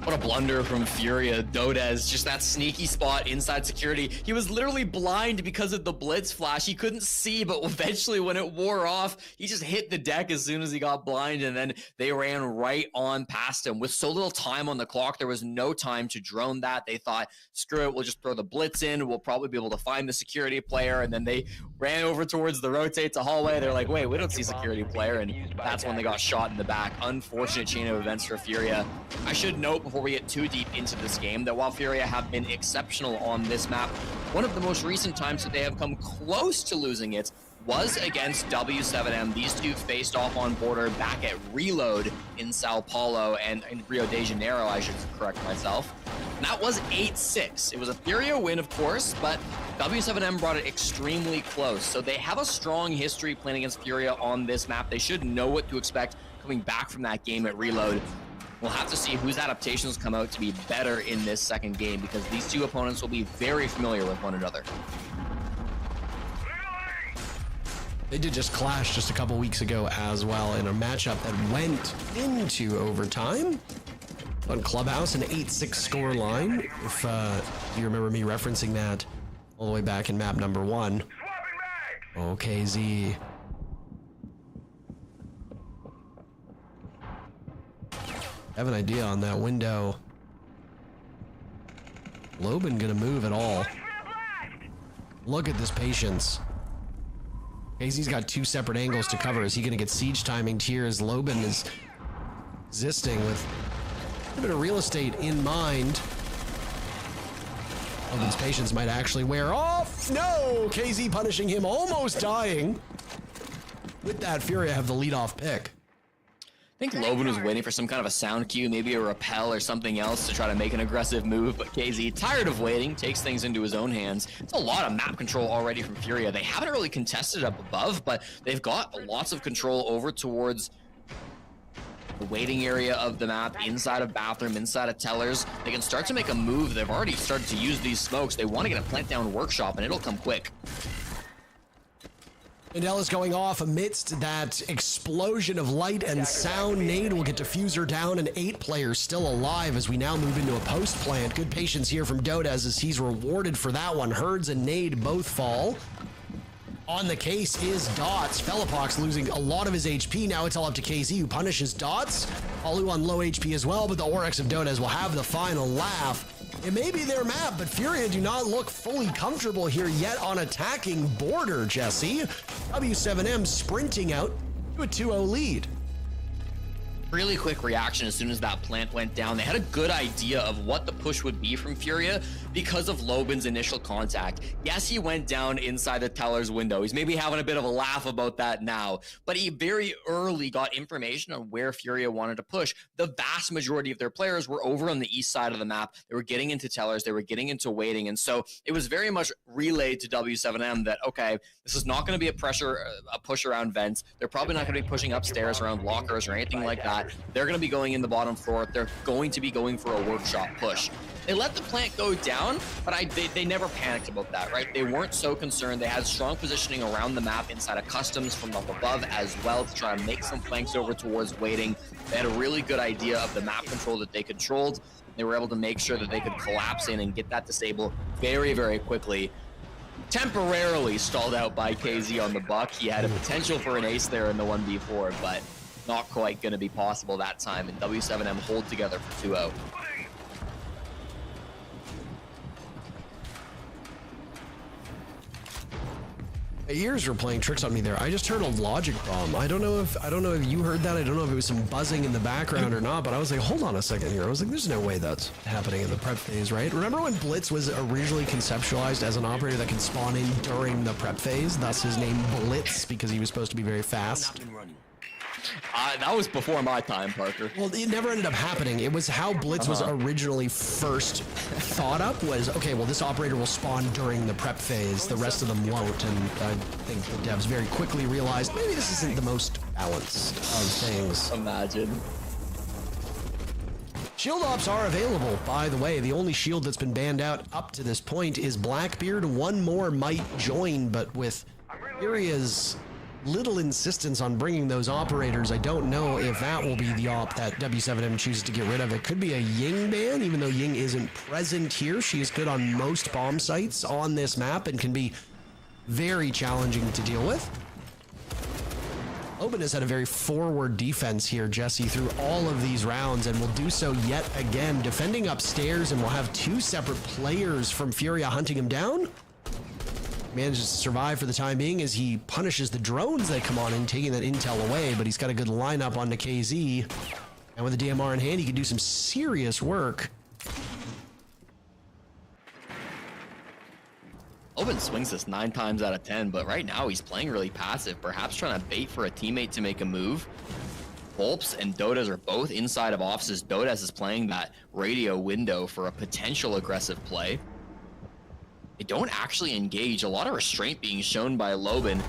What a blunder from Furia. Dodez, just that sneaky spot inside security. He was literally blind because of the blitz flash. He couldn't see, but eventually when it wore off, he just hit the deck as soon as he got blind, and then they ran right on past him. With so little time on the clock, there was no time to drone that. They thought, screw it, we'll just throw the blitz in. We'll probably be able to find the security player, and then they ran over towards the rotate to hallway. They're like, wait, we don't see security player, and that's when they got shot in the back. Unfortunate chain of events for Furia. I should note before we get too deep into this game that while Furia have been exceptional on this map, one of the most recent times that they have come close to losing it was against W7M. These two faced off on Border back at Reload in Sao Paulo and in Rio de Janeiro, I should correct myself. And that was 8-6. It was a Furia win, of course, but W7M brought it extremely close. So they have a strong history playing against Furia on this map. They should know what to expect coming back from that game at Reload. We'll have to see whose adaptations come out to be better in this second game, because these two opponents will be very familiar with one another. They did just clash just a couple weeks ago as well in a matchup that went into overtime. On Clubhouse, an 8-6 score line, if you remember me referencing that all the way back in map number 1. Okay, Z. I have an idea on that window. Loban gonna move at all. Look at this patience. KZ's got 2 separate angles to cover. Is he gonna get siege timing here as Loban is existing with a bit of real estate in mind? Loban's patience might actually wear off. No! KZ punishing him, almost dying. With that, Furia have the leadoff pick. I think Loban was waiting for some kind of a sound cue, maybe a repel or something else to try to make an aggressive move, but KZ, tired of waiting, takes things into his own hands. It's a lot of map control already from Furia. They haven't really contested up above, but they've got lots of control over towards the waiting area of the map, inside of bathroom, inside of tellers. They can start to make a move. They've already started to use these smokes. They want to get a plant down workshop, and it'll come quick. Mandela's going off amidst that explosion of light and sound. Nade will get Diffuser down, and 8 players still alive as we now move into a post plant. Good patience here from Dodez as he's rewarded for that one. Herds and Nade both fall. On the case is Dots. Felipox losing a lot of his HP. Now it's all up to KZ, who punishes Dots. Alu on low HP as well, but the Oryx of Dodez will have the final laugh. It may be their map, but Furia do not look fully comfortable here yet on attacking border, Jesse. W7M sprinting out to a 2-0 lead. Really quick reaction as soon as that plant went down. They had a good idea of what the push would be from Furia because of Loban's initial contact. Yes, he went down inside the teller's window. He's maybe having a bit of a laugh about that now, but he very early got information on where Furia wanted to push. The vast majority of their players were over on the east side of the map. They were getting into tellers, they were getting into waiting, and so it was very much relayed to W7M that, okay, this is not going to be a push around vents. They're probably not going to be pushing upstairs around lockers or anything like that. They're going to be going in the bottom floor. They're going to be going for a workshop push. They let the plant go down, but they never panicked about that, right? They weren't so concerned. They had strong positioning around the map inside of customs from up above as well to try and make some flanks over towards waiting. They had a really good idea of the map control that they controlled. They were able to make sure that they could collapse in and get that disabled very, very quickly. Temporarily stalled out by KZ on the buck. He had a potential for an ace there in the 1v4, but not quite going to be possible that time, and W7M hold together for 2-0. My ears were playing tricks on me there. I just heard a logic bomb. I don't know if you heard that. I don't know if it was some buzzing in the background or not, but I was like, hold on a second here. I was like, there's no way that's happening in the prep phase, right? Remember when Blitz was originally conceptualized as an operator that can spawn in during the prep phase? Thus his name Blitz, because he was supposed to be very fast. That was before my time, Parker. Well, it never ended up happening. It was how Blitz was originally first thought up was, okay, well, this operator will spawn during the prep phase. The rest of them won't. And I think the devs very quickly realized maybe this isn't the most balanced of things. Imagine. Shield ops are available, by the way. The only shield that's been banned out up to this point is Blackbeard. One more might join, but with Furia's little insistence on bringing those operators, I don't know if that will be the op that W7M chooses to get rid of. It could be a Ying ban, even though Ying isn't present here. She is good on most bomb sites on this map and can be very challenging to deal with. Oben has had a very forward defense here, Jesse, through all of these rounds, and will do so yet again, defending upstairs, and will have 2 separate players from Furia hunting him down. Manages to survive for the time being as he punishes the drones that come on in, taking that intel away, but he's got a good lineup onto KZ. And with the DMR in hand, he can do some serious work. Oben swings this 9 times out of 10, but right now he's playing really passive, perhaps trying to bait for a teammate to make a move. Volps and Dodez are both inside of offices. Dodez is playing that radio window for a potential aggressive play. They don't actually engage. A lot of restraint being shown by Loban.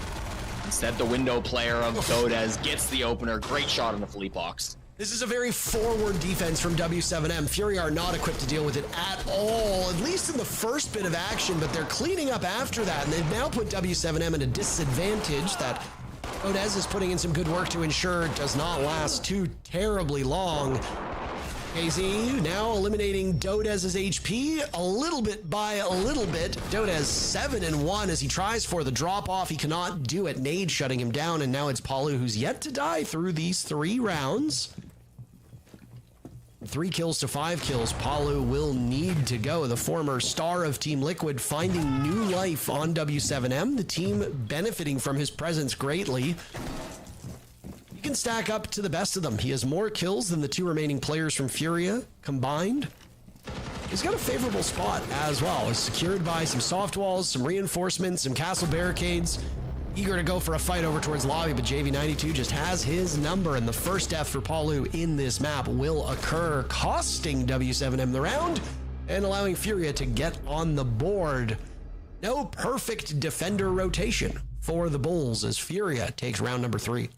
Instead, the window player of Dodez gets the opener. Great shot on the Fleet box. This is a very forward defense from W7M. Fury are not equipped to deal with it at all, at least in the first bit of action, but they're cleaning up after that, and they've now put W7M at a disadvantage that Dodez is putting in some good work to ensure it does not last too terribly long. KZ now eliminating Dodez's HP a little bit by a little bit. Dodez 7-1 as he tries for the drop off. He cannot do it. Nade shutting him down, and now it's Palu who's yet to die through these 3 rounds. 3 kills to 5 kills. Palu will need to go. The former star of Team Liquid finding new life on W7M. The team benefiting from his presence greatly. He can stack up to the best of them. He has more kills than the 2 remaining players from Furia combined. He's got a favorable spot as well. He's secured by some soft walls, some reinforcements, some castle barricades. Eager to go for a fight over towards lobby, but JV92 just has his number, and the first death for Palu in this map will occur, costing W7M the round and allowing Furia to get on the board. No perfect defender rotation for the Bulls as Furia takes round number 3.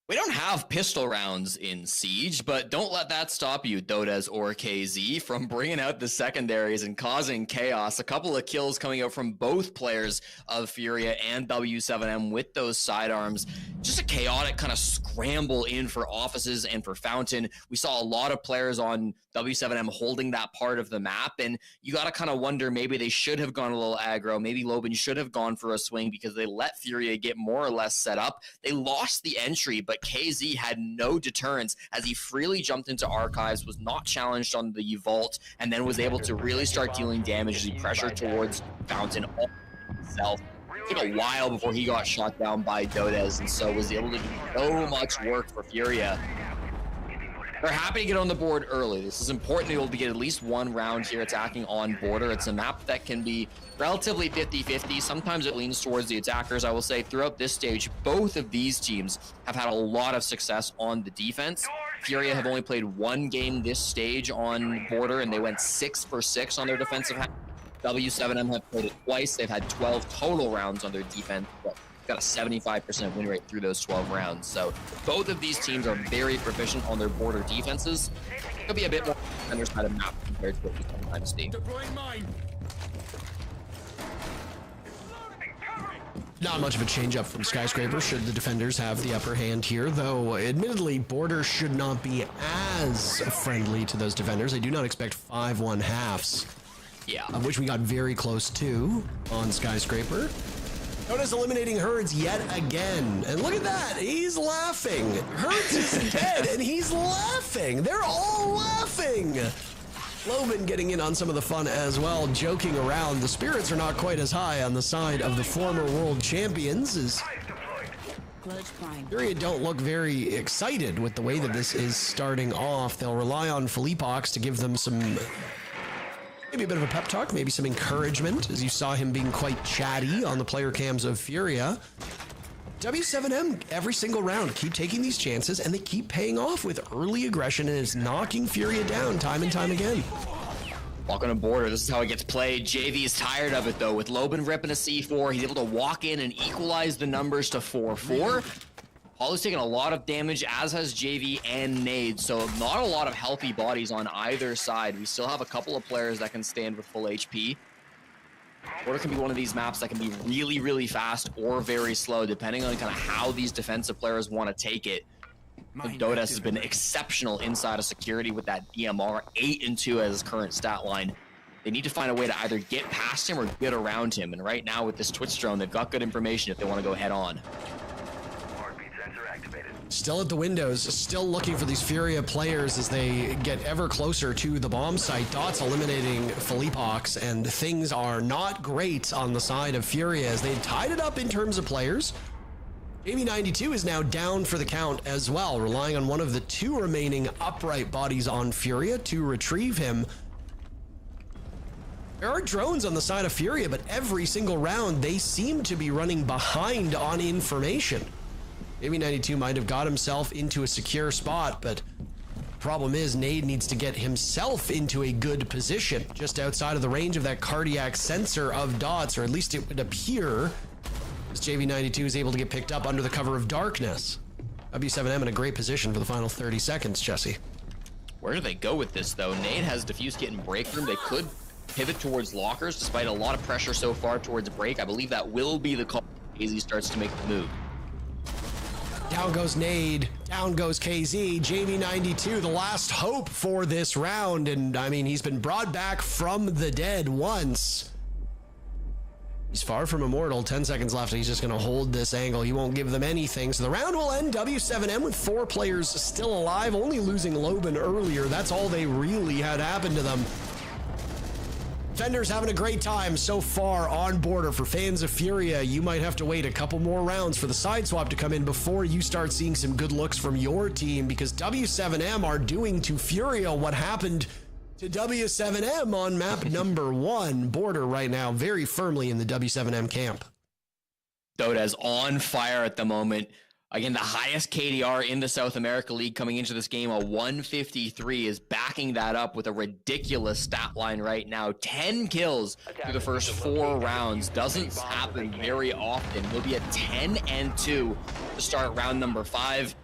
We don't have pistol rounds in Siege, but don't let that stop you, Dodes or KZ, from bringing out the secondaries and causing chaos. A couple of kills coming out from both players of Furia and W7M with those sidearms. Just a chaotic kind of scramble in for offices and for Fountain. We saw a lot of players on W7M holding that part of the map, and you got to kind of wonder, maybe they should have gone a little aggro. Maybe Loban should have gone for a swing because they let Furia get more or less set up. They lost the entry, but KZ had no deterrence as he freely jumped into Archives, was not challenged on the vault, and then was able to really start dealing damage as he pressured towards Fountain all himself. It took a while before he got shot down by Dodes, and so was able to do so much work for Furia. They're happy to get on the board early. This is important to be able to get at least one round here attacking on border. It's a map that can be relatively 50-50. Sometimes it leans towards the attackers. I will say throughout this stage, both of these teams have had a lot of success on the defense. Furia have only played one game this stage on border, and they went 6 for 6 on their defensive half. W7M have played it twice. They've had 12 total rounds on their defense, but got a 75% win rate through those 12 rounds. So both of these teams are very proficient on their border defenses. It'll be a bit more on their side of the map compared to what we sometimes see. Not much of a change up from Skyscraper should the defenders have the upper hand here, though admittedly border should not be as friendly to those defenders. I do not expect 5-1 halves. Yeah. Of which we got very close to on Skyscraper. Notice eliminating Herds yet again. And look at that. He's laughing. Herds is dead and he's laughing. They're all laughing. Loban getting in on some of the fun as well, joking around. The spirits are not quite as high on the side of the former world champions as Furia don't look very excited with the way that this is starting off. They'll rely on Felipox to give them some, maybe a bit of a pep talk, maybe some encouragement, as you saw him being quite chatty on the player cams of Furia. W7M, every single round, keep taking these chances, and they keep paying off with early aggression, and it's knocking Furia down time and time again. Walk on a border, this is how it gets played. JV is tired of it, though. With Loban ripping a C4, he's able to walk in and equalize the numbers to 4-4. Holly's taking a lot of damage, as has JV and Nade, so not a lot of healthy bodies on either side. We still have a couple of players that can stand with full HP. Border can be one of these maps that can be really, really fast or very slow, depending on kind of how these defensive players want to take it. Dodes has been exceptional inside of security with that DMR, 8-2 as his current stat line. They need to find a way to either get past him or get around him, and right now with this Twitch drone, they've got good information if they want to go head on. Still at the windows, still looking for these Furia players as they get ever closer to the bomb site. Dots eliminating Felipox, and things are not great on the side of Furia as they tied it up in terms of players. JV92 is now down for the count as well, relying on one of the 2 remaining upright bodies on Furia to retrieve him. There are drones on the side of Furia, but every single round they seem to be running behind on information. JV92 might have got himself into a secure spot, but the problem is Nade needs to get himself into a good position just outside of the range of that cardiac sensor of Dots, or at least it would appear, as JV92 is able to get picked up under the cover of darkness. W7M in a great position for the final 30 seconds, Jesse. Where do they go with this, though? Nade has Diffuse Kit and Break Room. They could pivot towards Lockers, despite a lot of pressure so far towards Break. I believe that will be the call as he starts to make the move. Down goes Nade, down goes KZ, JV92, the last hope for this round, and I mean, he's been brought back from the dead once. He's far from immortal, 10 seconds left, he's just gonna hold this angle, he won't give them anything, so the round will end W7M with 4 players still alive, only losing Loban earlier. That's all they really had happen to them. Defenders having a great time so far on border. For fans of Furia, you might have to wait a couple more rounds for the side swap to come in before you start seeing some good looks from your team, because W7M are doing to Furia what happened to W7M on map number 1. Border right now very firmly in the W7M camp. Dodes on fire at the moment. Again, the highest KDR in the South America League coming into this game, a 153, is backing that up with a ridiculous stat line right now. 10 kills through the first 4 rounds. Doesn't happen very often. He'll be at 10-2 to start round number 5.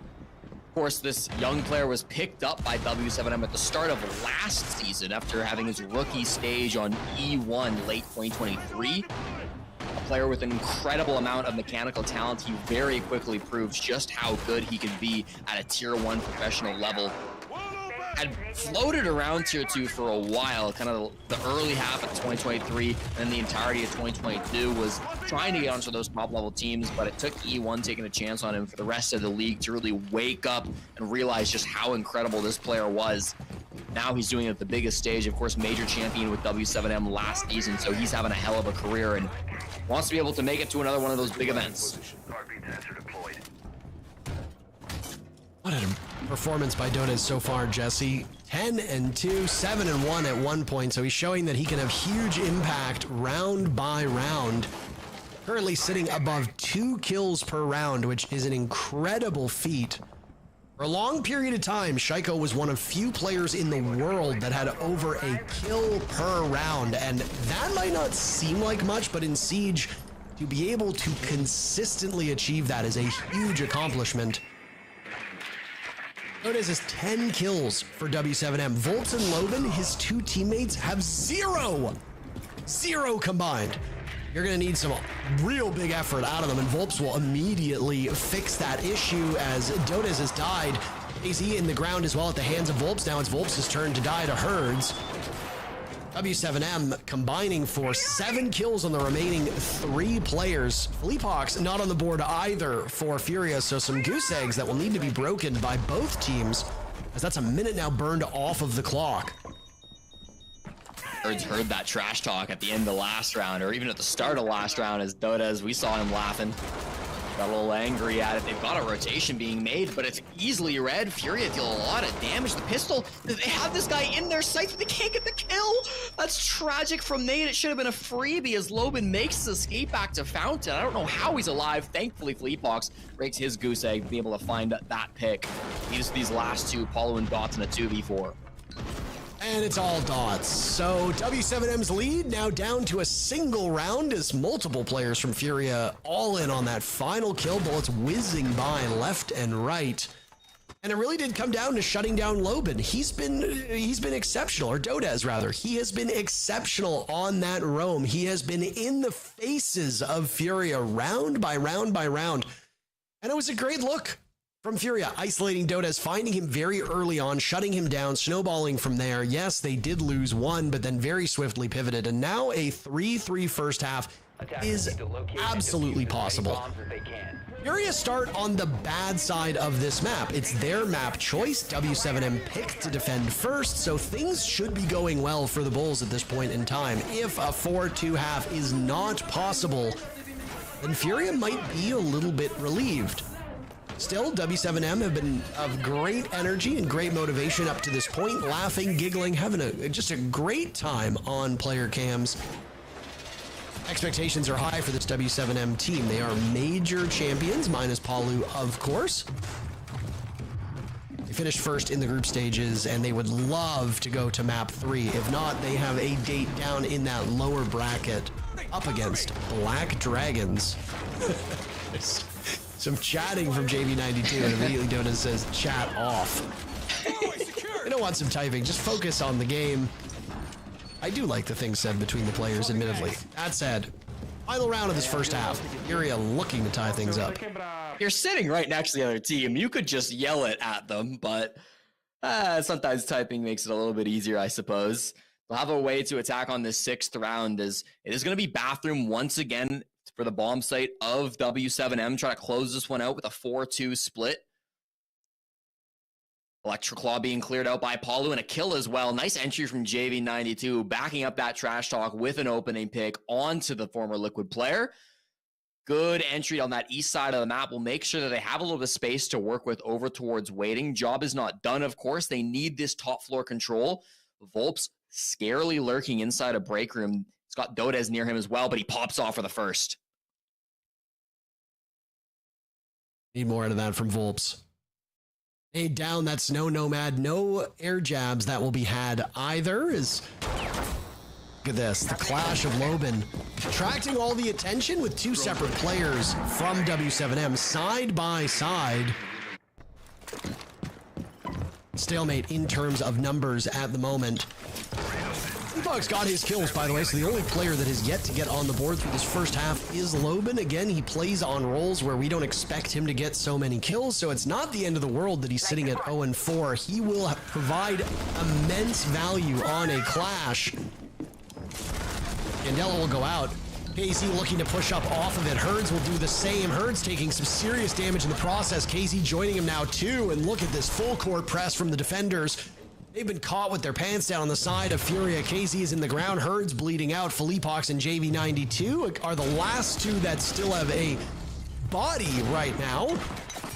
course, this young player was picked up by W7M at the start of last season after having his rookie stage on E1 late 2023. A player with an incredible amount of mechanical talent. He very quickly proves just how good he can be at a tier 1 professional level. Had floated around tier 2 for a while, kind of the early half of 2023 and the entirety of 2022 was trying to get onto those top level teams, but it took E1 taking a chance on him for the rest of the league to really wake up and realize just how incredible this player was. Now he's doing it at the biggest stage, of course, major champion with W7M last season, so he's having a hell of a career and wants to be able to make it to another one of those big events. What a performance by Dotas so far, Jesse. 10-2, 7-1 at one point, so he's showing that he can have huge impact round by round. Currently sitting above 2 kills per round, which is an incredible feat. For a long period of time, Shaiko was one of few players in the world that had over a kill per round, and that might not seem like much, but in Siege, to be able to consistently achieve that is a huge accomplishment. Dotas is 10 kills for W7M. Volts and Loben, his 2 teammates, have 0 combined. You're going to need some real big effort out of them, and Volps will immediately fix that issue as Dotas has died. AZ in the ground as well at the hands of Volps. Now it's Volps' turn to die to Herds. W7M combining for 7 kills on the remaining 3 players. Philippe Hawks not on the board either for Furia, so some goose eggs that will need to be broken by both teams, as that's a minute now burned off of the clock. Herds heard that trash talk at the end of the last round, or even at the start of last round as Dotas, we saw him laughing. Got a little angry at it. They've got a rotation being made, but it's easily read. Furia deal a lot of damage. The pistol, they have this guy in their sights, but they can't get the kill. That's tragic from Nate. It should have been a freebie as Loben makes his escape back to Fountain. I don't know how he's alive. Thankfully, Philippe Hawks breaks his goose egg to be able to find that pick. These last 2, Paulo and Dots in a 2v4. And it's all dots. So W7M's lead now down to a single round as multiple players from Furia all in on that final kill. Bullets whizzing by left and right. And it really did come down to shutting down Loben. He's been exceptional, or Dotas rather. He has been exceptional on that roam. He has been in the faces of Furia round by round by round. And it was a great look from Furia, isolating Dotas, finding him very early on, shutting him down, snowballing from there. Yes, they did lose 1, but then very swiftly pivoted. And now a 3-3 first half is absolutely possible. Furia start on the bad side of this map. It's their map choice. W7M picked to defend first, so things should be going well for the Bulls at this point in time. If a 4-2 half is not possible, then Furia might be a little bit relieved. Still, W7M have been of great energy and great motivation up to this point, laughing, giggling, having just a great time on player cams. Expectations are high for this W7M team. They are major champions, minus Palu, of course. They finished first in the group stages, and they would love to go to map 3. If not, they have a date down in that lower bracket up against Black Dragons. Some chatting from JV92, and immediately Dotas says, chat off. I don't want some typing, just focus on the game. I do like the things said between the players, admittedly. That said, final round of this first half. Furia looking to tie things up. You're sitting right next to the other team. You could just yell it at them, but sometimes typing makes it a little bit easier, I suppose. They'll have a way to attack on this 6th round, as it is going to be Bathroom once again for the bomb site of W7M, trying to close this one out with a 4-2 split. Electroclaw being cleared out by Palu and a kill as well. Nice entry from JV92, backing up that trash talk with an opening pick onto the former Liquid player. Good entry on that east side of the map will make sure that they have a little bit of space to work with over towards waiting. Job is not done, of course. They need this top floor control. Volps scarily lurking inside a break room. He's got Dotas near him as well, but he pops off for the first. Need more out of that from Volps. Hey, down that Snow Nomad. No air jabs that will be had either. Look at this. The clash of Loben attracting all the attention with 2 separate players from W7M side by side. stalemate in terms of numbers at the moment. Fox got his kills, by the way, so the only player that has yet to get on the board through this first half is Loban. Again, he plays on roles where we don't expect him to get so many kills, so it's not the end of the world that he's sitting at 0-4. He will provide immense value on a clash. Candela will go out. KZ looking to push up off of it. Herds will do the same. Herds taking some serious damage in the process. KZ joining him now too, and look at this full court press from the defenders. They've been caught with their pants down on the side of Furia. KZ is in the ground. Herds bleeding out. Philippox and JV92 are the last two that still have a body right now.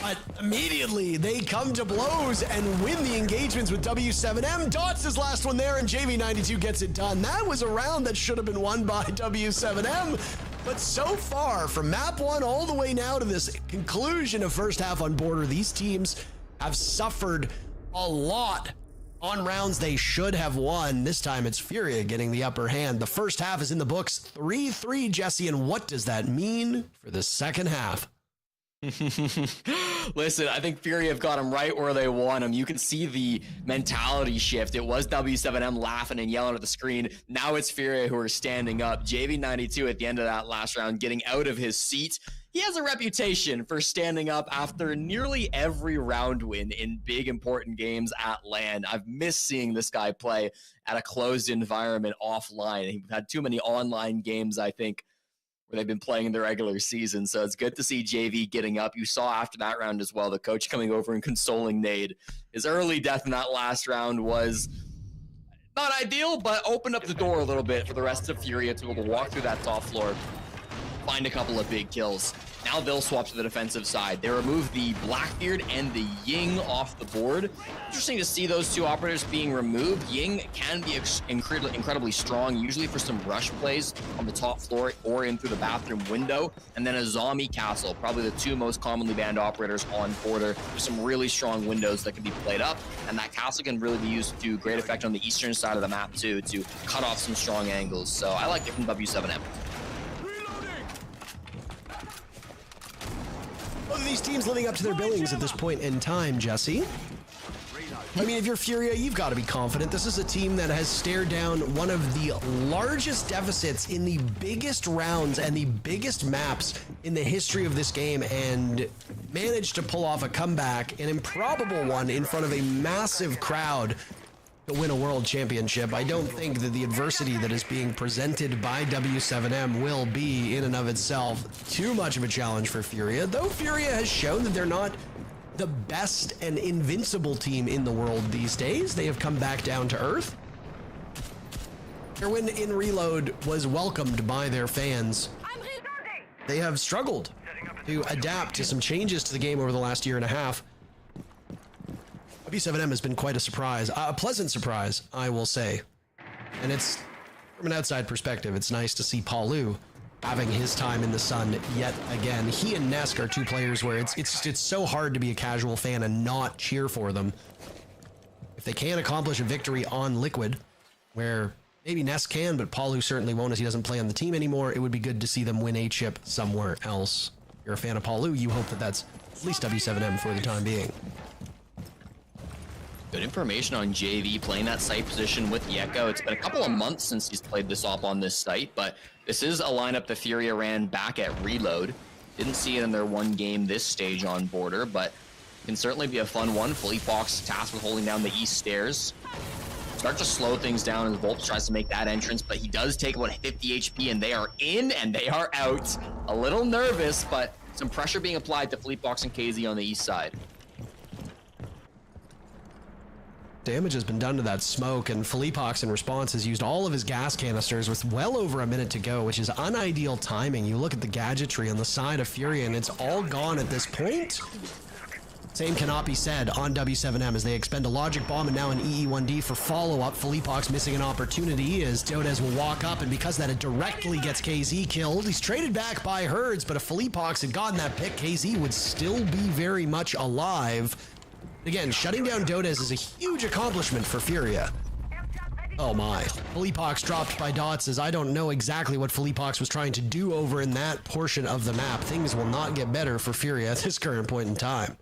But immediately they come to blows and win the engagements with W7M. Dots is last one there, and JV92 gets it done. That was a round that should have been won by W7M. But so far, from map one all the way now to this conclusion of first half on Border, these teams have suffered a lot on rounds they should have won. This time it's Furia getting the upper hand. The first half is in the books, 3-3, Jesse, and what does that mean for the second half? Listen, I think Furia have got him right where they want him. You can see the mentality shift. It was W7M laughing and yelling at the screen. Now it's Furia who are standing up. JV92 at the end of that last round getting out of his seat. He has a reputation for standing up after nearly every round win in big important games at LAN. I've missed seeing this guy play at a closed environment offline. He's had too many online games, I think, where they've been playing in the regular season. So it's good to see JV getting up. You saw after that round as well, the coach coming over and consoling Nade. His early death in that last round was not ideal, but opened up the door a little bit for the rest of Furia to be able to walk through that top floor, find a couple of big kills. Now they'll swap to the defensive side. They remove the Blackbeard and the Ying off the board. Interesting to see those two operators being removed. Ying can be incredibly strong, usually for some rush plays on the top floor or in through the bathroom window. And then a Zombie Castle, probably the two most commonly banned operators on Border. There's some really strong windows that can be played up, and that castle can really be used to great effect on the eastern side of the map too, to cut off some strong angles. So I like it from W7M. Both of these teams living up to their billings at this point in time, Jesse. I mean, if you're Furia, you've got to be confident. This is a team that has stared down one of the largest deficits in the biggest rounds and the biggest maps in the history of this game and managed to pull off a comeback, an improbable one in front of a massive crowd to win a world championship. I don't think that the adversity that is being presented by W7M will be in and of itself too much of a challenge for Furia, though Furia has shown that they're not the best and invincible team in the world these days. They have come back down to earth. Their win in Reload was welcomed by their fans. They have struggled to adapt to some changes to the game over the last year and a half. W7M has been quite a surprise, a pleasant surprise, I will say. And it's, from an outside perspective, it's nice to see Paulu having his time in the sun yet again. He and Nesk are two players where it's so hard to be a casual fan and not cheer for them. If they can accomplish a victory on Liquid, where maybe Nesk can, but Paulu certainly won't as he doesn't play on the team anymore, it would be good to see them win a chip somewhere else. If you're a fan of Paulu, you hope that that's at least W7M for the time being. Good information on JV playing that site position with Yeko. It's been a couple of months since he's played this op on this site, but this is a lineup the Furia ran back at Reload. Didn't see it in their one game this stage on Border, but can certainly be a fun one. Philippox tasked with holding down the east stairs. Start to slow things down as Volt tries to make that entrance, but he does take about 50 HP, and they are in and they are out. A little nervous, but some pressure being applied to Philippox and KZ on the east side. Damage has been done to that smoke, and Philippox in response has used all of his gas canisters with well over a minute to go, which is unideal timing. You look at the gadgetry on the side of Furia, and it's all gone at this point. Same cannot be said on W7M as they expend a logic bomb and now an EE1D for follow-up. Philippox missing an opportunity as Dodez will walk up, and because that it directly gets KZ killed, he's traded back by Herds, but if Philippox had gotten that pick, KZ would still be very much alive. Again, shutting down Dodez is a huge accomplishment for Furia. Oh my. Philippox dropped by Dots as I don't know exactly what Philippox was trying to do over in that portion of the map. Things will not get better for Furia at this current point in time.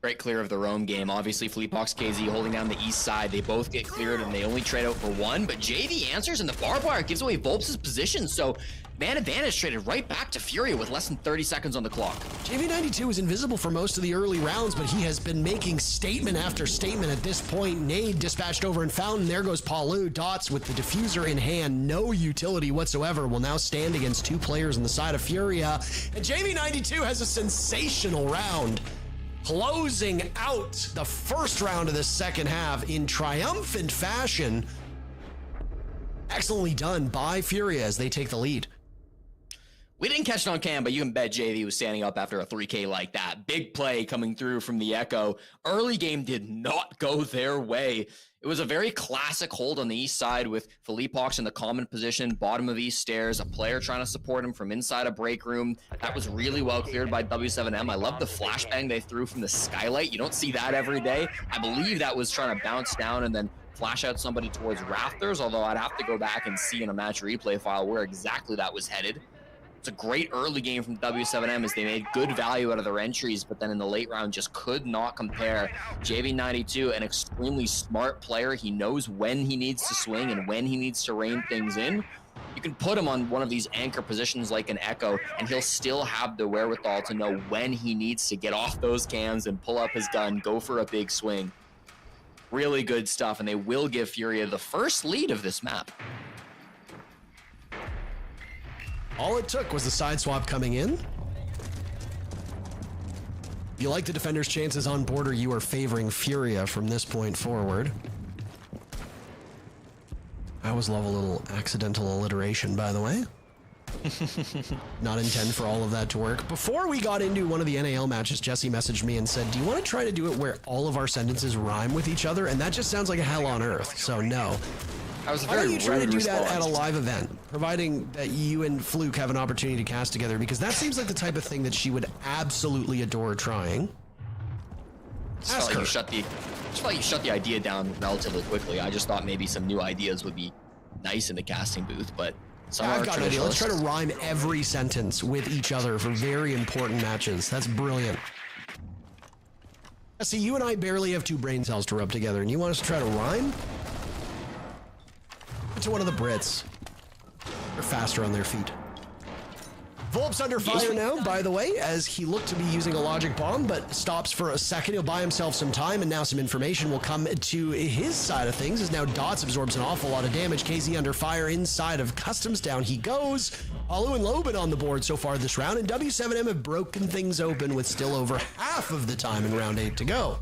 Great clear of the roam game. Obviously, Fleetbox KZ holding down the east side. They both get cleared and they only trade out for one, but JV answers and the barbed wire gives away Volps' position. So man advantage traded right back to Furia with less than 30 seconds on the clock. JV92 was invisible for most of the early rounds, but he has been making statement after statement at this point. Nade dispatched over in Fountain. There goes Palu. Dots with the diffuser in hand. No utility whatsoever. Will now stand against two players on the side of Furia. And JV92 has a sensational round, closing out the first round of the second half in triumphant fashion. Excellently done by Furia as they take the lead. We didn't catch it on cam, but you can bet JV was standing up after a 3K like that. Big play coming through from the Echo. Early game did not go their way. It was a very classic hold on the east side with Philippe Hawks in the common position, bottom of east stairs, a player trying to support him from inside a break room. That was really well cleared by W7M. I love the flashbang they threw from the skylight. You don't see that every day. I believe that was trying to bounce down and then flash out somebody towards rafters, although I'd have to go back and see in a match replay file where exactly that was headed. It's a great early game from W7M as they made good value out of their entries, but then in the late round just could not compare. JV92, an extremely smart player. He knows when he needs to swing and when he needs to rein things in. You can put him on one of these anchor positions like an Echo, and he'll still have the wherewithal to know when he needs to get off those cams and pull up his gun, go for a big swing. Really good stuff, and they will give Furia the first lead of this map. All it took was the side swap coming in. You like the defender's chances on border, you are favoring Furia from this point forward. I always love a little accidental alliteration, by the way. Not intend for all of that to work. Before we got into one of the NAL matches, Jesse messaged me and said, do you want to try to do it where all of our sentences rhyme with each other? And that just sounds like a hell on earth, so no. Why don't you try to do that at a live event, providing that you and Fluke have an opportunity to cast together, because that seems like the type of thing that she would absolutely adore trying. Ask her. Just felt like you shut the idea down relatively quickly. I just thought maybe some new ideas would be nice in the casting booth, but some I've got an idea. Let's try to rhyme every sentence with each other for very important matches. That's brilliant. See, you and I barely have two brain cells to rub together, and you want us to try to rhyme? To one of the Brits. They're faster on their feet. Volps under fire now, by the way, as he looked to be using a logic bomb, but stops for a second. He'll buy himself some time, and now some information will come to his side of things, as now Dots absorbs an awful lot of damage. KZ under fire inside of Customs. Down he goes. Alu and Loban on the board so far this round, and W7M have broken things open with still over half of the time in round 8 to go.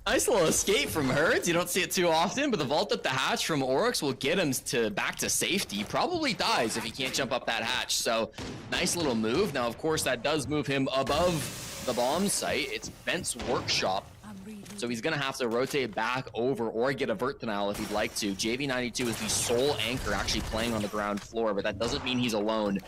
Nice little escape from Herds. You don't see it too often, but the vault up the hatch from Oryx will get him back to safety. Probably dies if he can't jump up that hatch. So nice little move. Now, of course, that does move him above the bomb site. It's Vent's workshop. So he's going to have to rotate back over or get a vert denial if he'd like to. JV92 is the sole anchor actually playing on the ground floor, but that doesn't mean he's alone.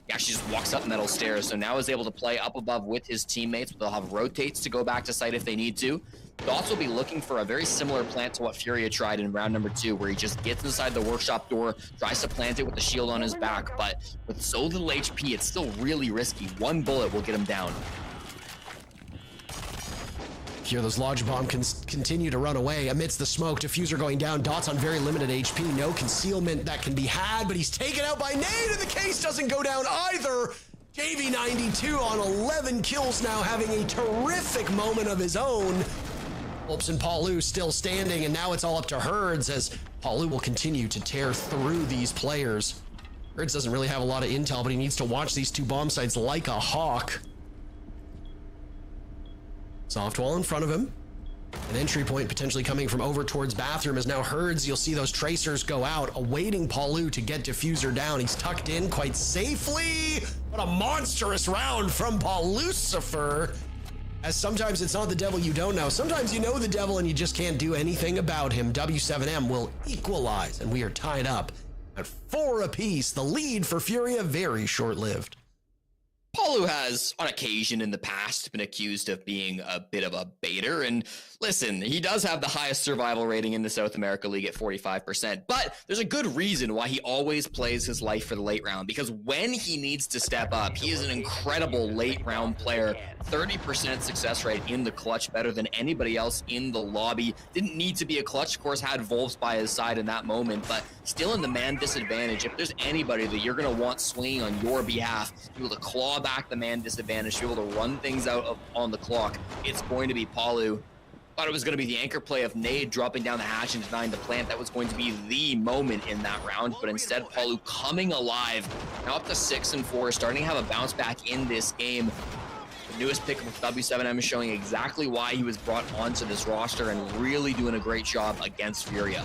He actually just walks up metal stairs, so now is able to play up above with his teammates, but they'll have rotates to go back to site if they need to. Dots will be looking for a very similar plant to what Furia tried in round number 2, where he just gets inside the workshop door, tries to plant it with the shield on his back, but with so little HP, it's still really risky. One bullet will get him down. Here, those Lodge Bomb can continue to run away amidst the smoke. Diffuser going down. Dots on very limited HP. No concealment that can be had, but he's taken out by Nade, and the case doesn't go down either. JV92 on 11 kills now, having a terrific moment of his own. Volps and Palu still standing, and now it's all up to Herds as Palu will continue to tear through these players. Herds doesn't really have a lot of intel, but he needs to watch these two bomb sites like a hawk. Soft wall in front of him. An entry point potentially coming from over towards bathroom as now Herds, you'll see those tracers go out, awaiting Palu to get Diffuser down. He's tucked in quite safely. What a monstrous round from Palucifer. As sometimes it's not the devil you don't know. Sometimes you know the devil and you just can't do anything about him. W7M will equalize, and we are tied up at 4 apiece. The lead for Furia, very short-lived. Palu has, on occasion in the past, been accused of being a bit of a baiter. And listen, he does have the highest survival rating in the South America League at 45%. But there's a good reason why he always plays his life for the late round. Because when he needs to step up, he is an incredible late round player. 30% success rate in the clutch, better than anybody else in the lobby. Didn't need to be a clutch, of course, had Volps by his side in that moment. But still in the man disadvantage. If there's anybody that you're going to want swinging on your behalf, to be able to claw back the man disadvantage, to be able to run things out on the clock, it's going to be Palu. Thought it was going to be the anchor play of Nade dropping down the hatch and denying the plant. That was going to be the moment in that round, but instead Palu coming alive. Now up to 6-4, starting to have a bounce back in this game. The newest pick with W7M is showing exactly why he was brought onto this roster and really doing a great job against Furia.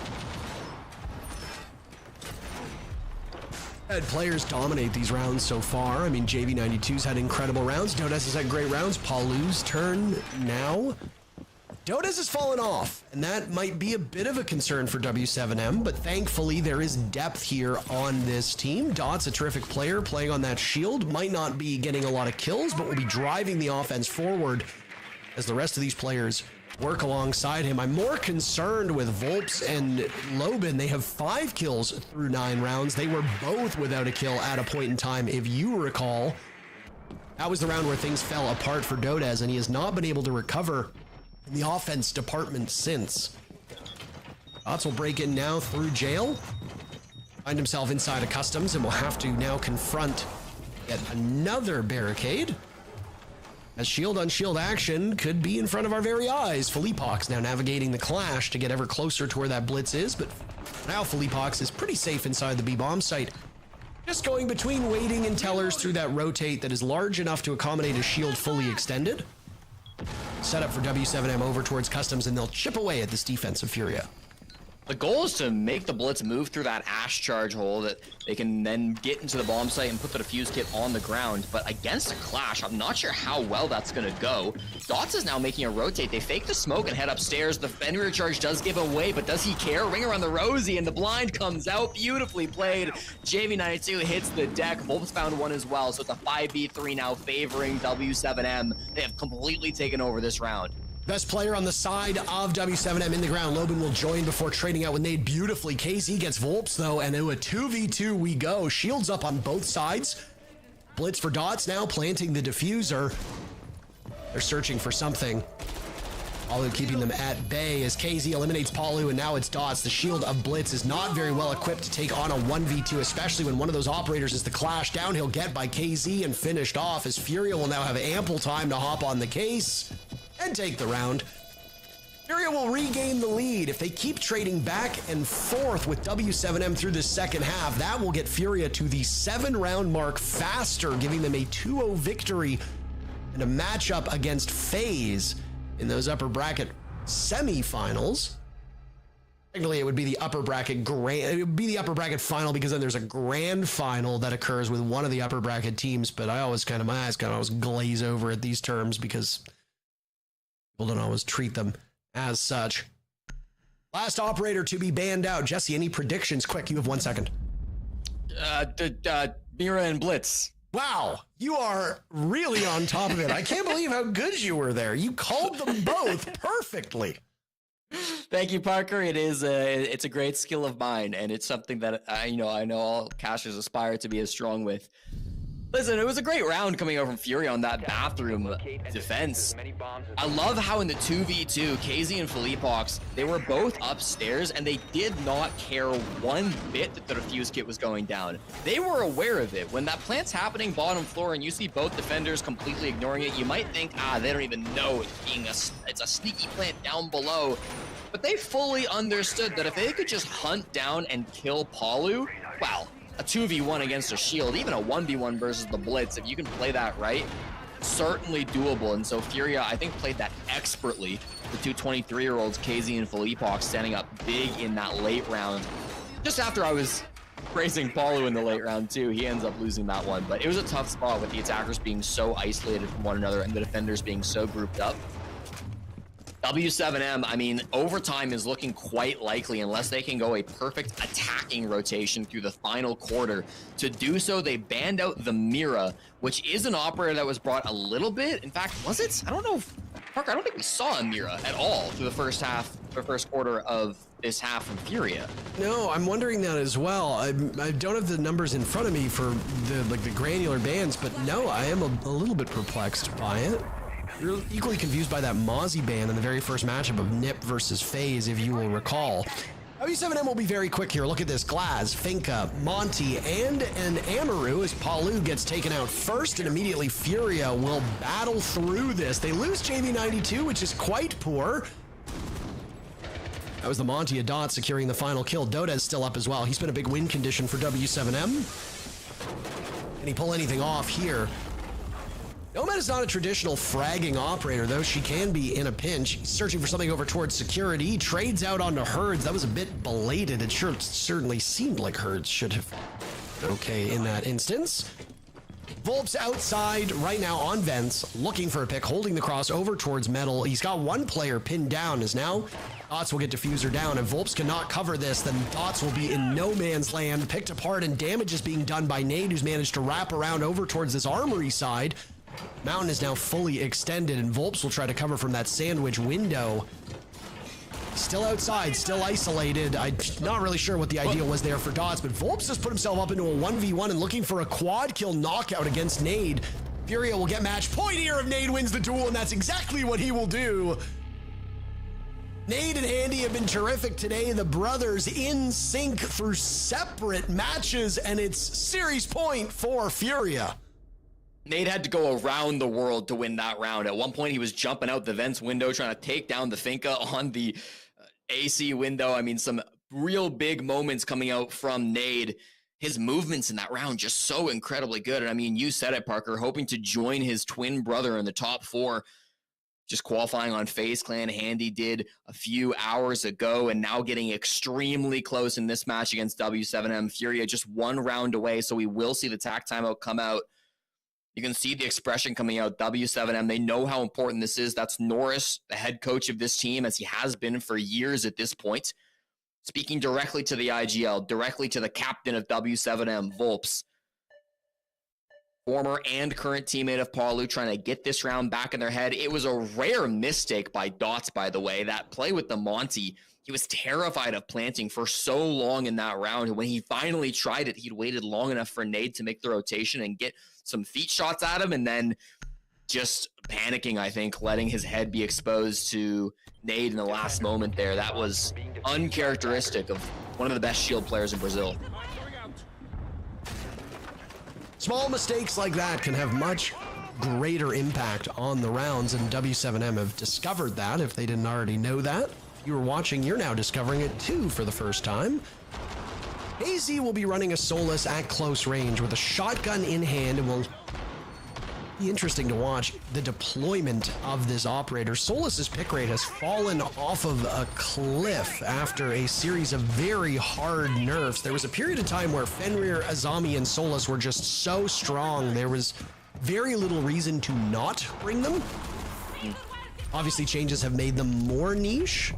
Had players dominate these rounds so far. I mean, JV92's had incredible rounds. Dodes has had great rounds. Palu's turn now. Dodes has fallen off, and that might be a bit of a concern for W7M, but thankfully there is depth here on this team. Dot's a terrific player playing on that shield. Might not be getting a lot of kills, but will be driving the offense forward as the rest of these players work alongside him. I'm more concerned with Volps and Lobin. They have 5 kills through 9 rounds. They were both without a kill at a point in time, if you recall. That was the round where things fell apart for Dodes, and he has not been able to recover in the offense department since. Dots will break in now through jail. Find himself inside of customs and will have to now confront yet another barricade. As shield on shield action could be in front of our very eyes. Philippox now navigating the clash to get ever closer to where that blitz is, but now Philippox is pretty safe inside the B-bomb site. Just going between waiting and tellers through that rotate that is large enough to accommodate a shield fully extended. Set up for W7M over towards customs, and they'll chip away at this defense of Furia. The goal is to make the blitz move through that ash charge hole that they can then get into the bomb site and put the defuse kit on the ground. But against a clash, I'm not sure how well that's going to go. Dots is now making a rotate. They fake the smoke and head upstairs. The Fenrir charge does give away, but does he care? Ring around the rosy, and the blind comes out. Beautifully played. JV92 hits the deck. Volps found one as well, so it's a 5v3 now favoring W7M. They have completely taken over this round. Best player on the side of W7M in the ground. Lobin will join before trading out with Nade beautifully. KZ gets Volps though, and to a 2v2 we go. Shields up on both sides. Blitz for Dots now, planting the diffuser. They're searching for something. Palu keeping them at bay as KZ eliminates Palu, and now it's Dots. The shield of Blitz is not very well equipped to take on a 1v2, especially when one of those operators is the clash. Downhill get by KZ and finished off as Furia will now have ample time to hop on the case and take the round. Furia will regain the lead. If they keep trading back and forth with W7M through the second half, that will get Furia to the 7-round mark faster, giving them a 2-0 victory and a matchup against FaZe in those upper bracket semifinals. Technically, it would be the upper bracket final, because then there's a grand final that occurs with one of the upper bracket teams. But my eyes kind of always glaze over at these terms because people don't always treat them as such. Last operator to be banned out. Jesse, any predictions? Quick, you have 1 second. Mira and Blitz. Wow, you are really on top of it. I can't believe how good you were there. You called them both perfectly. Thank you, Parker. It's a great skill of mine, and it's something that I know all casters aspire to be as strong with. Listen, it was a great round coming out from Furia on that bathroom defense. I love how in the 2v2, KZ and Philippox, they were both upstairs and they did not care one bit that the defuse kit was going down. They were aware of it. When that plant's happening bottom floor and you see both defenders completely ignoring it, you might think, they don't even know it's a sneaky plant down below. But they fully understood that if they could just hunt down and kill Palu, well, a 2v1 against a shield, even a 1v1 versus the Blitz, if you can play that right, certainly doable. And so Furia, I think, played that expertly. The two 23-year-olds, KZ and Philippox, standing up big in that late round. Just after I was praising Palu in the late round too, he ends up losing that one. But it was a tough spot with the attackers being so isolated from one another and the defenders being so grouped up. W7M, I mean, overtime is looking quite likely unless they can go a perfect attacking rotation through the final quarter. To do so, they banned out the Mira, which is an operator that was brought a little bit. In fact, was it? I don't know. Parker, I don't think we saw a Mira at all through the first half, or first quarter of this half from Furia. No, I'm wondering that as well. I don't have the numbers in front of me for the granular bans, but no, I am a little bit perplexed by it. You're equally confused by that Mozzie ban in the very first matchup of Nip versus FaZe, if you will recall. W7M will be very quick here. Look at this. Glaz, Finka, Monty, and an Amaru as Palu gets taken out first, and immediately Furia will battle through this. They lose JV92, which is quite poor. That was the Monty of Dot securing the final kill. Doda's still up as well. He's been a big win condition for W7M. Can he pull anything off here? Nomad is not a traditional fragging operator, though. She can be in a pinch. He's searching for something over towards security. Trades out onto Herds. That was a bit belated. It certainly seemed like Herds should have been okay in that instance. Volp's outside right now on vents, looking for a pick, holding the cross over towards Metal. He's got one player pinned down as now Dots will get Diffuser down, and Volps cannot cover this, then Dots will be in no man's land, picked apart, and damage is being done by Nade, who's managed to wrap around over towards this armory side. Mountain is now fully extended, and Volps will try to cover from that sandwich window. Still outside, still isolated. I'm not really sure what the idea was there for Dots, but Volps has put himself up into a 1v1 and looking for a quad kill knockout against Nade. Furia will get match point here if Nade wins the duel, and that's exactly what he will do. Nade and Handy have been terrific today. The brothers in sync through separate matches, and it's series point for Furia. Nade had to go around the world to win that round. At one point, he was jumping out the vents window, trying to take down the Finka on the AC window. I mean, some real big moments coming out from Nade. His movements in that round just so incredibly good. And I mean, you said it, Parker, hoping to join his twin brother in the top four, just qualifying on FaZe Clan. Handy did a few hours ago, and now getting extremely close in this match against W7M. Furia just one round away, so we will see the tack timeout come out. You can see the expression coming out. W7M, they know how important this is. That's Norris, the head coach of this team, as he has been for years at this point. Speaking directly to the IGL, directly to the captain of W7M, Volps. Former and current teammate of Palu, trying to get this round back in their head. It was a rare mistake by Dots, by the way. That play with the Monty, he was terrified of planting for so long in that round. And when he finally tried it, he'd waited long enough for Nade to make the rotation and get some feet shots at him, and then just panicking, I think, letting his head be exposed to Nade in the last moment there. That was uncharacteristic of one of the best shield players in Brazil. Small mistakes like that can have much greater impact on the rounds, and W7M have discovered that, if they didn't already know that. If you were watching, you're now discovering it too for the first time. AZ will be running a Solus at close range with a shotgun in hand, and will be interesting to watch the deployment of this operator. Solus's pick rate has fallen off of a cliff after a series of very hard nerfs. There was a period of time where Fenrir, Azami, and Solus were just so strong, there was very little reason to not bring them. Obviously, changes have made them more niche.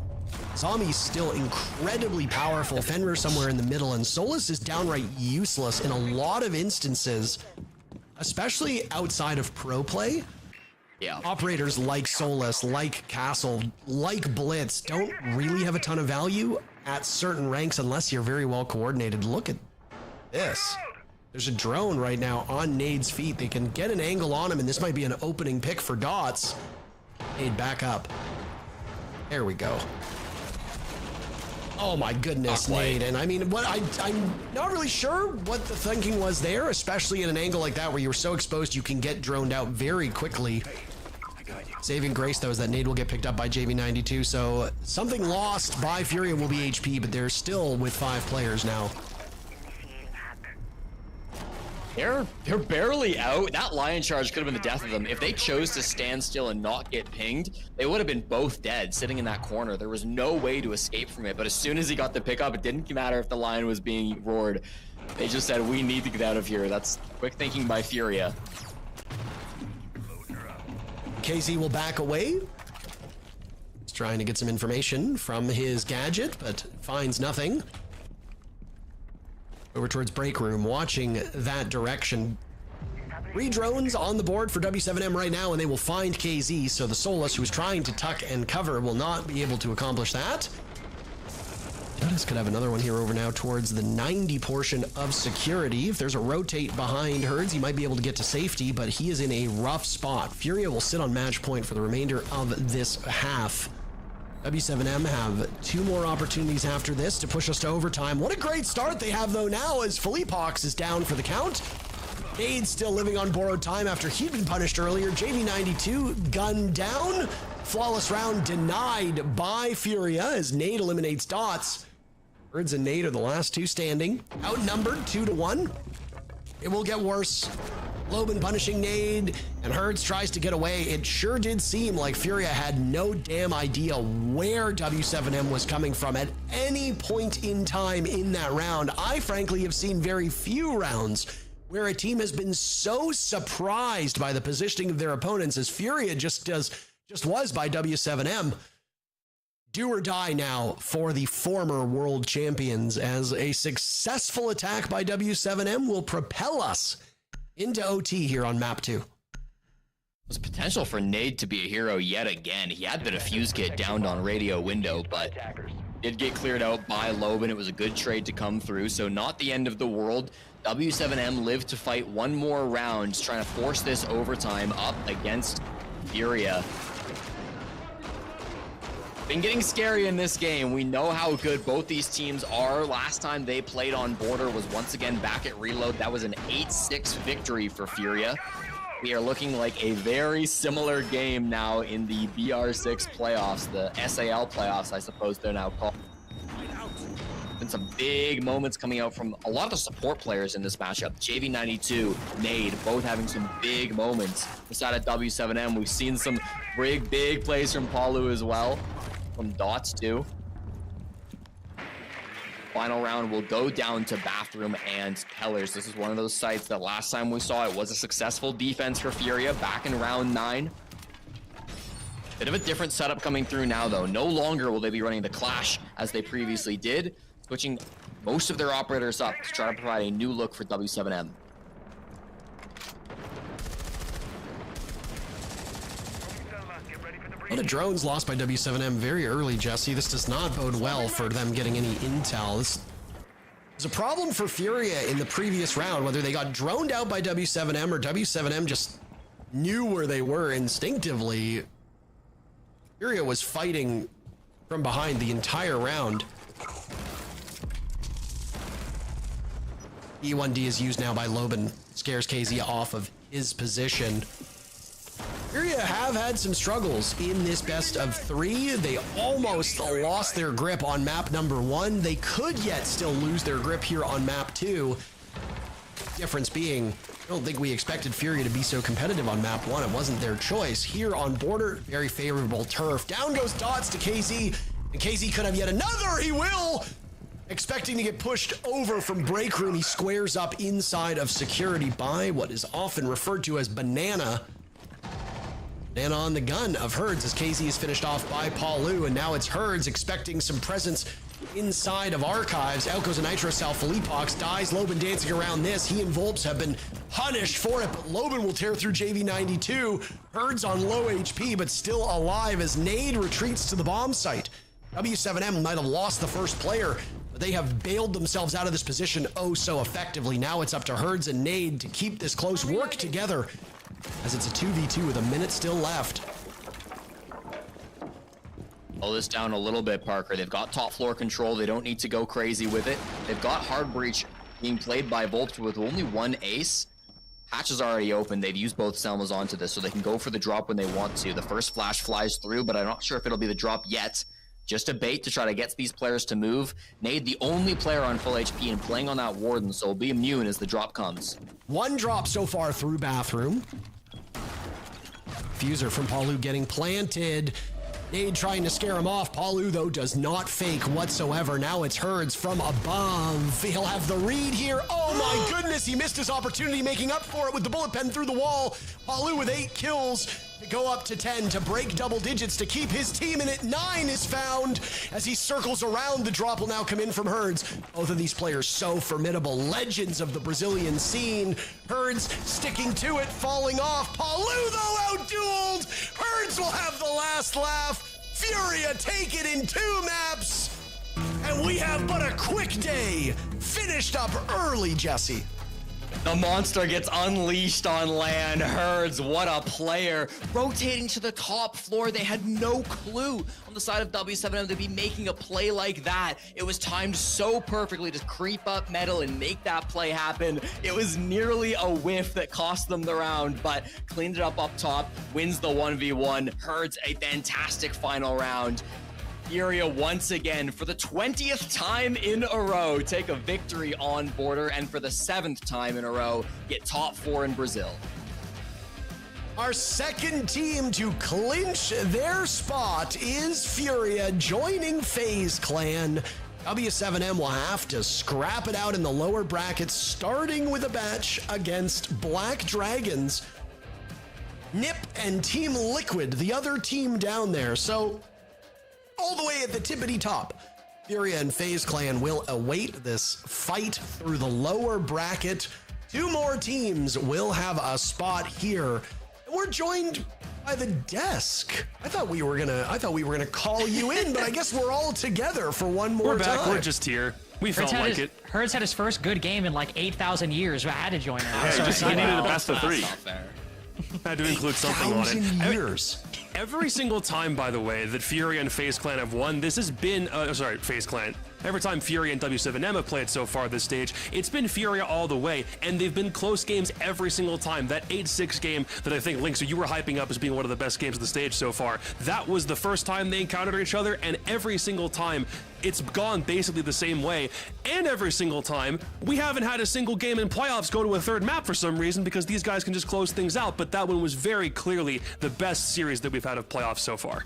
Zami's still incredibly powerful. Fenrir somewhere in the middle, and Solus is downright useless in a lot of instances, especially outside of pro play. Yeah. Operators like Solus, like Castle, like Blitz don't really have a ton of value at certain ranks unless you're very well coordinated. Look at this. There's a drone right now on Nade's feet. They can get an angle on him, and this might be an opening pick for Dots. Nade back up. There we go. Oh my goodness, Nade. And I mean, I'm not really sure what the thinking was there, especially in an angle like that where you're so exposed you can get droned out very quickly. Saving grace, though, is that Nade will get picked up by JV92, so something lost by Furia will be HP, but they're still with 5 players now. They're barely out. That lion charge could have been the death of them. If they chose to stand still and not get pinged, they would have been both dead, sitting in that corner. There was no way to escape from it. But as soon as he got the pickup, it didn't matter if the lion was being roared. They just said, we need to get out of here. That's quick thinking by Furia. KZ will back away. He's trying to get some information from his gadget, but finds nothing. Over towards break room, watching that direction. 3 drones on the board for W7M right now, and they will find KZ, so the Solus, who's trying to tuck and cover, will not be able to accomplish that. Judis could have another one here over now towards the 90 portion of security. If there's a rotate behind Herds, he might be able to get to safety, but he is in a rough spot. Furia will sit on match point for the remainder of this half. W7M have 2 more opportunities after this to push us to overtime. What a great start they have, though, now, as Philippox is down for the count. Nade's still living on borrowed time after he'd been punished earlier. JV92 gunned down. Flawless round denied by Furia as Nade eliminates Dots. Herds and Nade are the last 2 standing. Outnumbered 2-1. It will get worse. Loban punishing Nade, and Herds tries to get away. It sure did seem like Furia had no damn idea where W7M was coming from at any point in time in that round. I frankly have seen very few rounds where a team has been so surprised by the positioning of their opponents as Furia just was by W7M. Do or die now for the former world champions, as a successful attack by W7M will propel us into OT here on map 2. There's potential for Nade to be a hero yet again. He had the defuse kit downed on radio window, but did get cleared out by Loban. It was a good trade to come through, so not the end of the world. W7M lived to fight 1 more round, trying to force this overtime up against Furia. Been getting scary in this game. We know how good both these teams are. Last time they played on Border was once again back at Reload. That was an 8-6 victory for Furia. We are looking like a very similar game now in the BR6 playoffs, the SAL playoffs, I suppose they're now called. Been some big moments coming out from a lot of the support players in this matchup. JV92, Nade, both having some big moments. Beside at W7M, we've seen some big plays from Palu as well. From Dots too. Final round will go down to Bathroom and Pellers. This is one of those sites that last time we saw it was a successful defense for Furia back in round 9. Bit of a different setup coming through now though. No longer will they be running the Clash as they previously did, switching most of their operators up to try to provide a new look for W7M. A lot of drones lost by W7M very early, Jesse. This does not bode well for them getting any intel. This was a problem for Furia in the previous round, whether they got droned out by W7M or W7M just knew where they were instinctively. Furia was fighting from behind the entire round. E1D is used now by Loban, scares KZ off of his position. Furia have had some struggles in this best of 3. They almost lost their grip on map number 1. They could yet still lose their grip here on map 2. Difference being, I don't think we expected Furia to be so competitive on map 1. It wasn't their choice. Here on Border, very favorable turf. Down goes Dots to KZ, and KZ could have yet another. He will! Expecting to get pushed over from break room, he squares up inside of security by what is often referred to as Banana. And on the gun of Herds as KZ is finished off by Palu, and now it's Herds expecting some presence inside of Archives. Out goes a Nitro Cell. Philippox dies. Loban dancing around this. He and Volps have been punished for it, but Loban will tear through JV92. Herds on low HP, but still alive as Nade retreats to the bomb site. W7M might have lost the first player, but they have bailed themselves out of this position oh so effectively. Now it's up to Herds and Nade to keep this close work together, as it's a 2v2 with a minute still left. Slow this down a little bit, Parker. They've got top floor control. They don't need to go crazy with it. They've got hard breach being played by Volps with only 1 ace. Hatch is already open. They've used both Selmas onto this, so they can go for the drop when they want to. The first flash flies through, but I'm not sure if it'll be the drop yet. Just a bait to try to get these players to move. Nade, the only player on full HP and playing on that Warden, so will be immune as the drop comes. 1 drop so far through Bathroom. Fuser from Palu getting planted. Nade trying to scare him off. Palu, though, does not fake whatsoever. Now it's Herds from above. He'll have the read here. Oh my goodness, he missed his opportunity, making up for it with the bullet pen through the wall. Palu with 8 kills to go up to 10, to break double digits, to keep his team in it. 9 is found as he circles around. The drop will now come in from Herds. Both of these players so formidable, legends of the Brazilian scene. Herds sticking to it, falling off. Palu, though, out-dueled. Herds will have the last laugh. Furia take it in 2 maps. And we have but a quick day. Finished up early, Jesse. The monster gets unleashed on land. Herds, what a player. Rotating to the top floor. They had no clue on the side of W7M to be making a play like that. It was timed so perfectly to creep up metal and make that play happen. It was nearly a whiff that cost them the round, but cleaned it up top, wins the 1v1. Herds, a fantastic final round. Furia once again, for the 20th time in a row, take a victory on Border, and for the 7th time in a row, get top 4 in Brazil. Our second team to clinch their spot is Furia, joining FaZe Clan. W7M will have to scrap it out in the lower brackets, starting with a match against Black Dragons. Nip and Team Liquid, the other team down there. So, all the way at the tippity top, Furia and FaZe Clan will await this fight through the lower bracket. 2 more teams will have a spot here. And we're joined by the desk. I thought we were gonna call you in, but I guess we're all together for one more time. We're back. We're just here. We felt like it. Herds had his first good game in like 8,000 years. I had to join it. Yeah, he needed a best of 3. Had to include something on it. 1,000 years. Every single time, by the way, that Furia and FaZe Clan have won, this has been, FaZe Clan. Every time Furia and W7M have played so far this stage, it's been Furia all the way, and they've been close games every single time. That 8-6 game that I think, Link, so you were hyping up as being one of the best games of the stage so far, that was the first time they encountered each other, and every single time, it's gone basically the same way. And every single time, we haven't had a single game in playoffs go to a 3rd map for some reason, because these guys can just close things out, but that one was very clearly the best series that we've had of playoffs so far.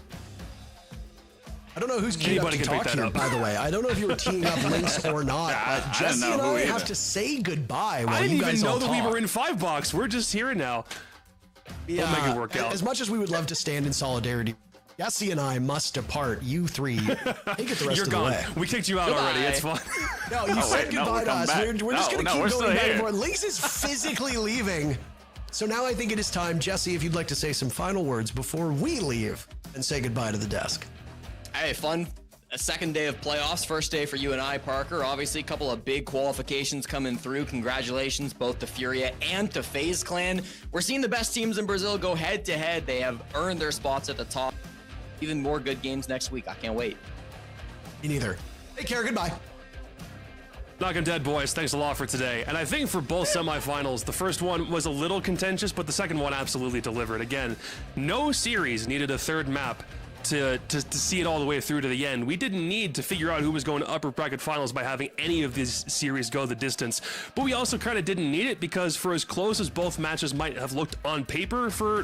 I don't know who's keyed up to talk here, by the way. I don't know if you were teeing up links or not, but Jesse and I have to say goodbye while you guys all talk. I didn't even know that we were in 5 box. We're just here now. Yeah, we'll make it work out. As much as we would love to stand in solidarity, Jesse and I must depart. You 3, take it the rest of the way. We kicked you out already. It's fine. No, you said goodbye to us. We're just going to keep going back and forth. Links is physically leaving. So now I think it is time, Jesse, if you'd like to say some final words before we leave and say goodbye to the desk. Hey, fun. A second day of playoffs, first day for you and I, Parker. Obviously, a couple of big qualifications coming through. Congratulations both to Furia and to FaZe Clan. We're seeing the best teams in Brazil go head-to-head. They have earned their spots at the top. Even more good games next week. I can't wait. Me neither. Take care. Goodbye. Knock 'em dead, boys. Thanks a lot for today. And I think for both semifinals, the first one was a little contentious, but the second one absolutely delivered. Again, no series needed a 3rd map to see it all the way through to the end. We didn't need to figure out who was going to upper bracket finals by having any of these series go the distance, but we also kind of didn't need it because for as close as both matches might have looked on paper for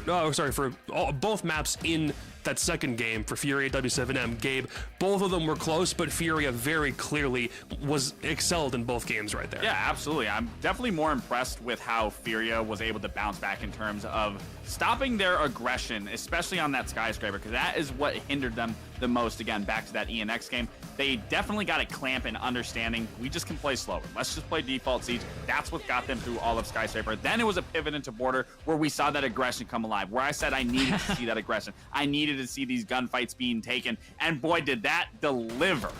both maps in that second game for Furia W7M, Gabe, both of them were close, but Furia very clearly was excelled in both games right there. Yeah, absolutely. I'm definitely more impressed with how Furia was able to bounce back in terms of stopping their aggression, especially on that Skyscraper, because that is what hindered them the most. Again, back to that ENX game. They definitely got a clamp in understanding we just can play slower. Let's just play default siege. That's what got them through all of Skyscraper. Then it was a pivot into Border where we saw that aggression come alive, where I said I needed to see that aggression. I needed to see these gunfights being taken, and boy, did that deliver.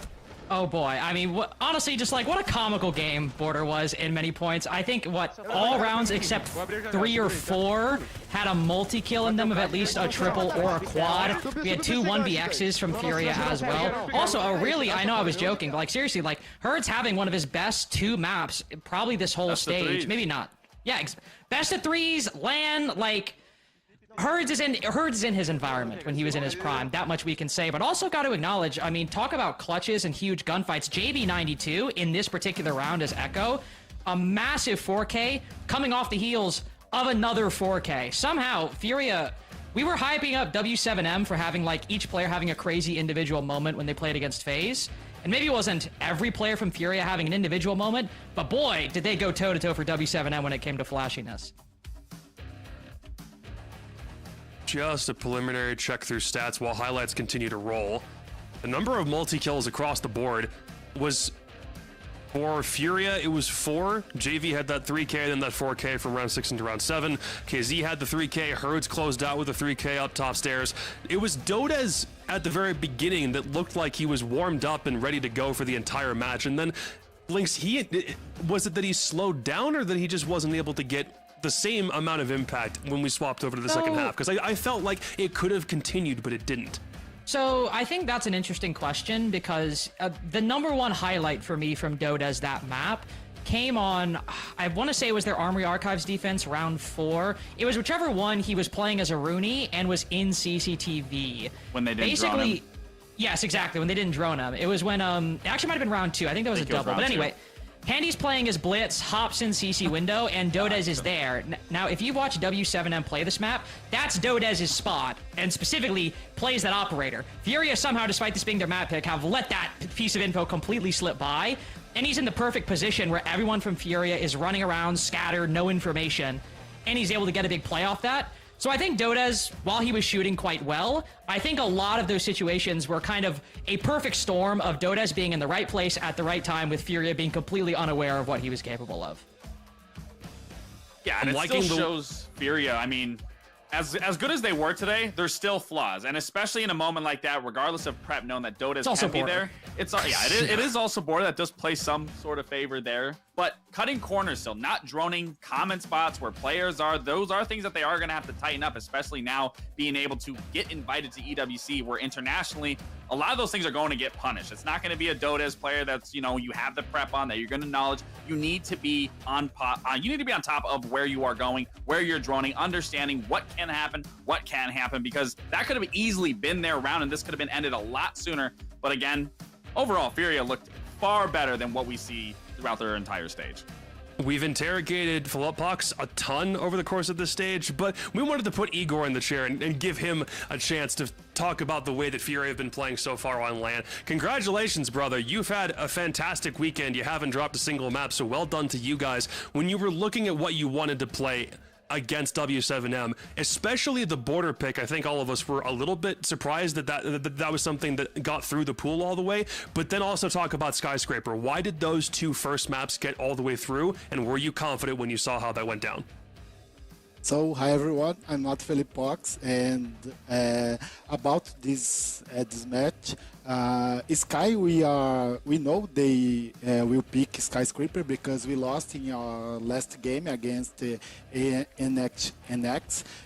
Oh boy, I mean, honestly, just like what a comical game Border was in many points. I think all rounds except 3 or 4 had a multi-kill in them of at least a triple or a quad. We had 2 1vx's from Furia as well. Also, I know I was joking, but like seriously, like Herds having one of his best 2 maps probably this whole stage. Maybe not. Yeah, best of 3s, LAN, like Herds is in his environment when he was in his prime. That much we can say, but also got to acknowledge, I mean, talk about clutches and huge gunfights. JB92 in this particular round as Echo, a massive 4K coming off the heels of another 4K. Somehow, Furia we were hyping up W7M for having like each player having a crazy individual moment when they played against FaZe. And maybe it wasn't every player from Furia having an individual moment, but boy, did they go toe-to-toe for W7M when it came to flashiness. Just a preliminary check through stats while highlights continue to roll. The number of multi-kills across the board was, for Furia, it was 4. JV had that 3K, then that 4K from round 6 into round 7. KZ had the 3K. Herds closed out with a 3K up top stairs. It was Dodez at the very beginning that looked like he was warmed up and ready to go for the entire match. And then Lynx, was it that he slowed down or that he just wasn't able to get the same amount of impact when we swapped over to the second half? Because I felt like it could have continued, but it didn't. So I think that's an interesting question because the number one highlight for me from Dodez that map came on, I want to say it was their Armory Archives defense round 4. It was whichever one he was playing as a Rooney and was in CCTV. When they didn't drone him. Yes, exactly. When they didn't drone him. It was when, it actually might have been round 2. I think that was a double. But anyway, Handy's playing as Blitz, hops in CC window, and Dodez is there. Now, if you watch W7M play this map, that's Dodez's spot, and specifically plays that operator. Furia somehow, despite this being their map pick, have let that piece of info completely slip by, and he's in the perfect position where everyone from Furia is running around, scattered, no information, and he's able to get a big play off that. So I think Dodez, while he was shooting quite well, I think a lot of those situations were kind of a perfect storm of Dodez being in the right place at the right time with Furia being completely unaware of what he was capable of. Yeah, and it still shows Furia, I mean, as good as they were today, there's still flaws. And especially in a moment like that, regardless of prep, knowing that Dodez can be there, it is also border that does play some sort of favor there. But cutting corners still, not droning common spots where players are, those are things that they are going to have to tighten up, especially now being able to get invited to EWC, where internationally, a lot of those things are going to get punished. It's not going to be a Dodez player that's, you know, you have the prep on, that you're going to knowledge. You need to be on top of where you are going, where you're droning, understanding what can happen, what can happen, because that could have easily been their round, and this could have been ended a lot sooner. But again, overall, Furia looked far better than what we see throughout their entire stage. We've interrogated Philippox a ton over the course of this stage, but we wanted to put Igor in the chair and give him a chance to talk about the way that Furia have been playing so far on LAN. Congratulations, brother. You've had a fantastic weekend. You haven't dropped a single map, so well done to you guys. When you were looking at what you wanted to play against W7M, especially the border pick, I think all of us were a little bit surprised that was something that got through the pool all the way. But then also talk about Skyscraper. Why did those two first maps get all the way through, and were you confident when you saw how that went down? So, hi everyone, I'm not Philippox, and about this match, Sky, we know they will pick Skyscraper because we lost in our last game against NX,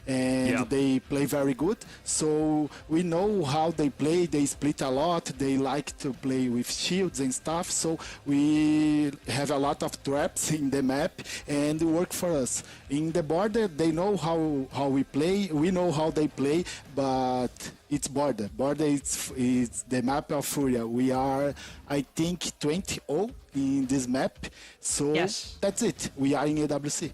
and they play very good. So we know how they play. They split a lot. They like to play with shields and stuff. So we have a lot of traps in the map, and it work for us. In the border, they know how we play. We know how they play, but it's border. Border is the map of Furia. We are, I think, 20-0 in this map. So that's it. We are in AWC.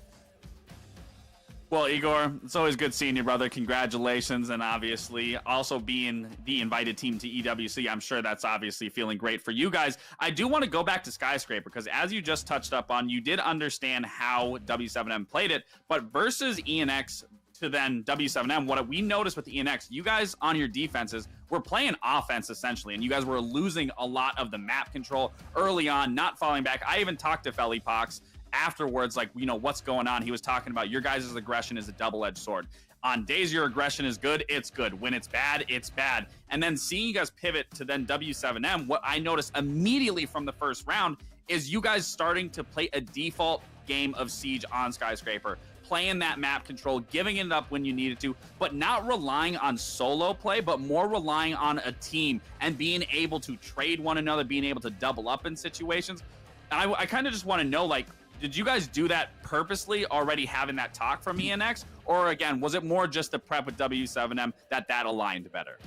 Well, Igor, it's always good seeing you, brother. Congratulations. And obviously, also being the invited team to EWC, I'm sure that's obviously feeling great for you guys. I do want to go back to Skyscraper because as you just touched up on, you did understand how W7M played it. But versus ENX to then W7M, what we noticed with ENX, you guys on your defenses were playing offense essentially, and you guys were losing a lot of the map control early on, not falling back. I even talked to Philippox afterwards, like, you know, what's going on? He was talking about your guys' aggression is a double-edged sword. On days your aggression is good, it's good. When it's bad, it's bad. And then seeing you guys pivot to then W7M, what I noticed immediately from the first round is you guys starting to play a default game of Siege on Skyscraper, playing that map control, giving it up when you needed to, but not relying on solo play, but more relying on a team and being able to trade one another, being able to double up in situations. And I kind of just want to know, like, did you guys do that purposely, already having that talk from ENX? Or again, was it more just the prep with W7M that aligned better?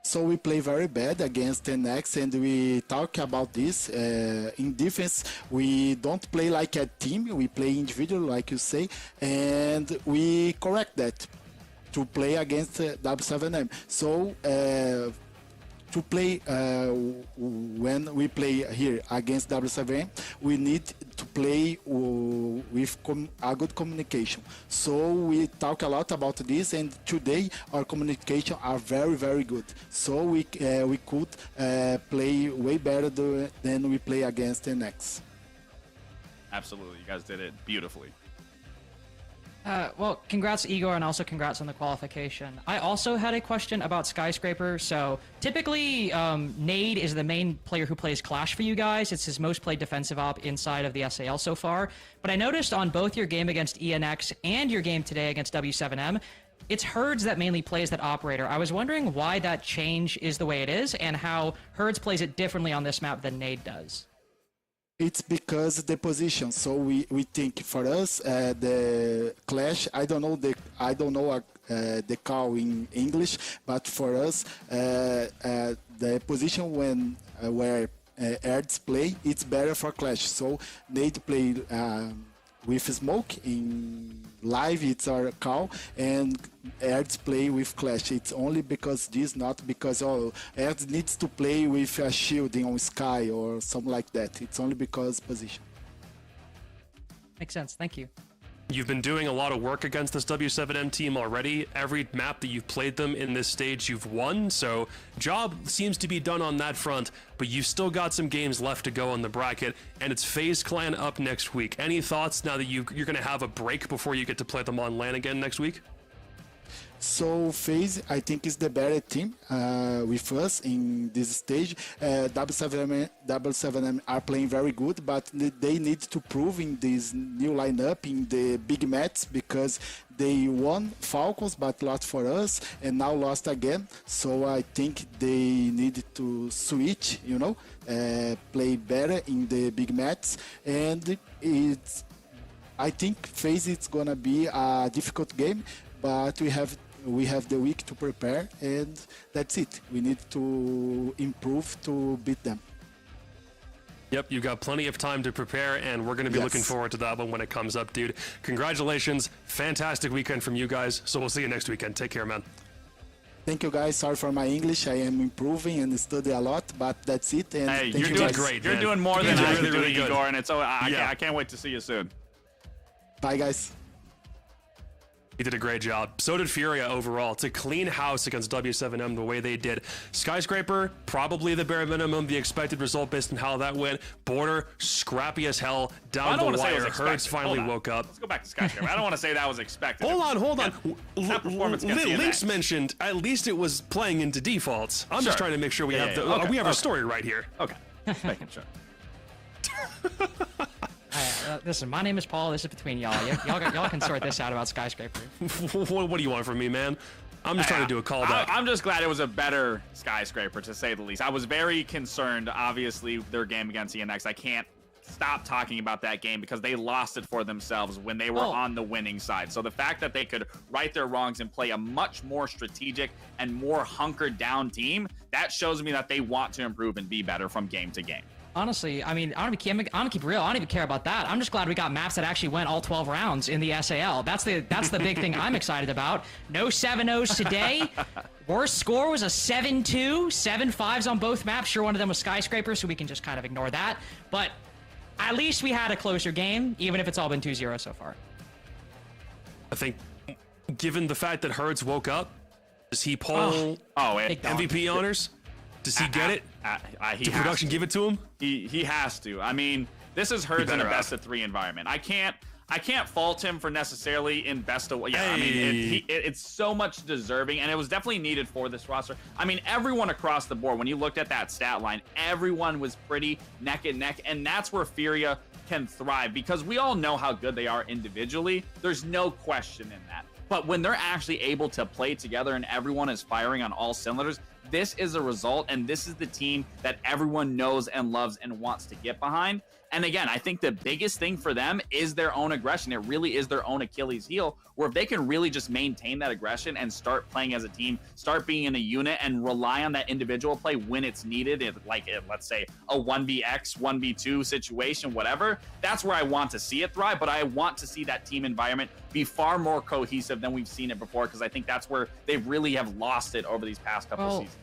So we play very bad against NX, and we talk about this. In defense, we don't play like a team, we play individual, like you say, and we correct that. to play against W7M. So to play when we play here against W7M, we need to play with a good communication. So we talk a lot about this, and today our communication are very, very good. So we could play way better than we play against NX. Absolutely, you guys did it beautifully. Well, congrats, Igor, and also congrats on the qualification. I also had a question about Skyscraper. So typically, Nade is the main player who plays Clash for you guys. It's his most played defensive op inside of the SAL so far. But I noticed on both your game against ENX and your game today against W7M, it's Herds that mainly plays that operator. I was wondering why that change is the way it is and how Herds plays it differently on this map than Nade does. It's because the position. So we think for us the Clash. I don't know the call in English, but for us the position where Herds play, it's better for Clash. So Nade play with smoke in live, it's our call, and Herds play with Clash. It's only because this, not because Herds needs to play with a shielding on Sky or something like that. It's only because position. Makes sense. Thank you. You've been doing a lot of work against this W7M team already. Every map that you've played them in this stage, you've won. So job seems to be done on that front, but you've still got some games left to go on the bracket, and it's FaZe Clan up next week. Any thoughts now that you're going to have a break before you get to play them on LAN again next week? So FaZe, I think, is the better team with us in this stage. W7M are playing very good, but they need to prove in this new lineup in the big match, because they won Falcons but lost for us and now lost again. So I think they need to switch, play better in the big match, and I think FaZe is gonna be a difficult game, but we have the week to prepare, and that's it. We need to improve to beat them. Yep, you've got plenty of time to prepare, and we're going to be looking forward to that one when it comes up, dude. Congratulations. Fantastic weekend from you guys. So we'll see you next weekend. Take care, man. Thank you, guys. Sorry for my English. I am improving and study a lot, but that's it. And hey, you're doing great. You're doing more than I can do, Igor, and I can't wait to see you soon. Bye, guys. He did a great job. So did Furia overall. To clean house against W7M the way they did. Skyscraper, probably the bare minimum, the expected result based on how that went. Border, scrappy as hell, down the wire. Herds finally woke up. Let's go back to Skyscraper. I don't want to say that was expected. Hold on. That performance against Lynx mentioned at least it was playing into defaults. I'm just trying to make sure we have our story right here. Okay. Making sure. Listen, my name is Paul. This is between y'all. Y'all can sort this out about Skyscraper. What do you want from me, man? I'm just trying to do a callback. I'm just glad it was a better Skyscraper, to say the least. I was very concerned, obviously, their game against ENX. I can't stop talking about that game because they lost it for themselves when they were on the winning side. So the fact that they could right their wrongs and play a much more strategic and more hunkered down team, that shows me that they want to improve and be better from game to game. Honestly, I mean, I'm gonna keep real. I don't even care about that. I'm just glad we got maps that actually went all 12 rounds in the SAL. That's the big thing I'm excited about. No 7-0s today. Worst score was a 7-2, 7-5s on both maps. Sure, one of them was Skyscraper, so we can just kind of ignore that. But at least we had a closer game, even if it's all been 2-0 so far. I think, given the fact that Herds woke up, does he pull MVP honors? Does he get it? Did production give it to him? He has to. I mean, this is Herds in a best of 3 environment. I can't fault him for necessarily in best of. Yeah, I mean, it's so much deserving, and it was definitely needed for this roster. I mean, everyone across the board, when you looked at that stat line, everyone was pretty neck and neck, and that's where Furia can thrive, because we all know how good they are individually. There's no question in that. But when they're actually able to play together and everyone is firing on all cylinders, this is a result, and this is the team that everyone knows and loves and wants to get behind. And again, I think the biggest thing for them is their own aggression. It really is their own Achilles heel, where if they can really just maintain that aggression and start playing as a team, start being in a unit and rely on that individual play when it's needed, let's say a 1vx, 1v2 situation, whatever, that's where I want to see it thrive. But I want to see that team environment be far more cohesive than we've seen it before, because I think that's where they really have lost it over these past couple seasons.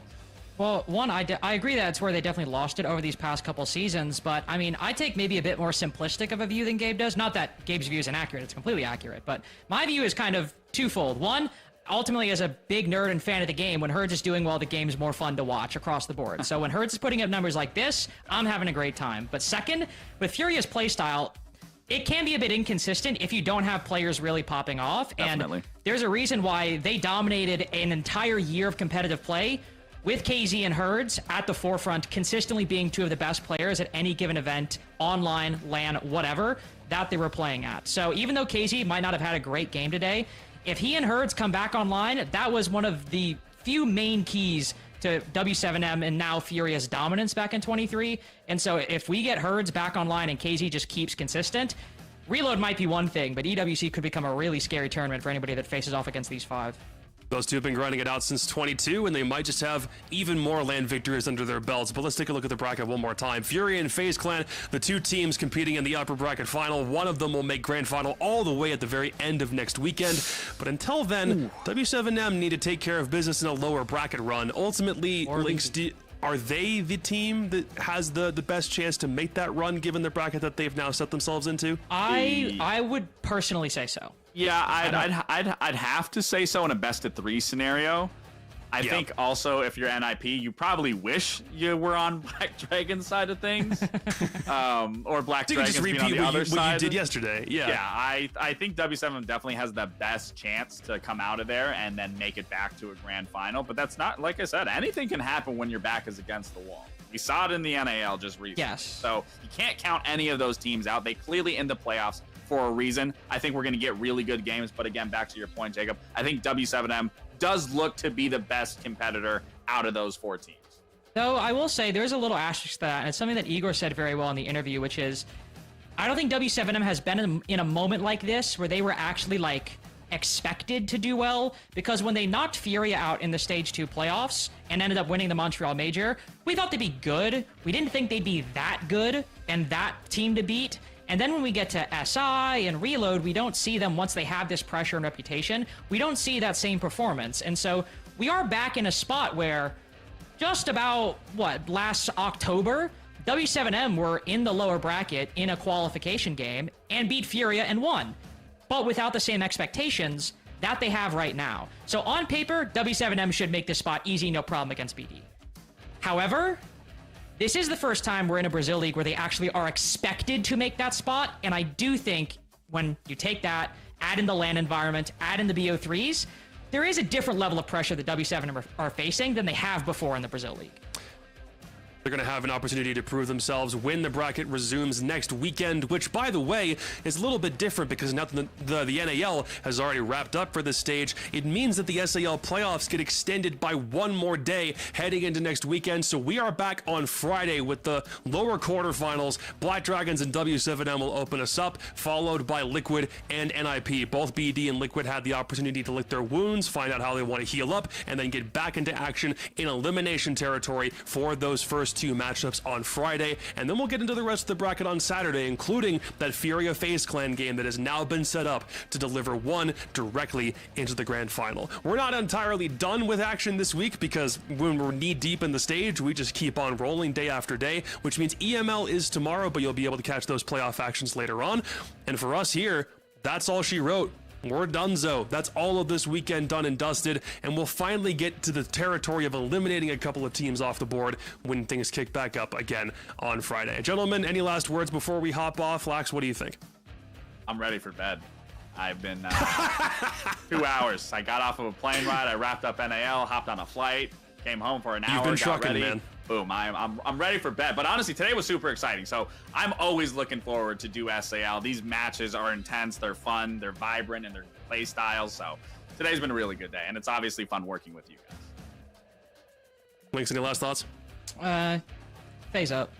Well, one, I agree that it's where they definitely lost it over these past couple seasons, but I mean, I take maybe a bit more simplistic of a view than Gabe does. Not that Gabe's view is inaccurate, it's completely accurate, but my view is kind of twofold. One, ultimately as a big nerd and fan of the game, when Herds is doing well, the game's more fun to watch across the board. So when Herds is putting up numbers like this, I'm having a great time. But second, with Furia's playstyle, it can be a bit inconsistent if you don't have players really popping off. Definitely. And there's a reason why they dominated an entire year of competitive play with KZ and Herds at the forefront, consistently being two of the best players at any given event, online, LAN, whatever, that they were playing at. So even though KZ might not have had a great game today, if he and Herds come back online, that was one of the few main keys to W7M and now Furia's dominance back in 23. And so if we get Herds back online and KZ just keeps consistent, Reload might be one thing, but EWC could become a really scary tournament for anybody that faces off against these five. Those two have been grinding it out since 22, and they might just have even more LAN victories under their belts. But let's take a look at the bracket one more time. Furia and FaZe Clan, the two teams competing in the upper bracket final. One of them will make grand final all the way at the very end of next weekend. But until then, W7M need to take care of business in a lower bracket run. Ultimately, Lynx, are they the team that has the best chance to make that run, given the bracket that they've now set themselves into? I would personally say so. Yeah, I'd have to say so in a best of 3 scenario. I think also if you're NIP, you probably wish you were on Black Dragon's side of things, or Black Dragon's being on the other side. What you did yesterday. Yeah, I think W7 definitely has the best chance to come out of there and then make it back to a grand final. But that's not, like I said, anything can happen when your back is against the wall. We saw it in the NAL just recently. Yes. So you can't count any of those teams out. They clearly in the playoffs for a reason. I think we're going to get really good games. But again, back to your point, Jacob, I think W7M does look to be the best competitor out of those 4 teams. Though I will say there's a little asterisk to that, and it's something that Igor said very well in the interview, which is I don't think W7M has been in a moment like this where they were actually like expected to do well, because when they knocked Furia out in the Stage 2 playoffs and ended up winning the Montreal Major, we thought they'd be good. We didn't think they'd be that good and that team to beat. And then when we get to SI and Reload, we don't see them once they have this pressure and reputation. We don't see that same performance. And so we are back in a spot where just about, last October, W7M were in the lower bracket in a qualification game and beat Furia and won, but without the same expectations that they have right now. So on paper, W7M should make this spot easy, no problem against BD. However, this is the first time we're in a Brazil league where they actually are expected to make that spot, and I do think when you take that, add in the LAN environment, add in the BO3s, there is a different level of pressure that W7 are facing than they have before in the Brazil league. They're going to have an opportunity to prove themselves when the bracket resumes next weekend, which, by the way, is a little bit different because now that the NAL has already wrapped up for this stage, it means that the SAL playoffs get extended by one more day heading into next weekend. So we are back on Friday with the lower quarterfinals. Black Dragons and W7M will open us up, followed by Liquid and NIP. Both BD and Liquid had the opportunity to lick their wounds, find out how they want to heal up, and then get back into action in elimination territory for those first 2 matchups on Friday, and then we'll get into the rest of the bracket on Saturday, including that Furia FaZe Clan game that has now been set up to deliver one directly into the grand final. We're not entirely done with action this week because when we're knee deep in the stage, we just keep on rolling day after day, which means EML is tomorrow, but you'll be able to catch those playoff actions later on. And for us here, that's all she wrote. We're donezo. That's all of this weekend done and dusted, and we'll finally get to the territory of eliminating a couple of teams off the board when things kick back up again on Friday. Gentlemen, any last words before we hop off? Lax, what do you think? I'm ready for bed. I've been 2 hours. I got off of a plane ride. I wrapped up NAL, hopped on a flight, came home for an hour. You've been got trucking, ready. man. Boom, I'm ready for bed. But honestly, today was super exciting. So I'm always looking forward to do SAL. These matches are intense, they're fun, they're vibrant, and they're play styles. So today's been a really good day, and it's obviously fun working with you guys. Links, any last thoughts? FaZe up.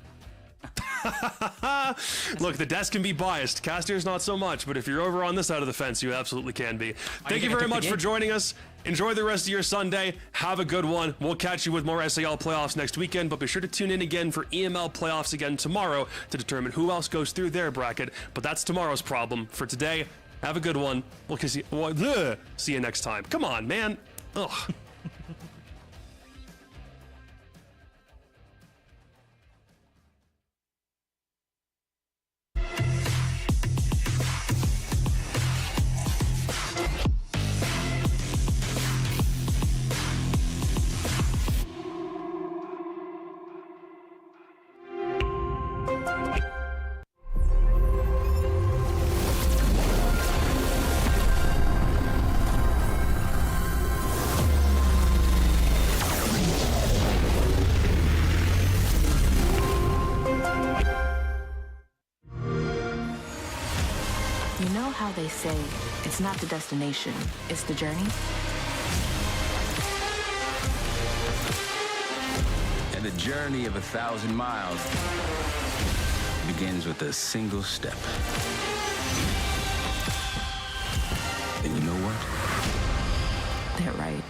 Look, the desk can be biased. Casters not so much, but if you're over on this side of the fence, you absolutely can be. Thank you very much for joining us. Enjoy the rest of your Sunday. Have a good one. We'll catch you with more SAL playoffs next weekend, but be sure to tune in again for EML playoffs again tomorrow to determine who else goes through their bracket. But that's tomorrow's problem. For today, have a good one. We'll see you next time. Come on, man. Ugh. You know how they say it's not the destination, it's the journey? And the journey of 1,000 miles begins with a single step. And you know what? They're right.